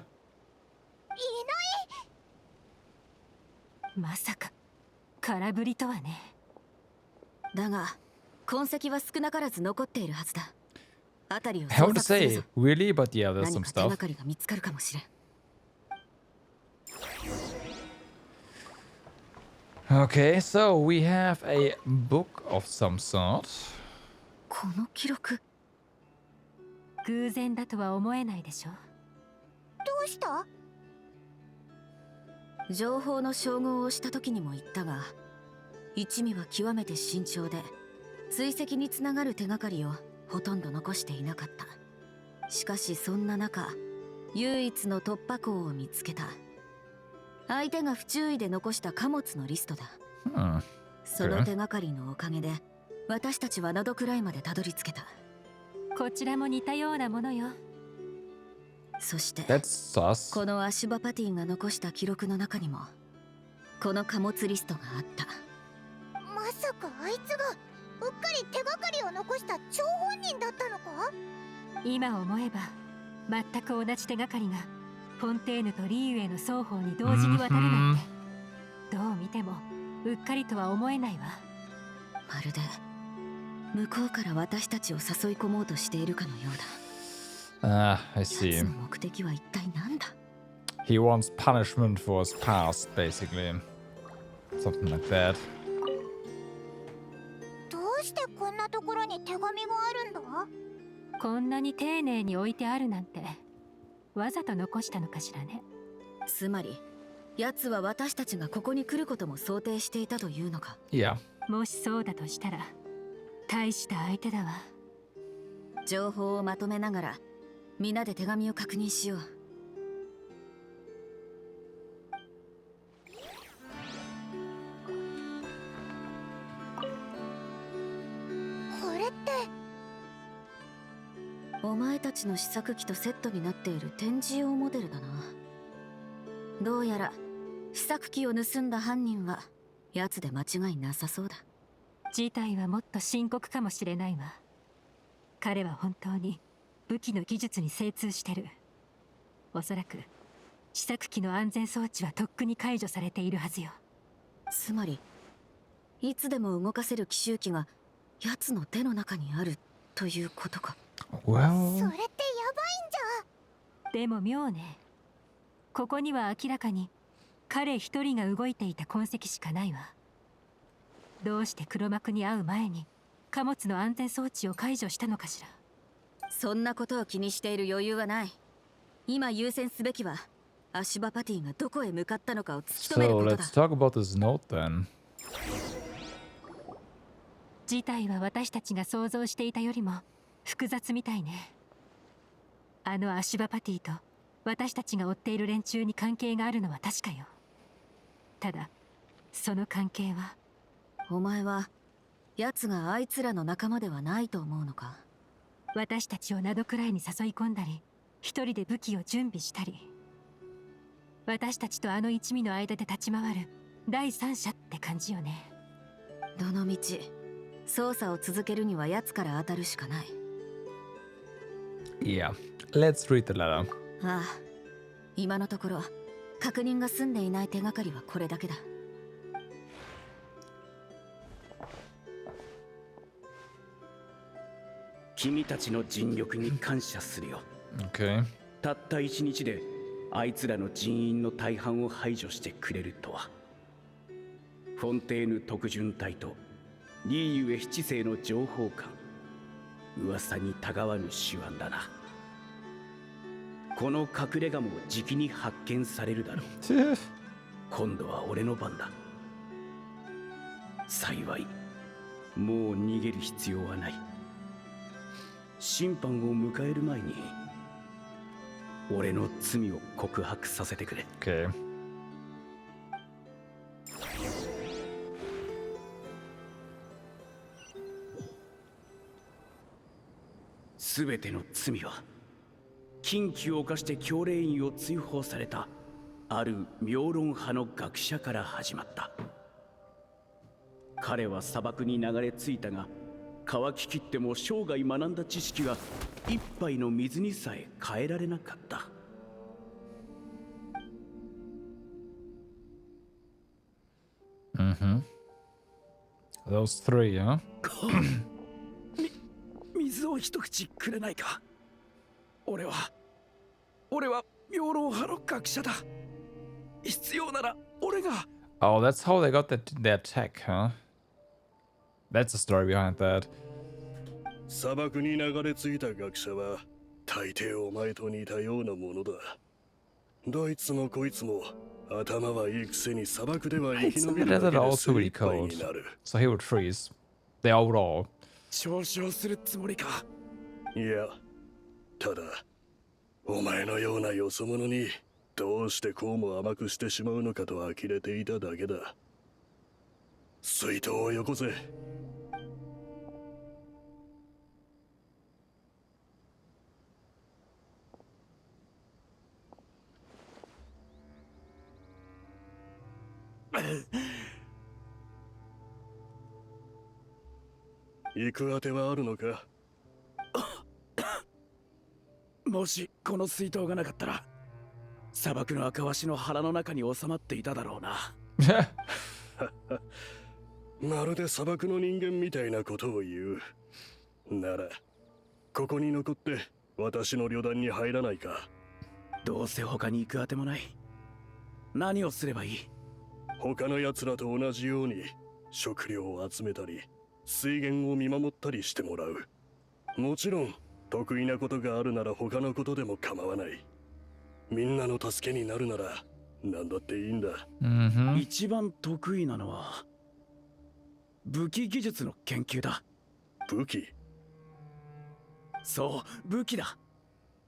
Speaker 4: まさか空振りとはね。
Speaker 6: だが痕跡は少なからず残っているはずだ。あたりを
Speaker 1: How
Speaker 6: 捜
Speaker 1: to
Speaker 6: 索するぞ。
Speaker 1: say? Really? But yeah, there's
Speaker 6: 何
Speaker 1: some
Speaker 6: か手
Speaker 1: stuff.
Speaker 6: がかりが見つかるかもしれん。
Speaker 1: Okay, so we have a book of some sort.
Speaker 6: この記録。
Speaker 4: 偶然だとは思えないでしょ。
Speaker 2: どうした？
Speaker 6: 情報の照合をした時にも言ったが、一味は極めて慎重で追跡につながる手がかりをほとんど残していなかった。しかしそんな中、唯一の突破口を見つけた。相手が不注意で残した貨物のリストだ。その手がかりのおかげで私たちは喉くらいまでたどり着けた。
Speaker 4: こちらも似たようなものよ。
Speaker 6: そして
Speaker 1: That's sus.
Speaker 6: このアシュバパティが残した記録の中にもこの貨物リストがあった。
Speaker 2: まさかあいつがうっかり手がかりを残した張本人だったのか？
Speaker 4: 今思えば全く同じ手がかりがフォンテーヌとリーウェイの双方に同時に渡るなんて、どう見てもうっかりとは思えないわ。
Speaker 6: まるで向こうから私たちを誘い込もうとしているかのようだ。
Speaker 1: Ah, I see.
Speaker 6: 奴の目的は一体何だ？
Speaker 1: He wants punishment for his past, basically. Something like that.
Speaker 2: どうしてこんなところに手紙があるんだ？
Speaker 4: こんなに丁寧に置いてあるなんてわざと残したのかしらね。
Speaker 6: つまり奴は私たちがここに来ることも想定していたというのか。
Speaker 1: Yeah.
Speaker 4: もしそうだとしたら大した相手だわ。
Speaker 6: 情報をまとめながら皆で手紙を確認しよう。
Speaker 2: これって
Speaker 6: お前たちの試作機とセットになっている展示用モデルだな。どうやら試作機を盗んだ犯人は奴で間違いなさそうだ。
Speaker 4: 事態はもっと深刻かもしれないわ。彼は本当に武器の技術に精通してる。おそらく試作機の安全装置はとっくに解除されているはずよ。
Speaker 6: つまりいつでも動かせる奇襲機が奴の手の中にあるということか。
Speaker 1: Well...
Speaker 2: それってやばいんじ
Speaker 4: ゃ。でも妙ね。ここには明らかに彼一人が動いていた痕跡しかないわ。どうして黒幕に会う前に貨物の安全装置を解除したのかしら。
Speaker 6: そんなことを気にしている余裕はない。今優先すべきはアシュバパティがどこへ向かったのかを突き止める
Speaker 1: So
Speaker 6: ことだ。
Speaker 1: let's talk about this note then.
Speaker 4: 事態は私たちが想像していたよりも複雑みたいね。あのアシュバパティと私たちが追っている連中に関係があるのは確かよ。ただその関係は。
Speaker 6: お前は奴があいつらの仲間ではないと思うのか？
Speaker 4: 私たちを名戸くらいに誘い込んだり、一人で武器を準備したり、私たちとあの一味の間で立ち回る第三者って感じよね。
Speaker 6: どのみち捜査を続けるには奴から当たるしかない。
Speaker 1: Yeah, let's read the letter.
Speaker 6: ああ、今のところ確認が済んでいない手がかりはこれだけだ。
Speaker 5: 君たちの尽力に感謝するよ。
Speaker 1: Okay.
Speaker 5: たった一日であいつらの人員の大半を排除してくれるとは。フォンテーヌ特巡隊とリーユエ七世の情報官、噂にたがわぬ手腕だな。この隠れ家もじきに発見されるだろう。今度は俺の番だ。幸いもう逃げる必要はない。審判を迎える前に俺の罪を告白させてくれ。
Speaker 1: Okay.
Speaker 5: すべての罪は禁忌を犯して教令員を追放されたある妙論派の学者から始まった。彼は砂漠に流れ着いたが、乾ききっても生涯学んだ知識は一杯の水にさえ変えられなかった。
Speaker 1: Those three, huh?
Speaker 5: 水を一口くれないか。俺は妙論派の学者だ。必要なら俺が。
Speaker 1: Oh, that's how they got their tech, huh? That's the story behind that.
Speaker 8: 砂漠に流れ着いた学者は大抵お前と似たようなものだ。どいつもこいつも頭はいいくせに砂漠では生き延びるだけで精一杯になる。
Speaker 1: So he would freeze. They would all.
Speaker 5: 嘲笑するつもりか。
Speaker 8: いや、ただお前のようなよそ者にどうしてこうも甘くしてしまうのかと呆れていただけだ。水筒をよこせ。行くあてはあるのか？
Speaker 5: もしこの水筒がなかったら砂漠の赤ワシの腹の中に収まっていただろうな。
Speaker 8: まるで砂漠の人間みたいなことを言う。ならここに残って私の旅団に入らないか？
Speaker 5: どうせ他に行くあてもない。何をすればいい？
Speaker 8: 他の奴らと同じように食料を集めたり水源を見守ったりしてもらう。もちろん得意なことがあるなら他のことでも構わない。みんなの助けになるなら何だっていいんだ。
Speaker 5: 一番得意なのは武器技術の研究だ。
Speaker 8: 武器？
Speaker 5: そう、武器だ。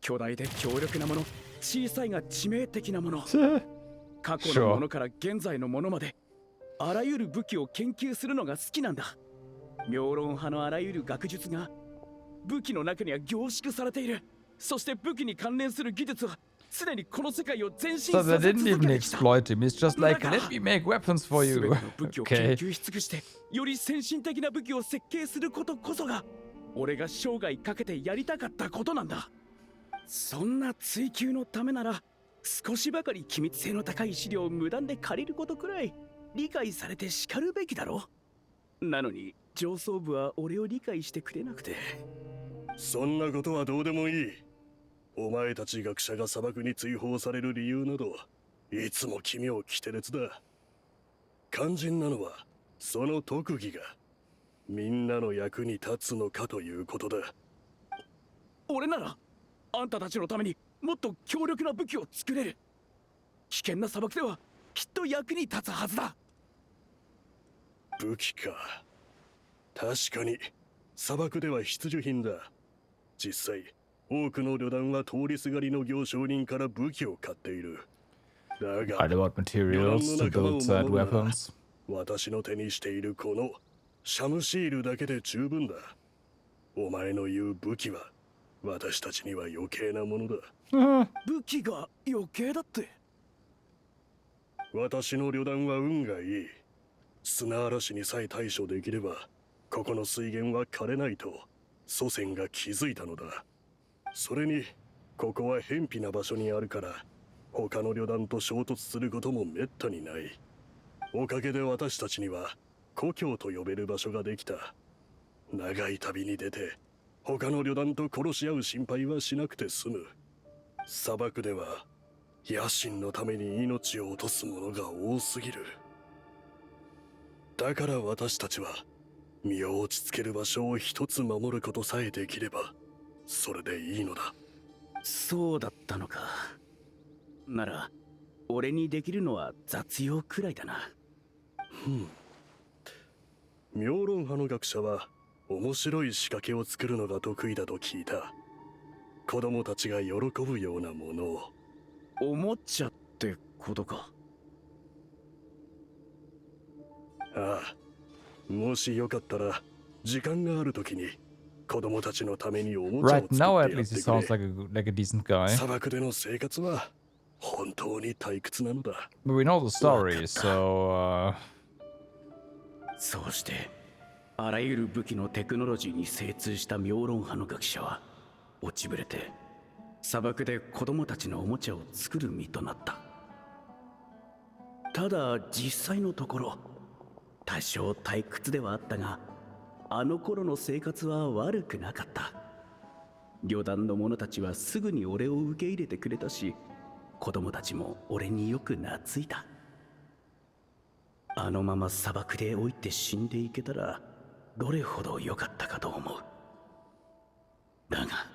Speaker 5: 巨大で強力なもの、小さいが致命的なもの。過去のものから現在のものまであらゆる武器を研究するのが好きなんだ。妙論派のあらゆる学術が武器の中には凝縮されている。そして武器に関連する技術は常にこの世界を前進
Speaker 1: So
Speaker 5: さ
Speaker 1: they
Speaker 5: せ
Speaker 1: didn't
Speaker 5: 続
Speaker 1: even
Speaker 5: けてきた。
Speaker 1: exploit him. He's just like, let me make weapons for
Speaker 5: 全
Speaker 1: you.
Speaker 5: ての武器を研
Speaker 1: Okay.
Speaker 5: 究し尽くしてより先進的な武器を設計することこそが俺が生涯かけてやりたかったことなんだ。そんな追求のためなら少しばかり機密性の高い資料を無断で借りることくらい理解されて叱るべきだろう。なのに上層部は俺を理解してくれなくて。
Speaker 8: そんなことはどうでもいい。お前たち学者が砂漠に追放される理由などいつも奇妙奇て烈だ。肝心なのはその特技がみんなの役に立つのかということだ。
Speaker 5: 俺ならあんたたちのためにもっと強力な武器を作れる。危険な砂漠ではきっと役に立つはずだ。
Speaker 8: 武器か。確かに砂漠では必需品だ。実際多くの旅団は通りすがりの行商人から武器を買っている。だが
Speaker 1: I bought materials to build said weapons.
Speaker 8: 私の手にしているこのシャムシールだけで十分だ。お前の言う武器は私たちには余計なものだ。
Speaker 5: 武器が余計だって。
Speaker 8: 私の旅団は運がいい。砂嵐にさえ対処できればここの水源は枯れないと祖先が気づいたのだ。それにここは偏僻な場所にあるから他の旅団と衝突することもめったにない。おかげで私たちには故郷と呼べる場所ができた。長い旅に出て他の旅団と殺し合う心配はしなくて済む。砂漠では野心のために命を落とす者が多すぎる。だから私たちは身を落ち着ける場所を一つ守ることさえできればそれでいいのだ。
Speaker 5: そうだったのか。なら俺にできるのは雑用くらいだな。
Speaker 8: 妙論派の学者は面白い仕掛けを作るのが得意だと聞いた。子供たちが喜ぶようなものを。
Speaker 5: おもちゃってことか。
Speaker 8: ああ、もしよかったら時間があるときに子供たちのためにおもちゃを
Speaker 1: Right
Speaker 8: 作って
Speaker 1: now,
Speaker 8: や
Speaker 1: at
Speaker 8: って
Speaker 1: least, he
Speaker 8: くれ。
Speaker 1: sounds like a decent guy.
Speaker 8: 砂漠での生活は本当に退屈なのだ。
Speaker 1: But we know the story, so
Speaker 5: そうしてあらゆる武器のテクノロジーに精通した妙論派の学者は落ちぶれて砂漠で子供たちのおもちゃを作る身となった。ただ実際のところ多少退屈ではあったが、あの頃の生活は悪くなかった。旅団の者たちはすぐに俺を受け入れてくれたし、子供たちも俺によく懐いた。あのまま砂漠で老いて死んでいけたらどれほど良かったかと思う。だが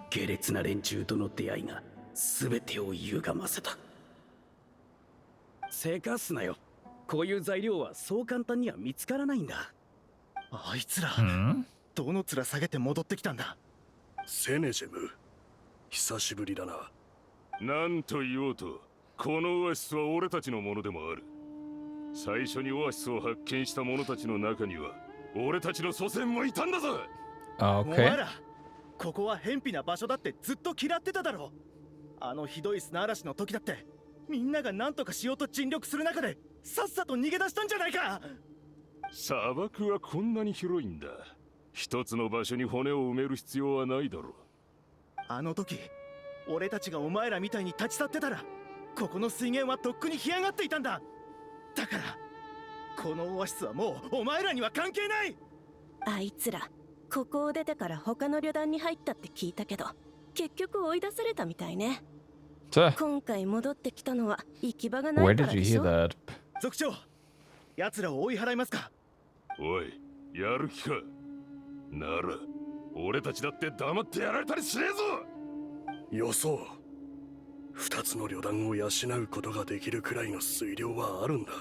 Speaker 5: 下劣な連中との出会いが全てを歪ませた。せかすなよ。こういう材料はそう簡単には見つからないんだ。
Speaker 15: あいつらどの面下げて戻ってきたんだ。
Speaker 8: セネジェム、久しぶりだな。
Speaker 16: なんと言おうとこのオアシスは俺たちのものでもある。最初にオアシスを発見した者たちの中には俺たちの祖先もいたんだぞ。
Speaker 15: お前らここは偏僻な場所だってずっと嫌ってただろ。あのひどい砂嵐の時だってみんなが何とかしようと尽力する中でさっさと逃げ出したんじゃないか。
Speaker 16: 砂漠はこんなに広いんだ。一つの場所に骨を埋める必要はないだろう。
Speaker 15: あの時俺たちがお前らみたいに立ち去ってたらここの水源はとっくに干上がっていたんだ。だからこのオアシスはもうお前らには関係ない。
Speaker 9: あいつらここを出てから他の旅団に入ったって聞いたけど結局追い出されたみたいね。今回戻ってきたのは行き場がないからでしょ。
Speaker 15: 族長、奴らを追い払いますか。
Speaker 16: おい、やる気か。なら俺たちだって黙ってやられたりしねえぞ。
Speaker 8: よそう。二つの旅団を養うことができるくらいの水量はあるんだ。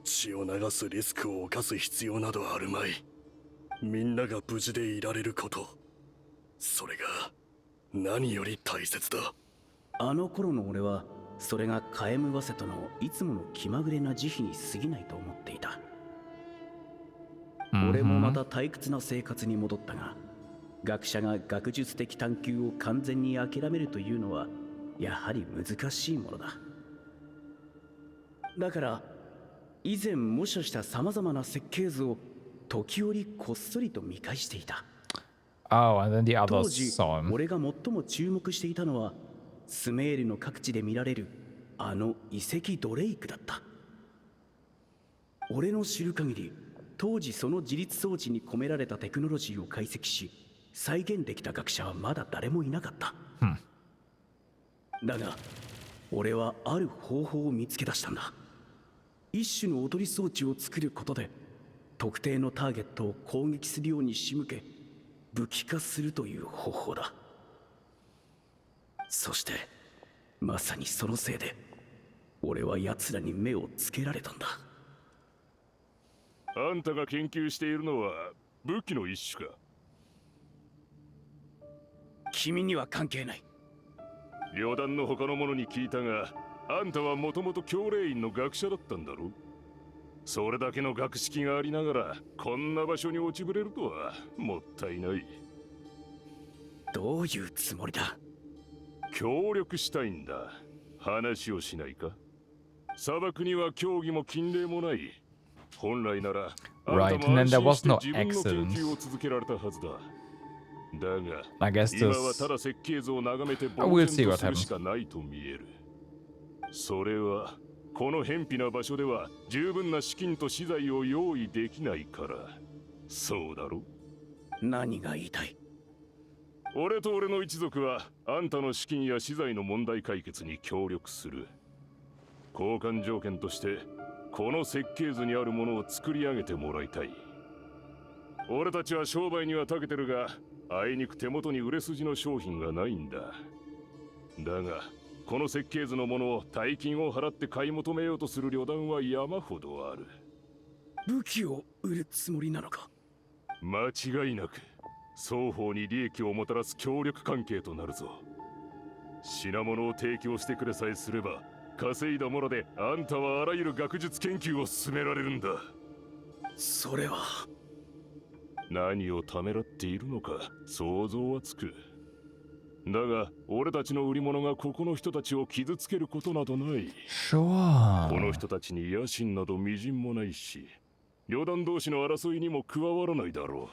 Speaker 8: 血を流すリスクを冒す必要などあるまい。みんなが無事でいられること、それが何より大切だ。
Speaker 5: あの頃の俺はそれがカエムワセとのいつもの気まぐれな慈悲に過ぎないと思っていた。俺もまた退屈な生活に戻ったが、学者が学術的探求を完全に諦めるというのはやはり難しいものだ。だから以前模写したさまざまな設計図を時折こっそりと見返していた。
Speaker 1: and then the
Speaker 5: 当
Speaker 1: others
Speaker 5: 時
Speaker 1: saw him.
Speaker 5: 俺が最も注目していたのはスメールの各地で見られるあの遺跡ドレイクだった。俺の知る限り当時その自立装置に込められたテクノロジーを解析し再現できた学者はまだ誰もいなかった。だが俺はある方法を見つけ出したんだ。一種の踊り装置を作ることで特定のターゲットを攻撃するように仕向け武器化するという方法だ。そしてまさにそのせいで俺は奴らに目をつけられたんだ。
Speaker 16: あんたが研究しているのは武器の一種か。
Speaker 5: 君には関係ない。
Speaker 16: 旅団の他の者に聞いたが、あんたはもともと教令員の学者だったんだろう。それだけの学識がありながらこんな場所に落ちぶれるとはもったいない。
Speaker 5: どういうつもりだ？
Speaker 16: 協力したいんだ。話をしないか？砂漠には競技も禁令もない。本来ならあんたも安心して自分の研究を続けられたはずだ。だが今はただ設計図を眺めて呆然とするしかないと見える。それはこの偏僻な場所では十分な資金と資材を用意できないから。そうだろ？
Speaker 5: 何が言いたい？
Speaker 16: 俺と俺の一族はあんたの資金や資材の問題解決に協力する。交換条件としてこの設計図にあるものを作り上げてもらいたい。俺たちは商売には長けてるが、あいにく手元に売れ筋の商品がないんだ。だがこの設計図のものを大金を払って買い求めようとする旅団は山ほどある。
Speaker 5: 武器を売るつもりなのか？
Speaker 16: 間違いなく双方に利益をもたらす協力関係となるぞ。品物を提供してくれさえすれば稼いだものであんたはあらゆる学術研究を進められるんだ。
Speaker 5: それは
Speaker 16: 何をためらっているのか想像はつく。だが俺たちの売り物がここの人たちを傷つけることなどない。この人たちに野心などみじんもないし、旅団同士の争いにも加わらないだろ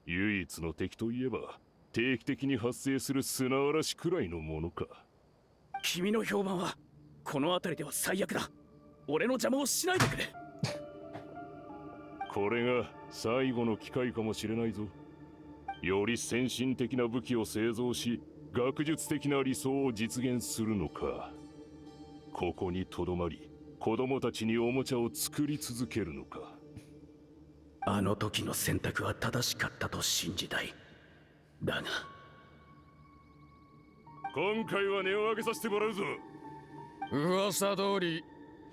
Speaker 16: う。唯一の敵といえば定期的に発生する砂嵐くらいのものか。
Speaker 5: 君の評判はこの辺りでは最悪だ。俺の邪魔をしないでくれ。
Speaker 16: これが最後の機会かもしれないぞ。より先進的な武器を製造し学術的な理想を実現するのか、ここにとどまり子供たちにおもちゃを作り続けるのか。
Speaker 5: あの時の選択は正しかったと信じたい。だが
Speaker 16: 今回は値を上げさせてもらうぞ。
Speaker 17: 噂通り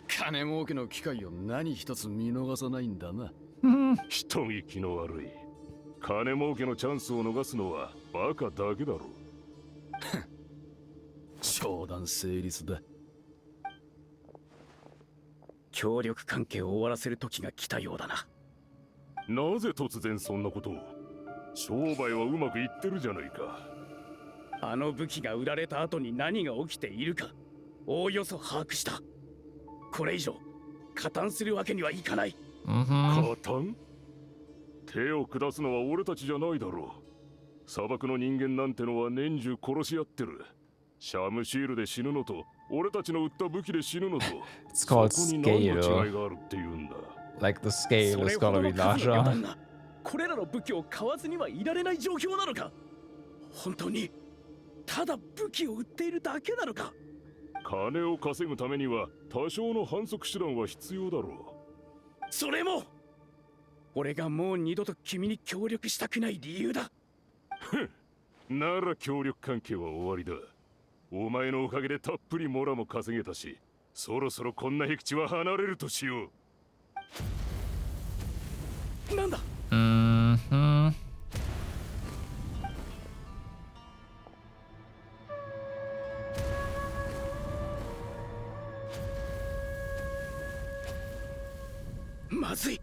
Speaker 17: 金儲けの機会を何一つ見逃さないんだな。
Speaker 16: 人聞きの悪い。金儲けのチャンスを逃すのはバカだけだろう。
Speaker 17: 商談成立だ。
Speaker 5: 協力関係を終わらせる時が来たようだな。
Speaker 16: なぜ突然そんなことを？商売はうまくいってるじゃないか。
Speaker 5: あの武器が売られた後に何が起きているかおおよそ把握した。これ以上加担するわけにはいかない。
Speaker 16: 加担？手を下すのは俺たちじゃないだろう。砂漠の人間なんてのは年中殺し合ってる。シャムシールで死ぬのと俺たちの売った武器で死ぬのとそこに何の違いがあるっていうんだ。
Speaker 1: Like the scale is gonna be larger.
Speaker 5: これらの武器を買わずにはいられない状況なのか？本当にただ武器を売っているだけなのか？
Speaker 16: 金を稼ぐためには多少の反則手段は必要だろ
Speaker 5: う。それも俺がもう二度と君に協力したくない理由だ。
Speaker 16: なら協力関係は終わりだ。お前のおかげでたっぷりモラも稼げたし、そろそろこんな僻地は離れるとしよ
Speaker 5: う。なんだ？まずい。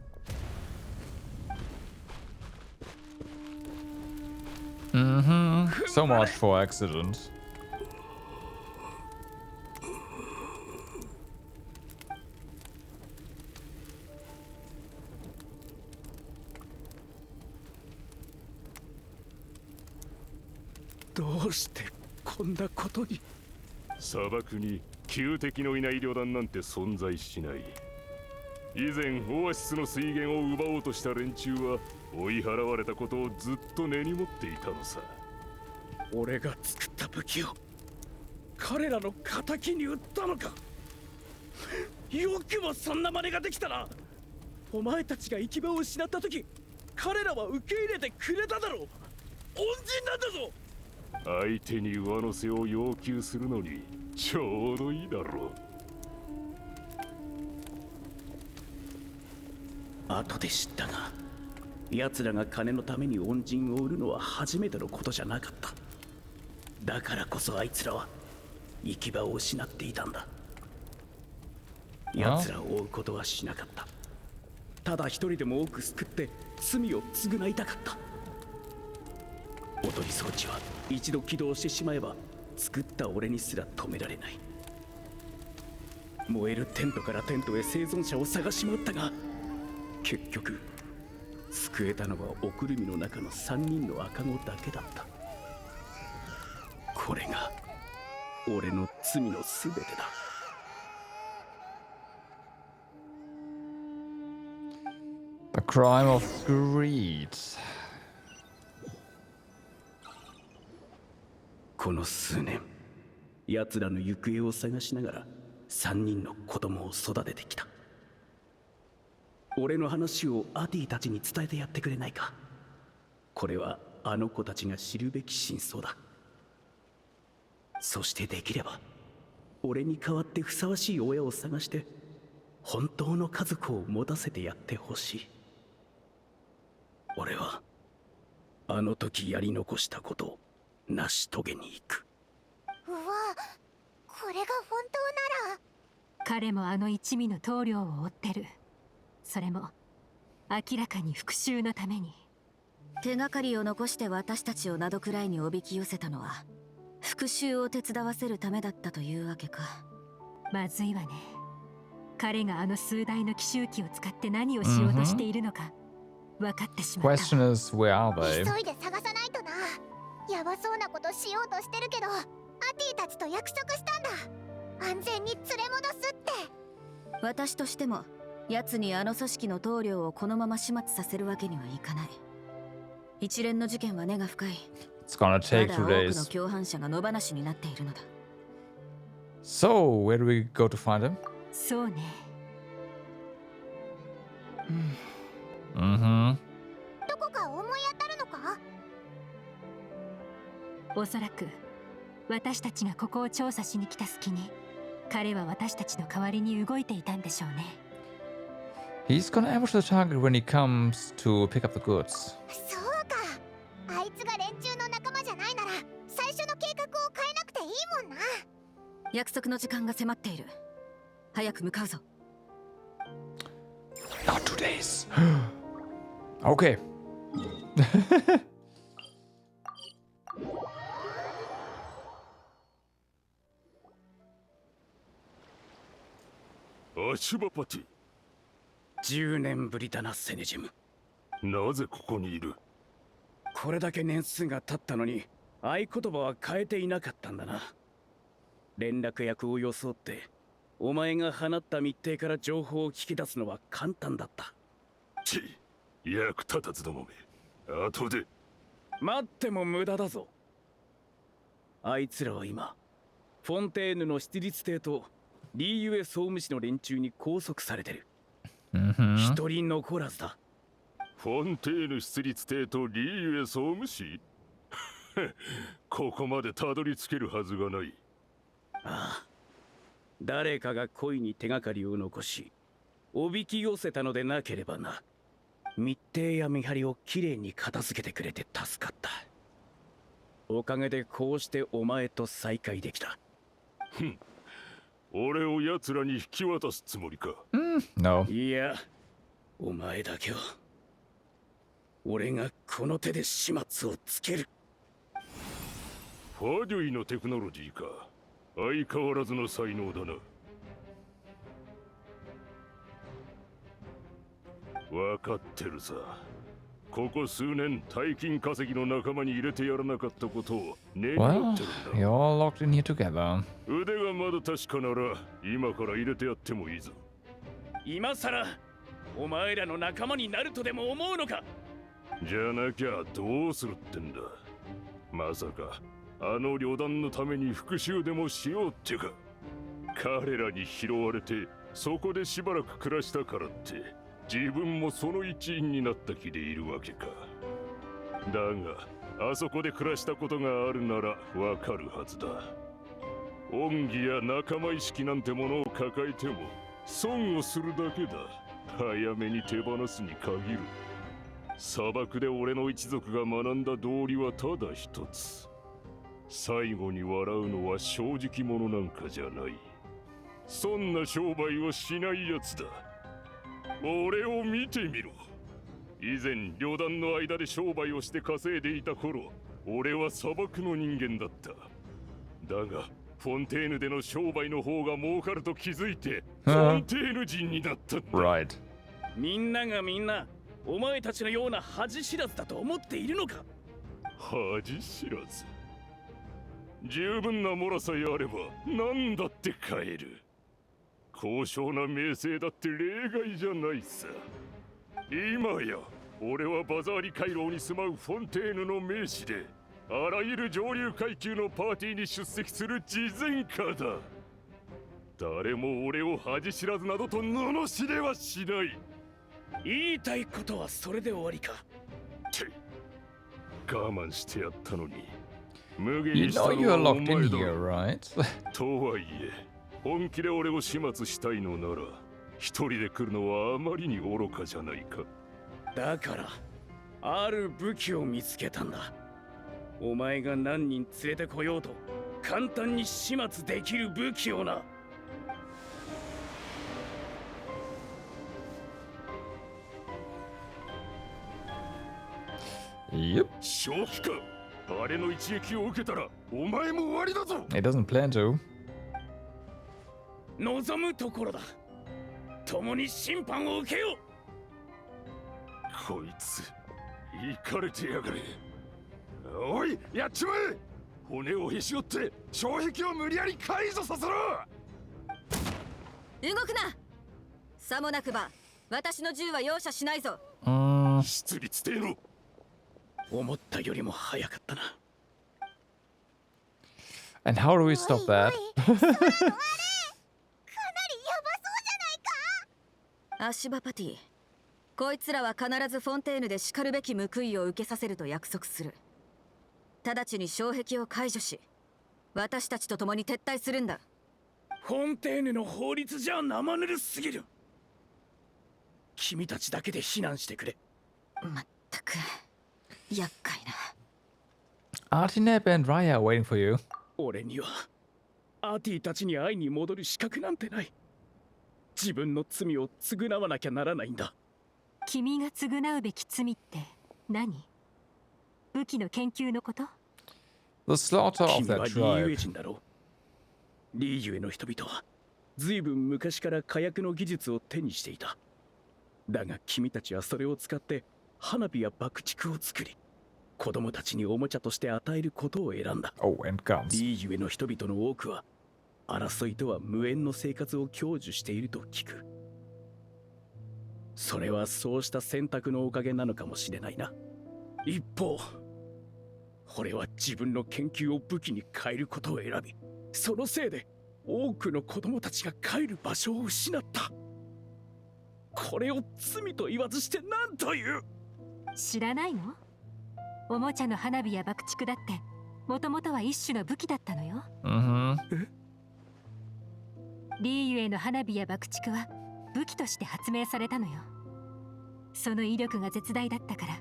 Speaker 1: So much for accident.
Speaker 5: どうしてこんなことに。
Speaker 16: 砂漠に旧敵のいない旅団なんて存在しない。以前オアシスの水源を奪おうとした連中は追い払われたことをずっと根に持っていたのさ。
Speaker 5: 俺が作った武器を彼らの仇に売ったのか。よくもそんな真似ができたな。お前たちが行き場を失った時彼らは受け入れてくれただろう。恩人なんだぞ。
Speaker 16: 相手に上乗せを要求するのにちょうどいいだろ
Speaker 5: う。後で知ったが奴らが金のために恩人を売るのは初めてのことじゃなかった。だからこそあいつらは行き場を失っていたんだ。奴らを追うことはしなかった。ただ一人でも多く救って罪を償いたかった。踊り装置は一度起動してしまえば作った俺にすら止められない。燃えるテントからテントへ生存者を探し回ったが、結局救えたのはおくるみの中の3人の赤子だけだった。これが俺の罪のすべてだ。
Speaker 1: The crime of greed.
Speaker 5: この数年、奴らの行方を探しながら3人の子供を育ててきた。俺の話をアディたちに伝えてやってくれないか。これはあの子たちが知るべき真相だ。そしてできれば俺に代わってふさわしい親を探して本当の家族を持たせてやってほしい。俺はあの時やり残したことを成し遂げに行く。
Speaker 2: うわ、これが本当なら。
Speaker 4: 彼もあの一味の棟梁を追ってる。それも明らかに復讐のために。
Speaker 6: 手がかりを残して私たちを名くらいにおびき寄せたのは復讐を手伝わせるためだったというわけか。
Speaker 4: まずいわね。彼があの数台の奇襲機を使って何をしようとしているのか分かってしまった。
Speaker 1: Question is, where are they?
Speaker 2: 急いで探さないとな。やばそうなことしようとしてるけど、アティたちと約束したんだ。安全に連れ戻すって。
Speaker 6: 私としても奴にあの組織の棟梁をこのまま始末させるわけにはいかない。一連の事件は根が深い。
Speaker 1: It's gonna take 2
Speaker 6: まだ多くの
Speaker 1: days.
Speaker 6: 共犯者が野放しになっているのだ。
Speaker 1: So, where do we go to find him?
Speaker 4: そうね。
Speaker 2: どこか思い当たるのか？
Speaker 4: おそらく私たちがここを調査しに来た隙に彼は私たちの代わりに動いていたんでしょうね。
Speaker 1: He's gonna ambush the target when he comes to pick up the goods.
Speaker 2: そうか。あいつが連中の仲間じゃないなら最初の計画を変えなくていいもんな。
Speaker 6: 約束の時間が迫っている。早く向かうぞ。
Speaker 1: Not 2 days. Okay.
Speaker 16: 足場パティ。
Speaker 5: 10年ぶりだな、セネジム。
Speaker 16: なぜここにいる？
Speaker 5: これだけ年数が経ったのに合言葉は変えていなかったんだな。連絡役を装ってお前が放った密偵から情報を聞き出すのは簡単だった。
Speaker 16: 役立たずどもめ。後で。
Speaker 5: 待っても無駄だぞ。あいつらは今フォンテーヌの出立艇とリーユエ総務士の連中に拘束されてる。一人残らずだ。
Speaker 16: フォンテーヌ出立艇とリーユエ総務士ここまでたどり着けるはずがない。
Speaker 5: ああ、誰かが恋に手がかりを残しおびき寄せたのでなければな。密偵や見張りをきれいに片付けてくれて助かった。おかげでこうしてお前と再会できた。
Speaker 16: 俺を奴らに引き渡すつもりか。
Speaker 1: No.
Speaker 5: いや、お前だけは俺がこの手で始末をつける。
Speaker 16: ファデュイのテクノロジーか。相変わらずの才能だな。分かってるさ。ここ数年大金稼ぎの仲間に入れてやらなかったことを願って
Speaker 1: Well,
Speaker 16: るんだ。
Speaker 1: you're all locked in here together.
Speaker 16: 腕がまだ確かなら今から入れてやってもいいぞ。
Speaker 5: 今さらお前らの仲間になるとでも思うのか。
Speaker 16: じゃなきゃどうするってんだ。まさかあの旅団のために復讐でもしようってか。彼らに拾われてそこでしばらく暮らしたからって自分もその一員になった気でいるわけか。だがあそこで暮らしたことがあるならわかるはずだ。恩義や仲間意識なんてものを抱えても損をするだけだ。早めに手放すに限る。砂漠で俺の一族が学んだ道理はただ一つ。最後に笑うのは正直者なんかじゃない。そんな商売をしないやつだ。俺を見てみろ。以前旅団の間で商売をして稼いでいた頃、俺は砂漠の人間だった。だがフォンテーヌでの商売の方が儲かると気づいてフォンテーヌ人になったんだ。
Speaker 1: Right.
Speaker 5: みんながみんなお前たちのような恥知らずだと思っているのか。
Speaker 16: 恥知らず。十分なモラさえあれば何だって買える。高尚な名声だって例外じゃないさ。今や俺はバザーリ回廊に住まうフォンテーヌの名士で、あらゆる上流階級のパーティーに出席する慈善家だ。誰も俺を恥知らずなどと罵れはしない。
Speaker 5: 言いたいことはそれで終わりか。
Speaker 16: 我慢してやったのに無限
Speaker 1: You
Speaker 16: にした
Speaker 1: know
Speaker 16: の
Speaker 1: you're
Speaker 16: はお
Speaker 1: locked
Speaker 16: 前
Speaker 1: in
Speaker 16: だ。
Speaker 1: here, right?
Speaker 16: とはいえ本気で俺を始末したいのなら一人で来るのはあまりに愚かじゃないか。
Speaker 5: だからある武器を見つけたんだ。お前が何人連れてこようと簡単に始末できる武器をな。
Speaker 1: Yep.
Speaker 16: 正気か。あれの一撃を受けたらお前も終わりだぞ。
Speaker 1: He doesn't plan to.
Speaker 5: 望むところだ。共に審判を受けよう。
Speaker 16: こいつイかれてやがれ。おい、やっちまえ。骨をへし折って障壁を無理やり解除させろ。
Speaker 6: 動くな。さもなくば私の銃は容赦しないぞ。
Speaker 16: 出立てろ。
Speaker 5: 思ったよりも早かったな。
Speaker 1: And how do we stop that?
Speaker 6: アシバパティ、こいつらは必ずフォンテーヌでしかるべき報いを受けさせると約束する。直ちに障壁を解除し、私たちと共に撤退するんだ。
Speaker 5: フォンテーヌの法律じゃ生ぬるすぎる。君たちだけで避難してくれ。
Speaker 6: まったく厄介な。
Speaker 1: Artinep and Raya are waiting for you.
Speaker 5: 俺にはアーティたちに会いに戻る資格なんてない。自分の罪を償わなきゃならないんだ。
Speaker 4: 君が償うべき罪って何？武器の研究のこと？
Speaker 1: The slaughter of
Speaker 5: 君
Speaker 1: that
Speaker 5: はリーユエ
Speaker 1: tribe.
Speaker 5: 人だろう。リーユエの人々は随分昔から火薬の技術を手にしていた。だが君たちはそれを使って花火や爆竹を作り、子供たちにおもちゃとして与えることを選んだ。
Speaker 1: Oh, and guns.
Speaker 5: リーユエの人々の多くは争いとは無縁の生活を享受していると聞く。それはそうした選択のおかげなのかもしれないな。一方、俺は自分の研究を武器に変えることを選び、そのせいで多くの子供たちが帰る場所を失った。これを罪と言わずして何という。
Speaker 4: 知らないの？おもちゃの花火や爆竹だってもともとは一種の武器だったのよ。リーユエの花火や爆竹は武器として発明されたのよ。その威力が絶大だったから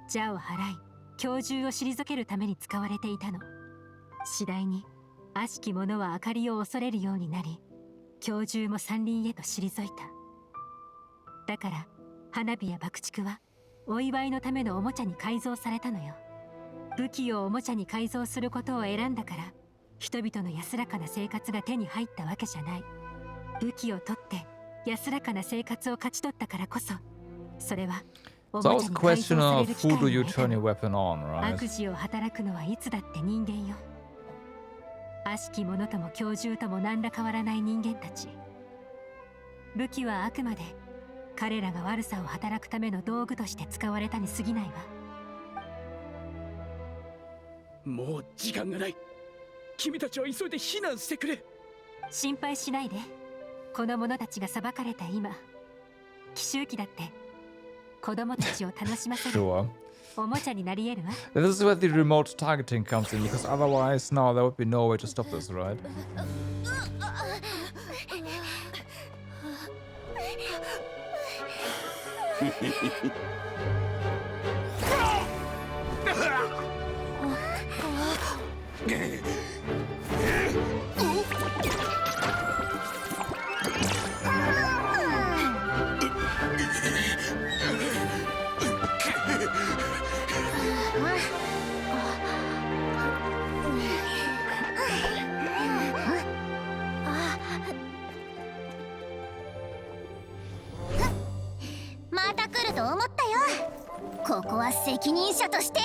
Speaker 4: 邪を払い凶獣を退けるために使われていたの。次第に悪しき者は明かりを恐れるようになり、凶獣も山林へと退いた。だから花火や爆竹はお祝いのためのおもちゃに改造されたのよ。武器をおもちゃに改造することを選んだから人々の安らかな生活が手に入ったわけじゃない。武器を取って安らかな生活を勝ち取ったからこそ、それはおもちゃに改造される機会を得たの。悪事を働くのはいつだって人間よ。悪しき者とも凶獣とも何ら変わらない人間たち。武器はあくまで彼らが悪さを働くための道具として使われたに過ぎないわ。
Speaker 5: もう時間がない。君たちは急いで避難してくれ。
Speaker 4: 心配しないで。この者たちが裁かれた今、奇襲機だって子供たちを楽しませる
Speaker 1: Sure.
Speaker 4: おもちゃになり得るわ。
Speaker 1: This is where the remote targeting comes in, because otherwise now there would be no way to stop this, right?
Speaker 2: 責任者として。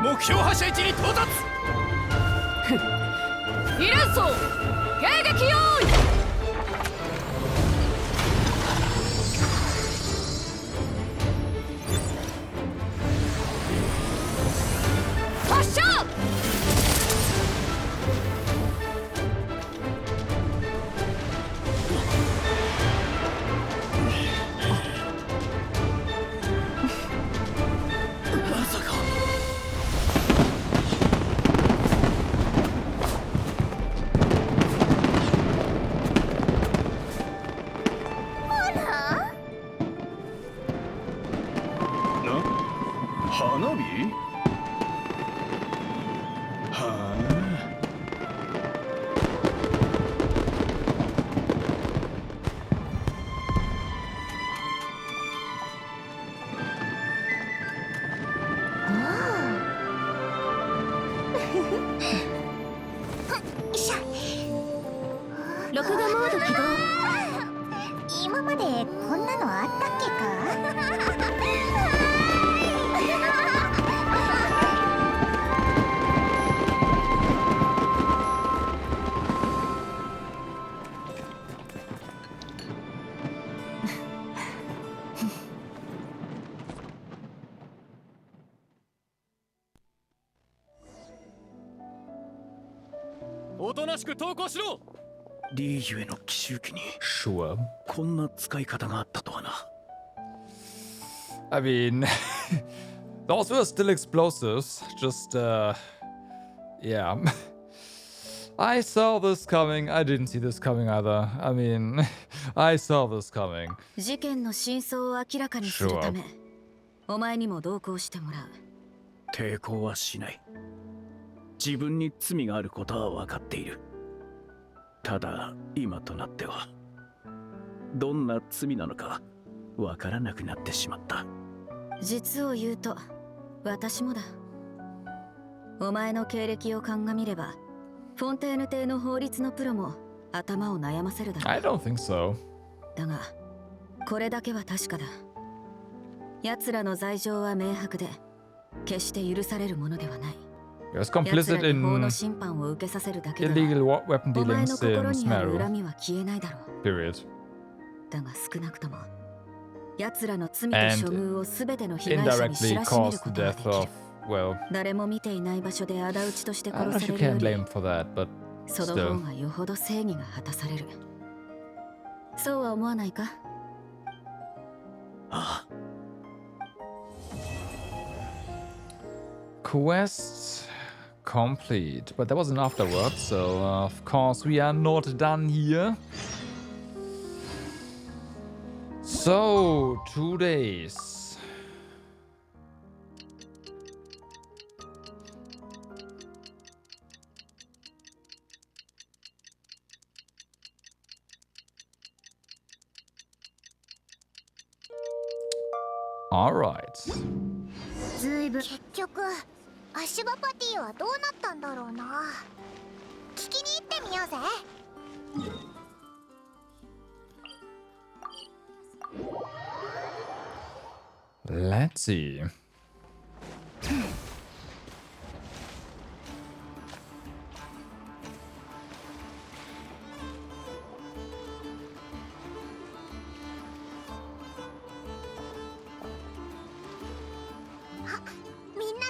Speaker 17: 目標発射位置に到達。
Speaker 7: 二連装迎撃用意。発射。
Speaker 17: まさか。花火？は
Speaker 2: 録画モード起動。今までこんなのあったっけか。
Speaker 17: おとなしく投稿しろ。
Speaker 5: リーユへの奇襲機に
Speaker 1: Sure.
Speaker 5: こんな使い方があったとはな。
Speaker 1: I mean, those were still explosives. Just, yeah. I saw this coming. I didn't see this coming either. I mean, I saw this coming.
Speaker 6: 事件の真相を明らかにするため、お前にも同行してもらう。
Speaker 5: 抵抗はしない。自分に罪があることは分かっている。ただ今となってはどんな罪なのか分からなくなってしまった。
Speaker 6: 実を言うと私もだ。お前の経歴を鑑みればフォンテーヌ邸の法律のプロも頭を悩ませるだろう。
Speaker 1: I don't think so.
Speaker 6: だがこれだけは確かだ。奴らの罪状は明白で決して許されるものではない。
Speaker 1: He was complicit in illegal weapon dealings in Smeru. Period. And indirectly caused the death of, well, I don't know if you can blame him for that, but still.
Speaker 6: そうは思わないか？
Speaker 5: ああ。
Speaker 1: Quests complete, but there was an afterward, so of course we are not done here. So 2 days. All right.
Speaker 2: 結局足場パティはどうなったんだろうな。聞きに行ってみようぜ。
Speaker 1: Let's see.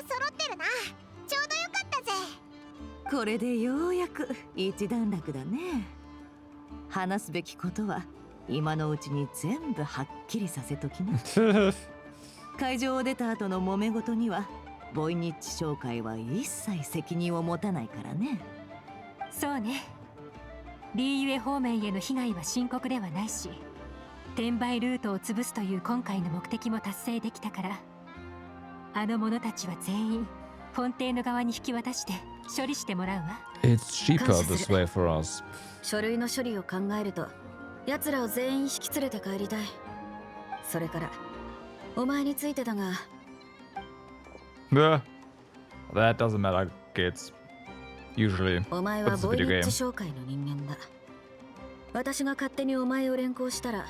Speaker 2: 揃ってるな。ちょうどよかったぜ。
Speaker 3: これでようやく一段落だね。話すべきことは今のうちに全部はっきりさせときな。会場を出た後の揉め事にはボイニッチ商会は一切責任を持たないからね。
Speaker 4: そうね。リーユエ方面への被害は深刻ではないし、転売ルートを潰すという今回の目的も達成できたから、あの者たちは全員フォンテーヌ側に引き渡して処理してもらうわ。
Speaker 1: It's cheaper this way for us.
Speaker 6: 書類の処理を考えると奴らを全員引き連れて帰りたい。それからお前についてだが。
Speaker 1: That doesn't matter, kids. Usually,
Speaker 6: お前
Speaker 1: but
Speaker 6: は
Speaker 1: it's a
Speaker 6: ボイニ
Speaker 1: video
Speaker 6: ッチ
Speaker 1: game.
Speaker 6: 商会の人間だ。私が勝手にお前を連行したら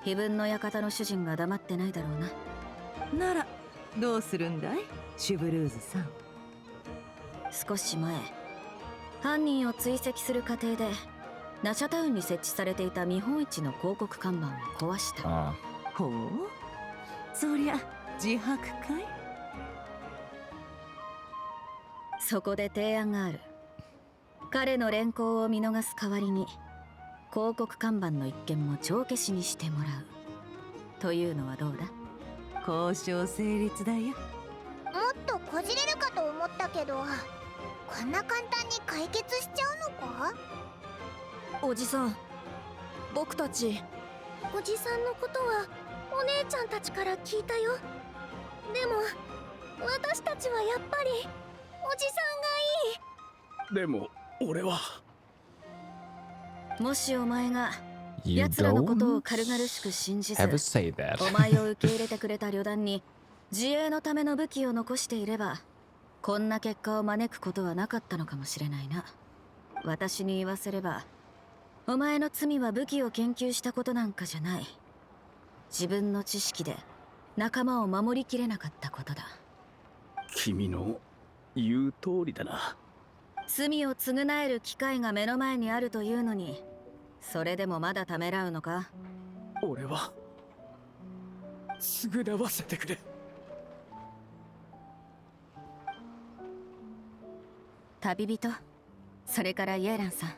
Speaker 6: 非分の館の主人が黙ってないだろうな。
Speaker 3: ならどうするんだい、シュブルーズさん。
Speaker 6: 少し前、犯人を追跡する過程でナシャタウンに設置されていた見本市の広告看板を壊した。
Speaker 3: ほう、そりゃ自白かい。
Speaker 6: そこで提案がある。彼の連行を見逃す代わりに広告看板の一件も帳消しにしてもらうというのはどうだ。
Speaker 3: 交渉成立だよ。
Speaker 2: もっとこじれるかと思ったけど、こんな簡単に解決しちゃうのか。
Speaker 13: おじさん、僕たち。
Speaker 9: おじさんのことはお姉ちゃんたちから聞いたよ。でも私たちはやっぱりおじさんがいい。
Speaker 5: でも俺は。
Speaker 6: もしお前が
Speaker 1: You
Speaker 6: 奴らのことを
Speaker 1: don't
Speaker 6: 軽々しく信じず
Speaker 1: ever say that.
Speaker 6: お前を受け入れてくれた旅団に自衛のための武器を残していれば、こんな結果を招くことはなかったのかもしれないな。私に言わせれば、お前の罪は武器を研究したことなんかじゃない。自分の知識で仲間を守りきれなかったことだ。
Speaker 5: 君の言う通りだな。
Speaker 6: 罪を償える機会が目の前にあるというのに、それでもまだためらうのか。
Speaker 5: 俺は償わせてくれ。
Speaker 6: 旅人、それからイエランさん、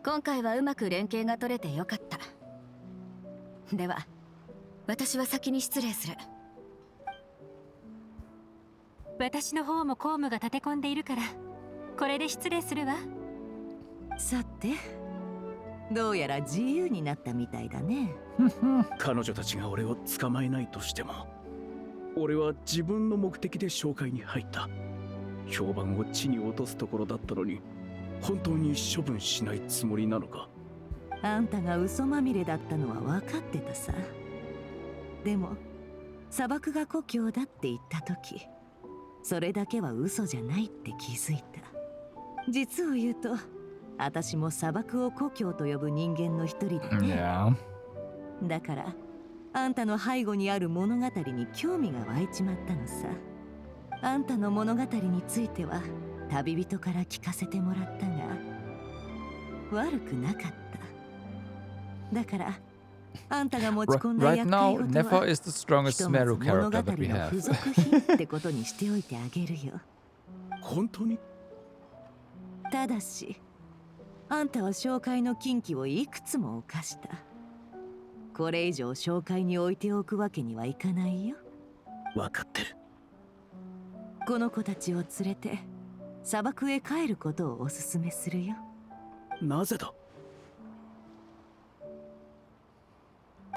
Speaker 6: 今回はうまく連携が取れてよかった。では私は先に失礼する。
Speaker 4: 私の方も公務が立て込んでいるから、これで失礼するわ。
Speaker 3: さて、どうやら自由になったみたいだね。
Speaker 5: 彼女たちが俺を捕まえないとしても、俺は自分の目的で紹介に入った。評判を地に落とすところだったのに、本当に処分しないつもりなのか。
Speaker 3: あんたが嘘まみれだったのは分かってたさ。でも砂漠が故郷だって言った時、それだけは嘘じゃないって気づいた。実を言うと、私も砂漠を故郷と呼ぶ人間の一人だね。だからあんたの背後にある物語に興味が湧いちまったのさ。あんたの物語については旅人から聞かせてもらったが、悪くなかった。だからあんたが持ち込んだ
Speaker 1: Right
Speaker 3: 厄介
Speaker 1: now,
Speaker 3: 事
Speaker 1: Nefer
Speaker 3: は
Speaker 1: is the strongest
Speaker 3: ひとまず
Speaker 1: Meru
Speaker 3: 物語
Speaker 1: character that we
Speaker 3: の
Speaker 1: have.
Speaker 3: 付属品ってことにしておいてあげるよ。
Speaker 5: 本当に？
Speaker 3: ただし、あんたは紹介の禁忌をいくつも犯した。これ以上紹介に置いておくわけにはいかないよ。
Speaker 5: 分かってる。
Speaker 3: この子たちを連れて砂漠へ帰ることをおすすめするよ。
Speaker 5: なぜだ？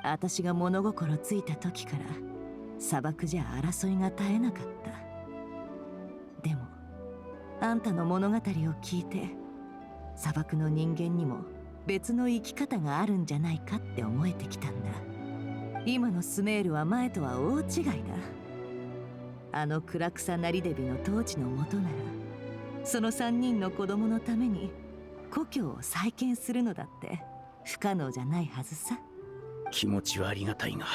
Speaker 3: 私が物心ついた時から砂漠じゃ争いが絶えなかった。でもあんたの物語を聞いて、砂漠の人間にも別の生き方があるんじゃないかって思えてきたんだ。今のスメールは前とは大違いだ。あの暗草なりデビの統治のもとなら、その3人の子供のために故郷を再建するのだって不可能じゃないはずさ。
Speaker 5: 気持ちはありがたいが、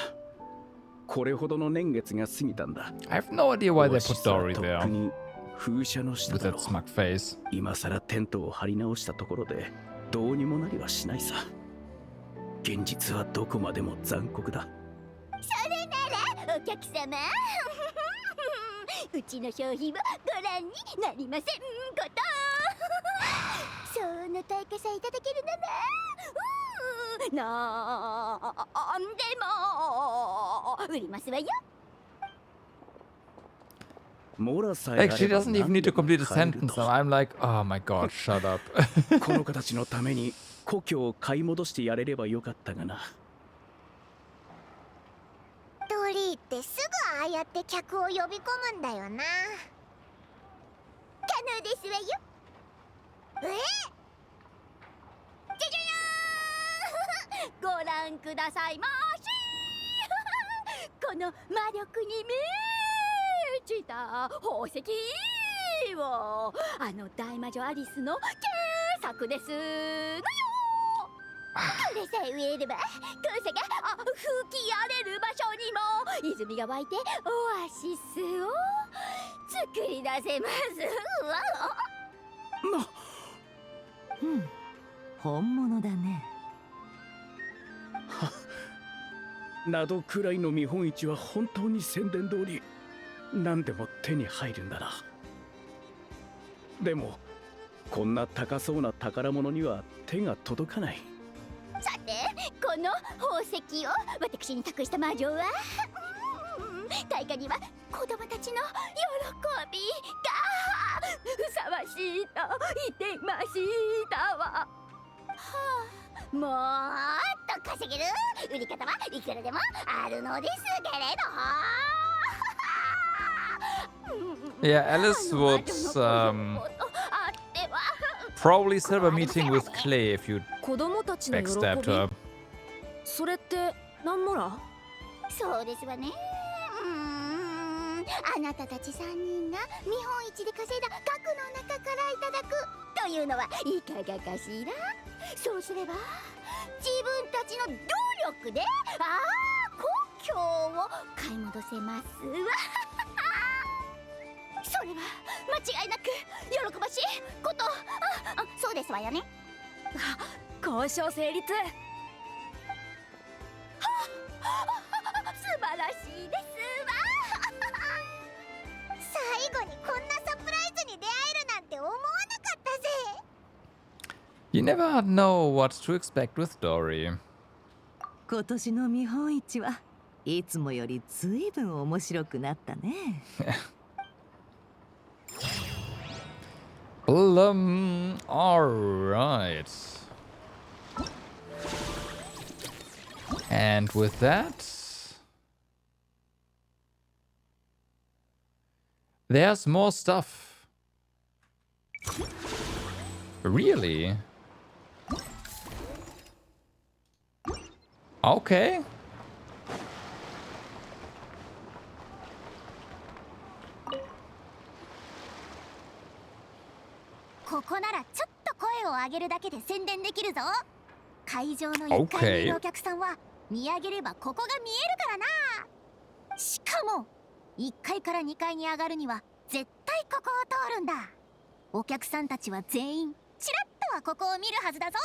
Speaker 5: これほどの年月が過ぎたんだ。
Speaker 1: I have no idea why they put Dory
Speaker 5: とっ
Speaker 1: there
Speaker 5: くに風車の下
Speaker 1: with
Speaker 5: だ
Speaker 1: that
Speaker 5: ろう。
Speaker 1: smug face.
Speaker 5: 今さらテントを張り直したところでどうにもなりはしないさ。現実はどこまでも残酷だ。
Speaker 9: それならお客様うちの商品はご覧になりませんことその対価さえいただけるならなんでも売りますわよ。
Speaker 1: Like, she doesn't even need to complete a sentence, and I'm like, oh my god, shut up.
Speaker 5: この子たちのために故郷を買い戻してやれればよかったがな。
Speaker 2: ドリーってすぐああやって客を呼び込むんだよな。カヌーですわよ。じゃじゃーんご覧くださいましこの魔力に満ちた宝石をあの大魔女アリスの傑作ですのよ。これさえ植えれば草が吹き荒れる場所にも泉が湧いてオアシスを作り出せますわ。
Speaker 3: 本物だね。
Speaker 5: などくらいの見本市は本当に宣伝通り何でも手に入るんだな。でもこんな高そうな宝物には手が届かない。
Speaker 2: さてこの宝石を私に託した魔女は対価には子供たちの喜びがふさわしいと言っていましたわ。もっと稼げる売り方はいくらでもあるのですけれど。
Speaker 1: Yeah, Alice would probably set up a meeting with Clay if you
Speaker 13: 子供たちの喜び
Speaker 1: backstabbed her.
Speaker 13: それって何もら？
Speaker 2: そうですわね。あなたたち3人が見本市で稼いだ額の中からいただくというのはいかがかしら。そうすれば自分たちの努力で故郷を買い戻せますわ。それは間違いなく喜ばしいこと。そうですわよね。
Speaker 13: 交渉成立。
Speaker 2: 素晴らしいですわ。最後にこんなサプライズに出会えるなんて思わなかったぜ。
Speaker 1: You never know what to expect with Dory.
Speaker 3: 今年の見本市はいつもよりずいぶん面白くなったね。
Speaker 1: Alright. And with that, there's more stuff. Really? Okay.
Speaker 2: ここならちょっと声を上げるだけで宣伝できるぞ。会場の1階にいるお客さんは見上げればここが見えるからな。しかも1階から2階に上がるには絶対ここを通るんだ。お客さんたちは全員ちらっとはここを見るはずだぞ。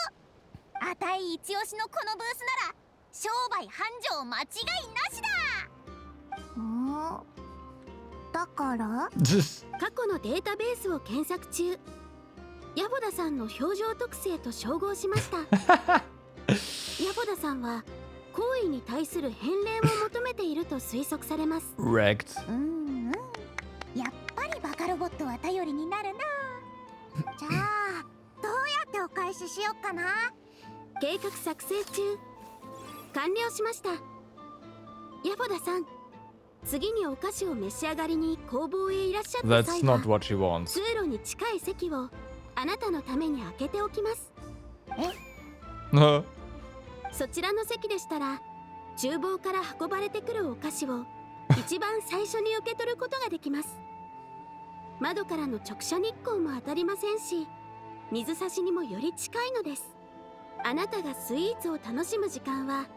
Speaker 2: あたい一押しのこのブースなら商売繁盛間違いなしだ。だから
Speaker 9: 過去のデータベースを検索中、ヤボダさんの表情特性と照合しました。ヤボダさんは行為に対する返礼を求めていると推測されます。
Speaker 1: Wrecked.
Speaker 2: やっぱりバカロボットは頼りになるな。じゃあどうやってお返ししよっかな。
Speaker 9: 計画作成中。完了しました。ヤボダさん、次にお菓子を召し上がりに工房へいらっしゃった際
Speaker 1: That's
Speaker 9: は
Speaker 1: not what she wants.
Speaker 9: 通路に近い席をあなたのために開けておきます。そちらの席でしたら厨房から運ばれてくるお菓子を一番最初に受け取ることができます。窓からの直射日光も当たりませんし、水差しにもより近いのです。あなたがスイーツを楽しむ時間は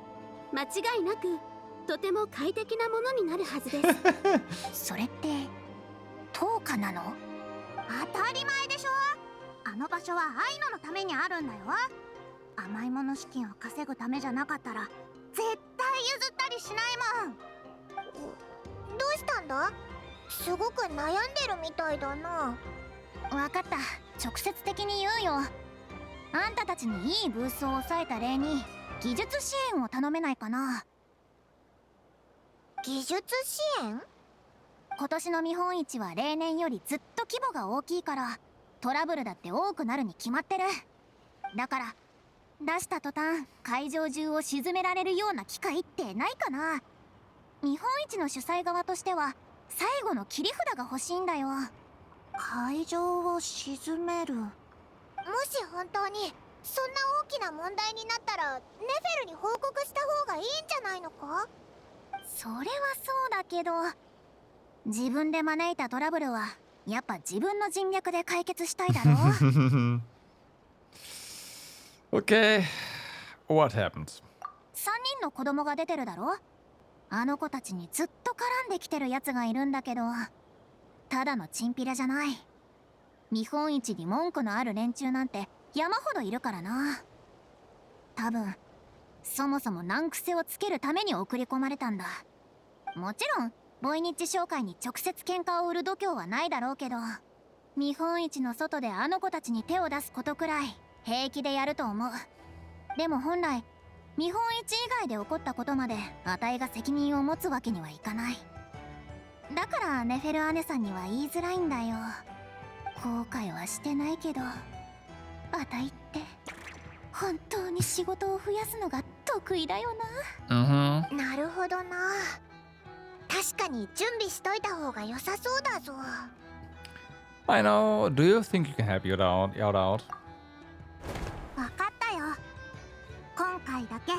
Speaker 9: 間違いなくとても快適なものになるはずです。
Speaker 2: それって10日なの？当たり前でしょ。あの場所はアイノのためにあるんだよ。甘いもの資金を稼ぐためじゃなかったら絶対譲ったりしないもん。どうしたんだ？すごく悩んでるみたいだな。わかった、直接的に言うよ。あんたたちにいいブースを抑えた礼に技術支援を頼めないかな。技術支援？今年の見本市は例年よりずっと規模が大きいからトラブルだって多くなるに決まってる。だから出した途端会場中を沈められるような機会ってないかな。見本市の主催側としては最後の切り札が欲しいんだよ。会場を沈める。もし本当にそんな大きな問題になったらネフェルに報告した方がいいんじゃないのか？それはそうだけど、自分で招いたトラブルはやっぱ自分の人脈で解決したいだろ。
Speaker 1: Okay, what happened?
Speaker 2: 3人の子供が出てるだろ。あの子たちにずっと絡んできてるやつがいるんだけど、ただのチンピラじゃない。見本市に文句のある連中なんて山ほどいるからな。多分そもそも難癖をつけるために送り込まれたんだ。もちろんボイニッチ商会に直接喧嘩を売る度胸はないだろうけど、見本市の外であの子たちに手を出すことくらい平気でやると思う。でも本来見本市以外で起こったことまであたいが責任を持つわけにはいかない。だからネフェル姉さんには言いづらいんだよ。後悔はしてないけど、あたいって本当に仕事を増やすのが得意だよな。なるほどな。確かに準備しといた方が良さそうだぞ。
Speaker 1: I know. Do you think you can help you out?
Speaker 2: わかったよ。今回だけ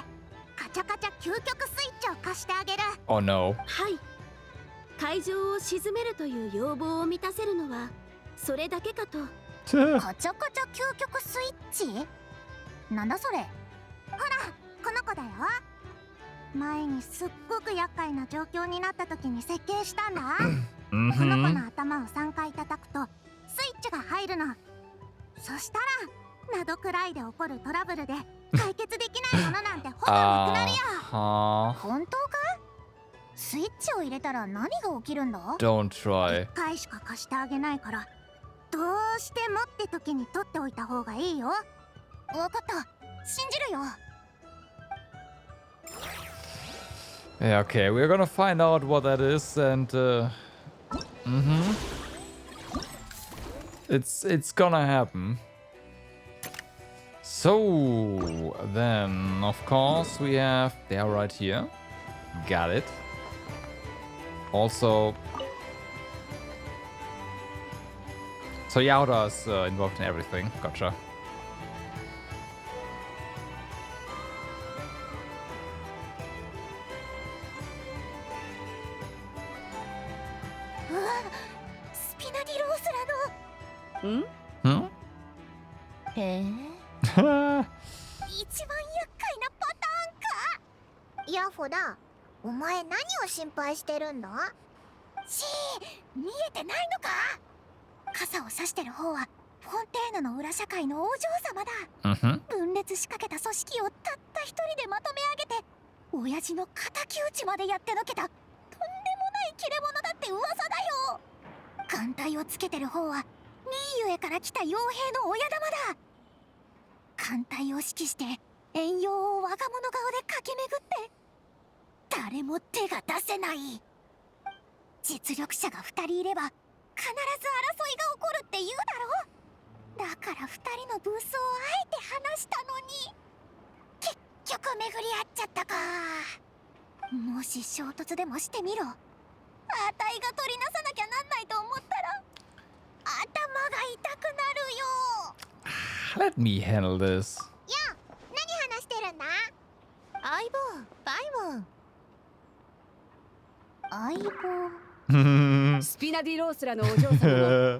Speaker 2: カチャカチャ究極スイッチを貸してあげる。
Speaker 1: Oh no.
Speaker 9: はい。会場を沈めるという要望を満たせるのはそれだけかと。
Speaker 2: カチャカチャ究極スイッチ？なんだそれ。ほらこの子だよ。前にすっごく厄介な状況になった時に設計したんだ。この子の頭を3回叩くとスイッチが入るの。そしたら謎くらいで起こるトラブルで解決できないものなんてほぼなくなるよ。本当か？スイッチを入れたら何が起きるんだ？
Speaker 1: Don't try.
Speaker 2: 1回しか貸してあげないからどうしてもって時に取っておいた方がいいよ。わかった、信じるよ。
Speaker 1: Yeah, okay, we're gonna find out what that is, and it's gonna happen. So then, of course, we have they are right here. Got it. Also, so Yauda is involved in everything. Gotcha. Hmm?
Speaker 2: へえ。一番厄介なパターンか。ヤフォだ、お前何を心配してるんだ？見えてないのか？傘を差してる方はフォンテーヌの裏社会のお嬢様だ。分裂しかけた組織をたった一人でまとめ上げて親父の敵討ちまでやってのけたとんでもない切れ者だって噂だよ。艦隊をつけてる方はニーユへから来た傭兵の親玉だ。艦隊を指揮して遠洋を我が物顔で駆け巡って誰も手が出せない。実力者が2人いれば必ず争いが起こるって言うだろ。だから2人のブースをあえて話したのに結局巡り合っちゃったか。もし衝突でもしてみろ。あたいが取りなさなきゃなんないと思ったら頭が痛くなるよ。
Speaker 1: Let me handle this.
Speaker 2: や、何話してるんだ？相棒、バイモン。相棒。
Speaker 7: スピナディロースらのお嬢様もフ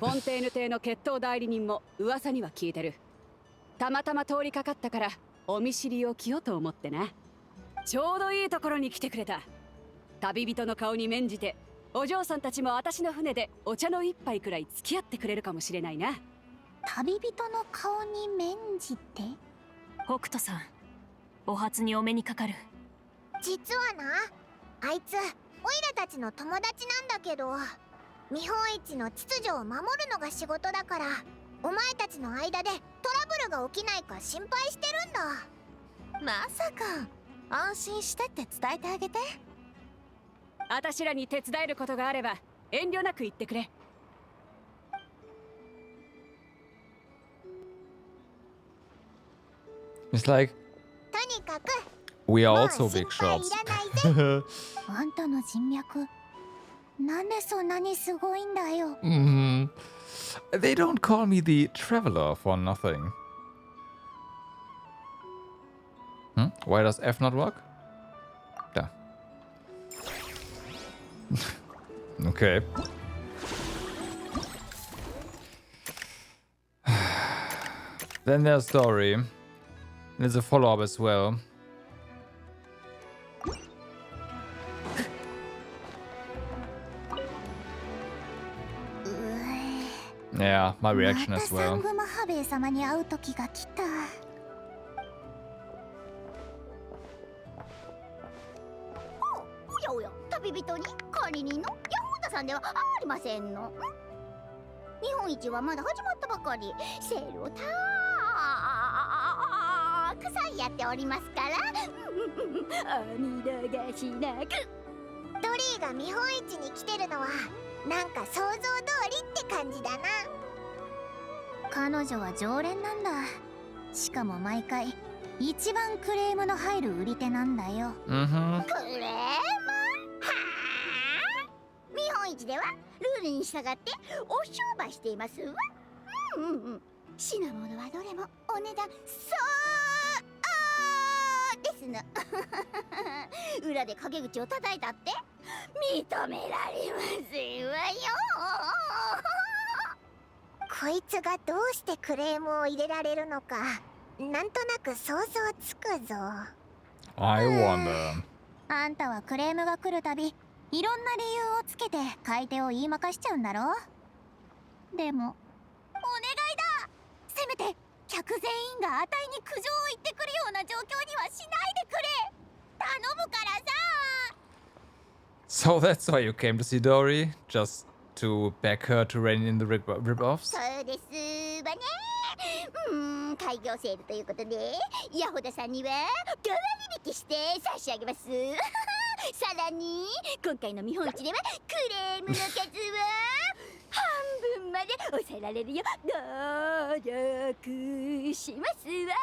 Speaker 7: ォンテーヌ邸の決闘代理人も噂には聞いてる。たまたま通りかかったからお見知りおきよと思ってな。ちょうどいいところに来てくれた。旅人の顔に免じてお嬢さんたちも私の船でお茶の一杯くらい付き合ってくれるかもしれないな。
Speaker 2: 旅人の顔に免じて？
Speaker 11: 北斗さん、お初にお目にかかる。
Speaker 2: 実はな、あいつオイラたちの友達なんだけど、見本市の秩序を守るのが仕事だからお前たちの間でトラブルが起きないか心配してるんだ。
Speaker 14: まさか安心してって伝えてあげて。
Speaker 7: あたしらに手伝えることがあれば遠慮なく言ってくれ。
Speaker 1: It's like
Speaker 2: とにかく
Speaker 1: we are also big shots.
Speaker 14: あんたの人脈なんでそんなにすごいんだよ。
Speaker 1: They don't call me the traveler for nothing. Why does F not work? Da. Okay. Then there's story. There's a follow-up as well. Yeah, my reaction as
Speaker 14: またサ
Speaker 1: well.
Speaker 14: ングマハベイ様に会う時が来た。
Speaker 2: おやおや、旅人に管理人のヤホーダさんではありませんの。日本一はまだ始まったばかり。セールをたくさんやっておりますから。お見逃しなく。ドリーが見本市に来てるのはなんか想像通りって感じだな。
Speaker 14: 彼女は常連なんだ。しかも毎回一番クレームの入る売り手なんだよ。
Speaker 2: クレーム？はあ？見本市ではルールに従ってお商売していますわ。品物はどれもお値段そうですの。裏で陰口を叩いたって認められませんわよ。こいつがどうしてクレームを入れられるのかなんとなく想像つくぞ。
Speaker 1: I wonder.
Speaker 14: あんたはクレームが来るたびいろんな理由をつけて買い手を言いまかしちゃうんだろ。でもお願いだ、せめて客全員があたいに苦情を言ってくるような状況にはしないでくれ。頼むからさ。
Speaker 1: So that's why you came to see Dory? Just to beg her to rein in the rip-offs?
Speaker 2: そうですわね。開業セールということでヤホダさんには5割引きして差し上げます。さらに今回の見本市ではクレームの数は半分まで抑えられるよ努力しますわ。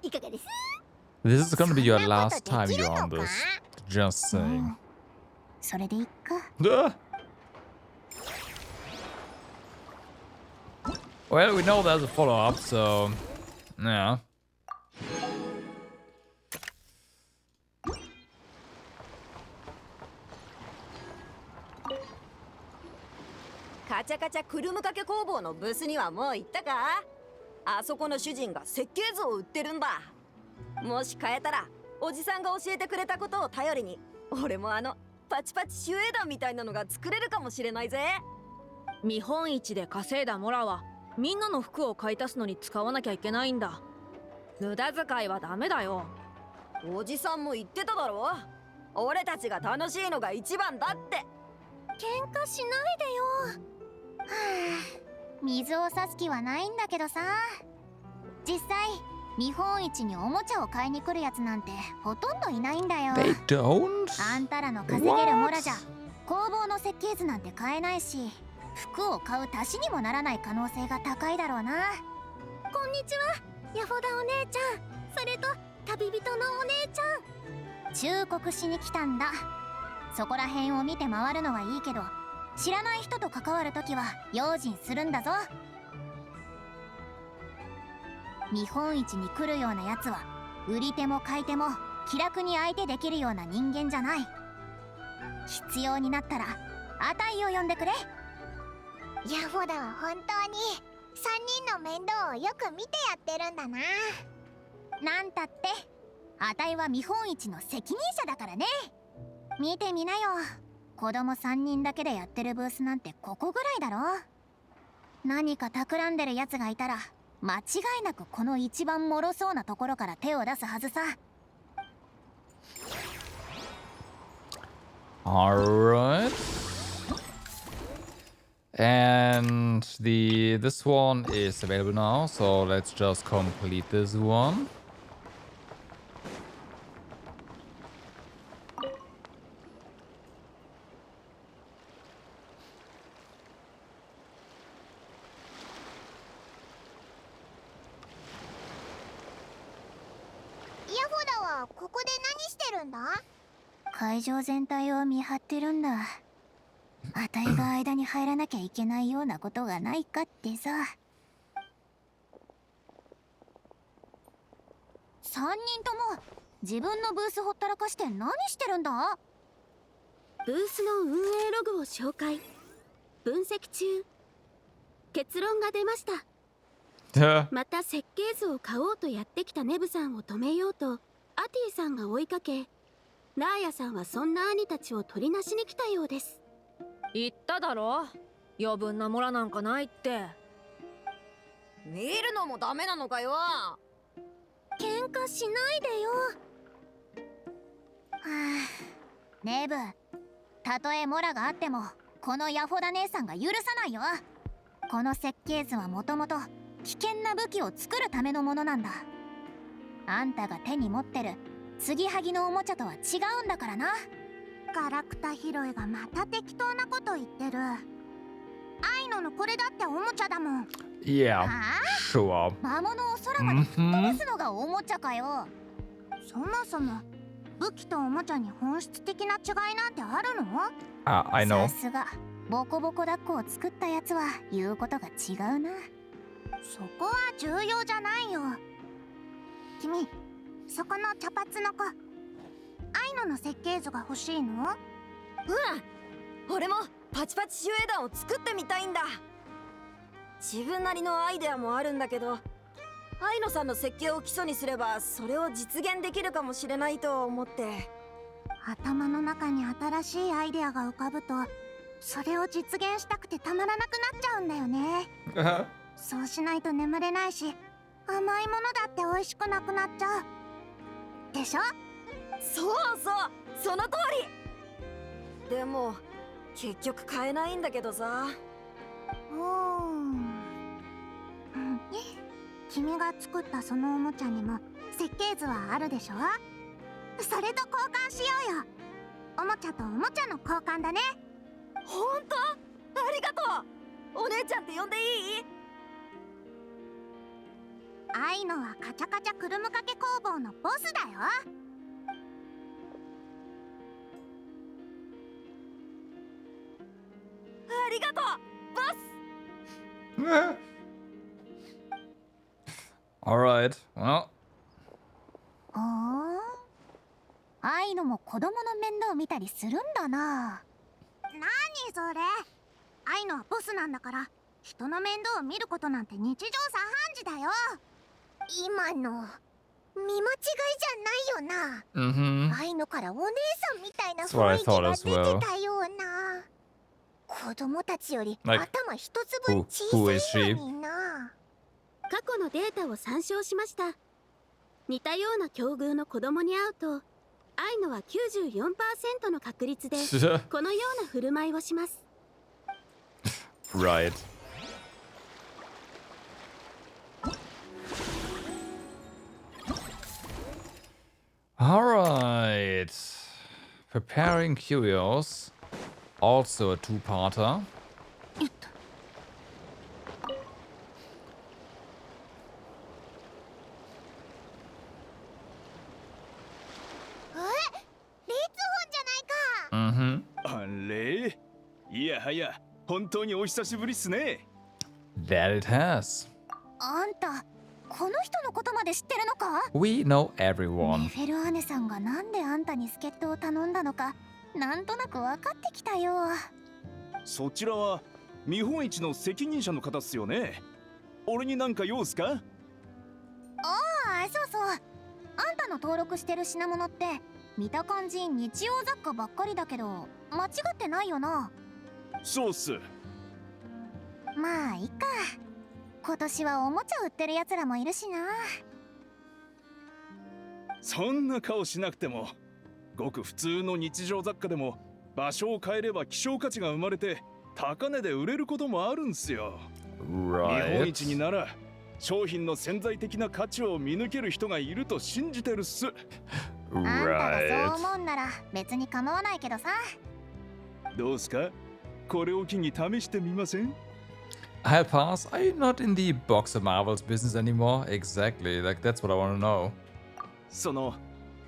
Speaker 2: いかがです？
Speaker 1: This is gonna be your last time you're on this. Just saying.
Speaker 14: それでいっか。
Speaker 1: Well, we know there's a follow-up, so yeah.
Speaker 13: カチャカチャクルム掛け工房のブースにはもう行ったか？あそこの主人が設計図を売ってるんだ。もし買えたらおじさんが教えてくれたことを頼りに俺もパチパチシュエーダーみたいなのが作れるかもしれないぜ。
Speaker 18: 見本市で稼いだモラはみんなの服を買い足すのに使わなきゃいけないんだ。無駄遣いはダメだよ。
Speaker 13: おじさんも言ってただろ。俺たちが楽しいのが一番だって。
Speaker 14: 喧嘩しないでよ。はあ、水を差す気はないんだけどさ。実際見本市におもちゃを買いに来るやつなんてほとんどいないんだよ。
Speaker 1: They don't?
Speaker 14: あんたらの稼げるモラじゃ工房の設計図なんて買えないし服を買う足しにもならない可能性が高いだろうな。
Speaker 9: こんにちは、ヤフォダお姉ちゃん、それと旅人のお姉ちゃん。
Speaker 14: 忠告しに来たんだ。そこら辺を見て回るのはいいけど知らない人と関わるときは用心するんだぞ。見本市に来るようなやつは売り手も買い手も気楽に相手できるような人間じゃない。必要になったらあたいを呼んでくれ。
Speaker 2: ヤフォダは本当に3人の面倒をよく見てやってるんだな。
Speaker 14: なんたってあたいは見本市の責任者だからね。見てみなよ、子供3人だけでやってるブースなんてここぐらいだろ。何か企んでるやつがいたら間違いなくこの一番脆そうなところから手を出すはずさ。
Speaker 1: Alright. And this one is available now, so let's just complete this one.
Speaker 2: はここで何してるんだ？
Speaker 11: 会場全体を見張ってるんだ。あたいが間に入らなきゃいけないようなことがないかってさ。3人とも自分のブースほったらかして何してるんだ？
Speaker 9: ブースの運営ログを紹介。分析中。結論が出ました。また設計図を買おうとやってきたネブさんを止めようとアティさんが追いかけ、ナーヤさんはそんな兄たちを取りなしに来たようです。
Speaker 18: 言っただろ、余分なモラなんかないって。見るのもダメなのかよ。
Speaker 14: 喧嘩しないでよ。はあ、ネブ、たとえモラがあってもこのヤフォダ姉さんが許さないよ。この設計図はもともと危険な武器を作るためのものなんだ。あんたが手に持ってる継ぎはぎのおもちゃとは違うんだからな。
Speaker 2: ガラクタ拾いがまた適当なこと言ってる。アイノのこれだっておもちゃだもん。
Speaker 1: Yeah, sure.
Speaker 14: 魔物を空まで吹っ飛ばすのがおもちゃかよ。
Speaker 2: そもそも武器とおもちゃに本質的な違いなんてあるの？I
Speaker 1: know.
Speaker 14: さすがボコボコ抱っこを作ったやつは言うことが違うな。
Speaker 2: そこは重要じゃないよ。君、そこの茶髪の子、アイノの設計図が欲しいの？
Speaker 13: 俺もパチパチ守衛団を作ってみたいんだ。自分なりのアイデアもあるんだけど、アイノさんの設計を基礎にすればそれを実現できるかもしれないと思って。
Speaker 2: 頭の中に新しいアイデアが浮かぶと、それを実現したくてたまらなくなっちゃうんだよね。そうしないと眠れないし、甘いものだって美味しくなくなっちゃうでしょ？
Speaker 13: そうそう、その通り。でも結局買えないんだけどさ。
Speaker 2: 君が作ったそのおもちゃにも設計図はあるでしょ？それと交換しようよ。おもちゃとおもちゃの交換だね。
Speaker 13: ほんと？ありがとう。お姉ちゃんって呼んでいい？
Speaker 2: アイノはカチャカチャくるむかけ工房のボスだよ。
Speaker 13: ありがとう、ボス。
Speaker 1: Alright, well.
Speaker 14: アイノも子供の面倒見たりするんだな。
Speaker 2: 何それ。アイノはボスなんだから、人の面倒を見ることなんて日常茶飯事だよ。今の見間違いじゃないよな。アイノからお姉さんみたいな雰囲気が出てたような。子供たちより頭一つ分小さいのにな。
Speaker 9: 過去のデータを参照しました。似たような境遇の子供に会うと、アイノは 94% の確率でこのような振る舞いをします。
Speaker 1: Right. Alright. Preparing Curios. Also a two-parter. Mm-hmm.
Speaker 10: あれ？いやはや、本当にお久しぶりっすね。
Speaker 1: That it has.
Speaker 14: あんた、この人のことまで知ってるのか？
Speaker 1: We know everyone.
Speaker 14: ネフェルアネさんがなんであんたに助っ人を頼んだのか、なんとなく分かってきたよ。
Speaker 10: そちらは見本市の責任者の方っすよね。俺になんか用っすか？
Speaker 14: ああ、そうそう。あんたの登録してる品物って見た感じ日用雑貨ばっかりだけど間違ってないよな。
Speaker 10: そうっす。
Speaker 14: まあいいか。今年はおもちゃ売ってるやつらもいるしな。
Speaker 10: そんな顔しなくても、ごく普通の日常雑貨でも場所を変えれば希少価値が生まれて高値で売れることもあるんすよ。
Speaker 1: Right.
Speaker 10: 見本市になら商品の潜在的な価値を見抜ける人がいると信じてるっす。
Speaker 14: あんたがそう思うんなら別に構わないけどさ。
Speaker 10: どうすか？これを機に試してみません
Speaker 1: ？I'll pass. I'm not in the box of Marvels business anymore. Exactly. Like, that's what I want to know.
Speaker 10: その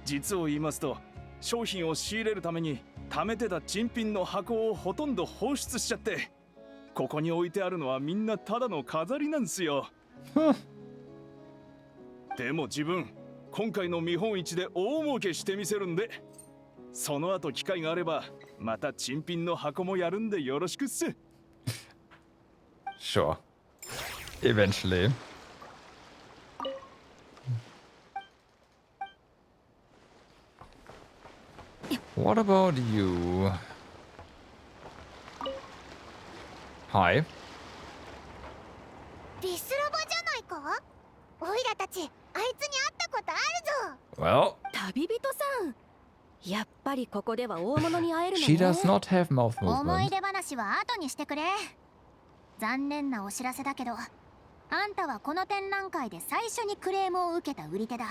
Speaker 5: 実を言いますと、商品を仕入れるために貯めてた珍品の箱をほとんど放出しちゃって、ここに置いてあるのはみんなただの飾りなんすよ。でも自分、今回の見本市で大儲けしてみせるんで、その後機会があればまた珍品の箱もやるんでよろしくっす。
Speaker 1: Sure. Eventually. What about you? Hi.
Speaker 2: リスラバじゃないか？オイラたち、あいつに会ったことあるぞ。
Speaker 1: Well,
Speaker 13: 旅人さん、やっぱりここでは大物に会えるの
Speaker 1: she
Speaker 13: ね。
Speaker 1: does not have mouth
Speaker 14: 思い
Speaker 1: movement.
Speaker 14: 出話は後にしてくれ。残念なお知らせだけど、あんたはこの展覧会で最初にクレームを受けた売り手だ。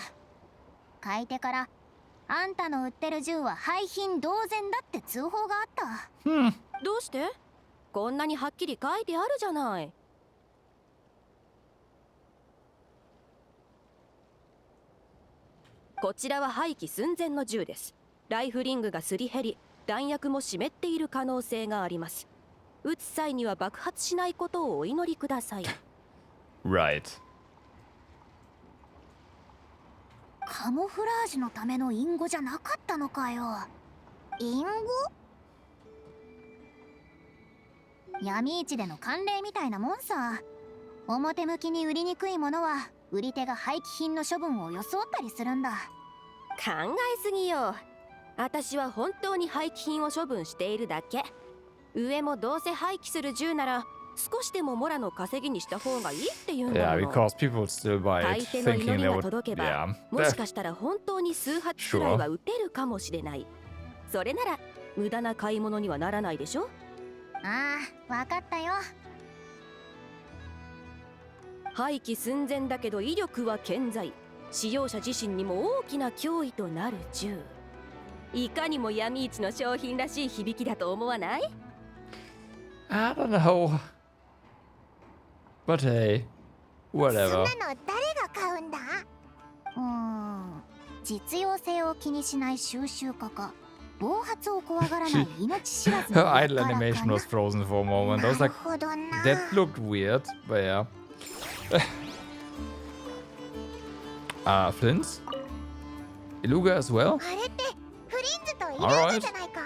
Speaker 14: 買い手からあんたの売ってる銃は廃品同然だって通報があった。
Speaker 13: どうして？こんなにはっきり書いてあるじゃない。こちらは廃棄寸前の銃です。ライフリングがすり減り、弾薬も湿っている可能性があります。撃つ際には爆発しないことをお祈りください。
Speaker 1: Right.
Speaker 14: カモフラージュのための隠語じゃなかったのかよ。
Speaker 2: 隠語？
Speaker 14: 闇市での慣例みたいなもんさ。表向きに売りにくいものは売り手が廃棄品の処分を装ったりするんだ。
Speaker 6: 考えすぎよ。私は本当に廃棄品を処分しているだけ。上もどうせ廃棄する銃なら少しでもモラの稼ぎにした方がいいって言うんだ
Speaker 1: Yeah,
Speaker 6: もの。
Speaker 1: because people still buy
Speaker 6: 大
Speaker 1: it
Speaker 6: 抵の祈
Speaker 1: thinking
Speaker 6: り
Speaker 1: they
Speaker 6: が
Speaker 1: would.
Speaker 6: 届けば、
Speaker 1: Yeah.
Speaker 6: もしかしたら本当に数発くらいは撃てるかもしれない。それなら無駄な買い物にはならないでしょ。
Speaker 14: ああ、わかったよ。
Speaker 6: 廃棄寸前だけど威力は健在。使用者自身にも大きな脅威となる銃。いかにも闇市の商品らしい響きだと思わない？
Speaker 1: I don't know. But hey,
Speaker 2: そ
Speaker 1: whatever.
Speaker 2: んなの誰が買うんだ？
Speaker 14: 実用性を気にしない収集家か、暴発を怖がらない命知らず
Speaker 1: Her
Speaker 14: の
Speaker 1: idle
Speaker 14: 輩か
Speaker 1: animation
Speaker 14: な。
Speaker 1: was frozen for a moment. I was like,
Speaker 2: なるほどな。
Speaker 1: that looked weird, but yeah. Flins? Iluga as well?
Speaker 2: あれってフリンズとイルーズじゃないか？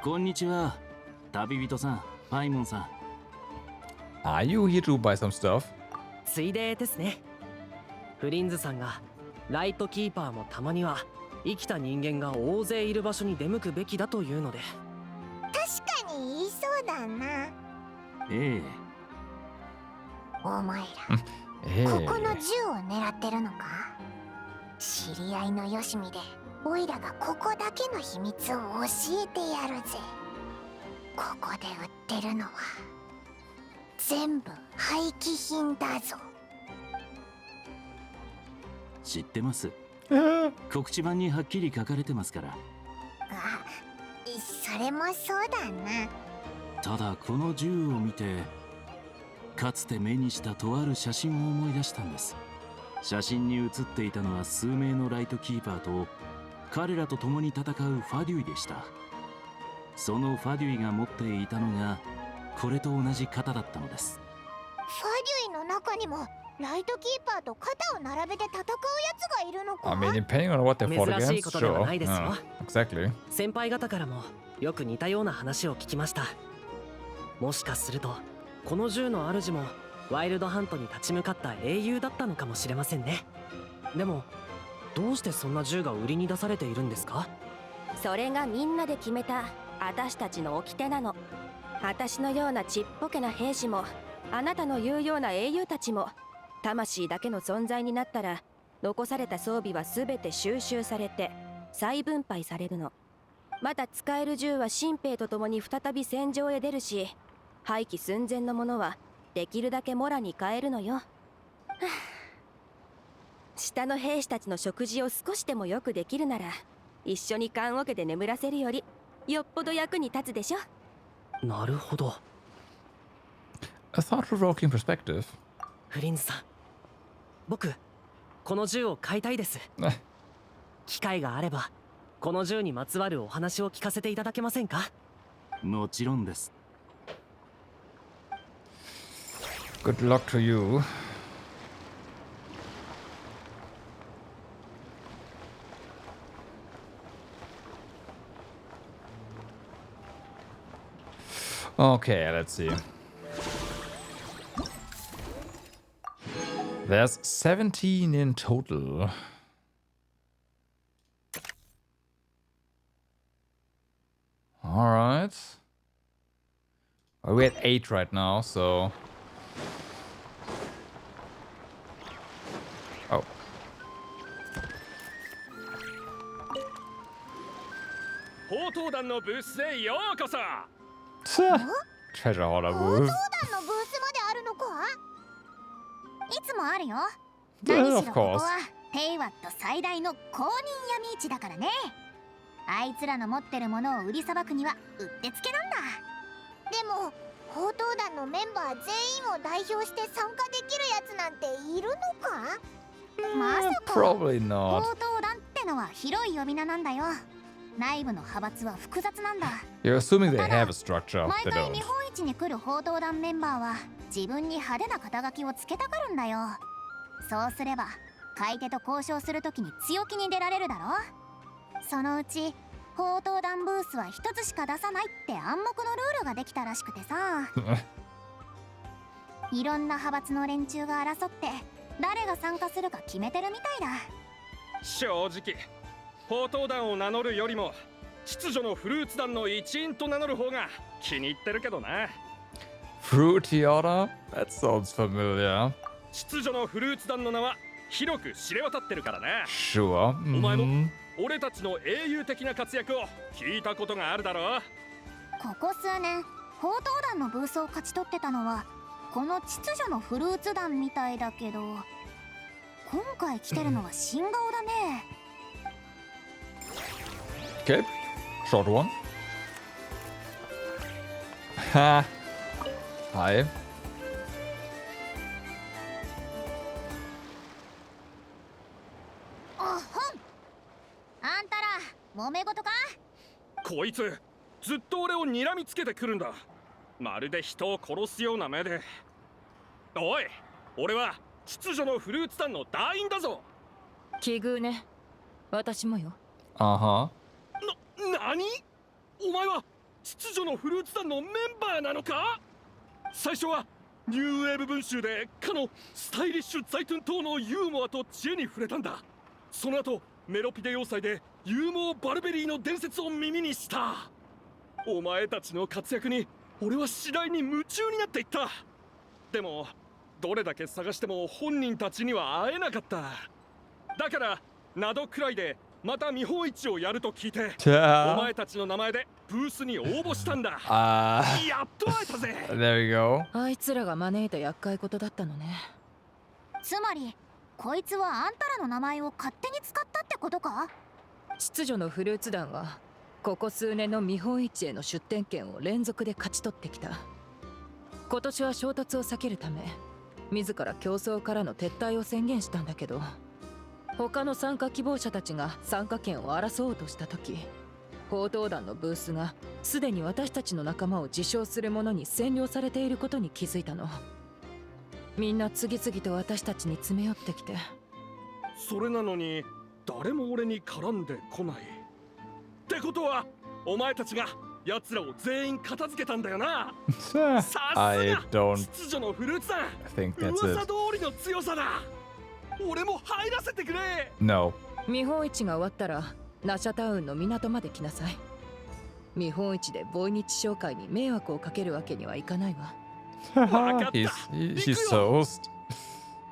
Speaker 19: こんにちは、旅人さん、パイモンさん。
Speaker 1: Are you here to buy some stuff?
Speaker 20: ついでですね。フリンズさんがライトキーパーもたまには生きた人間が大勢いる場所に出向くべきだというので。
Speaker 2: 確かに言いそうだな。
Speaker 19: ええ。
Speaker 2: お前ら、ここの銃を狙ってるのか？知り合いのよしみでオイラがここだけの秘密を教えてやるぜ。ここで売ってるのは全部廃棄品だぞ。
Speaker 19: 知ってます。告知板にはっきり書かれてますから。
Speaker 2: あ、それもそうだな。
Speaker 19: ただこの銃を見て、かつて目にしたとある写真を思い出したんです。写真に写っていたのは数名のライトキーパーと彼らと共に戦うファデュイでした。そのファデュイが持っていたのがこれと同じ型だったのです。
Speaker 2: ファデュイの中にもライトキーパーと肩を並べて戦うやつがいるのか？
Speaker 1: I mean, depending on what they fought
Speaker 20: 珍しい
Speaker 1: against,
Speaker 20: ことでは
Speaker 1: sure.
Speaker 20: ないですよ。
Speaker 1: Exactly.
Speaker 20: 先輩方からもよく似たような話を聞きました。もしかするとこの銃の主もワイルドハントに立ち向かった英雄だったのかもしれませんね。でもどうしてそんな銃が売りに出されているんですか？
Speaker 6: それがみんなで決めた私たちの掟なの。私のようなちっぽけな兵士もあなたの言うような英雄たちも魂だけの存在になったら残された装備は全て収集されて再分配されるの。まだ使える銃は新兵と共に再び戦場へ出るし、廃棄寸前のものはできるだけモラに変えるのよ。下の兵士たちの食事を少しでもよくできるなら一緒に棺桶で眠らせるよりよっぽど役に立つでしょ。
Speaker 20: なるほど。
Speaker 1: A thought-provoking perspective.
Speaker 20: フリンズさん、僕この銃を買いたいです。機会があればこの銃にまつわるお話を聞かせていただけませんか？
Speaker 19: もちろんです。
Speaker 1: Good luck to you. Okay, let's see. There's 17 in total. Alright. Well, we're at 8 right now, so... Oh. Treasure Hoarder
Speaker 2: 報道
Speaker 1: booth.
Speaker 2: 団のブースまであるのか？いつもあるよ。
Speaker 1: Yeah,
Speaker 2: 何
Speaker 1: of
Speaker 2: しろここ
Speaker 1: course.
Speaker 2: はテイワット最大の公認闇市だからね。あいつらの持ってるものを売りさばくにはうってつけなんだ。でも報道団のメンバー全員を代表して参加できるやつなんているのか？まさか
Speaker 1: Probably
Speaker 2: 報
Speaker 1: not.
Speaker 2: 道団ってのは広い呼び名なんだよ。内部の派閥は複雑なんだ。
Speaker 1: You're assuming they have a structure.
Speaker 2: 毎
Speaker 1: They
Speaker 2: 回
Speaker 1: don't.
Speaker 2: 日本一に来る報道団メンバーは自分に派手な肩書きをつけたがるんだよ。そうすれば買い手と交渉するときに強気に出られるだろ。そのうち報道団ブースは一つしか出さないって暗黙のルールができたらしくてさいろんな派閥の連中が争って誰が参加するか決めてるみたいだ。
Speaker 21: 正直報道団を名乗るよりも秩序のフルーツ団の一員と名乗る方が気に入ってるけどな。
Speaker 1: Fruity Order? That sounds familiar.
Speaker 21: 秩序のフルーツ団の名は広く知れ渡ってるからな。
Speaker 1: Sure.
Speaker 21: お前も俺たちの英雄的な活躍を聞いたことがあるだろう。
Speaker 2: ここ数年報道団のブースを勝ち取ってたのはこの秩序のフルーツ団みたいだけど、今回来てるのは新顔だね。
Speaker 1: Okay. Short one. Ha. Hi.
Speaker 2: おほん。あんたら揉め事か？
Speaker 21: こいつずっと俺を睨みつけてくるんだ。まるで人を殺すような目で。おい、俺は秩序のフルーツ団の団員だぞ。
Speaker 18: 奇遇ね。私もよ。
Speaker 1: Uh-huh.
Speaker 21: 何？お前は秩序のフルーツ団のメンバーなのか？最初はニューウェーブ文集でかのスタイリッシュザイトゥン島のユーモアと知恵に触れたんだ。その後メロピデ要塞でユーモアバルベリーの伝説を耳にした。お前たちの活躍に俺は次第に夢中になっていった。でもどれだけ探しても本人たちには会えなかった。だからナドくらいでまた見本市をやると聞いてお前たちの名前でブースに応募したんだ。やっと会えたぜ。
Speaker 1: There we go.
Speaker 18: あいつらが招いた厄介事だったのね。
Speaker 2: つまりこいつはあんたらの名前を勝手に使ったってことか？
Speaker 18: 秩序のフルーツ団はここ数年の見本市への出展権を連続で勝ち取ってきた。今年は衝突を避けるため自ら競争からの撤退を宣言したんだけど、他の参加希望者たちが参加権を争おうとした時、報道団のブースがすでに私たちの仲間を自称する者に占領されていることに気づいたの。みんな次々と私たちに詰め寄ってきて。
Speaker 21: それなのに誰も俺に絡んでこない。ってことはお前たちが奴らを全員片付けたんだよな。さすが
Speaker 1: I don't
Speaker 21: 秩序のフルーツ団。
Speaker 1: think that's
Speaker 21: 噂
Speaker 1: it.
Speaker 21: 通りの強さだ。俺も入らせてくれ。
Speaker 1: No.
Speaker 18: 見本市が終わったらナシャタウンの港まで来なさい。見本市でボイニッチ商会に迷惑をかけるわけにはいかないわ。
Speaker 1: he's toast.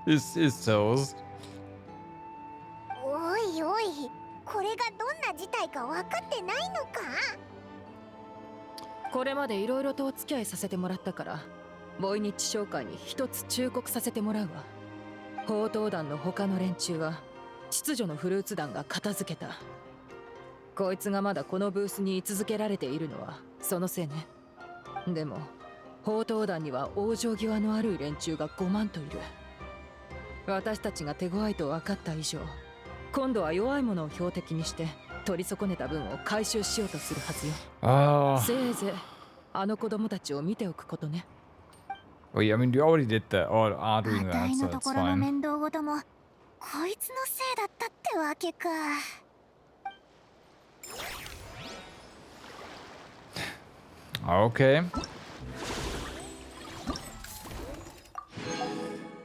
Speaker 1: He's toast.
Speaker 2: おいおい、これがどんな事態か分かってないのか？
Speaker 18: これまでいろいろとお付き合いさせてもらったからボイニッチ商会に一つ忠告させてもらうわ。報道団の他の連中は秩序のフルーツ団が片付けた。こいつがまだこのブースに居続けられているのはそのせいね。でも報道団には往生際のある連中が5万といる。私たちが手強いと分かった以上今度は弱いものを標的にして取り損ねた分を回収しようとするはずよ。せいぜいあの子供たちを見ておくことね。
Speaker 1: Oh yeah, I mean you already did that or are doing
Speaker 2: あた
Speaker 1: that,
Speaker 2: い
Speaker 1: so
Speaker 2: のと
Speaker 1: it's
Speaker 2: ころの
Speaker 1: fine.
Speaker 2: 面倒ごともこいつのせいだったってわけか。
Speaker 1: Okay.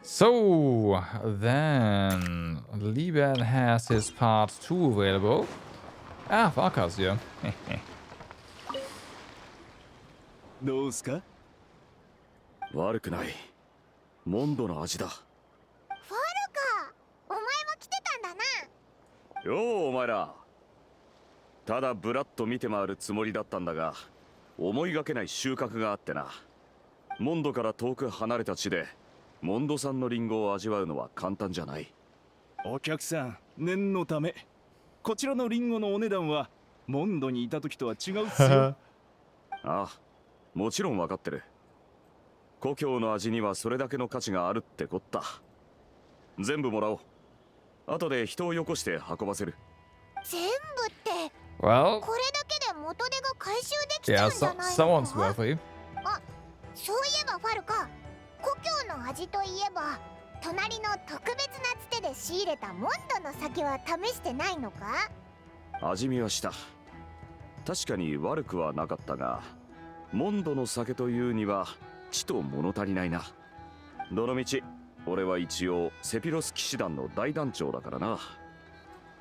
Speaker 1: So then Liebert has his part 2 available. Ah, Farkas here.
Speaker 5: どうすか？
Speaker 10: 悪くない。モンドの味だ。
Speaker 2: ファルカ、お前も来てたんだな。
Speaker 10: ようお前ら。ただブラッと見て回るつもりだったんだが、思いがけない収穫があってな。モンドから遠く離れた地でモンド産のリンゴを味わうのは簡単じゃない。
Speaker 5: お客さん、念のためこちらのリンゴのお値段はモンドにいた時とは違うっすよ。
Speaker 10: ああ、もちろん分かってる。故郷の味にはそれだけの価値があるってこった。全部もらおう。後で人をよこして運ばせる。
Speaker 2: 全部って
Speaker 1: Well,
Speaker 2: これだけで元手が回収できちゃ
Speaker 1: yeah,
Speaker 2: うんじゃない
Speaker 1: someone's worthy.
Speaker 2: あ、そういえばファルカ、故郷の味といえば隣の特別なつてで仕入れたモンドの酒は試してないのか？
Speaker 10: 味見はした。確かに悪くはなかったが、モンドの酒というにはちと物足りないな。どのみち俺は一応セピロス騎士団の大団長だからな。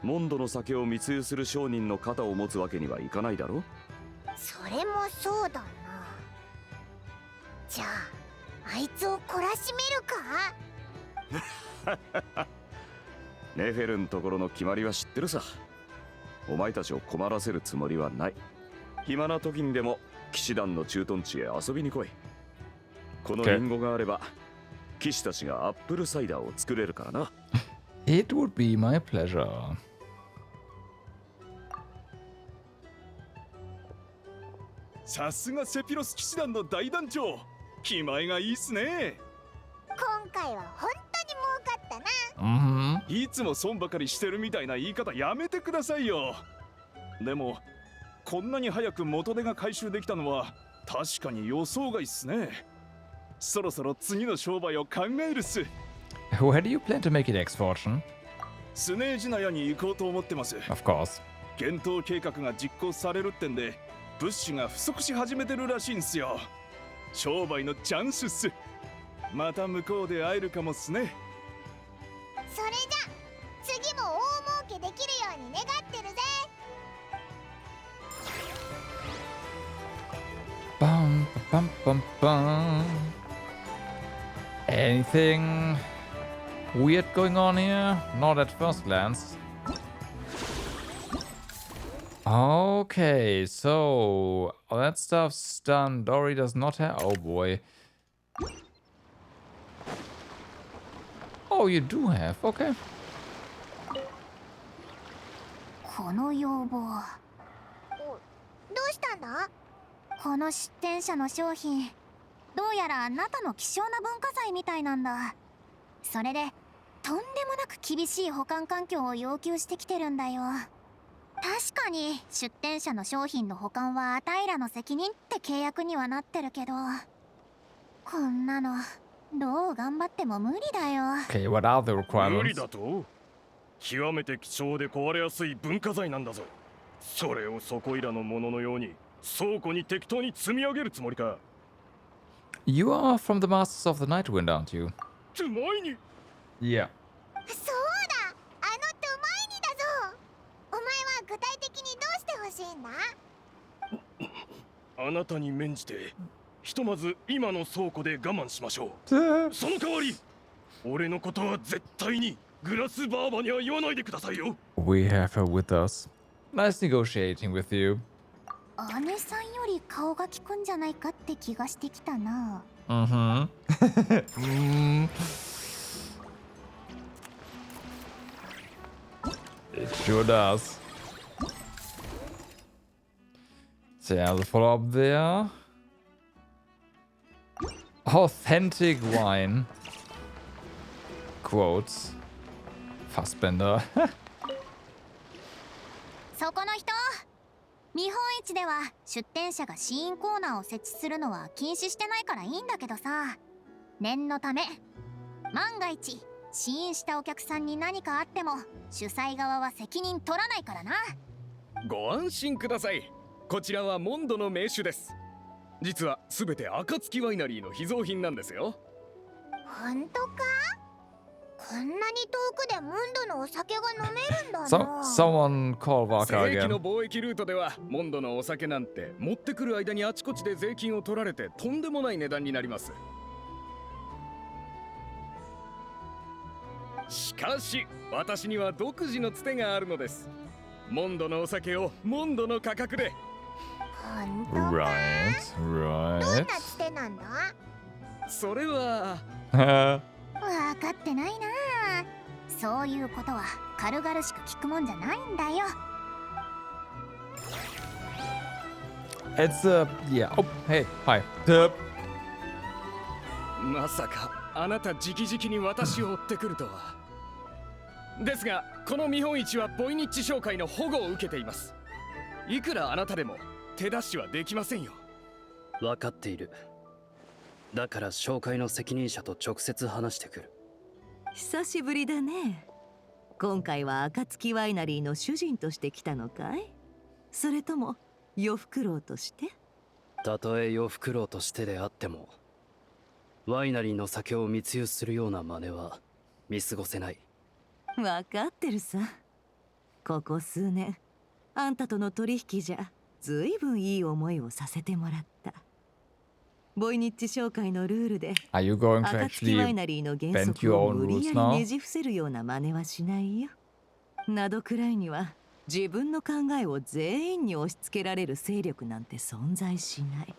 Speaker 10: モンドの酒を密輸する商人の肩を持つわけにはいかないだろ。
Speaker 2: それもそうだな。じゃああいつを懲らしめるか？
Speaker 10: ネフェルンところの決まりは知ってるさ。お前たちを困らせるつもりはない。暇な時にでも騎士団の駐屯地へ遊びに来い。このリンゴがあれば騎士たちがアップルサイダーを作れるからな。
Speaker 1: It would be my pleasure.
Speaker 5: さすがセピロス騎士団の大団長、気前がいいっすね。
Speaker 2: 今回は本当に儲かったな。
Speaker 5: いつも損ばかりしてるみたいな言い方やめてくださいよ。でもこんなに早く元手が回収できたのは確かに予想外っすね。そろそろ次の商売を考えるっす。
Speaker 1: Where do you plan to make it X fortune?
Speaker 5: スネージナヤに行こうと思ってます。
Speaker 1: Of course.
Speaker 5: 検討計画が実行されるってんで物資が不足し始めてるらしいんすよ。商売のチャンスっす。また向こうで会えるかもっすね。
Speaker 2: それじゃ次も大儲けできるように願ってるぜ。
Speaker 1: Bum, bum, bum, bum. Anything weird going on here? Not at first glance. Okay, so all that stuff's done. Dory does not have. Oh boy. Oh, you do have. Okay.
Speaker 2: この要望、どうしたんだ？この出店者の商品、どうやらあなたの希少な文化財みたいなんだ。それでとんでもなく厳しい保管環境を要求してきてるんだよ。確かに出店者の商品の保管はあたいらの責任って契約にはなってるけど、こんなのどう頑張っても無理だよ。
Speaker 1: Okay, what are the requirements?
Speaker 8: 無理だと？極めて貴重で壊れやすい文化財なんだぞ。それをそこいらのもののように倉庫に適当に積み上げるつもりか。
Speaker 1: You are from the Masters of the Nightwind, aren't you?
Speaker 8: 前に。
Speaker 1: Yeah.
Speaker 2: そうだ、あのトゥマイニだぞ。お前は具体的にどうしてほしいんだ？
Speaker 8: あなたに免じてひとまず今の倉庫で我慢しましょう。その代わり俺のことは絶対にグラスバーバには言わないでくださいよ。
Speaker 1: We have her with us. Nice negotiating with you.
Speaker 2: 姉さんより顔が利くんじゃないかって気がしてきたな。
Speaker 1: Mm-hmm. It sure does. So yeah, the follow-up there. Authentic wine. Quotes. Fassbender.
Speaker 2: そこの人、見本市では出店者が試飲コーナーを設置するのは禁止してないからいいんだけどさ、念のため万が一試飲したお客さんに何かあっても主催側は責任取らないからな。
Speaker 21: ご安心ください。こちらはモンドの名酒です。実は全て暁ワイナリーの秘蔵品なんですよ。
Speaker 2: 本当か？こんなに遠くでモンドのお酒が飲めるんだな。
Speaker 1: Someone call Waka
Speaker 21: 正規
Speaker 1: again.
Speaker 21: の貿易ルートではモンドのお酒なんて持ってくる間にあちこちで税金を取られてとんでもない値段になります。しかし私には独自のつてがあるのです。モンドのお酒をモンドの価格で。
Speaker 2: 本当か？
Speaker 1: Right,
Speaker 2: どん
Speaker 1: right.
Speaker 2: なつてなんだ？
Speaker 21: それは
Speaker 2: わかってないな。そういうことは軽々しく聞くもんじゃないんだよ。
Speaker 1: It's yeah. Oh, hey, hi.
Speaker 21: まさかあなた直々に私を追ってくるとは。ですがこの見本市はボイニッチ商会の保護を受けています。いくらあなたでも手出しはできませんよ。
Speaker 12: 分かっている。だから商会の責任者と直接話してくる。
Speaker 3: 久しぶりだね。今回は暁ワイナリーの主人として来たのかい？それとも夜フクロウとして？
Speaker 12: たとえ夜フクロウとしてであってもワイナリーの酒を密輸するような真似は見過ごせない。
Speaker 3: わかってるさ。ここ数年あんたとの取引じゃずいぶんいい思いをさせてもらった。ボイニッチ商会のルールで
Speaker 1: Are you going to
Speaker 3: 暁ワイ
Speaker 1: actually
Speaker 3: ナリーの原
Speaker 1: bend
Speaker 3: 則
Speaker 1: your
Speaker 3: を
Speaker 1: own
Speaker 3: 無理
Speaker 1: rules
Speaker 3: やり
Speaker 1: now?
Speaker 3: ねじ伏せるような真似はしないよ。などくらいには自分の考えを全員に押し付けられる勢力なんて存在しない。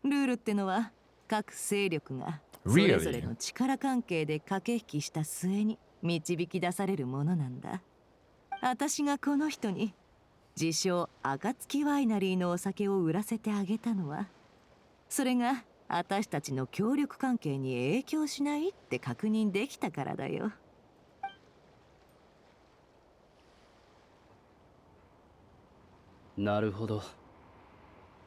Speaker 3: ルールってのは各勢力がそれぞれの力関係で駆け引きした末に導き出されるものなんだ。私がこの人に自称暁ワイナリーのお酒を売らせてあげたのは、それが私たちの協力関係に影響しないって確認できたからだよ。
Speaker 12: なるほど。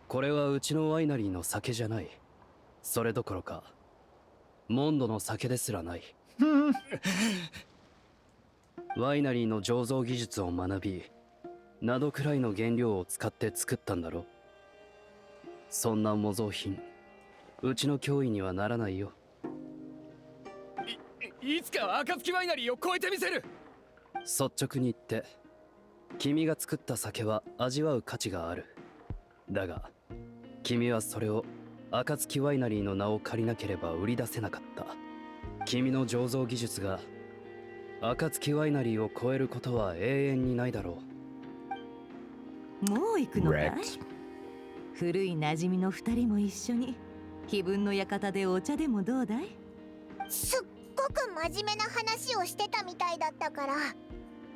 Speaker 12: これはうちのワイナリーの酒じゃない。それどころかモンドの酒ですらない。ワイナリーの醸造技術を学び、などくらいの原料を使って作ったんだろ。そんな模造品うちの脅威にはならないよ。
Speaker 21: いつか暁ワイナリーを超えてみせる。
Speaker 12: 率直に言って君が作った酒は味わう価値がある。だが君はそれを暁ワイナリーの名を借りなければ売り出せなかった。君の醸造技術が暁ワイナリーを超えることは永遠にないだろ
Speaker 3: う。もう行くのかい？古い馴染みの二人も一緒に気分の館でお茶でもどうだい？
Speaker 2: すっごく真面目な話をしてたみたいだったから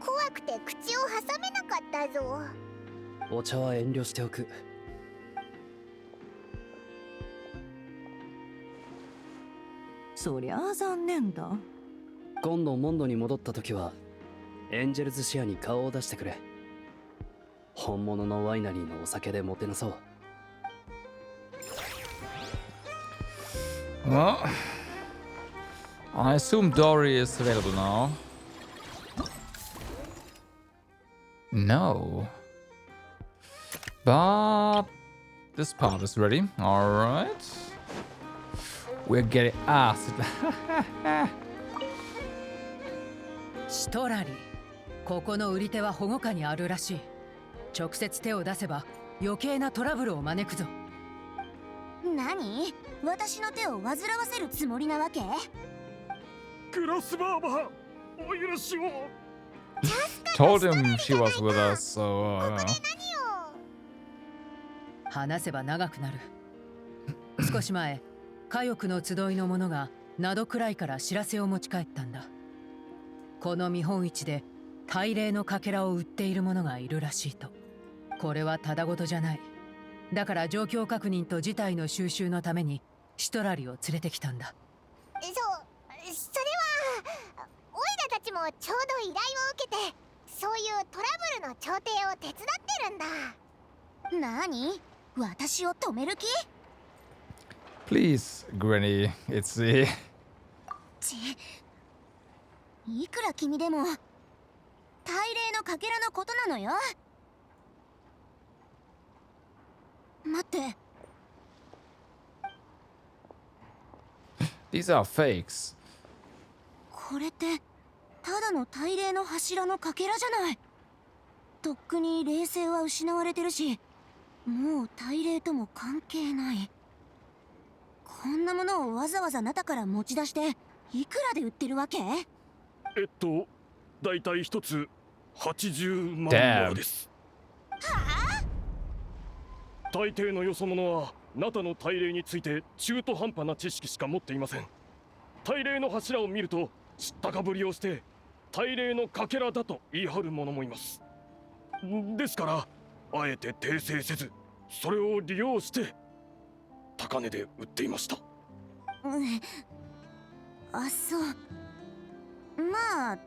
Speaker 2: 怖くて口を挟めなかったぞ。
Speaker 12: お茶は遠慮しておく。
Speaker 3: そりゃあ残念だ。
Speaker 12: 今度モンドに戻った時はエンジェルズシェアに顔を出してくれ。本物のワイナリーのお酒でもてなそう。
Speaker 1: Well, I assume Dory is available now. No. But this part is ready. Alright. We're getting asked.
Speaker 22: シトラリ、ここの売り手は保護下にあるらしい。直接手を出せば余計なトラブルを招くぞ。
Speaker 2: 何？私の手を煩わせるつもりなわけ？
Speaker 21: グラスバーバー、お許しを。
Speaker 1: Told him she was with us, so
Speaker 22: 話せば長くなる。少し前、火翼の集いの者がナドくらいから知らせを持ち帰ったんだ。この見本市で大礼のかけらを売っている者がいるらしいと。これはただごとじゃない。だから状況確認と事態の収集のためにシトラリを連れてきたんだ。
Speaker 2: それはオイラたちもちょうど依頼を受けて、そそういうトラブルの調停を手伝ってるんだ。
Speaker 14: 何？私を止める気？
Speaker 1: Please, Granny, it's the...
Speaker 14: いくら君でも大礼のかけらのことなのよ。待って。
Speaker 1: These are fakes.
Speaker 14: これってただの大礼の柱のかけらじゃない。とっくに霊性は失われてるし、もう大礼とも関係ない。こんなものをわざわざ中から持ち出していくらで売ってるわけ？
Speaker 8: だいたい一つ80万円です。大抵のよそ者はナタの大礼について中途半端な知識しか持っていません。大礼の柱を見ると知ったかぶりをして大礼のかけらだと言い張る者もいます。ですからあえて訂正せずそれを利用して高値で売っていました。
Speaker 14: あ、そう。まあ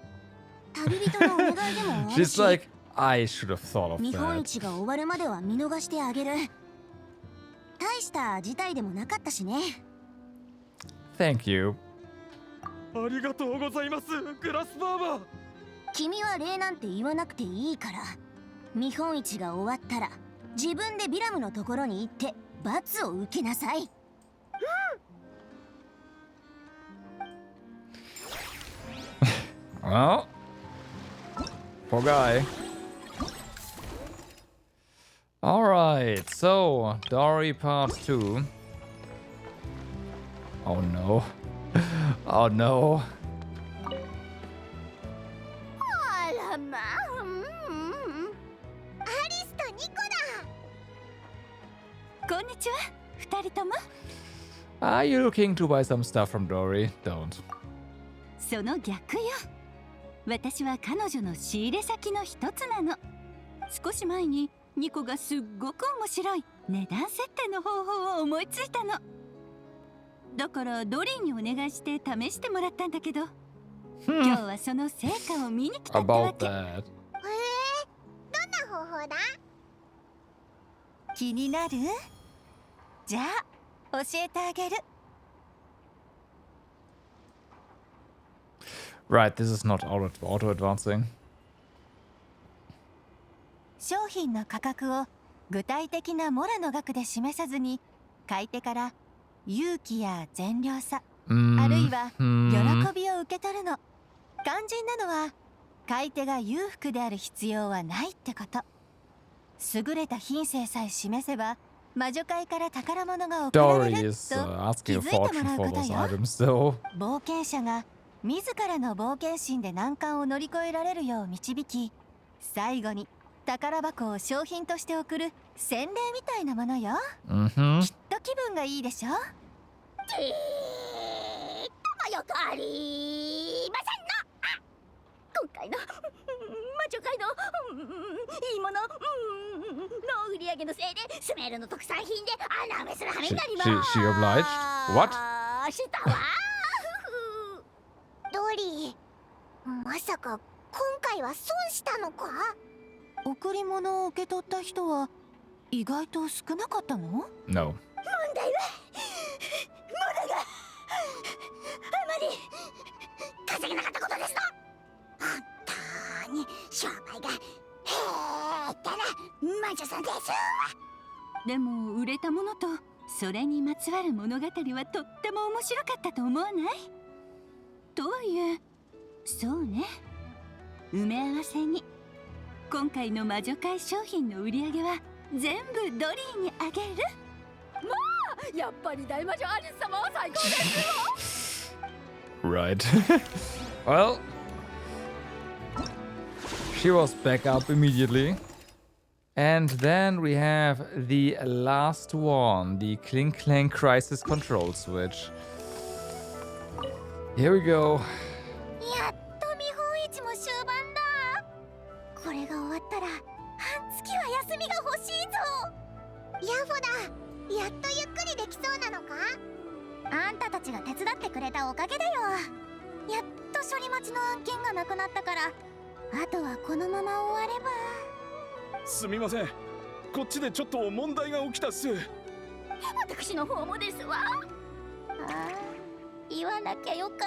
Speaker 14: 旅人のお願いでもあるし。
Speaker 1: She's like, I should have thought of
Speaker 14: 見本
Speaker 1: that.
Speaker 14: 市が終わるまでは見逃してあげる。大した事態でもなかったしね。
Speaker 1: Thank you.
Speaker 8: ありがとうございます、グラスバーバー。
Speaker 14: 君は礼なんて言わなくていいから、見本市が終わったら自分でビラムのところに行って罰を受けなさい。
Speaker 1: Well, poor guy. Alright, so Dory Part 2. Oh no. Oh no.
Speaker 2: あらまあ、アリスとニコだ。
Speaker 3: こんにちは、二人とも。
Speaker 1: Are you looking to buy some stuff from Dory? Don't.
Speaker 3: その逆よ。私は彼女の仕入れ先の一つなの。少し前にニコがすっごく面白い値段設定の方法を思いついたの。だからドリーにお願いして試してもらったんだけど、今日はその成果を見に来たってわけ。
Speaker 2: どんな方法だ？
Speaker 3: 気になる？じゃあ教えてあげる。
Speaker 1: Right, this is not auto-advancing.
Speaker 3: 商品の価格を具体的なモラの額で示さずに、買い手から勇気や善良さ、あるいは喜びを受け取るの。肝心なのは買い手が裕福である必要はないってこと。優れた品性さえ示せば魔女界から宝物が送られると気づいてもらうことよ。冒険者が自らの冒険心で難関を乗り越えられるよう導き、最後に宝箱を商品として送る洗礼みたいなものよ。きっと気分がいいでしょ。
Speaker 2: よくありませんな。今回の魔女界のいいものの売り上げのせいでスメールの特産品で穴埋めする羽目になります。
Speaker 1: She obliged? What?
Speaker 2: したわ。ドリー、まさか今回は損したのか？
Speaker 3: 贈り物を受け取った人は意外と少なかったの？
Speaker 1: No.
Speaker 2: 問題は物があまり稼げなかったことですの。本当に商売が下手な魔女さんです。
Speaker 3: でも売れたものとそれにまつわる物語はとっても面白かったと思わない？とはいえ、そうね、埋め合わせに今回の魔女界商品の売り上げは全部ドリーにあげる。
Speaker 7: まあ、やっぱり大魔女アリス様は最高ですわ。
Speaker 1: Right. Well, she was back up immediately. And then we have the last one, the Clink Clank Crisis Control Switch. Here we go.
Speaker 2: やっと見本市も終盤だ。これが終わったら半月は休みが欲しいぞ。ヤフだ、やっとゆっくりできそうなのか？あんたたちが手伝ってくれたおかげだよ。やっと処理待ちの案件がなくなったからあとはこのまま終われば。
Speaker 21: すみません、こっちでちょっと問題が起きたっす。
Speaker 9: 私の方もですわ。
Speaker 2: 言わなきゃよかっ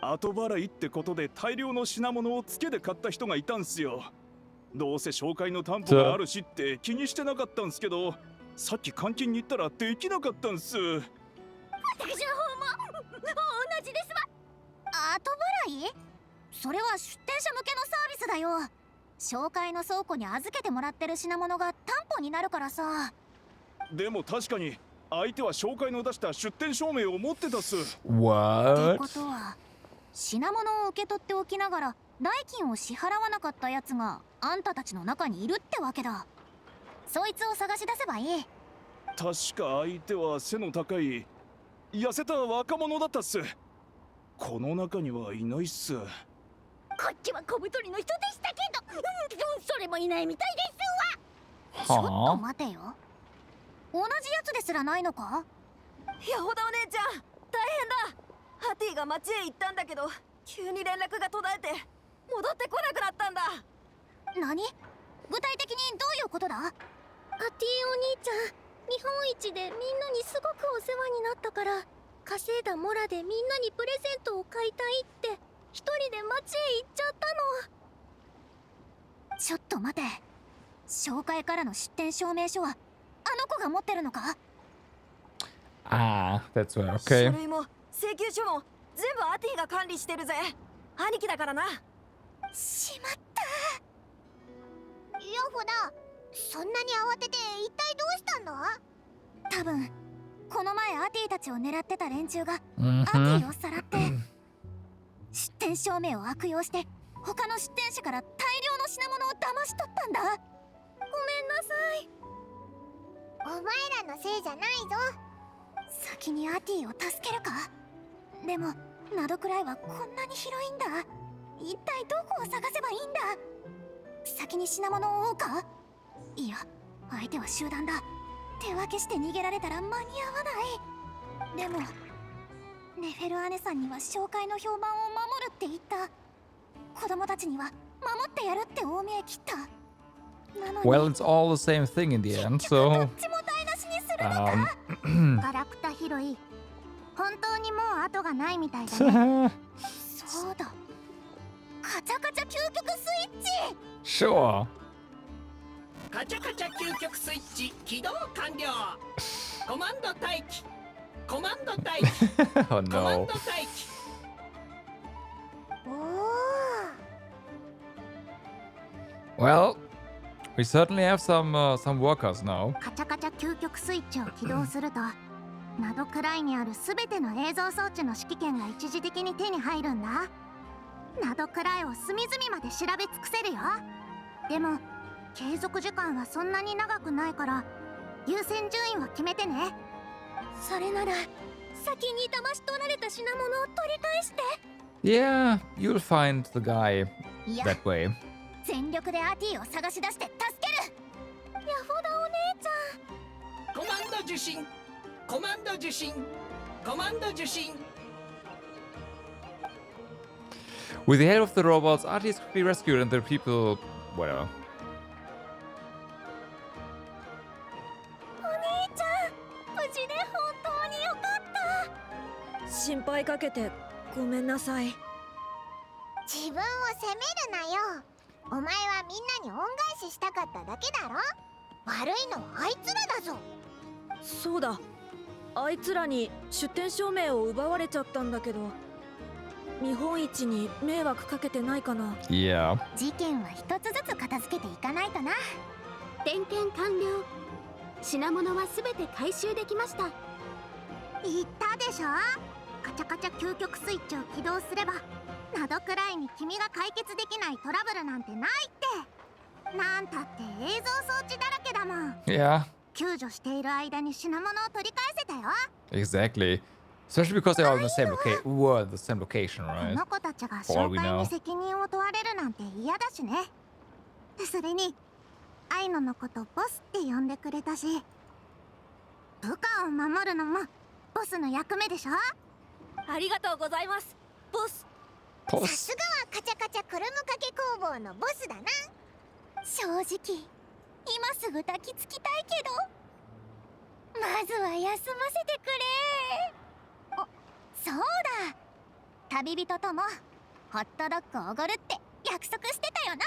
Speaker 2: た。
Speaker 21: 後払いってことで大量の品物をツケで買った人がいたんすよ。どうせ紹介の担保があるしって気にしてなかったんすけど、さっき監禁に行ったらできなかったんす。
Speaker 9: 私の方も同じですわ。
Speaker 2: 後払い？それは出店者向けのサービスだよ。紹介の倉庫に預けてもらってる品物が担保になるからさ。
Speaker 21: でも確かに相手は紹介の出した出店証明を持ってたっす。
Speaker 2: ってことは品物を受け取っておきながら代金を支払わなかったやつがあんたたちの中にいるってわけだ。そいつを探し出せばいい。
Speaker 21: 確か相手は背の高い痩せた若者だったっす。この中にはいないっす。
Speaker 9: こっちは小太りの人でしたけど、それもいないみたいです
Speaker 2: わ。ちょっと待てよ、同じやつですらないのか？
Speaker 13: ヤホダお姉ちゃん、大変だ。ハティが町へ行ったんだけど、急に連絡が途絶えて戻ってこなくなったんだ。
Speaker 2: 何？具体的にどういうことだ？
Speaker 9: ハティお兄ちゃん、日本一でみんなにすごくお世話になったから、稼いだモラでみんなにプレゼントを買いたいって一人で町へ行っちゃったの。
Speaker 2: ちょっと待て、紹介からの出店証明書はあの子が持ってるのか？that's
Speaker 1: right, okay.
Speaker 13: 書類も請求書も全部アティが管理してるぜ。兄貴だからな。
Speaker 2: しまった。ヤホダ、そんなに慌てて一体どうしたんだ？多分この前アティたちを狙ってた連中がアティをさらって出店証明を悪用して他の出店者から大量の品物を騙し取ったんだ。
Speaker 9: ごめんなさい。
Speaker 2: お前らのせいじゃないぞ。先にアティを助けるか？でもナドくらいはこんなに広いんだ。一体どこを探せばいいんだ？先に品物を追うか？いや、相手は集団だ。手分けして逃げられたら間に合わない。でもネフェル姉さんには紹介の評判を守るって言った。子供たちには守ってやるって大見え切った。
Speaker 1: Well, it's all the same thing in the end, so
Speaker 2: ガラクタ拾い、本当にもう後がないみたいだね。そうだ、カチャカチャ究極スイッチ。
Speaker 1: Sure.
Speaker 15: カチャカチャ究極スイッチ起動完了。コマンド待機。コマンド待機。
Speaker 1: Oh
Speaker 15: コマン
Speaker 1: no.
Speaker 15: ド待機。
Speaker 1: Well, we certainly have some workers now.
Speaker 2: カチャカチャ究極スイッチを起動するとナドくらいにあるすべての映像装置の指揮権が一時的に手に入るんだ。ナドくらいを隅々まで調べ尽くせるよ。でも継続時間はそんなに長くないから優先順位は決めてね。
Speaker 9: それなら先に騙し取られた品物を取り返して。
Speaker 1: Yeah, you'll find the guy
Speaker 2: Yeah.
Speaker 1: that way.
Speaker 2: 全力でアティを探し出して助ける。
Speaker 9: ヤホダお姉ちゃん。
Speaker 15: コマンド受信。コマンド受信。コマンド受信。
Speaker 1: With the help of the robots, artists could be rescued and their people, whatever.
Speaker 9: お姉ちゃん、無事で本当によかった。
Speaker 13: 心配かけてごめんなさい。
Speaker 2: 自分を責めるなよ。お前はみんなに恩返ししたかっただけだろ。悪いのはあいつらだぞ。
Speaker 13: そうだ、あいつらに出店証明を奪われちゃったんだけど、見本市に迷惑かけてないかな。
Speaker 1: Yeah.
Speaker 2: 事件は一つずつ片付けていかないとな。
Speaker 9: 点検完了。品物はすべて回収できました。
Speaker 2: 言ったでしょ。カチャカチャ究極スイッチを起動すればナドくらいに君が解決できないトラブルなんてないって。なんたって映像装置だらけだもん。
Speaker 1: Yeah.
Speaker 2: 救助している間に品物を取り返せたよ。
Speaker 1: Exactly. Especially because they're all in the same location. Were the same location,
Speaker 2: こ
Speaker 1: right?
Speaker 2: の子たちが
Speaker 1: For all
Speaker 2: 紹
Speaker 1: we
Speaker 2: 介
Speaker 1: know.
Speaker 2: に責任を問われるなんて嫌だしね。それにアイノのことボスって呼んでくれたし、部下を守るのもボスの役目でしょ。
Speaker 13: ありがとうございますボス。
Speaker 2: さすがはカチャカチャクルムかけ工房のボスだな。正直今すぐ抱きつきたいけど、まずは休ませてくれ。あ、そうだ、旅人ともホットドッグおごるって約束してたよな。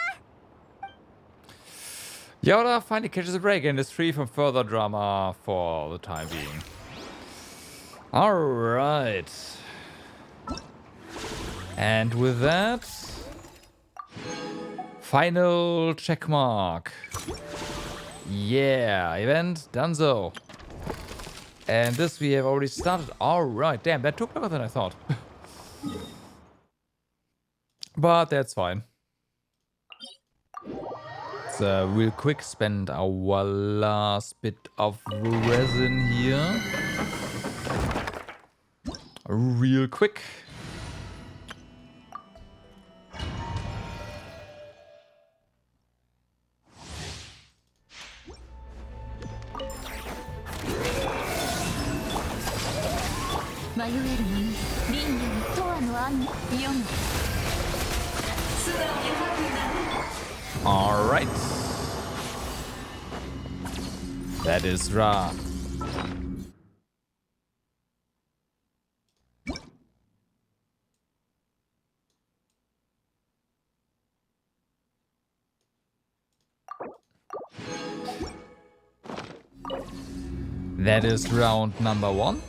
Speaker 1: Yoda finally catches a break and is free from further drama for the time being. Alright. And with that, final checkmark. Yeah, event donezo. And this we have already started. Alright, damn, that took longer than I thought. But that's fine. So real quick, spend our last bit of resin here. Real quick. All right. That is Ra. That is round number 1.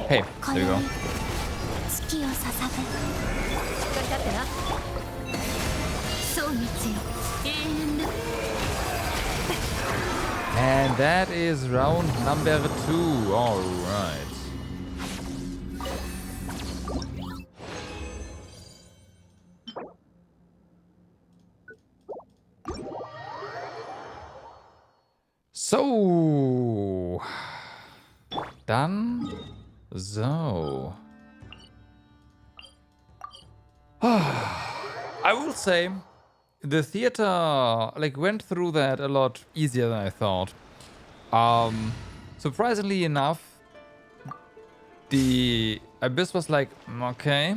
Speaker 1: Hey, there you go. And that is round number 2. All right. So, done. So, I will say the theater like went through that a lot easier than I thought. Surprisingly enough, the abyss was like okay.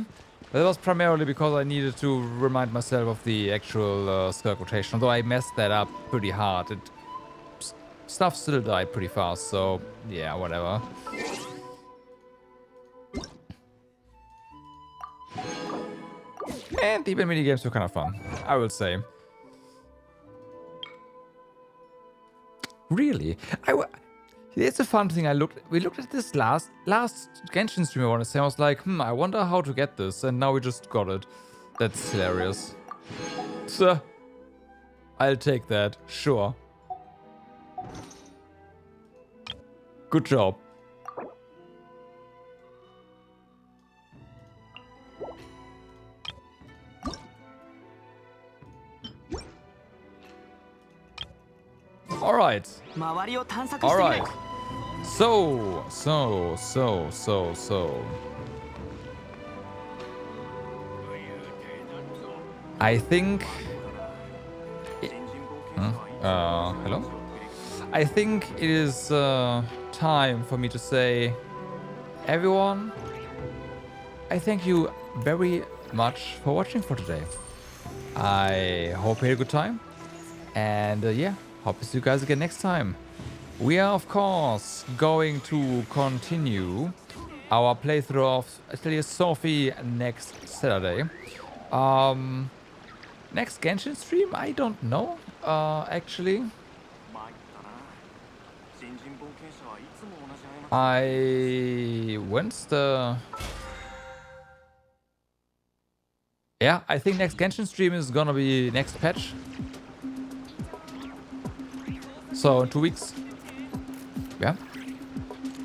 Speaker 1: That was primarily because I needed to remind myself of the actual skirt rotation. Although I messed that up pretty hard. Stuff still died pretty fast. So yeah, whatever. And the event minigames were kind of fun, I will say. Really? It's a fun thing. We looked at this last Genshin stream, I want to say. I was like, I wonder how to get this, and now we just got it. That's hilarious. So, I'll take that, sure. Good job. Alright. Alright. So. I think... hello? I think it is time for me to say, everyone, I thank you very much for watching for today. I hope you had a good time. And yeah, hope to see you guys again next time. We are, of course, going to continue our playthrough of Atelier Sophie next Saturday. Next Genshin stream? I don't know, actually. When's the... Yeah, I think next Genshin stream is gonna be next patch. So, in 2 weeks. Yeah.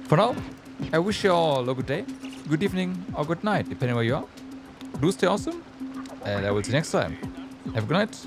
Speaker 1: For now, I wish you all a good day, good evening, or good night, depending where you are. Do stay awesome, and I will see you next time. Have a good night.